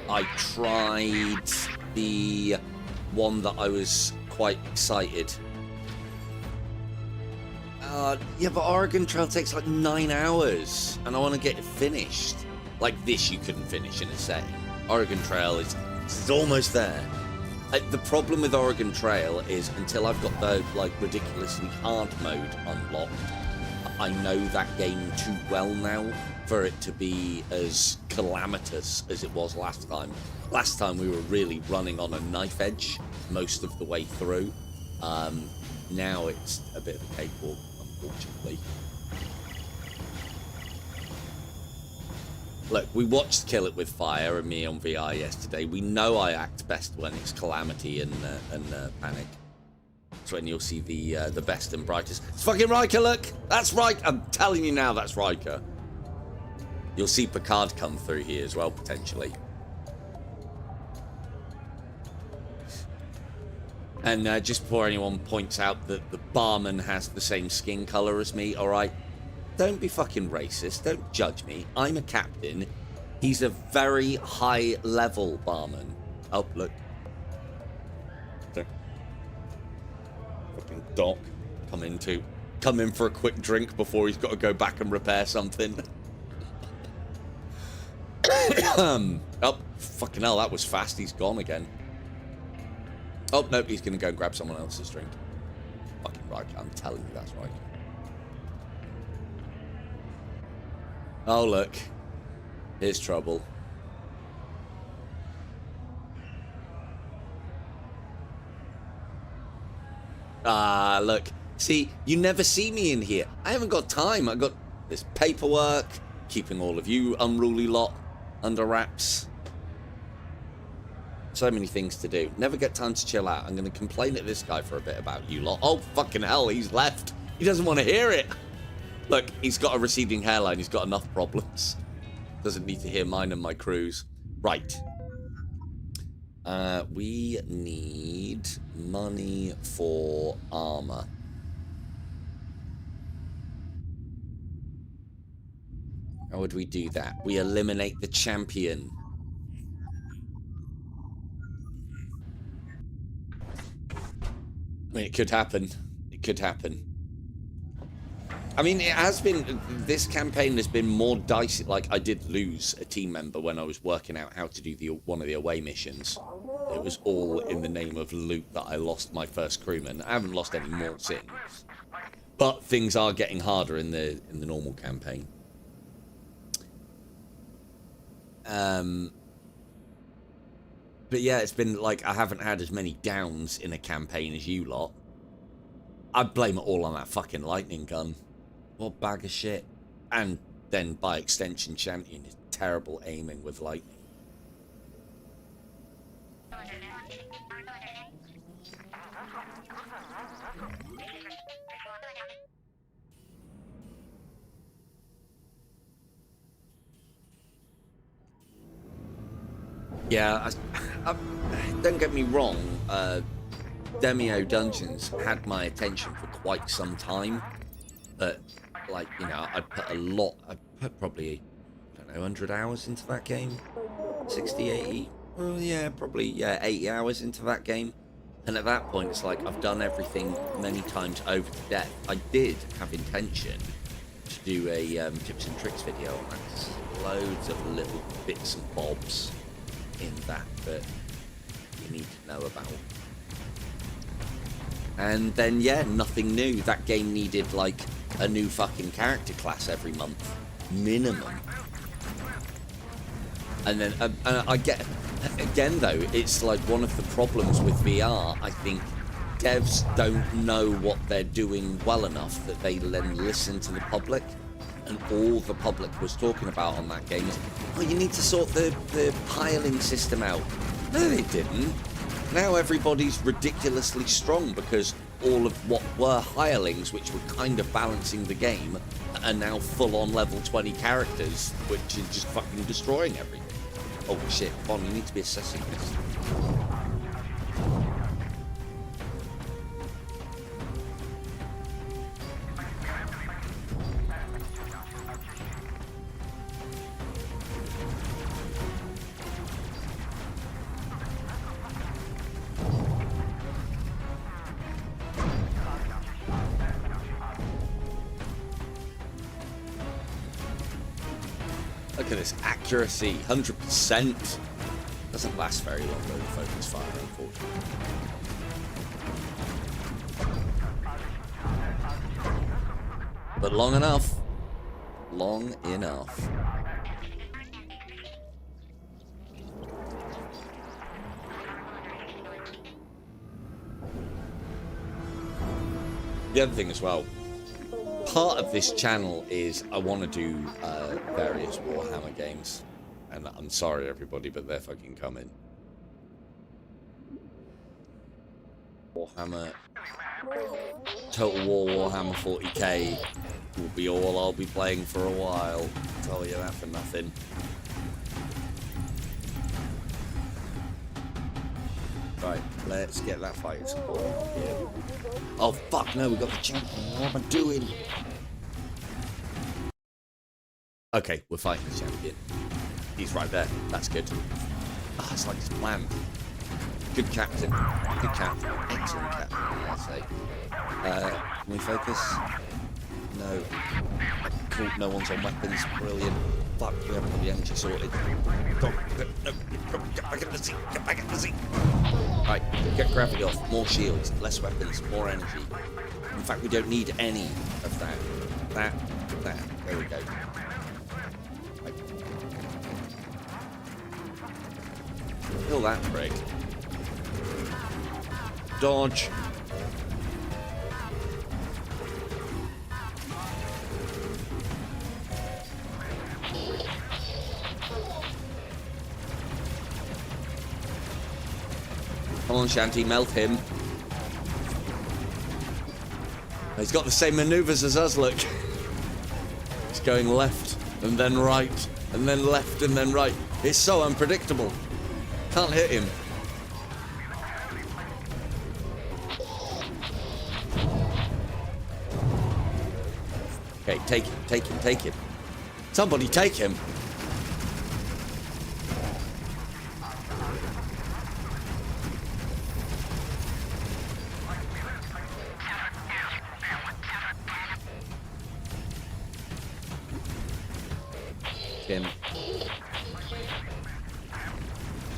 I tried the one that I was quite excited. Yeah, but Oregon Trail takes like 9 hours, and I want to get it finished. Like this, you couldn't finish in a setting. Oregon Trail is almost there. The problem with Oregon Trail is until I've got the like ridiculously hard mode unlocked, I know that game too well now for it to be as calamitous as it was last time. Last time we were really running on a knife edge most of the way through. Now it's a bit of a cakewalk, unfortunately. Look, we watched Kill It With Fire and me on VR yesterday. We know I act best when it's calamity and panic. That's when you'll see the best and brightest. It's fucking Riker, look! That's Riker! I'm telling you now, that's Riker. You'll see Picard come through here as well, potentially. And just before anyone points out that the barman has the same skin colour as me, alright? Don't be fucking racist. Don't judge me. I'm a captain. He's a very high-level barman. Oh, look. Fucking Doc. Come in for a quick drink before he's got to go back and repair something. Oh, fucking hell, that was fast. He's gone again. Oh, no, he's going to go and grab someone else's drink. Fucking right, I'm telling you that's right. Oh, look. Here's trouble. Ah, look. See, you never see me in here. I haven't got time. I've got this paperwork, keeping all of you unruly lot under wraps. So many things to do. Never get time to chill out. I'm going to complain at this guy for a bit about you lot. Oh, fucking hell, he's left. He doesn't want to hear it. Look, he's got a receding hairline. He's got enough problems. Doesn't need to hear mine and my crew's. Right. We need money for armour. How would we do that? We eliminate the champion. I mean, it could happen. It could happen. I mean, it has been... This campaign has been more dicey. Like, I did lose a team member when I was working out how to do one of the away missions. It was all in the name of loot that I lost my first crewman. I haven't lost any more since. But things are getting harder in the normal campaign. But yeah, it's been like I haven't had as many downs in a campaign as you lot. I'd blame it all on that fucking lightning gun. What bag of shit. And then by extension, Champion is terrible aiming with lightning. Yeah, don't get me wrong. Demio Dungeons had my attention for quite some time, but like, you know, I put probably, I don't know, 100 hours into that game, 60, 80. Well, yeah, probably, yeah, 80 hours into that game. And at that point, it's like I've done everything many times over to death. I did have intention to do a tips and tricks video on that. There's loads of little bits and bobs in that you need to know about. And then, yeah, nothing new. That game needed like a new fucking character class every month, minimum. And then, I get, again though, it's like one of the problems with VR. I think devs don't know what they're doing well enough that they then listen to the public. And all the public was talking about on that game is, oh, you need to sort the piling system out. No, they didn't. Now everybody's ridiculously strong because all of what were hirelings, which were kind of balancing the game, are now full-on level 20 characters, which is just fucking destroying everything. Oh shit, Bon, you need to be assessing this. Look at this accuracy, 100%. Doesn't last very long though, the focus fire, unfortunately. But long enough. Long enough. The other thing as well, part of this channel is I want to do various Warhammer games, and I'm sorry everybody, but they're fucking coming. Warhammer Total War Warhammer 40k will be all I'll be playing for a while. I'll tell you that for nothing. Right, let's get that fight support here. Oh fuck no, we got the champion. What am I doing? Okay, we're fighting the champion. He's right there. That's good. Ah, it's like his plan. Good captain. Good captain. Excellent captain, I say. Can we focus? No. Cool, no one's on weapons. Brilliant. Fuck, we haven't got the energy sorted. Go, no, get back in the seat. Get back in the seat. Right, get gravity off. More shields, less weapons, more energy. In fact, we don't need any of that. That. There we go. Right. Kill that prick. Dodge. Come on, Shanty, melt him. He's got the same maneuvers as us, look. He's going left, and then right, and then left, and then right. It's so unpredictable. Can't hit him. Okay, take him, take him, take him. Somebody take him. Him.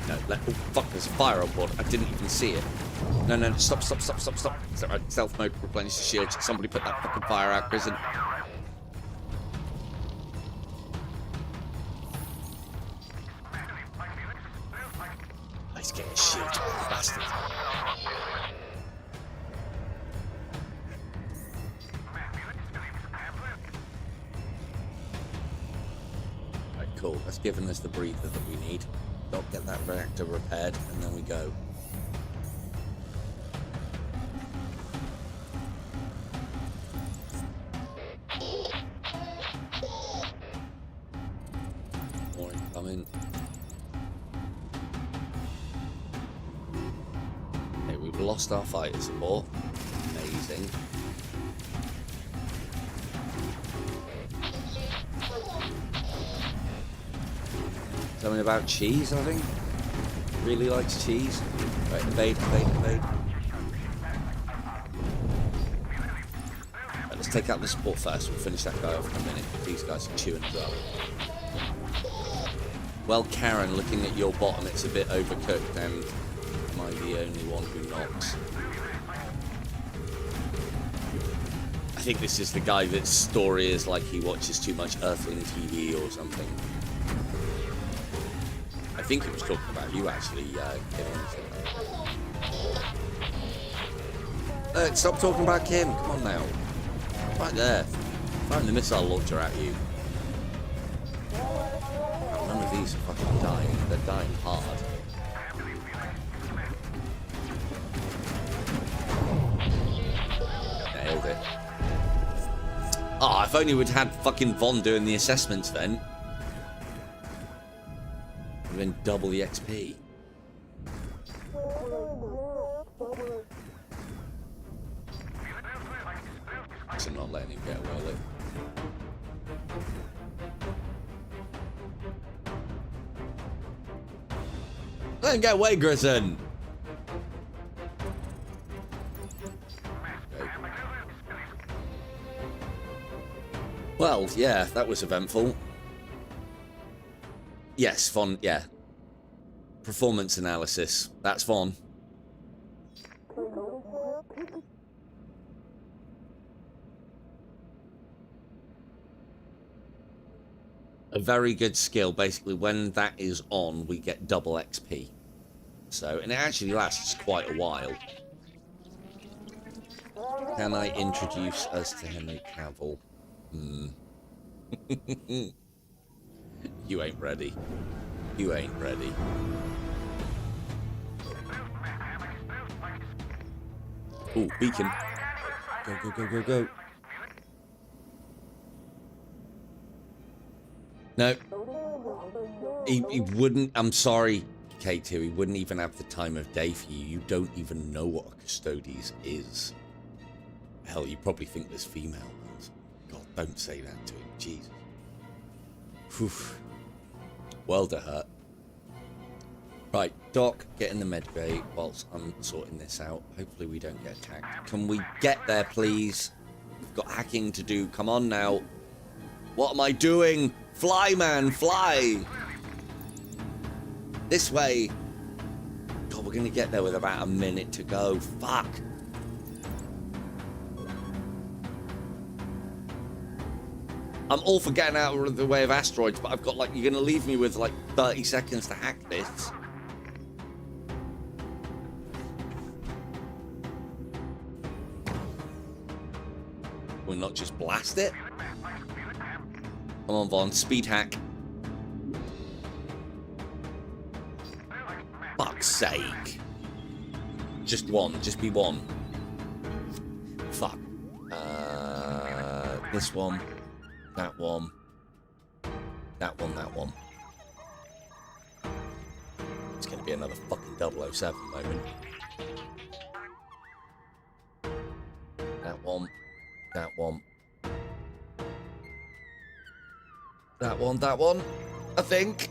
No, oh fuck, there's a fire on board. I didn't even see it. No, stop. It's alright, stealth mode, replenish the shield. Somebody put that fucking fire out, prison. He's getting shielded, bastard. Cool, that's given us the breather that we need. Don't get that reactor repaired, and then we go. More incoming. lost our fighter support. Amazing. Something about cheese, I think. Really likes cheese. Right, evade. Right, let's take out the support first. We'll finish that guy off in a minute. These guys are chewing as well. Well, Karen, looking at your bottom, it's a bit overcooked, and am I the only one who knocks? I think this is the guy that's story is like he watches too much Earthling TV or something. I think he was talking about you, actually, Kim. Stop talking about Kim. Come on now. Right there. Firing the missile launcher at you. None of these are fucking dying. They're dying hard. Nailed it. Oh, if only we'd had fucking Von doing the assessments then. Would have been double the XP. So I'm not letting him get away with it. Let him get away, Grison! Okay. Well, yeah, that was eventful. Yes, Von, yeah. Performance analysis. That's Von. A very good skill. Basically, when that is on, we get double XP. So, and it actually lasts quite a while. Can I introduce us to Henry Cavill? You ain't ready. You ain't ready. Ooh, beacon. Go, go, go, go, go. No. He wouldn't, I'm sorry, K2, he wouldn't even have the time of day for you. You don't even know what a Custodes is. Hell, you probably think there's female ones. God, don't say that to him. Jesus. Whew. World of hurt. Right, Doc, get in the med bay whilst I'm sorting this out. Hopefully we don't get attacked. Can we get there, please? We've got hacking to do. Come on now. What am I doing? Fly, man, fly! This way. God, we're going to get there with about a minute to go. Fuck. I'm all for getting out of the way of asteroids, but I've got, like, you're going to leave me with, like, 30 seconds to hack this. We'll not just blast it? Come on, Von. Speed hack. Fuck's sake. Just one. Just be one. Fuck. This one. That one. That one, that one. It's going to be another fucking 007 moment. That one. That one. That one, that one. I think.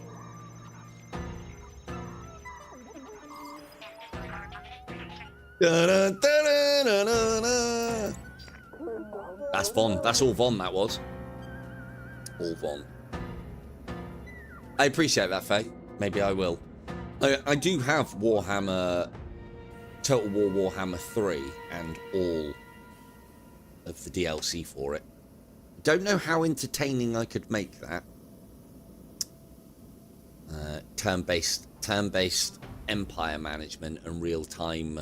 That's Von. That's all Von, that was. All Von. I appreciate that, Faye. Maybe I will. I do have Warhammer, Total War Warhammer 3 and all of the DLC for it. Don't know how entertaining I could make that. Turn-based empire management and real-time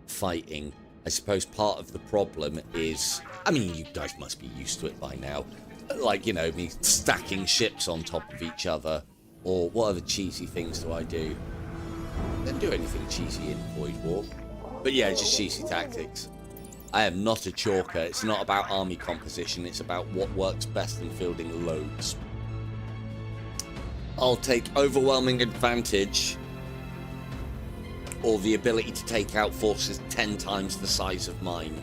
fighting. I suppose part of the problem is, I mean, you guys must be used to it by now. Like, you know, me stacking ships on top of each other. Or what other cheesy things do I do? I don't do anything cheesy in Void War. But yeah, just cheesy tactics. I am not a chalker. It's not about army composition. It's about what works best in fielding loads. I'll take overwhelming advantage or the ability to take out forces 10 times the size of mine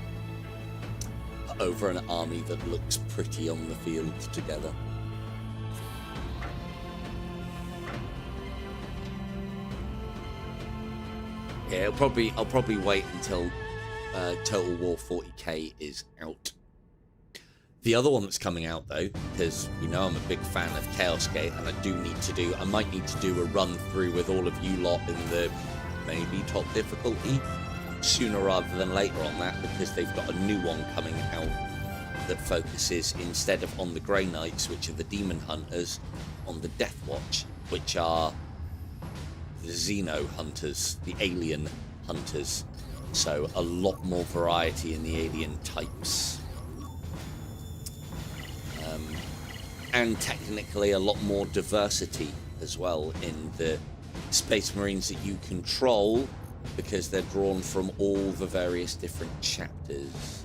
over an army that looks pretty on the field together. Yeah, I'll probably wait until Total War 40k is out. The other one that's coming out, though, because you know I'm a big fan of Chaos Gate, and I might need to do a run through with all of you lot in the maybe top difficulty sooner rather than later on that, because they've got a new one coming out that focuses, instead of on the Grey Knights, which are the demon hunters, on the Death Watch, which are the Xeno hunters, the alien hunters. So a lot more variety in the alien types. And technically a lot more diversity as well in the Space Marines that you control, because they're drawn from all the various different chapters.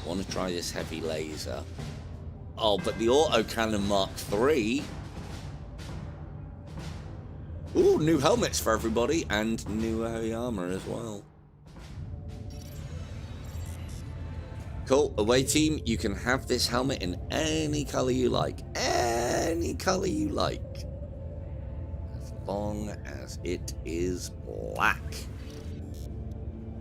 I want to try this heavy laser. Oh, but the autocannon Mark III. Ooh, new helmets for everybody, and new heavy armor as well. Cool. Away team, you can have this helmet in any color you like. Any color you like. As long as it is black.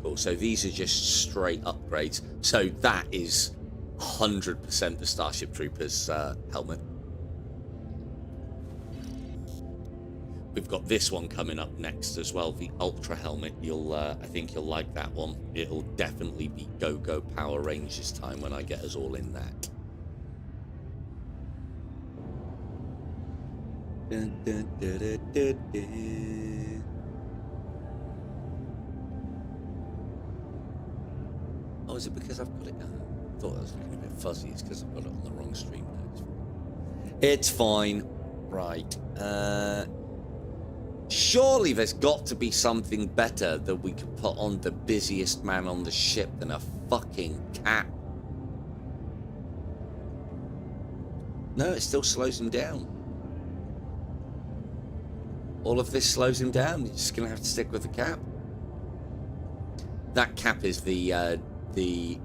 Cool. So these are just straight upgrades. So that is 100% the Starship Troopers helmet. We've got this one coming up next as well, the Ultra helmet. I think you'll like that one. It'll definitely be go Power Rangers time when I get us all in that. Dun, dun, dun, dun, dun, dun. Oh, is it because I've got it? I thought I was looking a bit fuzzy. It's because I've got it on the wrong stream. It's fine. Right. Surely there's got to be something better that we could put on the busiest man on the ship than a fucking cat. No, it still slows him down. All of this slows him down. You're just gonna have to stick with the cap. That cap is the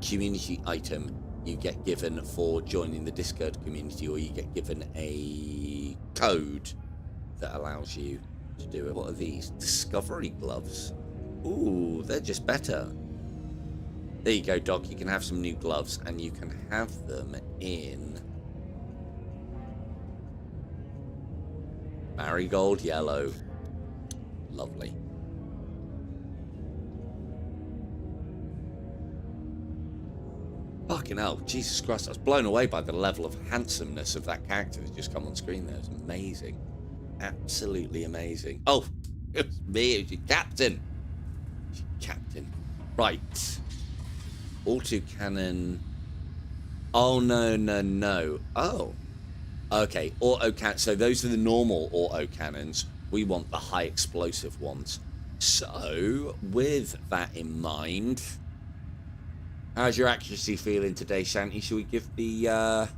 community item you get given for joining the Discord community, or you get given a code that allows you to do it. What are these? Discovery gloves. Ooh, they're just better. There you go, Doc. You can have some new gloves, and you can have them in marigold yellow. Lovely. Fucking hell, Jesus Christ. I was blown away by the level of handsomeness of that character that's just come on screen there. It's amazing. Absolutely amazing. Oh, it was me. It was your captain. Captain. Right. Autocannon. Oh, no. Oh. Okay. Autocannon. So those are the normal autocannons. We want the high explosive ones. So, with that in mind, how's your accuracy feeling today, Shanty? Should we give the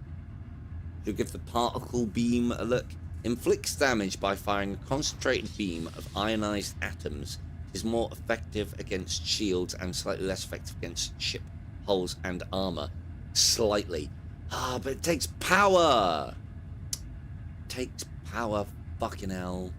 particle beam a look? Inflicts damage by firing a concentrated beam of ionized atoms. Is more effective against shields and slightly less effective against ship hulls and armor. Slightly. Ah, but it takes power. Takes power. Fucking hell.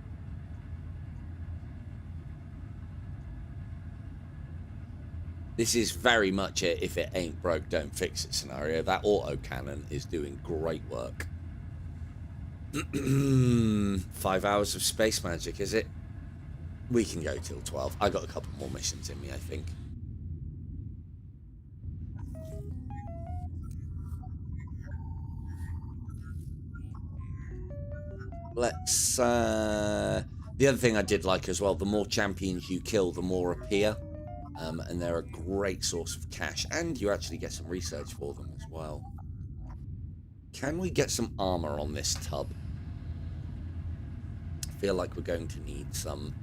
This is very much a if it ain't broke, don't fix it scenario. That autocannon is doing great work. 5 hours of space magic, is it? We can go till 12. I got a couple more missions in me, I think. Let's the other thing I did like as well, the more champions you kill, the more appear. And they're a great source of cash, and you actually get some research for them as well. Can we get some armor on this tub? I feel like we're going to need some.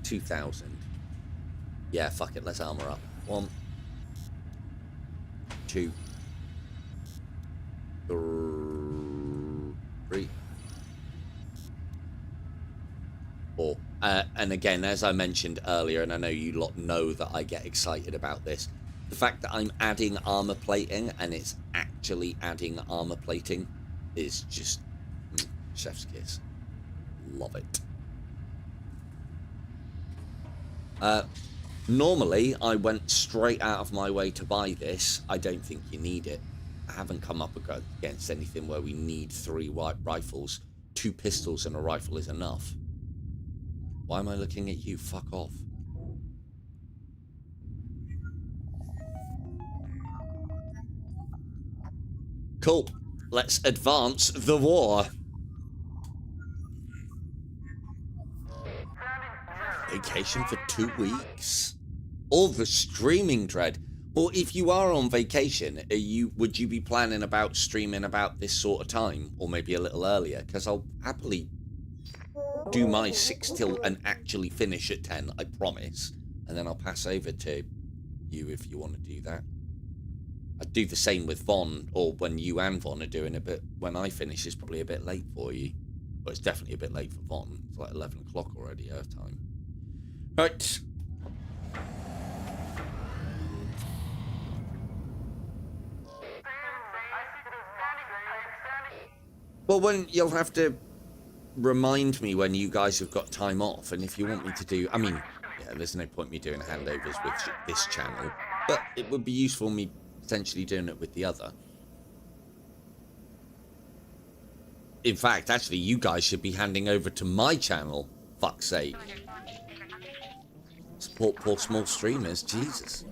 2,000. Yeah, fuck it, let's armor up. 1, 2, 3, 4. And again, as I mentioned earlier, and I know you lot know that I get excited about this, the fact that I'm adding armor plating and it's actually adding armor plating is just chef's kiss. Love it. Normally, I went straight out of my way to buy this. I don't think you need it. I haven't come up against anything where we need 3 white rifles. 2 pistols and a rifle is enough. Why am I looking at you? Fuck off. Cool. Let's advance the war. Vacation for 2 weeks? All the streaming dread. Well, if you are on vacation, would you be planning about streaming about this sort of time? Or maybe a little earlier? Because I'll happily do my 6 till and actually finish at 10, I promise. And then I'll pass over to you if you want to do that. I'd do the same with Von, or when you and Von are doing it, but when I finish, it's probably a bit late for you. Well, it's definitely a bit late for Von. It's like 11 o'clock already, Earth time. Right. Well, when you'll have to remind me when you guys have got time off, and if you want me to do, I mean, yeah, there's no point me doing handovers with this channel, but it would be useful me potentially doing it with the other. In fact, actually, you guys should be handing over to my channel, fuck's sake. Support poor small streamers, Jesus.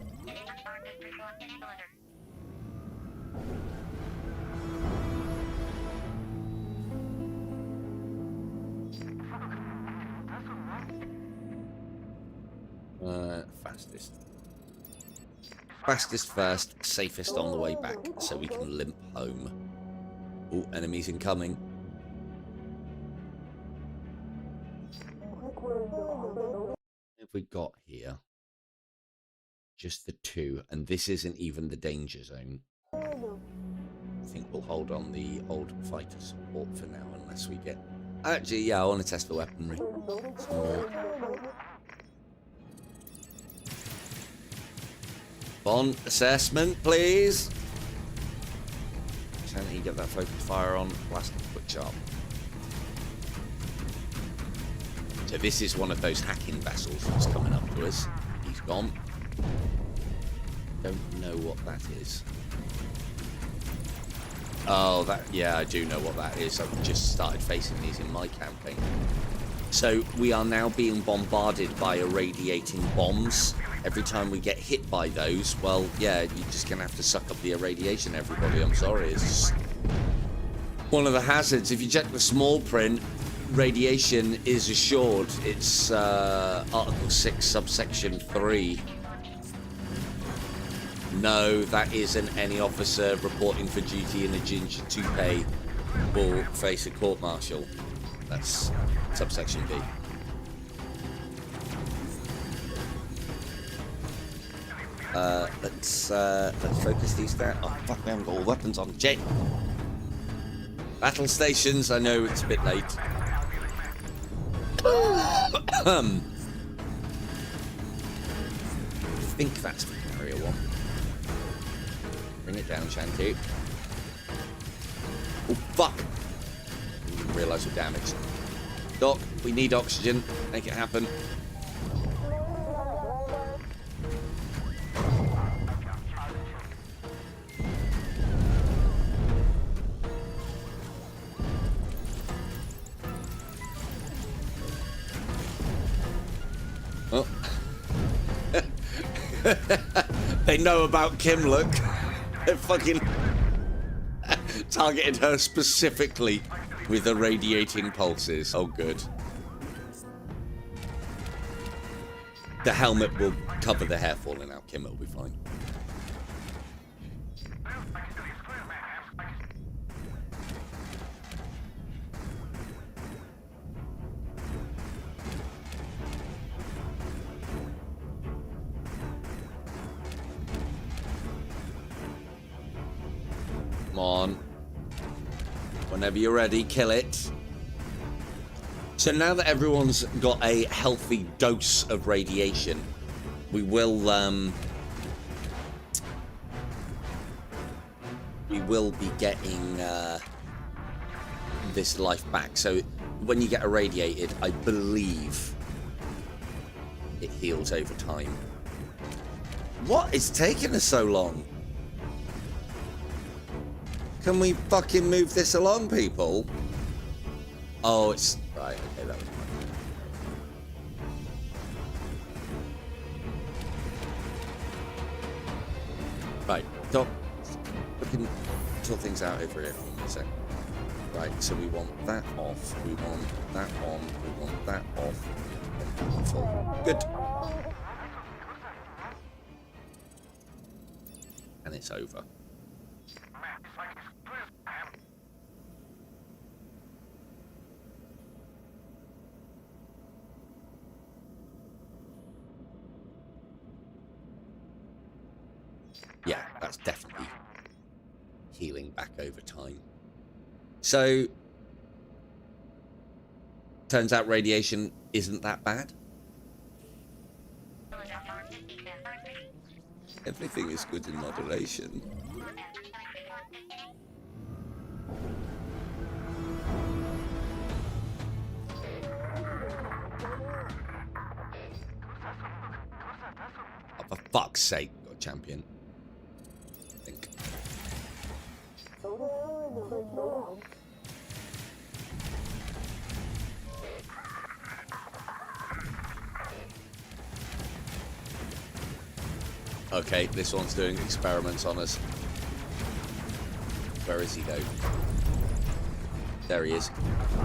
Fastest first, safest on the way back, so we can limp home. Oh, enemies incoming. What have we got here? Just the 2, and this isn't even the danger zone. I think we'll hold on the old fighter support for now, unless we get... Actually, yeah, I want to test the weaponry. Some more. Bond assessment, please. Can he get that focus fire on? Blast quick sharp. So this is one of those hacking vessels that's coming up to us. He's gone. Don't know what that is. Oh, that, yeah, I do know what that is. I've just started facing these in my campaign. So we are now being bombarded by irradiating bombs. Every time we get hit by those, well, yeah, you're just going to have to suck up the irradiation, everybody. I'm sorry. It's just one of the hazards. If you check the small print, radiation is assured. It's Article 6, subsection 3. No, that isn't any officer reporting for duty in a ginger toupee will face a court-martial. That's subsection B. Let's focus these down. Oh fuck, we haven't got all weapons on. Jet. Battle stations. I know it's a bit late. I think that's the carrier one. Bring it down, Shanty. Oh fuck! Didn't realise we're damaged. Doc, we need oxygen. Make it happen. Oh. They know about Kimlook. They're fucking targeted her specifically with irradiating pulses. Oh, good. The helmet will cover the hair falling out. Kim will be fine. Come on. Whenever you're ready, kill it. So now that everyone's got a healthy dose of radiation, we will be getting this life back. So when you get irradiated, I believe it heals over time. What is taking us so long? Can we fucking move this along, people? Oh, it's... Right, okay, that was fine. Right, stop. We can sort things out over here for a sec. Right, so we want that off, we want that on, we want that off. Beautiful. Good. And it's over. Yeah, that's definitely healing back over time. So, turns out radiation isn't that bad. Everything is good in moderation. Oh, for fuck's sake, got a champion. I think. Okay, this one's doing experiments on us. Where is he though? There he is.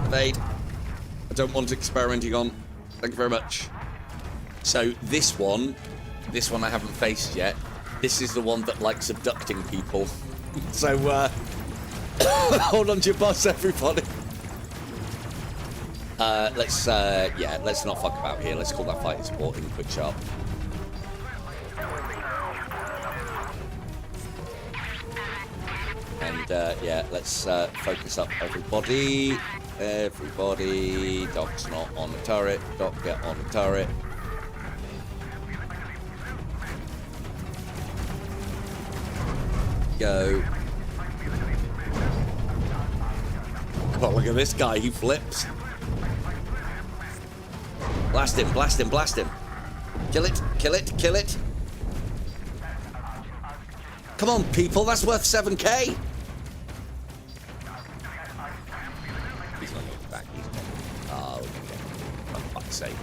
Evade. I don't want experimenting on. Thank you very much. So this one I haven't faced yet. This is the one that likes abducting people. So hold on to your butts, everybody. Let's not fuck about here. Let's call that fighting support in quick sharp. And yeah, let's focus up everybody. Everybody. Doc's not on the turret. Doc, get on the turret. Go. Oh, look at this guy. He flips. Blast him, blast him, blast him. Kill it, kill it, kill it. Come on, people. That's worth 7k. He's not going back. He's not. Oh, okay. For fuck's sake.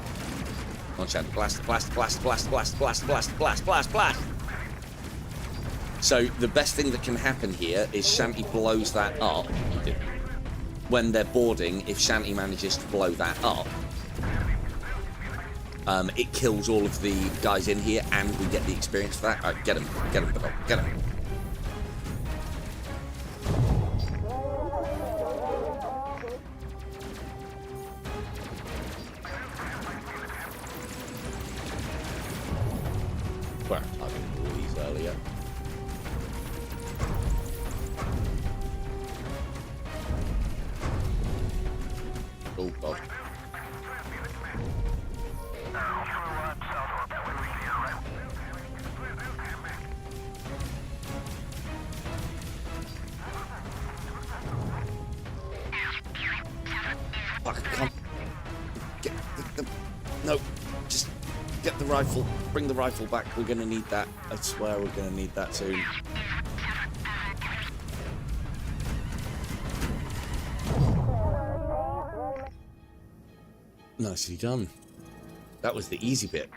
Come on, Shanty. Blast, blast, blast, blast, blast, blast, blast, blast, blast, blast. So the best thing that can happen here is Shanty blows that up. When they're boarding, if Shanty manages to blow that up, it kills all of the guys in here, and we get the experience for that. All right, get him, get him, get him. Well, I didn't do these earlier. Oh god. Fuck, I can't get the no, just get the rifle. Bring the rifle back. We're gonna need that. I swear we're gonna need that soon. Nicely done. That was the easy bit,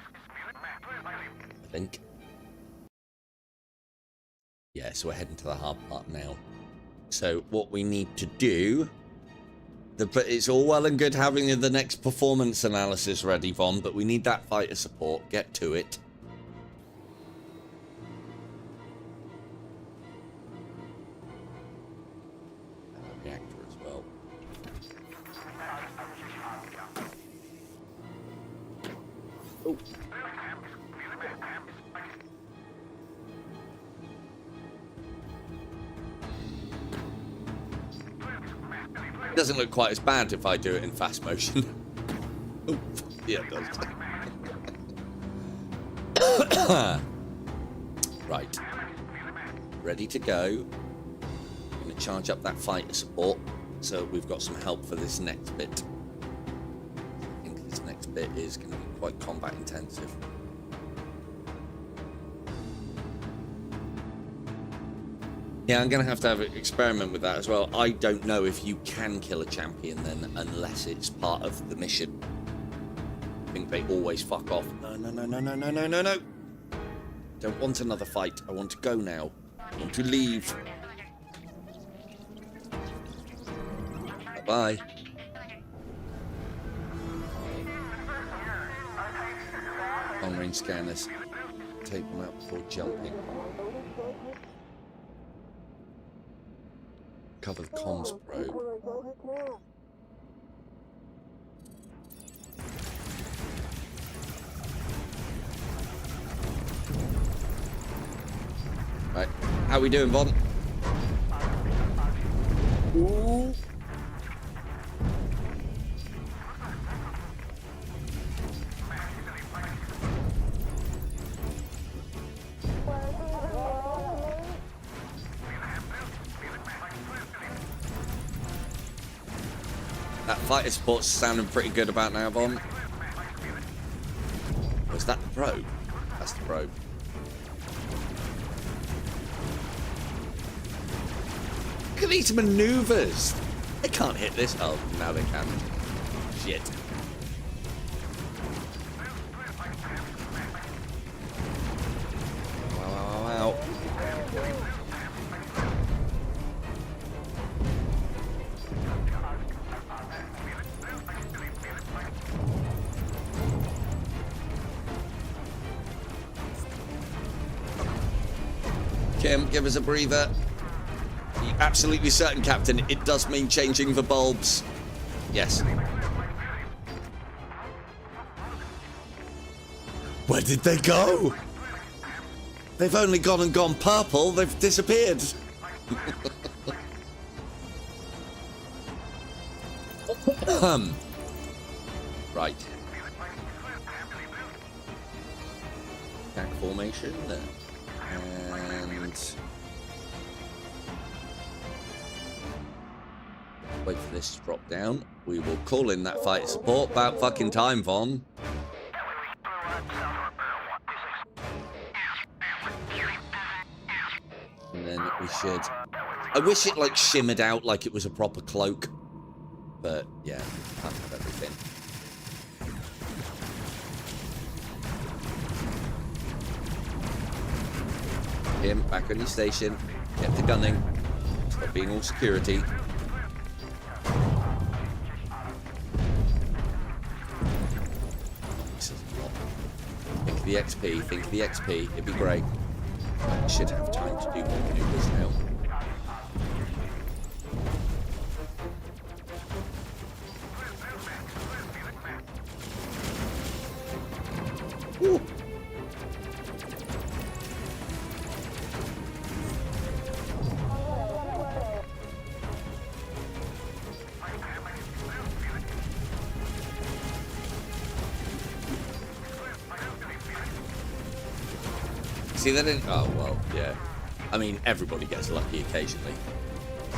I think. Yeah, so we're heading to the hard part now. So what we need to do... But it's all well and good having the next performance analysis ready, Von, but we need that fighter support. Get to it. And a reactor as well. Oh. Doesn't look quite as bad if I do it in fast motion. Yeah, it does. Right. Ready to go. I'm going to charge up that fighter support so we've got some help for this next bit. I think this next bit is going to be quite combat intensive. Yeah, I'm going to have an experiment with that as well. I don't know if you can kill a champion then unless it's part of the mission. I think they always fuck off. No, no, no, no, no, no, no, no, no. Don't want another fight. I want to go now. I want to leave. Bye-bye. Long-range scanners. Take them out before jumping. Cover the comms probe. Right, how we doing, Von? Ooh. That fighter support's sounding pretty good about now, Von. Was that the probe? That's the probe. Look at these maneuvers. They can't hit this. Oh, now they can. Shit. Wow, wow, wow, wow. Kim, give us a breather. Are you absolutely certain, Captain? It does mean changing the bulbs. Yes. Where did they go? They've only gone and gone purple. They've disappeared. Right. Attack formation. And wait for this to drop down. We will call in that fighter support. About fucking time, Von. And then we should... I wish it like shimmered out like it was a proper cloak. But yeah, can't have everything. Him back on your station. Get the gunning. Stop being all security. Think of the XP. Think of the XP. It'd be great. I should have time to do more maneuvers now. Ooh. See, they didn't... Oh, well, yeah. I mean, everybody gets lucky occasionally.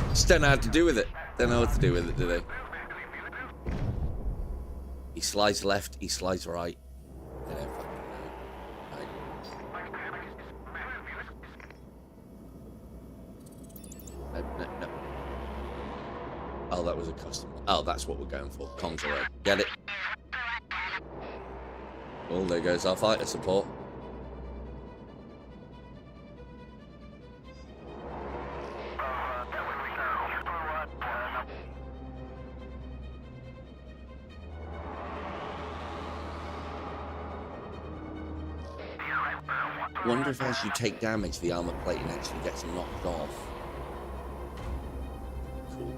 Just don't know how to do with it. Don't know what to do with it, do they? He slides left, he slides right. They don't fucking know. Right. No, no, no. Oh, that was a custom. Oh, that's what we're going for. Comms away. Get it? Oh, there goes our fighter support. I wonder if as you take damage, the armor plating actually gets knocked off. Cool.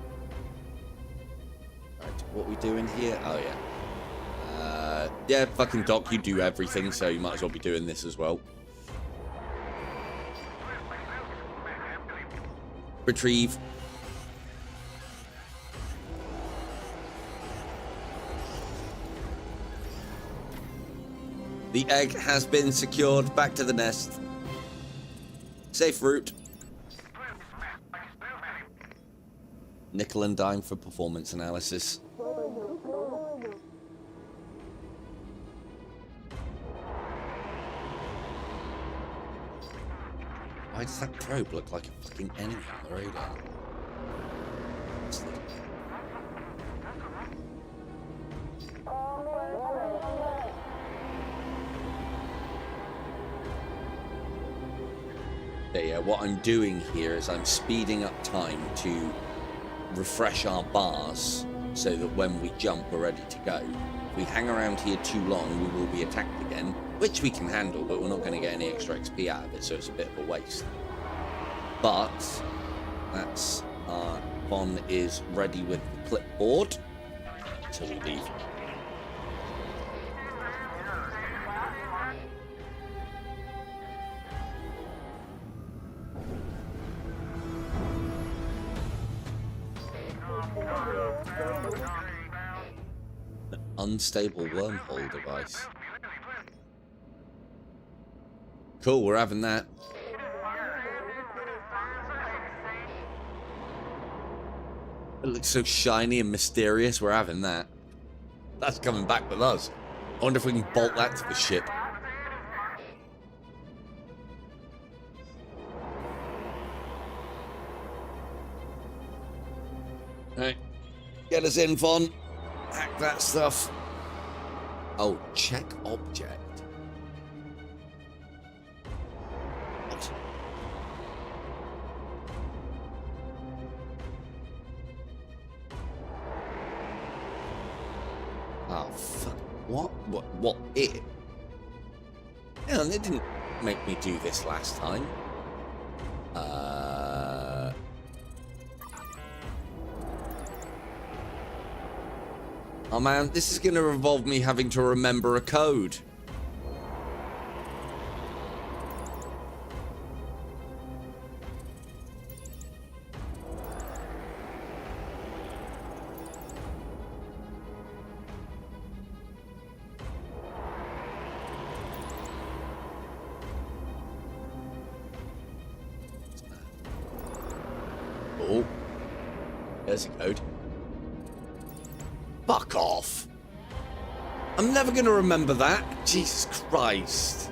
Right, what are we doing here? Oh, yeah. Yeah, fucking Doc, you do everything, so you might as well be doing this as well. Retrieve. The egg has been secured. Back to the nest. Safe route. Nickel and dime for performance analysis. Why does that probe look like a fucking enemy on the radar? Yeah, what I'm doing here is I'm speeding up time to refresh our bars so that when we jump we're ready to go. If we hang around here too long we will be attacked again, which we can handle, but we're not going to get any extra XP out of it, so it's a bit of a waste. But that's Von is ready with the clipboard, so we leave. Unstable wormhole device. Cool, we're having that. It looks so shiny and mysterious, we're having that. That's coming back with us. I wonder if we can bolt that to the ship. Alright. Get us in, Von. Hack that stuff. Oh, check object. What? Oh, fuck. What? It? Yeah, they didn't make me do this last time. Oh man, this is going to involve me having to remember a code. Oh, there's a code. Fuck off. I'm never going to remember that. Jesus Christ.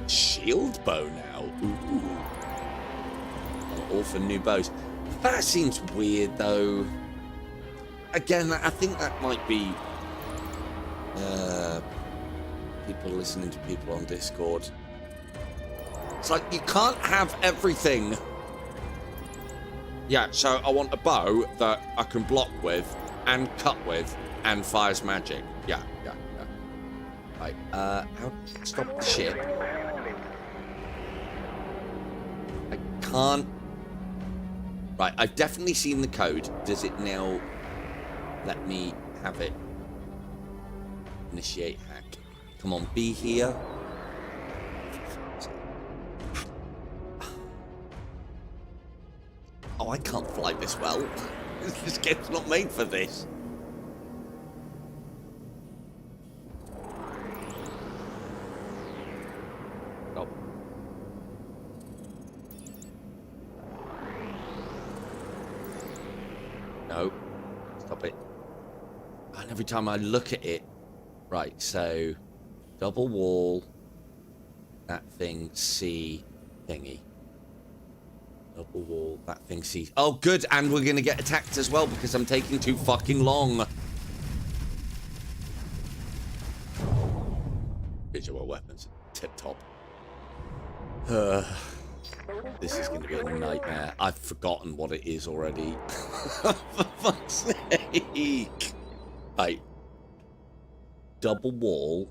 Shield bow now. Ooh. All for new bows. That seems weird though. Again, I think that might be people listening to people on Discord. It's like, you can't have everything. Yeah, so I want a bow that I can block with and cut with and fires magic. Yeah. Right, how to stop the ship? I can't. Right, I've definitely seen the code. Does it now let me have it? Initiate hack. Come on, be here. Oh, I can't fly this well. This game's not made for this. Oh. No. Stop it. And every time I look at it... Right, so... Double wall. That thing, C thingy. Double wall, that thing sees. Oh, good, and we're gonna get attacked as well because I'm taking too fucking long. Visual weapons, tip top. This is gonna be a nightmare. I've forgotten what it is already. For fuck's sake. Right. Double wall.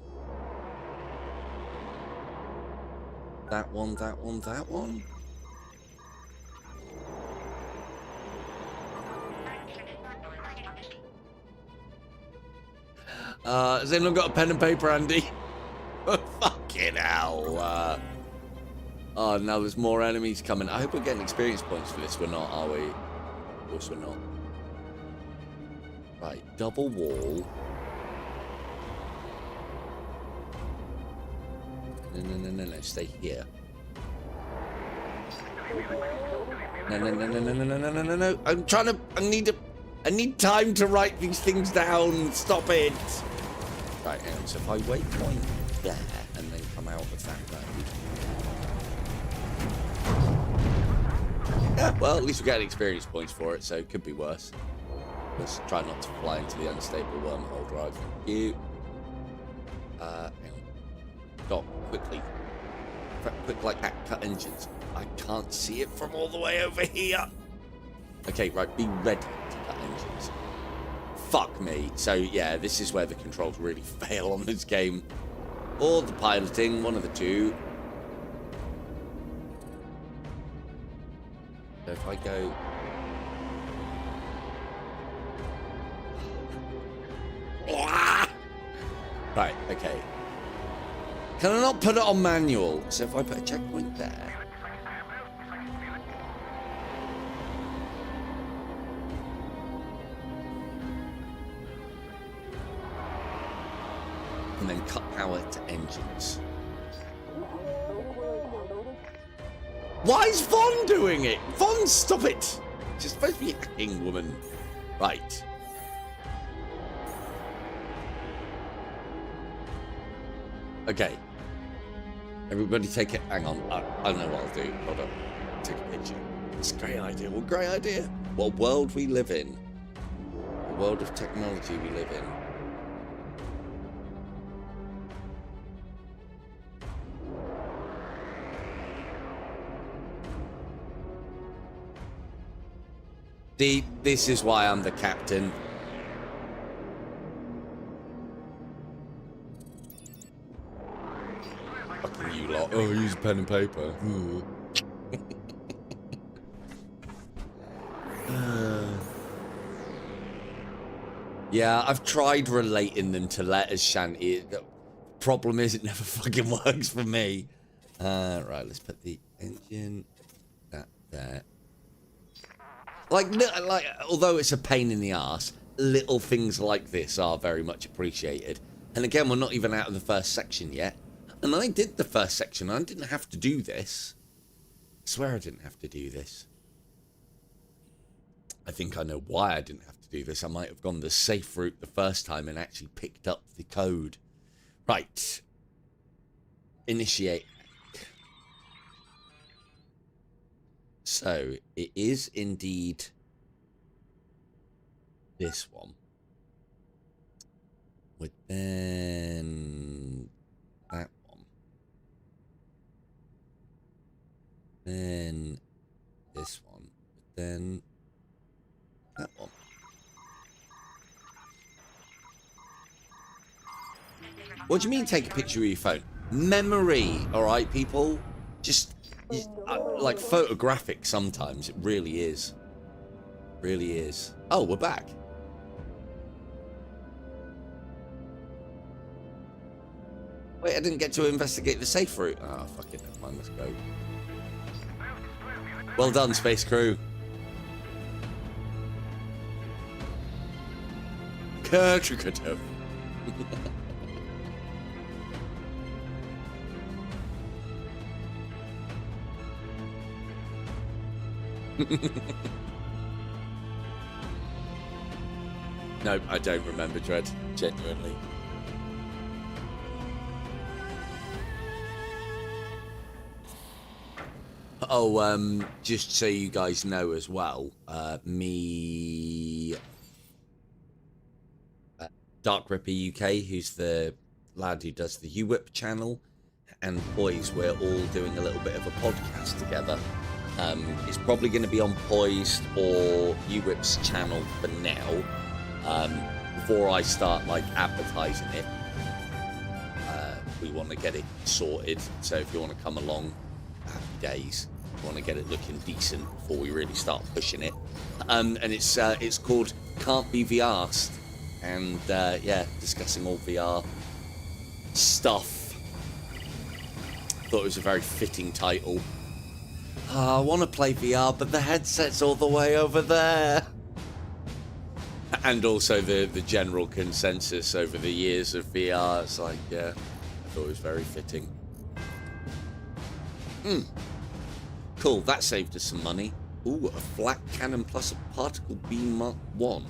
That one, that one, that one. Has anyone got a pen and paper, Andy? Fucking hell. Oh, now there's more enemies coming. I hope we're getting experience points for this. We're not, are we? course we're not. Right, double wall. No, stay here. No. I need time to write these things down. Stop it. Right, hang on. So if I waypoint there and then come out of that road. Yeah, well, at least we get experience points for it, so it could be worse. Let's try not to fly into the unstable wormhole drive. Thank you. Hang on. Stop, quickly. Quick like that, cut engines. I can't see it from all the way over here. Okay, right, be ready to cut engines. Fuck me. So, yeah, this is where the controls really fail on this game. Or the piloting, one of the two. So if I go... Right, okay. Can I not put it on manual? So if I put a checkpoint there... and then cut power to engines. Why is Vaughn doing it? Vaughn, stop it! She's supposed to be hacking, woman. Right. Okay. Everybody take it. Hang on. I know what I'll do. Hold on. Take a picture. It's a great idea. What a great idea. What world we live in. The world of technology we live in. This is why I'm the captain. Fucking you lot. Oh, use pen and paper. Yeah, I've tried relating them to letters, Shanty. The problem is it never fucking works for me. Right, let's put the engine that there. Like, although it's a pain in the ass, little things like this are very much appreciated. And again, we're not even out of the first section yet. And I did the first section. I didn't have to do this. I swear I didn't have to do this. I think I know why I didn't have to do this. I might have gone the safe route the first time and actually picked up the code. Right. Initiate. So, it is indeed this one. With then that one. Then this one. Then that one. What do you mean take a picture of your phone? Memory, alright people? Just... like photographic sometimes, it really is. Really is. Oh, we're back. Wait, I didn't get to investigate the safe route. Oh, fuck it, never mind, let's go. Well done, space crew. Curtricative. No, I don't remember, Dread. Genuinely. Oh, just so you guys know as well, Dark Ripper UK, who's the lad who does the UWhip channel, and Poise, we're all doing a little bit of a podcast together. It's probably going to be on Poised or UWhip's channel for now, before I start like advertising it. We want to get it sorted, so if you want to come along, happy days. We want to get it looking decent before we really start pushing it. And it's called Can't Be VR'd, and yeah, discussing all VR stuff. Thought it was a very fitting title. I want to play VR, but the headset's all the way over there. And also the general consensus over the years of VR. It's like, yeah, I thought it was very fitting. Cool, that saved us some money. Ooh, a flat cannon plus a particle beam Mark 1.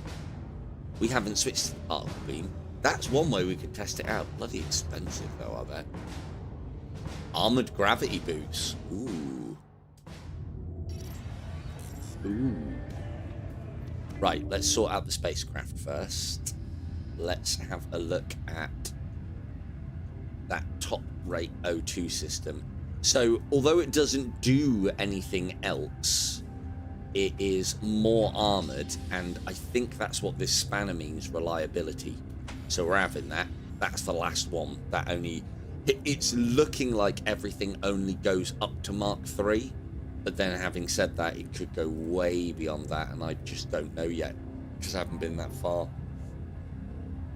We haven't switched to the particle beam. That's one way we could test it out. Bloody expensive though, I bet. Armoured gravity boots. Ooh. Ooh. Right, let's sort out the spacecraft first. Let's have a look at that top-rate O2 system. So, although it doesn't do anything else, it is more armoured, and I think that's what this spanner means, reliability. So we're having that. That's the last one. That only... It's looking like everything only goes up to Mark 3. But then having said that, it could go way beyond that, and I just don't know yet, because I haven't been that far.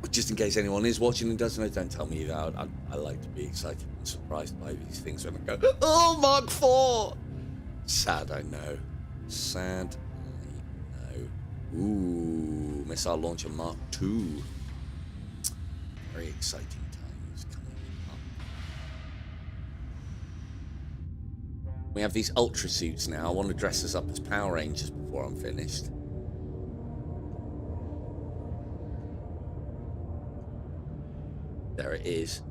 But just in case anyone is watching and doesn't know, don't tell me that. I like to be excited and surprised by these things when I go, oh, Mark 4! Sad, I know. Sad, I know. Ooh, missile launcher Mark 2. Very exciting times coming up. We have these ultra suits now. I want to dress us up as Power Rangers before I'm finished. There it is.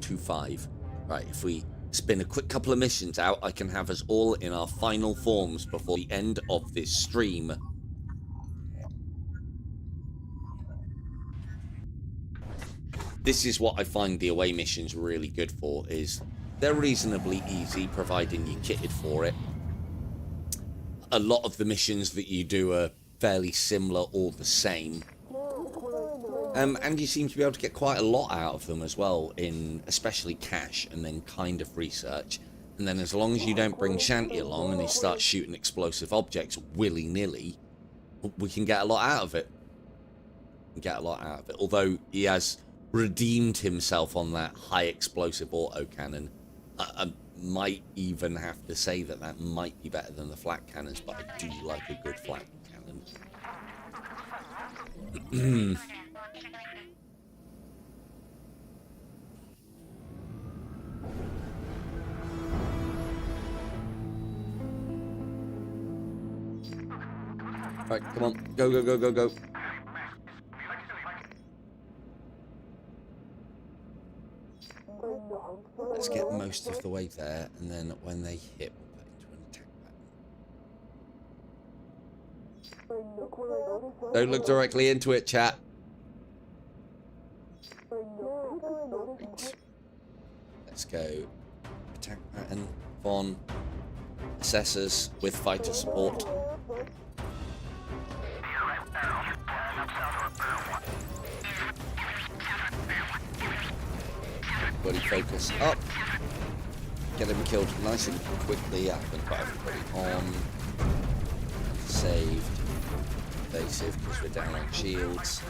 2-5. Right, if we spin a quick couple of missions out, I can have us all in our final forms before the end of this stream. This is what I find the away missions really good for, is they're reasonably easy, providing you're kitted for it. A lot of the missions that you do are fairly similar or the same. And you seem to be able to get quite a lot out of them as well, in especially cash and then kind of research. And then as long as you don't bring Shanty along and he starts shooting explosive objects willy-nilly, we can get a lot out of it. Although he has redeemed himself on that high explosive autocannon. I might even have to say that that might be better than the flat cannons, but I do like a good flat cannon. Right, come on. Go, go, go, go, go. Let's get most of the way there, and then when they hit, we'll put into an attack pattern. Don't look directly into it, chat. Right. Let's go. Attack pattern. Von. Assessors with fighter support. Everybody focus up. Get him killed nice and quickly. I'm going to put everybody on. Saved. Evasive because we're down on shields.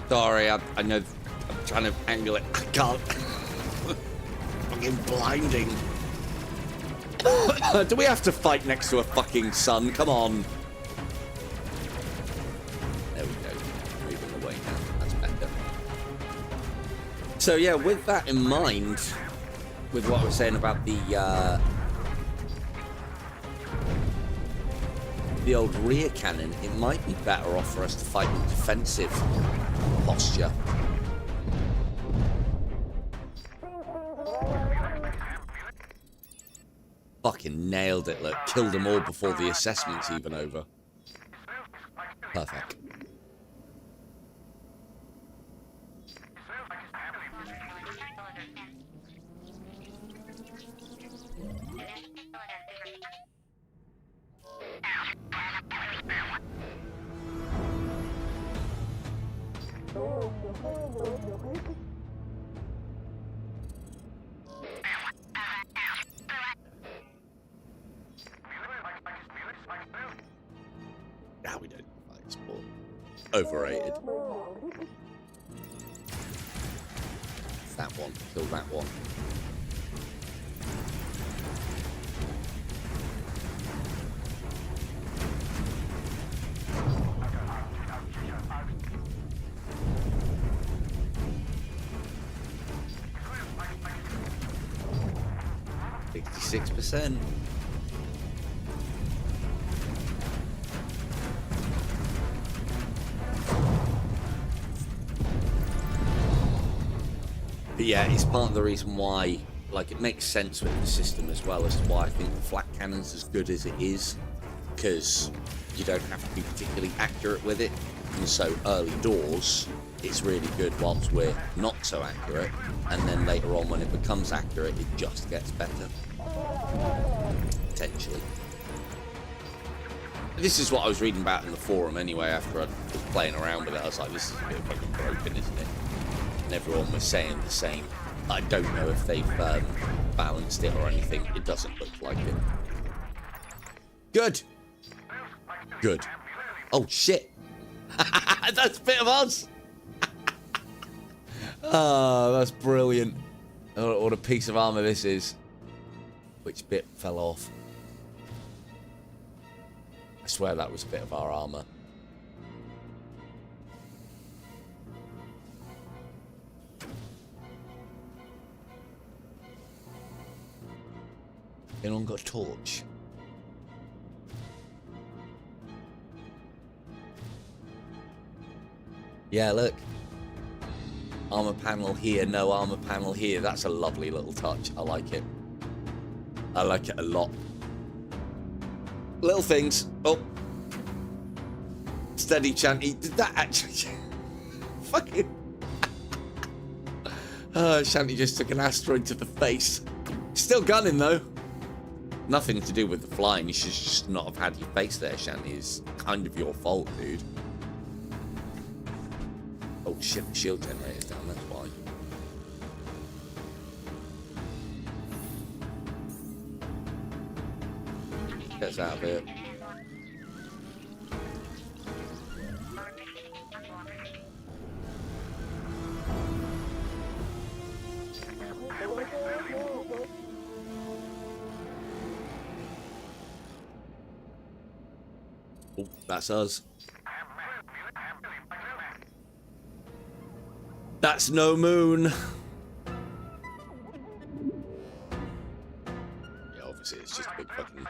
Sorry, I know I'm trying to angle it. I can't. Fucking blinding. Do we have to fight next to a fucking sun? Come on. There we go. Moving away now. That's better. So yeah, with that in mind, with what I was saying about the old rear cannon, it might be better off for us to fight in defensive posture. Fucking nailed it, look. Killed them all before the assessment's even over. Perfect. Overrated. That one. Kill that one. %. But yeah, it's part of the reason why, like, it makes sense with the system as well as to why I think the flat cannon's as good as it is, because you don't have to be particularly accurate with it, and so early doors it's really good whilst we're not so accurate, and then later on when it becomes accurate it just gets better. Potentially. This is what I was reading about in the forum anyway after I was playing around with it. I was like, this is a bit fucking broken, isn't it? And everyone was saying the same. I don't know if they've balanced it or anything. It doesn't look like it. Good. Good. Oh shit. That's a bit of odds. Oh, that's brilliant. What a piece of armour this is. Which bit fell off? I swear that was a bit of our armour. Anyone got a torch? Yeah, look. Armour panel here, no armour panel here. That's a lovely little touch. I like it. I like it a lot. Little things. Oh. Steady, Shanty. Did that actually... Fucking... Shanty just took an asteroid to the face. Still gunning, though. Nothing to do with the flying. You should just not have had your face there, Shanty. It's kind of your fault, dude. Oh, shit. The shield generator's down. That's why. Gets out of here. Oh, that's us. That's no moon. Yeah, obviously it's just a big fucking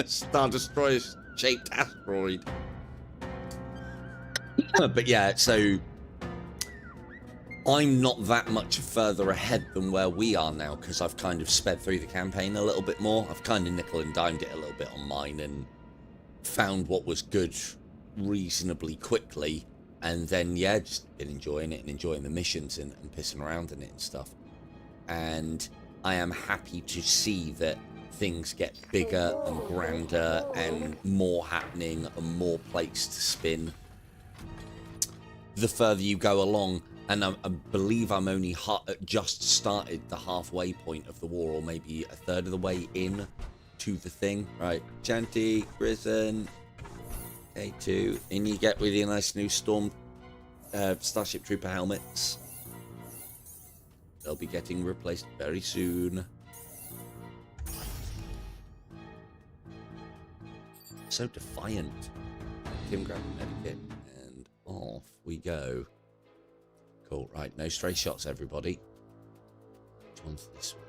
Star Destroyer shaped asteroid. But yeah, so I'm not that much further ahead than where we are now because I've kind of sped through the campaign a little bit more. I've kind of nickel and dimed it a little bit on mine and found what was good reasonably quickly. And then, yeah, just been enjoying it and enjoying the missions and pissing around in it and stuff. And I am happy to see that things get bigger and grander and more happening and more plates to spin the further you go along. And I believe I'm only just started the halfway point of the war, or maybe a third of the way in to the thing. Right, Chanty, Risen, A2, and you get with your nice new Storm Starship Trooper helmets. They'll be getting replaced very soon. So defiant. Kim, grab the medikit, and off we go. Cool, right, no stray shots, everybody. Which one's this one?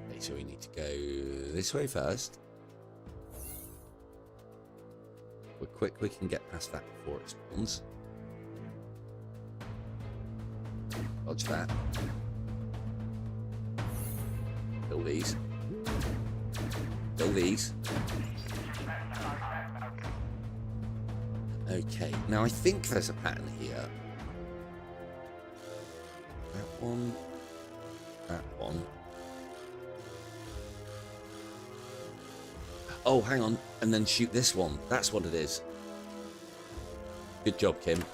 Okay, so we need to go this way first. We're quick, we can get past that before it spawns. Dodge that. Kill these. Kill these. Okay, now I think there's a pattern here. That one. That one. Oh, hang on, and then shoot this one. That's what it is. Good job, Kim.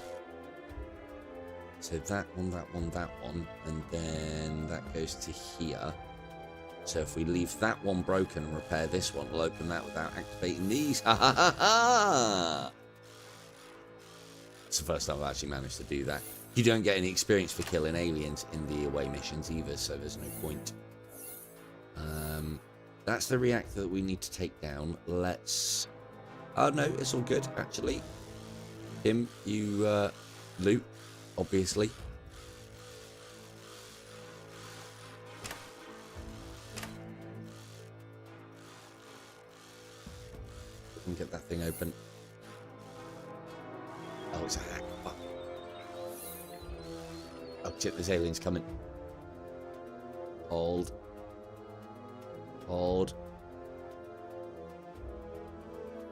So that one, that one, that one, and then that goes to here. So if we leave that one broken and repair this one, we'll open that without activating these. Ha ha ha ha! It's the first time I've actually managed to do that. You don't get any experience for killing aliens in the away missions either, so there's no point. That's the reactor that we need to take down. Let's... Oh, no, it's all good, actually. Tim, you loot, obviously. We can get that thing open. Oh, it's a hack. Fuck. Oh, shit, there's aliens coming. Hold. Hold.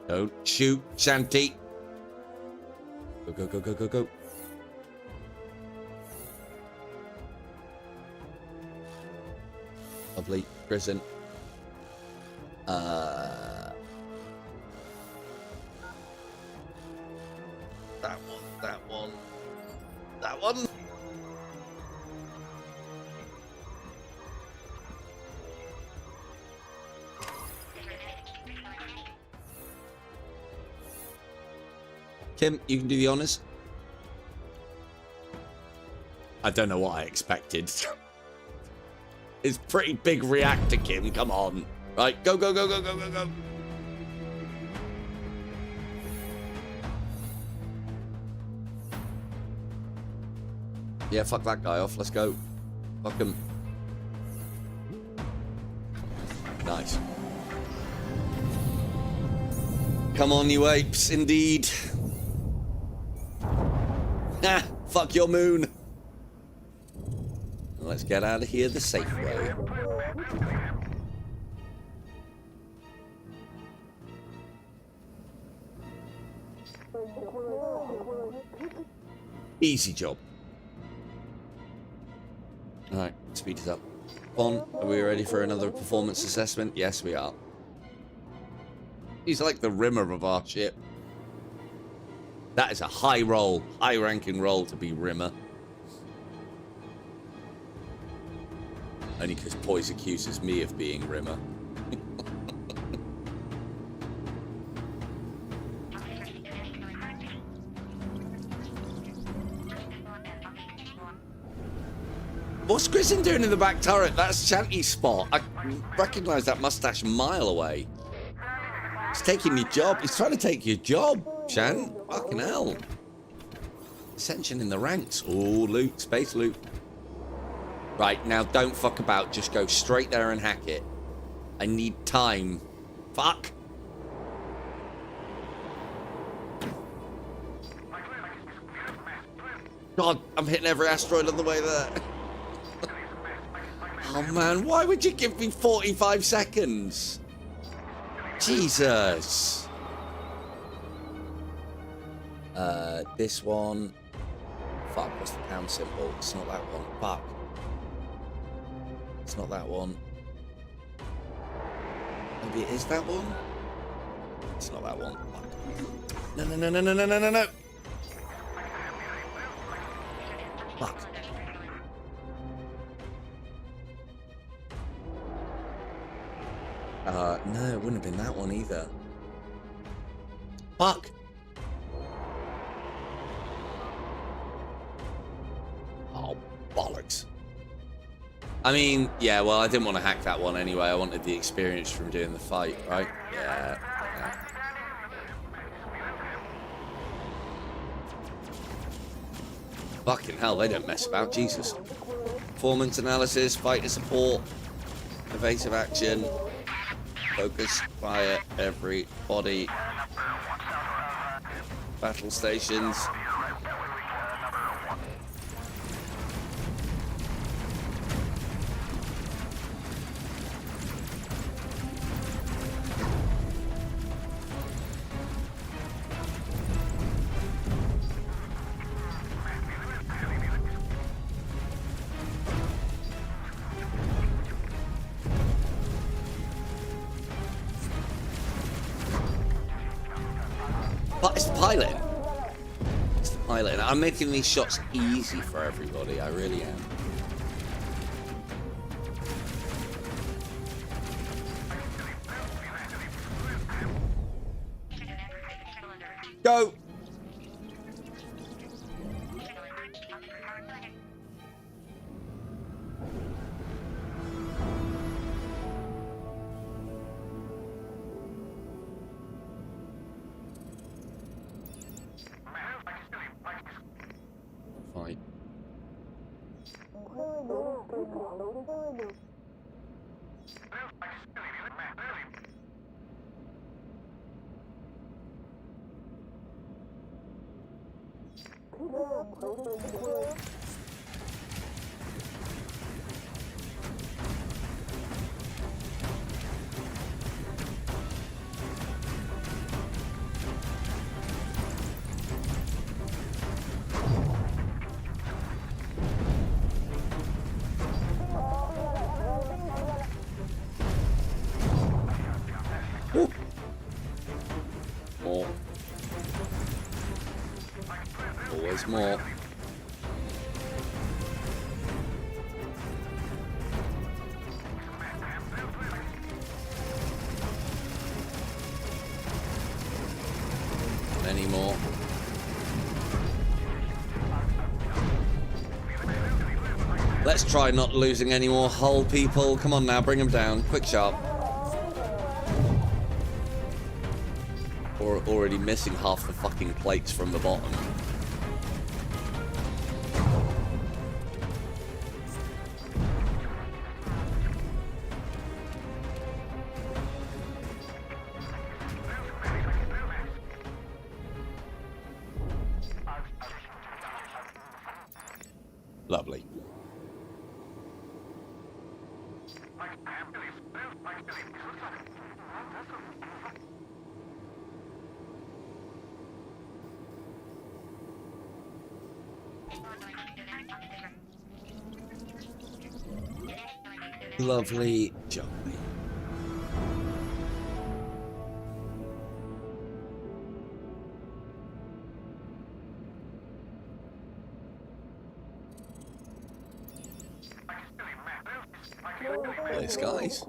Don't shoot, Shanty. Go, go, go, go, go, go. Lovely. Prison. That one, that one, that one. Kim, you can do the honors. I don't know what I expected. It's pretty big reactor, Kim. Come on. Right, go, go, go, go, go, go, go. Yeah, fuck that guy off. Let's go. Fuck him. Nice. Come on, you apes, indeed. Ah, fuck your moon. Let's get out of here the safe way. Easy job. Alright, speed it up. On, are we ready for another performance assessment? Yes, we are. He's like the rimmer of our ship. That is a high roll, high-ranking roll to be rimmer. Only because Poise accuses me of being rimmer. What's Grizzin doing in the back turret? That's Shanty's spot. I recognise that mustache a mile away. He's taking your job. He's trying to take your job, Shan. Fucking hell. Ascension in the ranks. Oh, loot. Space loot. Right, now don't fuck about. Just go straight there and hack it. I need time. Fuck. God, I'm hitting every asteroid on the way there. Oh man, why would you give me 45 seconds? Jesus. This one. Fuck, what's the pound symbol? It's not that one. Fuck. It's not that one. Maybe it is that one? It's not that one. Fuck. No, no, no, no, no, no, no, no, no. Fuck. No, it wouldn't have been that one either. Fuck! Oh, bollocks. I mean, yeah, well, I didn't want to hack that one anyway. I wanted the experience from doing the fight, right? Yeah. Fucking hell, they don't mess about, Jesus. Performance analysis, fighter support, evasive action. Focus, fire, everybody. Battle stations. But it's the pilot. It's the pilot. And I'm making these shots easy for everybody. I really am. Go. More. Always more. Many more. Let's try not losing any more hull, people. Come on now, bring them down. Quick, sharp. Or already missing half the fucking plates from the bottom. Lovely. Lovely job. Nice guys.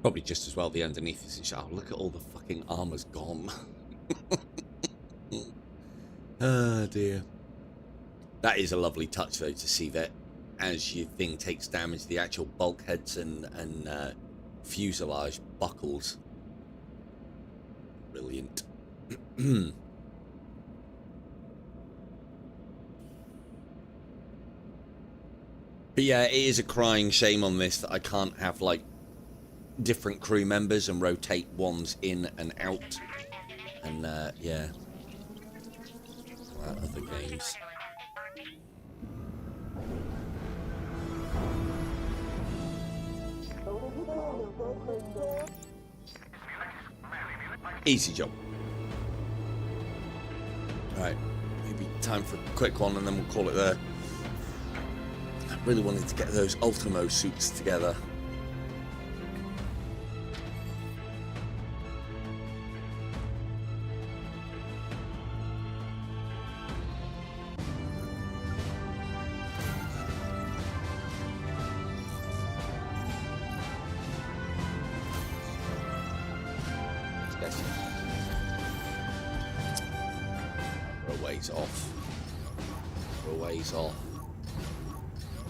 Probably just as well the underneath is in shower. Look at all the fucking armor's gone. Oh dear. That is a lovely touch though, to see that as your thing takes damage, the actual bulkheads and fuselage buckles. Brilliant. But yeah, it is a crying shame on this that I can't have like different crew members and rotate ones in and out, and yeah, other games. Easy job. Alright, maybe time for a quick one and then we'll call it there. I really wanted to get those Ultimo suits together.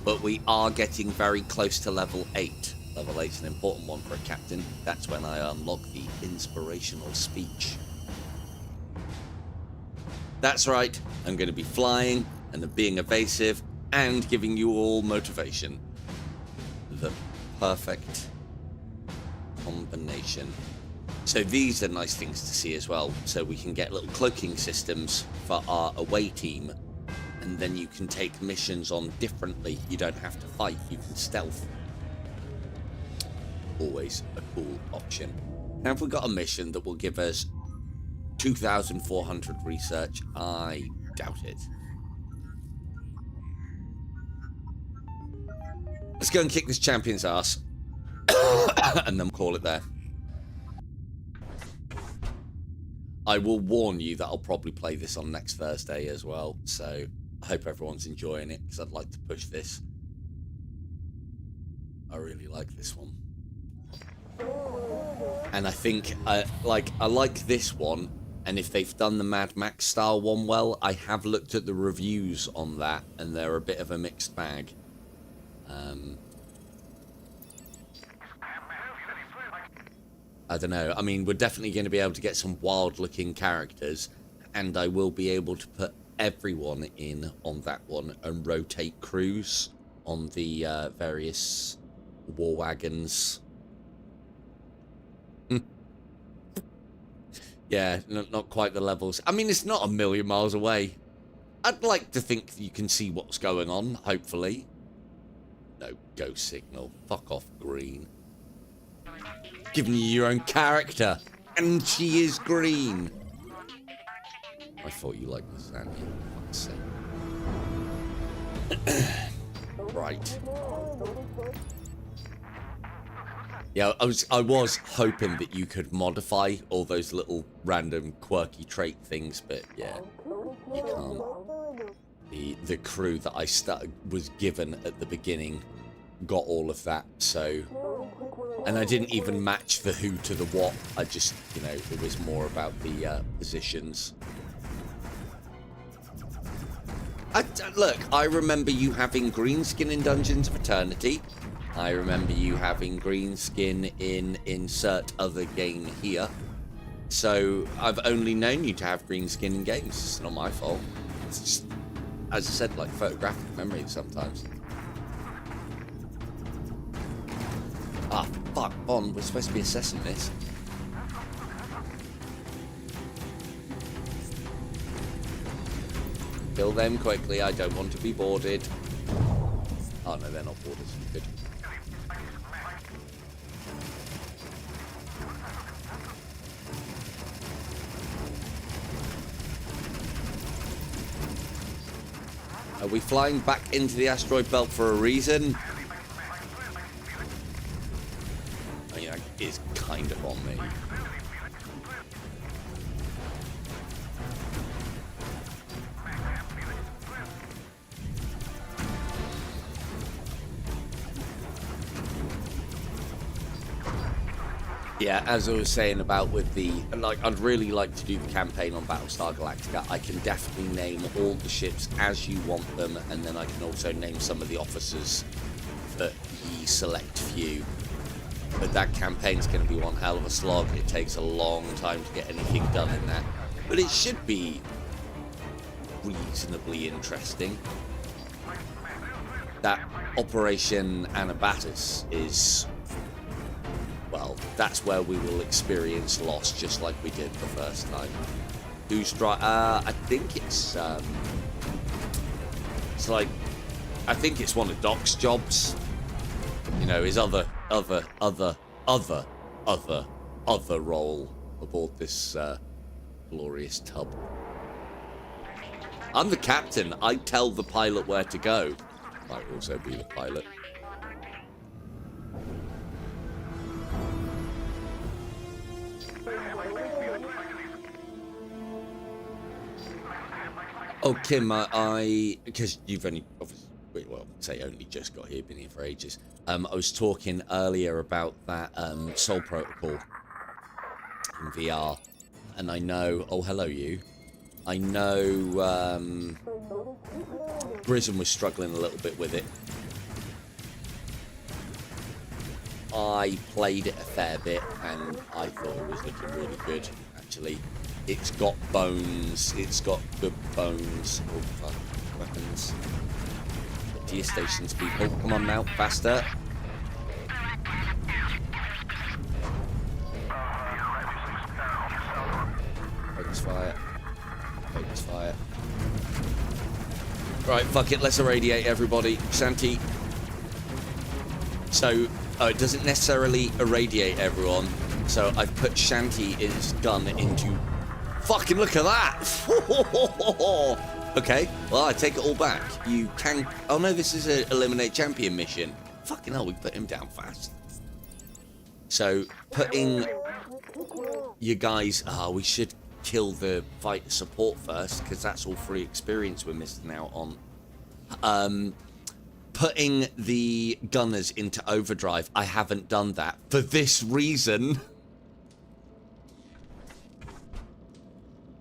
But we are getting very close to level 8. Level 8 is an important one for a captain. That's when I unlock the inspirational speech. That's right, I'm going to be flying and being evasive and giving you all motivation. The perfect combination. So these are nice things to see as well. So we can get little cloaking systems for our away team. And then you can take missions on differently. You don't have to fight, you can stealth. Always a cool option. Now, if we got a mission that will give us 2,400 research, I doubt it. Let's go and kick this champion's ass. And then call it there. I will warn you that I'll probably play this on next Thursday as well. So I hope everyone's enjoying it, because I'd like to push this. I really like this one. And I think I like this one, and if they've done the Mad Max style one well, I have looked at the reviews on that and they're a bit of a mixed bag. I don't know. I mean, we're definitely going to be able to get some wild looking characters, and I will be able to put everyone in on that one and rotate crews on the various war wagons. Yeah, not quite the levels. I mean, it's not a million miles away. I'd like to think you can see what's going on, hopefully. No, go signal. Fuck off, green. Giving you your own character. And she is green. I thought you liked the Sandy. For fuck's sake. Right. Yeah, I was hoping that you could modify all those little random quirky trait things, but yeah, you can't. The crew that I was given at the beginning got all of that, so... And I didn't even match the who to the what. I just, you know, it was more about the positions. Look, I remember you having green skin in Dungeons of Eternity. I remember you having green skin in insert other game here. So I've only known you to have green skin in games. It's not my fault. It's just, as I said, like photographic memory sometimes. Ah, fuck on. We're supposed to be assessing this. Kill them quickly. I don't want to be boarded. Oh no, they're not boarded. Good. Are we flying back into the asteroid belt for a reason? I mean, that is kind of on me. Yeah, as I was saying about with the, like, I'd really like to do the campaign on Battlestar Galactica. I can definitely name all the ships as you want them, and then I can also name some of the officers that you select for you. But that campaign's going to be one hell of a slog. It takes a long time to get anything done in that. But it should be reasonably interesting. That Operation Anabatis is... well, that's where we will experience loss, just like we did the first time. Who's I think it's like, I think it's one of Doc's jobs. You know, his other role aboard this glorious tub. I'm the captain. I tell the pilot where to go. Might also be the pilot. Oh, Kim, because you've only, obviously, well, say only just got here, been here for ages. I was talking earlier about that Soul Protocol in VR, and I know, oh, hello, you. I know Grism was struggling a little bit with it. I played it a fair bit, and I thought it was looking really good, actually. It's got bones. It's got good bones. Oh, fuck. Weapons. Get to your stations, people. Come on now. Faster. Focus fire. Focus fire. Right, fuck it. Let's irradiate everybody. Shanti. So, it doesn't necessarily irradiate everyone. So, I've put Shanti's gun into... Fucking look at that! Okay, well, I take it all back. You can... Oh, no, this is an Eliminate Champion mission. Fucking hell, we put him down fast. So, putting you guys... Oh, we should kill the fighter support first, because that's all free experience we're missing out on. Putting the gunners into overdrive, I haven't done that for this reason.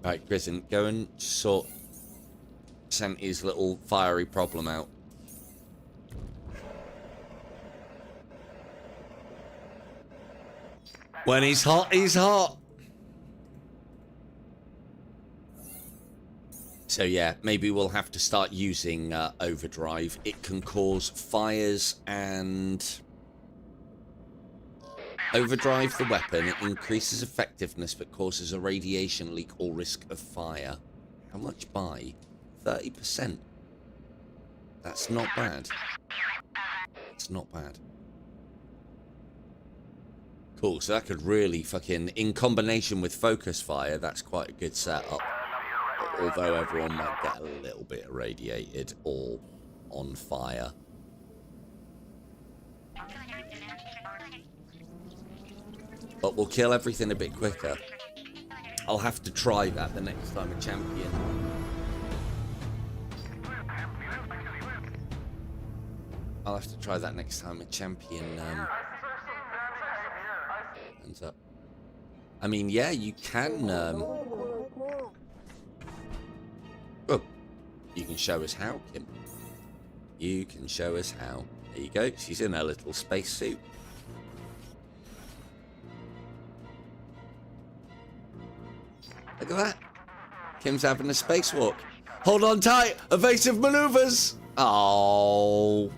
Right, Grissom, go and sort Santi's little fiery problem out. When he's hot, he's hot. So yeah, maybe we'll have to start using overdrive. It can cause fires and... Overdrive the weapon. It increases effectiveness but causes a radiation leak or risk of fire. How much by? 30%. That's not bad. It's not bad. Cool, so that could really fucking... In combination with focus fire, that's quite a good setup. Although everyone might get a little bit irradiated or on fire. But we'll kill everything a bit quicker. I'll have to try that the next time a champion. I'll have to try that next time a champion ends up. I mean, yeah, you can... Oh, you can show us how, Kim. You can show us how. There you go. She's in her little spacesuit. Look at that. Kim's having a spacewalk. Hold on tight. Evasive maneuvers. Oh.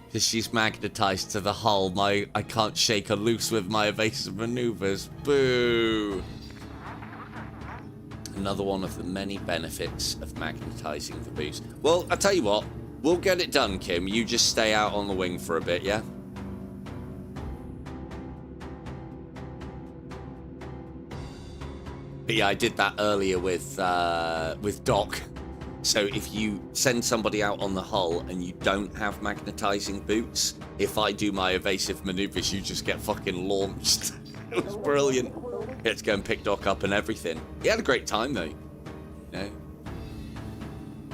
Because she's magnetized to the hull. I can't shake her loose with my evasive maneuvers. Boo. Another one of the many benefits of magnetizing the boost. Well, I'll tell you what. We'll get it done, Kim. You just stay out on the wing for a bit, yeah? But yeah, I did that earlier with Doc. So if you send somebody out on the hull and you don't have magnetizing boots, if I do my evasive maneuvers, you just get fucking launched. It was brilliant. He had to go and pick Doc up and everything. He had a great time though. You know?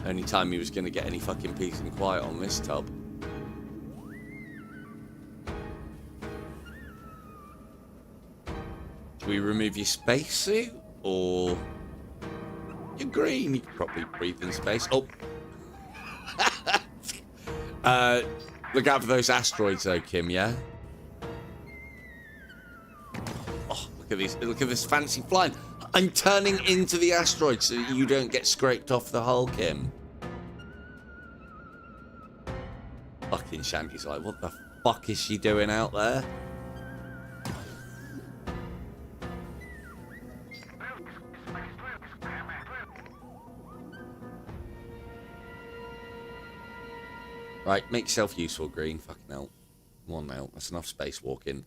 Only time he was going to get any fucking peace and quiet on this tub. Should we remove your spacesuit? Or... You're green. You can probably breathe in space. Oh. Look out for those asteroids though, Kim, yeah? Oh, look at these. Look at this fancy flying. I'm turning into the asteroid so that you don't get scraped off the hull, Kim. Fucking Shanty's like, what the fuck is she doing out there? Right, make yourself useful, Green. Fucking hell. Come on now. That's enough spacewalking.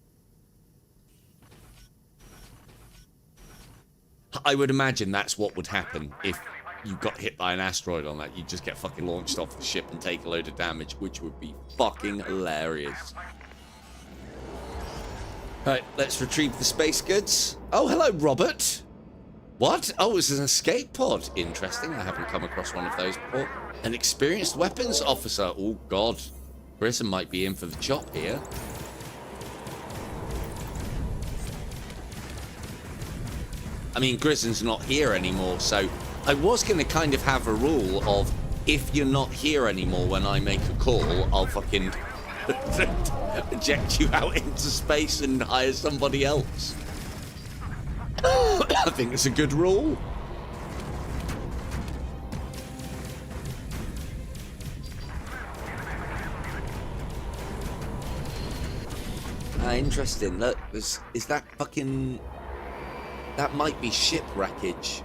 I would imagine that's what would happen if you got hit by an asteroid on that. You'd just get fucking launched off the ship and take a load of damage, which would be fucking hilarious. Right, let's retrieve the space goods. Oh, hello, Robert. What? Oh, it's an escape pod. Interesting. I haven't come across one of those before. An experienced weapons officer. Oh, God. Grissom might be in for the chop here. I mean, Grissom's not here anymore, so I was going to kind of have a rule of if you're not here anymore when I make a call, I'll fucking eject you out into space and hire somebody else. I think it's a good rule. Interesting. Look, is that fucking... That might be ship wreckage.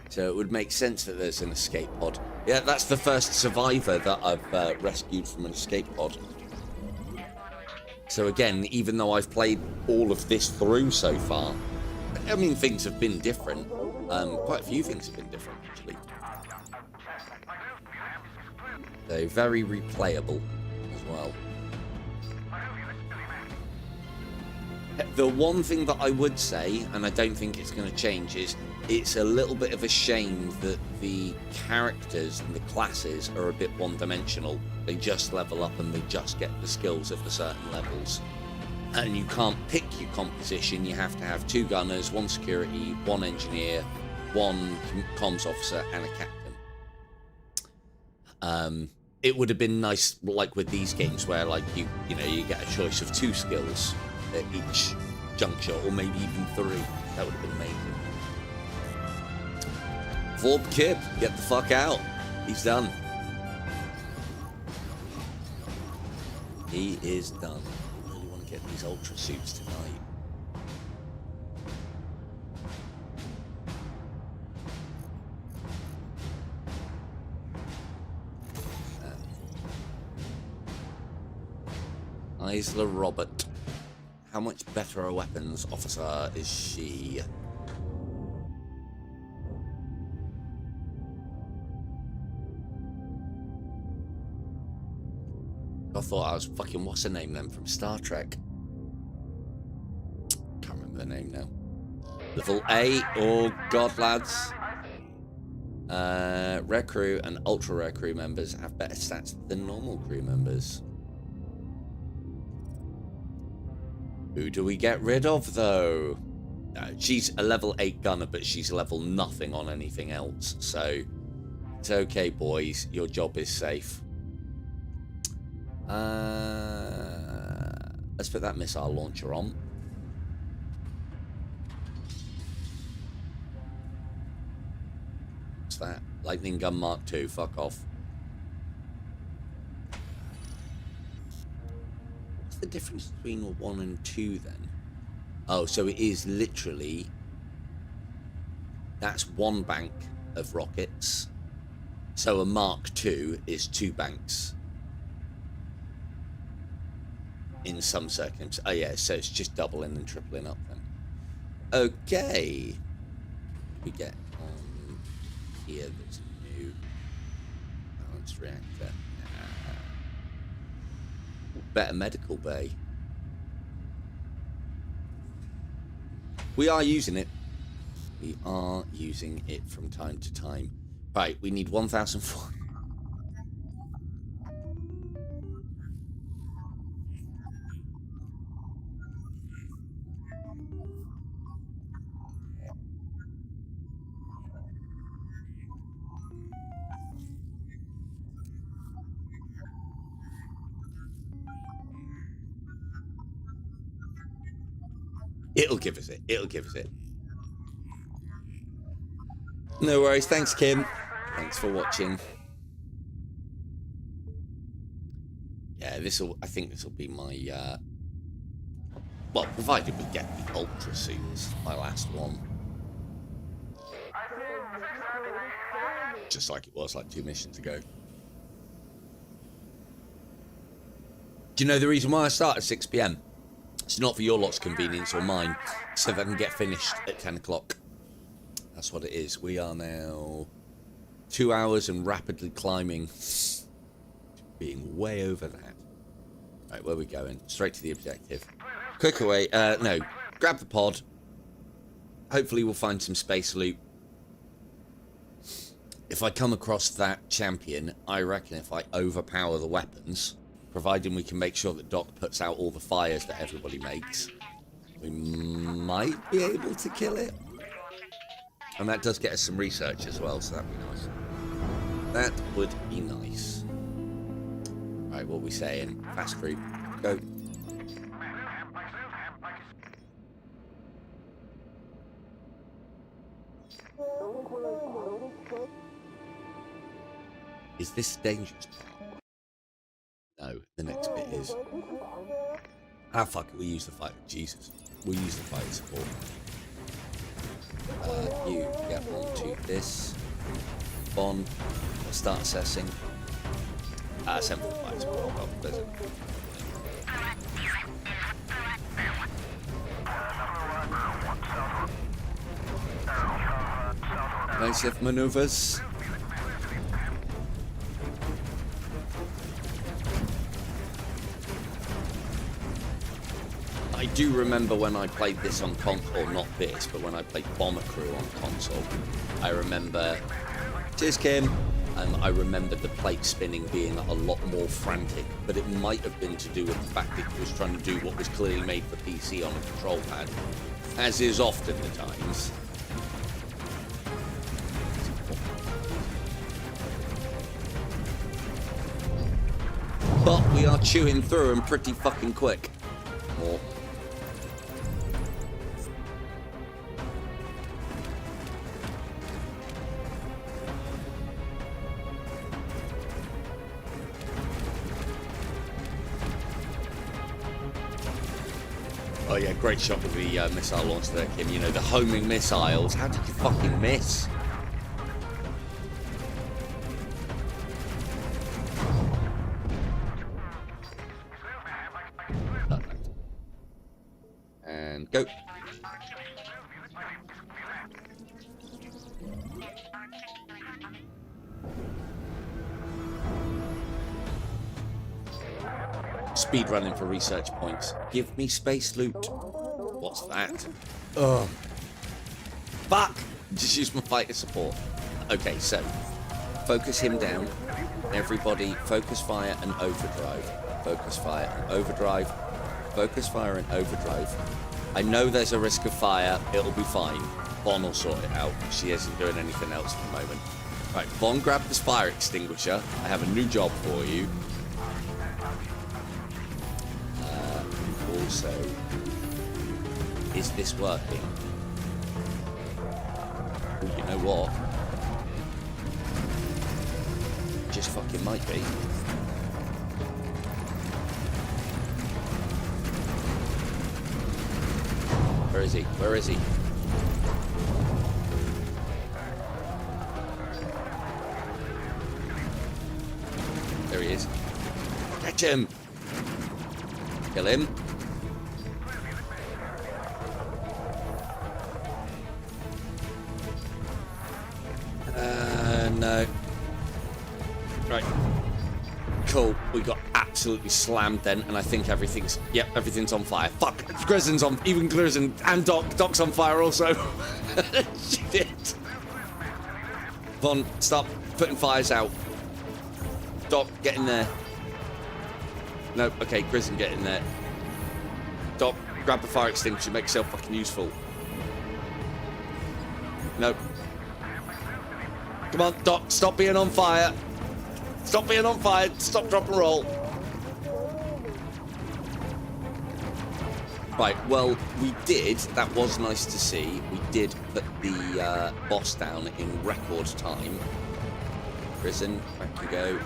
So it would make sense that there's an escape pod. Yeah, that's the first survivor that I've rescued from an escape pod. So again, even though I've played all of this through so far, I mean, things have been different. Quite a few things have been different, actually. So very replayable as well. The one thing that I would say, and I don't think it's going to change, is it's a little bit of a shame that the characters and the classes are a bit one-dimensional. They just level up and they just get the skills at the certain levels. And you can't pick your composition. You have to have 2 gunners, 1 security, 1 engineer, 1 comms officer, and a captain. It would have been nice, like with these games, where like you know you get a choice of 2 skills at each juncture, or maybe even 3. That would have been amazing. Vorp Kib, get the fuck out. He's done. He is done. I really want to get these ultra suits tonight. Isla Robert. How much better a weapons officer is she? I thought I was fucking, what's her name then, from Star Trek? Can't remember the name now. Level 8, oh god lads. Rare crew and ultra rare crew members have better stats than normal crew members. Who do we get rid of though? She's a level 8 gunner, but she's level nothing on anything else. So it's okay boys, your job is safe. Let's put that missile launcher on. What's that? Lightning gun Mark II. Fuck off. What's the difference between 1 and 2 then? Oh, so it is literally... That's 1 bank of rockets. So a Mark II is 2 banks. In some circumstances. Oh yeah, so it's just doubling and tripling up then. Okay. We get on here that's new. Balanced reactor. Better medical bay. We are using it. We are using it from time to time. Right, we need 1,004. It'll give us it. It'll give us it. No worries. Thanks, Kim. Thanks for watching. Yeah, I think this will be my, well, provided we get the ultra suits, my last one. Just like it was like 2 missions ago. Do you know the reason why I start at 6 PM? It's not for your lot's convenience or mine, so that I can get finished at 10 o'clock. That's what it is. We are now 2 hours and rapidly climbing, being way over that. Right, where are we going? Straight to the objective. Quick away. No, grab the pod. Hopefully we'll find some space loot. If I come across that champion, I reckon if I overpower the weapons, providing we can make sure that Doc puts out all the fires that everybody makes, we might be able to kill it. And that does get us some research as well, so that'd be nice. That would be nice. Right, what are we saying? Fast group. Go. Is this dangerous part? No, the next bit is... Ah, fuck it, we use the fight. Jesus. We'll use the fight support. You get onto this. Bond. Start assessing. Send for the fight support. Oh, there's it. Nice if maneuvers. I do remember when I played this on console, or not this, but when I played Bomber Crew on console, I remember, cheers Kim, I remember the plate spinning being a lot more frantic, but it might have been to do with the fact that it was trying to do what was clearly made for PC on a control pad, as is often the times. But we are chewing through them pretty fucking quick. Or Oh yeah, great shot with the missile launch there, Kim. You know, the homing missiles. How did you fucking miss? And go. Speed running for research points. Give me space loot. What's that? Ugh. Fuck! Just use my fighter support. Okay, so focus him down. Everybody, focus fire and overdrive. Focus fire and overdrive. Focus fire and overdrive. I know there's a risk of fire. It'll be fine. Von will sort it out. She isn't doing anything else for the moment. Right, Von, grab this fire extinguisher. I have a new job for you. Also, is this working? Ooh, you know what? Just fucking might be. Where is he? Where is he? There he is. Catch him! Kill him. No. Right. Cool. We got absolutely slammed then, and I think everything's... Yep, everything's on fire. Fuck! Grizzon's on... Even Grizzon and Doc. Doc's on fire also. Shit. Von, stop putting fires out. Doc, get in there. No, okay, Grizzon, get in there. Doc, grab the fire extinguisher, make yourself fucking useful. No. Come on, Doc, stop being on fire. Stop being on fire. Stop, drop, and roll. Right, well, we did. That was nice to see. We did put the boss down in record time. Prison, back you go.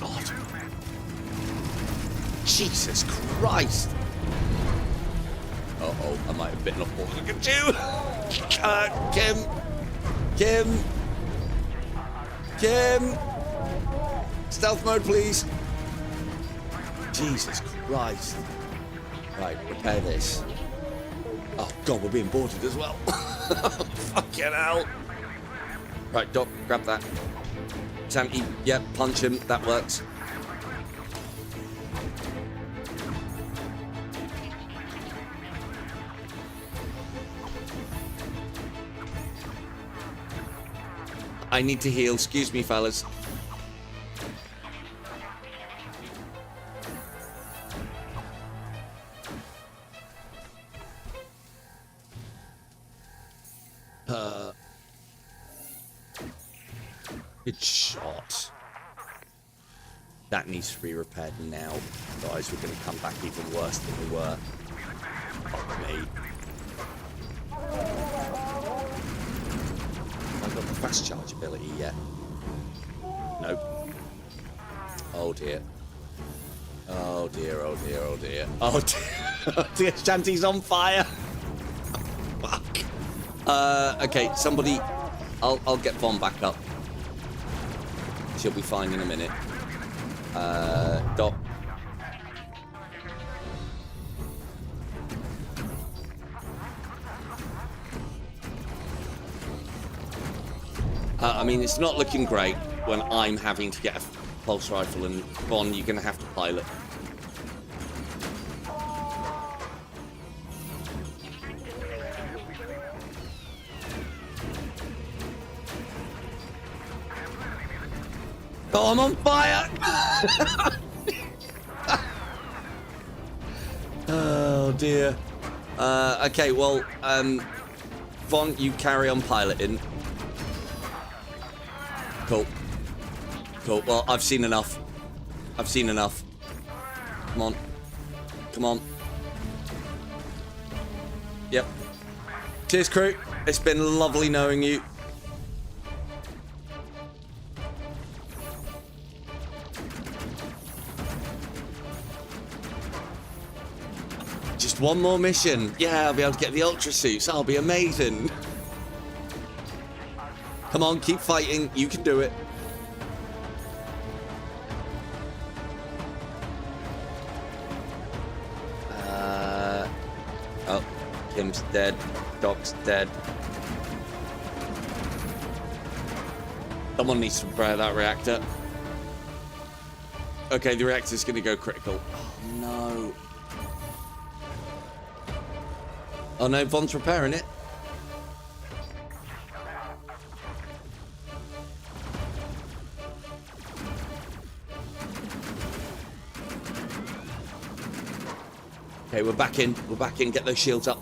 God. Jesus Christ. Uh-oh, I might have bitten off more than I could chew. Kim. Stealth mode, please. Jesus Christ. Right, repair this. Oh, God, we're being boarded as well. Fucking hell. Right, Doc, grab that. Santi, yep, punch him. That works. I need to heal. Excuse me, fellas. Good shot. That needs to be repaired now. Otherwise, we're going to come back even worse than we were. Fuck me. I've got the fast charge ability yet. Nope. Oh dear. Oh dear, oh dear, oh dear. Oh dear, oh dear, Shanty's on fire. Fuck. Okay, somebody... I'll get Von back up. She'll be fine in a minute. Doc. I mean, it's not looking great when I'm having to get a pulse rifle, and Von, you're going to have to pilot. Oh, I'm on fire! Oh dear. Okay, well, Von, you carry on piloting. Cool. Cool. Well, I've seen enough. I've seen enough. Come on. Come on. Yep. Cheers, crew. It's been lovely knowing you. Just one more mission. Yeah, I'll be able to get the ultra suits. I'll be amazing. Come on, keep fighting. You can do it. Oh, Kim's dead. Doc's dead. Someone needs to repair that reactor. Okay, the reactor's going to go critical. Oh, no. Oh, no, Von's repairing it. Okay, we're back in. We're back in. Get those shields up.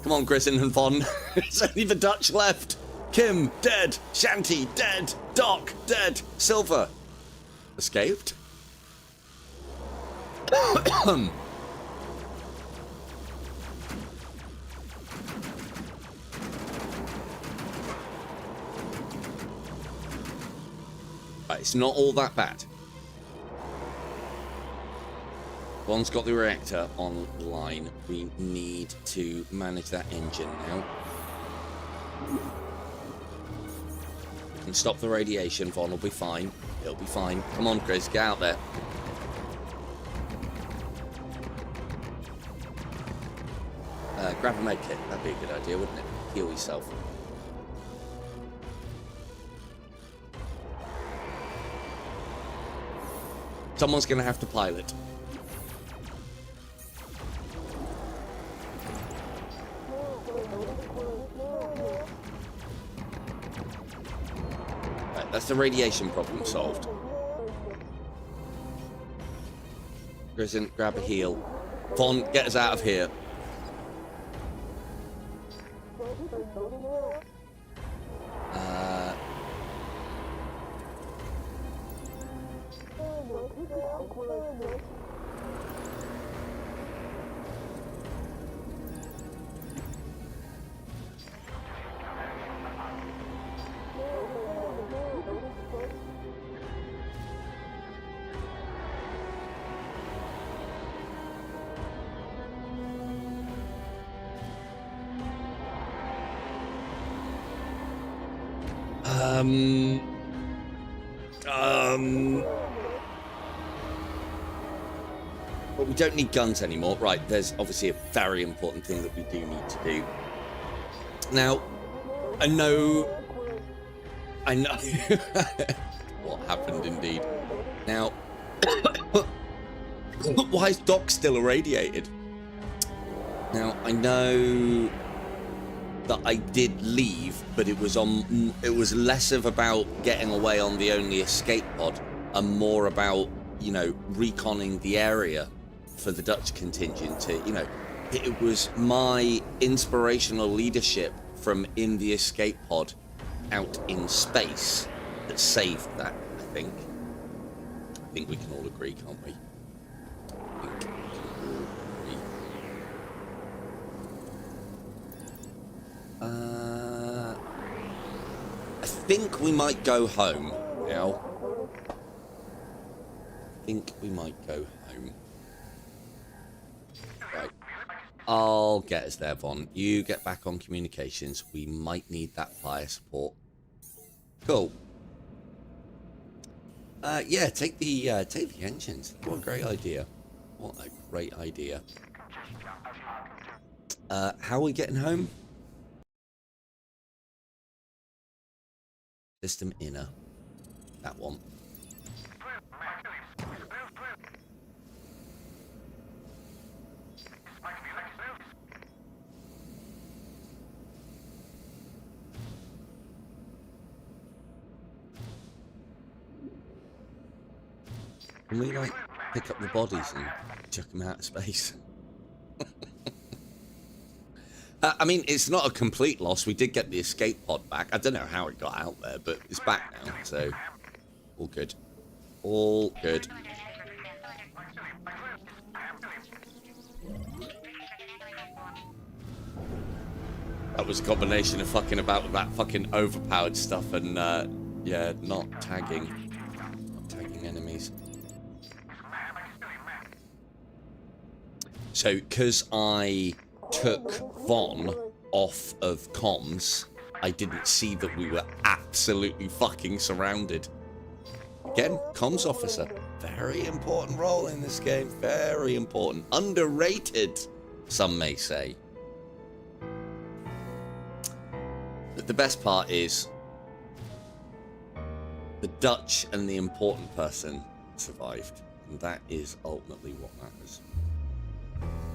Come on, Grissom and Von. It's only the Dutch left. Kim, dead. Shanty, dead. Doc, dead. Silver. Escaped. Right, it's not all that bad. Von's got the reactor online. We need to manage that engine now. We can stop the radiation. Von will be fine. It'll be fine. Come on, Chris, get out there. Grab a med kit. That'd be a good idea, wouldn't it? Heal yourself. Someone's going to have to pilot. Right, that's the radiation problem solved. Grissom, grab a heal. Von, get us out of here. But we don't need guns anymore. Right, there's obviously a very important thing that we do need to do. Now, I know what happened indeed. Now, why is Doc still irradiated? Now, I know that I did leave, but it was less of about getting away on the only escape pod and more about, you know, reconning the area for the Dutch contingent to, you know, it was my inspirational leadership from in the escape pod out in space that saved that, I think. I think we can all agree, can't we? I think we can all agree. I think we might go home now. I think we might go home. Right. I'll get us there, Von. You get back on communications. We might need that fire support. Cool. Yeah, take the engines. What a great idea. What a great idea. How are we getting home? System inner. That one. Can we, like, pick up the bodies and chuck them out of space? I mean, it's not a complete loss. We did get the escape pod back. I don't know how it got out there, but it's back now, so all good. All good. That was a combination of fucking about with that fucking overpowered stuff and, yeah, not tagging enemies. So, because I took Von off of comms, I didn't see that we were absolutely fucking surrounded. Again, comms officer. Very important role in this game. Very important. Underrated, some may say. But the best part is the Dutch and the important person survived. And that is ultimately what matters.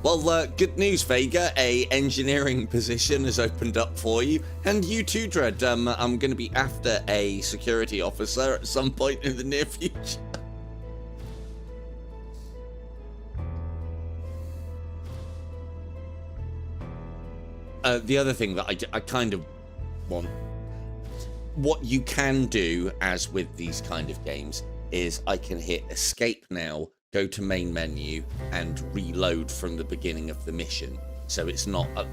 Well, good news, Vega. A engineering position has opened up for you. And you too, Dread. I'm going to be after a security officer at some point in the near future. The other thing that I kind of want... What you can do, as with these kind of games, is I can hit escape now, go to main menu, and reload from the beginning of the mission. So it's not a...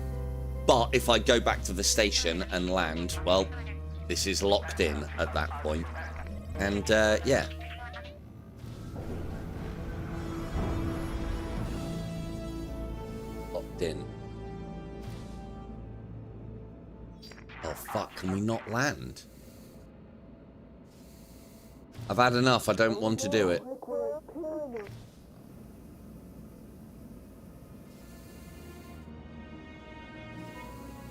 But if I go back to the station and land, well, this is locked in at that point. And, yeah. Locked in. Oh, fuck, can we not land? I've had enough, I don't want to do it.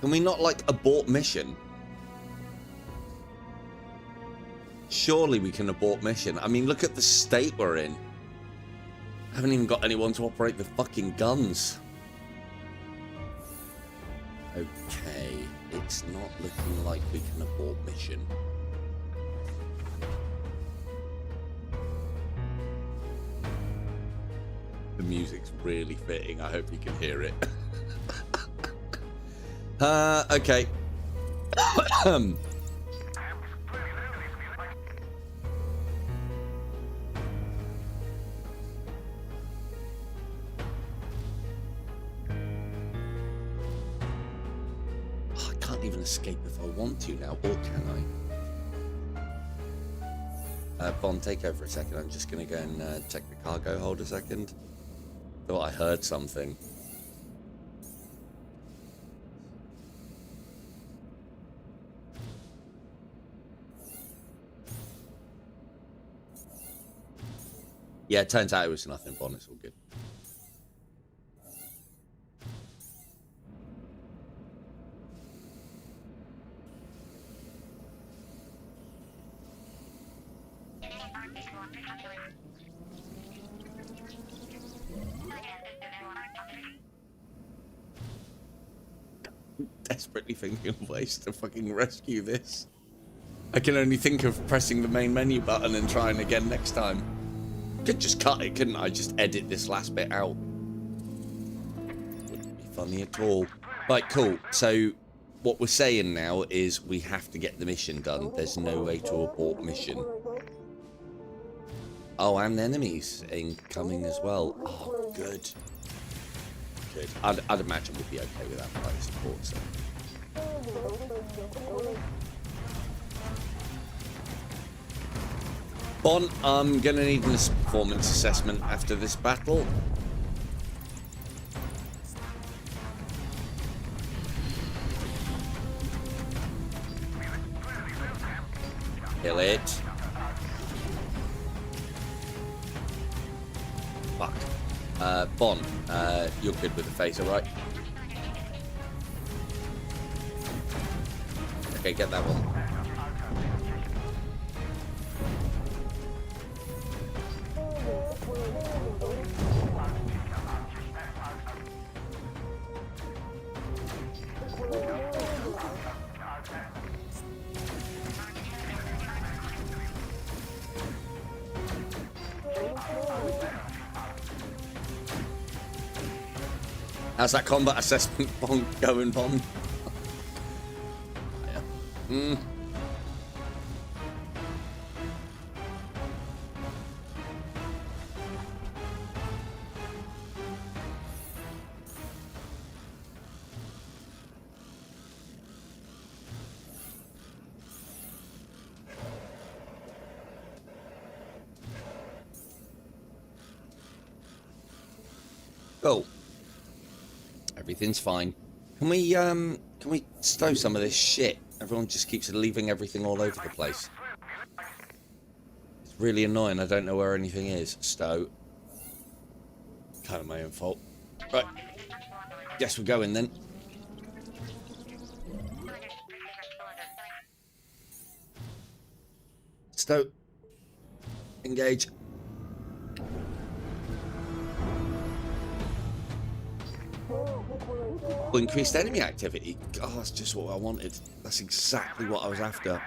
Can we not, like, abort mission? Surely we can abort mission. I mean, look at the state we're in. I haven't even got anyone to operate the fucking guns. Okay, it's not looking like we can abort mission. The music's really fitting. I hope you can hear it. Okay. I can't even escape if I want to now, or can I? Bond, take over a second. I'm just going to go and check the cargo hold a second. Thought I heard something. Yeah, it turns out it was nothing, Bond. It's all good. Desperately thinking of ways to fucking rescue this. I can only think of pressing the main menu button and trying again next time. Could just cut it, couldn't I? Just edit this last bit out. Wouldn't be funny at all. Right, cool. So what we're saying now is we have to get the mission done. There's no way to abort mission. Oh, and enemies incoming as well. Oh, good. Good. I'd imagine we'd be okay without flight support, so. Bon, I'm gonna need a performance assessment after this battle. Kill it. Fuck. Bon, you're good with the phaser, right? Okay, get that one. How's that combat assessment going, Bond? Yeah. Cool. Everything's fine. Can we stow some of this shit? Everyone just keeps leaving everything all over the place. It's really annoying. I don't know where anything is. Stow. Kind of my own fault. Right. Guess we're going then. Stow. Engage. Increased enemy activity. Oh, that's just what I wanted. That's exactly what I was after.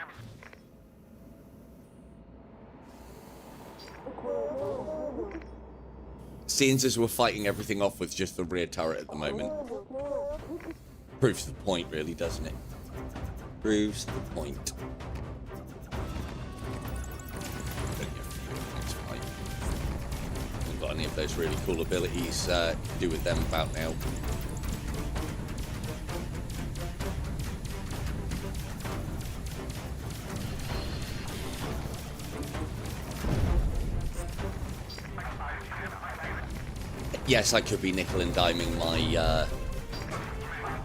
Seeing as we're fighting everything off with just the rear turret at the moment. Proves the point, really, doesn't it? Proves the point. Haven't got any of those really cool abilities to do with them about now. Yes, I could be nickel and diming my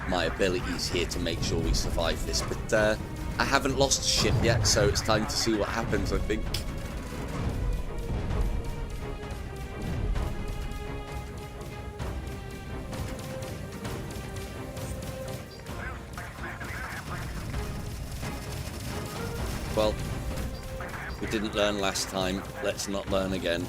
my abilities here to make sure we survive this, but I haven't lost a ship yet, so it's time to see what happens, I think. Well, we didn't learn last time, let's not learn again.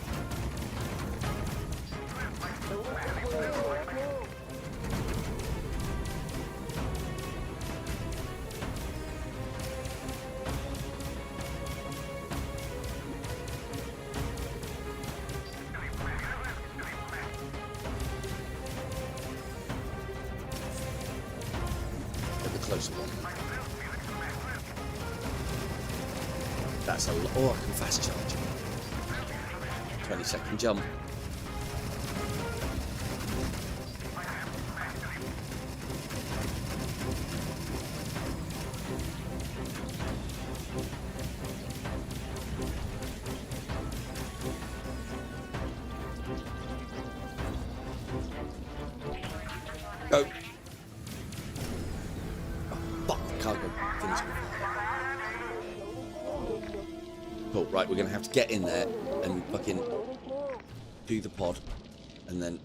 That's a lot. Oh, I can fast charge. 20-second jump. Go. Oh, fuck, cargo. Things. Cool, right, we're going to have to get in there and fucking do the pod and then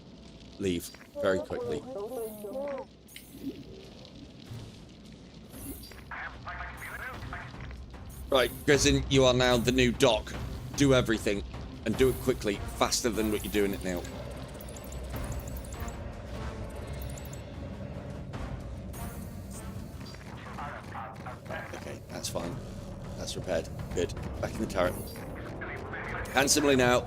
leave very quickly. Right, Grizzin, you are now the new doc. Do everything and do it quickly, faster than what you're doing it now. Okay, that's fine. That's repaired. Good. Back in the turret. Handsomely now.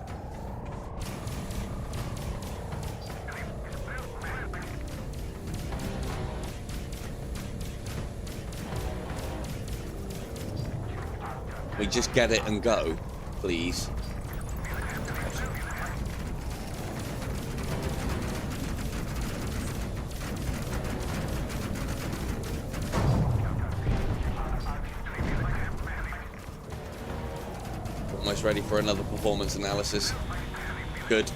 We just get it and go, please. Almost ready for another performance analysis. Good.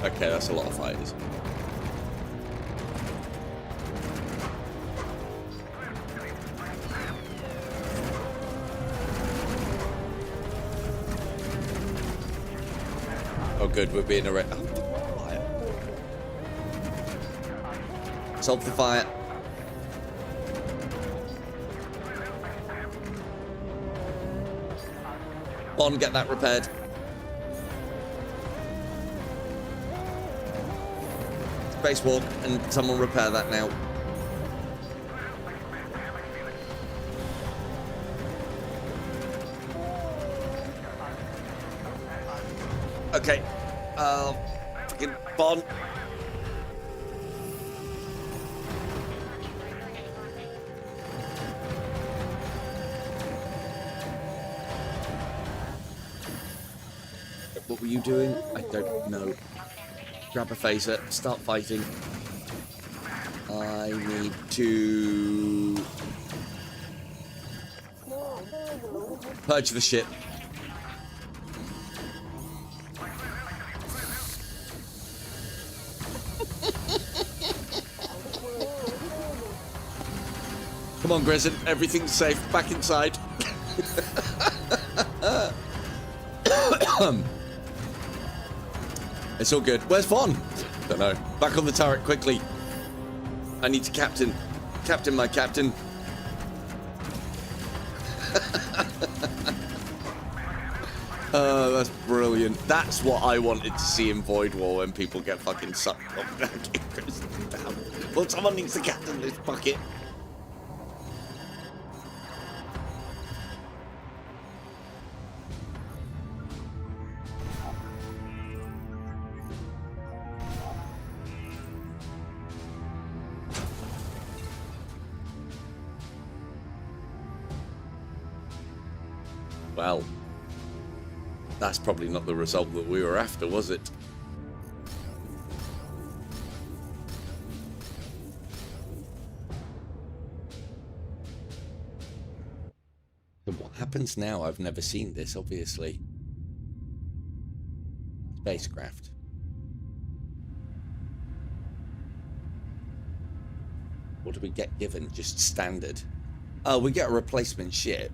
Okay, that's a lot of fighters. Oh good, we're being arrested. Oh, fire. Solve the fire. On, get that repaired. Spacewalk, and someone repair that now. Okay. Fucking Bond. What were you doing? I don't know. Grab a phaser, start fighting. I need to purge the ship. Come on, Grezin. Everything's safe. Back inside. It's all good. Where's Vaughn? Don't know. Back on the turret quickly. I need to captain my captain. Oh, that's brilliant. That's what I wanted to see in Void War when people get fucking sucked off. Well, someone needs to captain this bucket. Well, that's probably not the result that we were after, was it? So what happens now? I've never seen this, obviously. Spacecraft. What do we get given? Just standard. Oh, we get a replacement ship.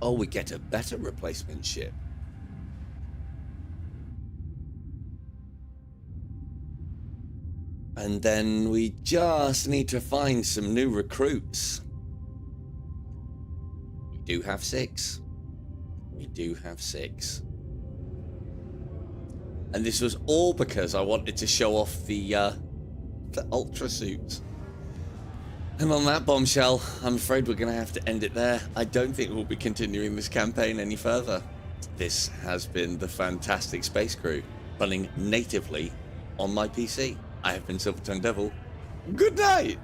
Oh, we get a better replacement ship. And then we just need to find some new recruits. We do have 6. We do have 6. And this was all because I wanted to show off the ultra suits. And on that bombshell, I'm afraid we're going to have to end it there. I don't think we'll be continuing this campaign any further. This has been the fantastic Space Crew, running natively on my PC. I have been Silver Tongue Devil. Good night!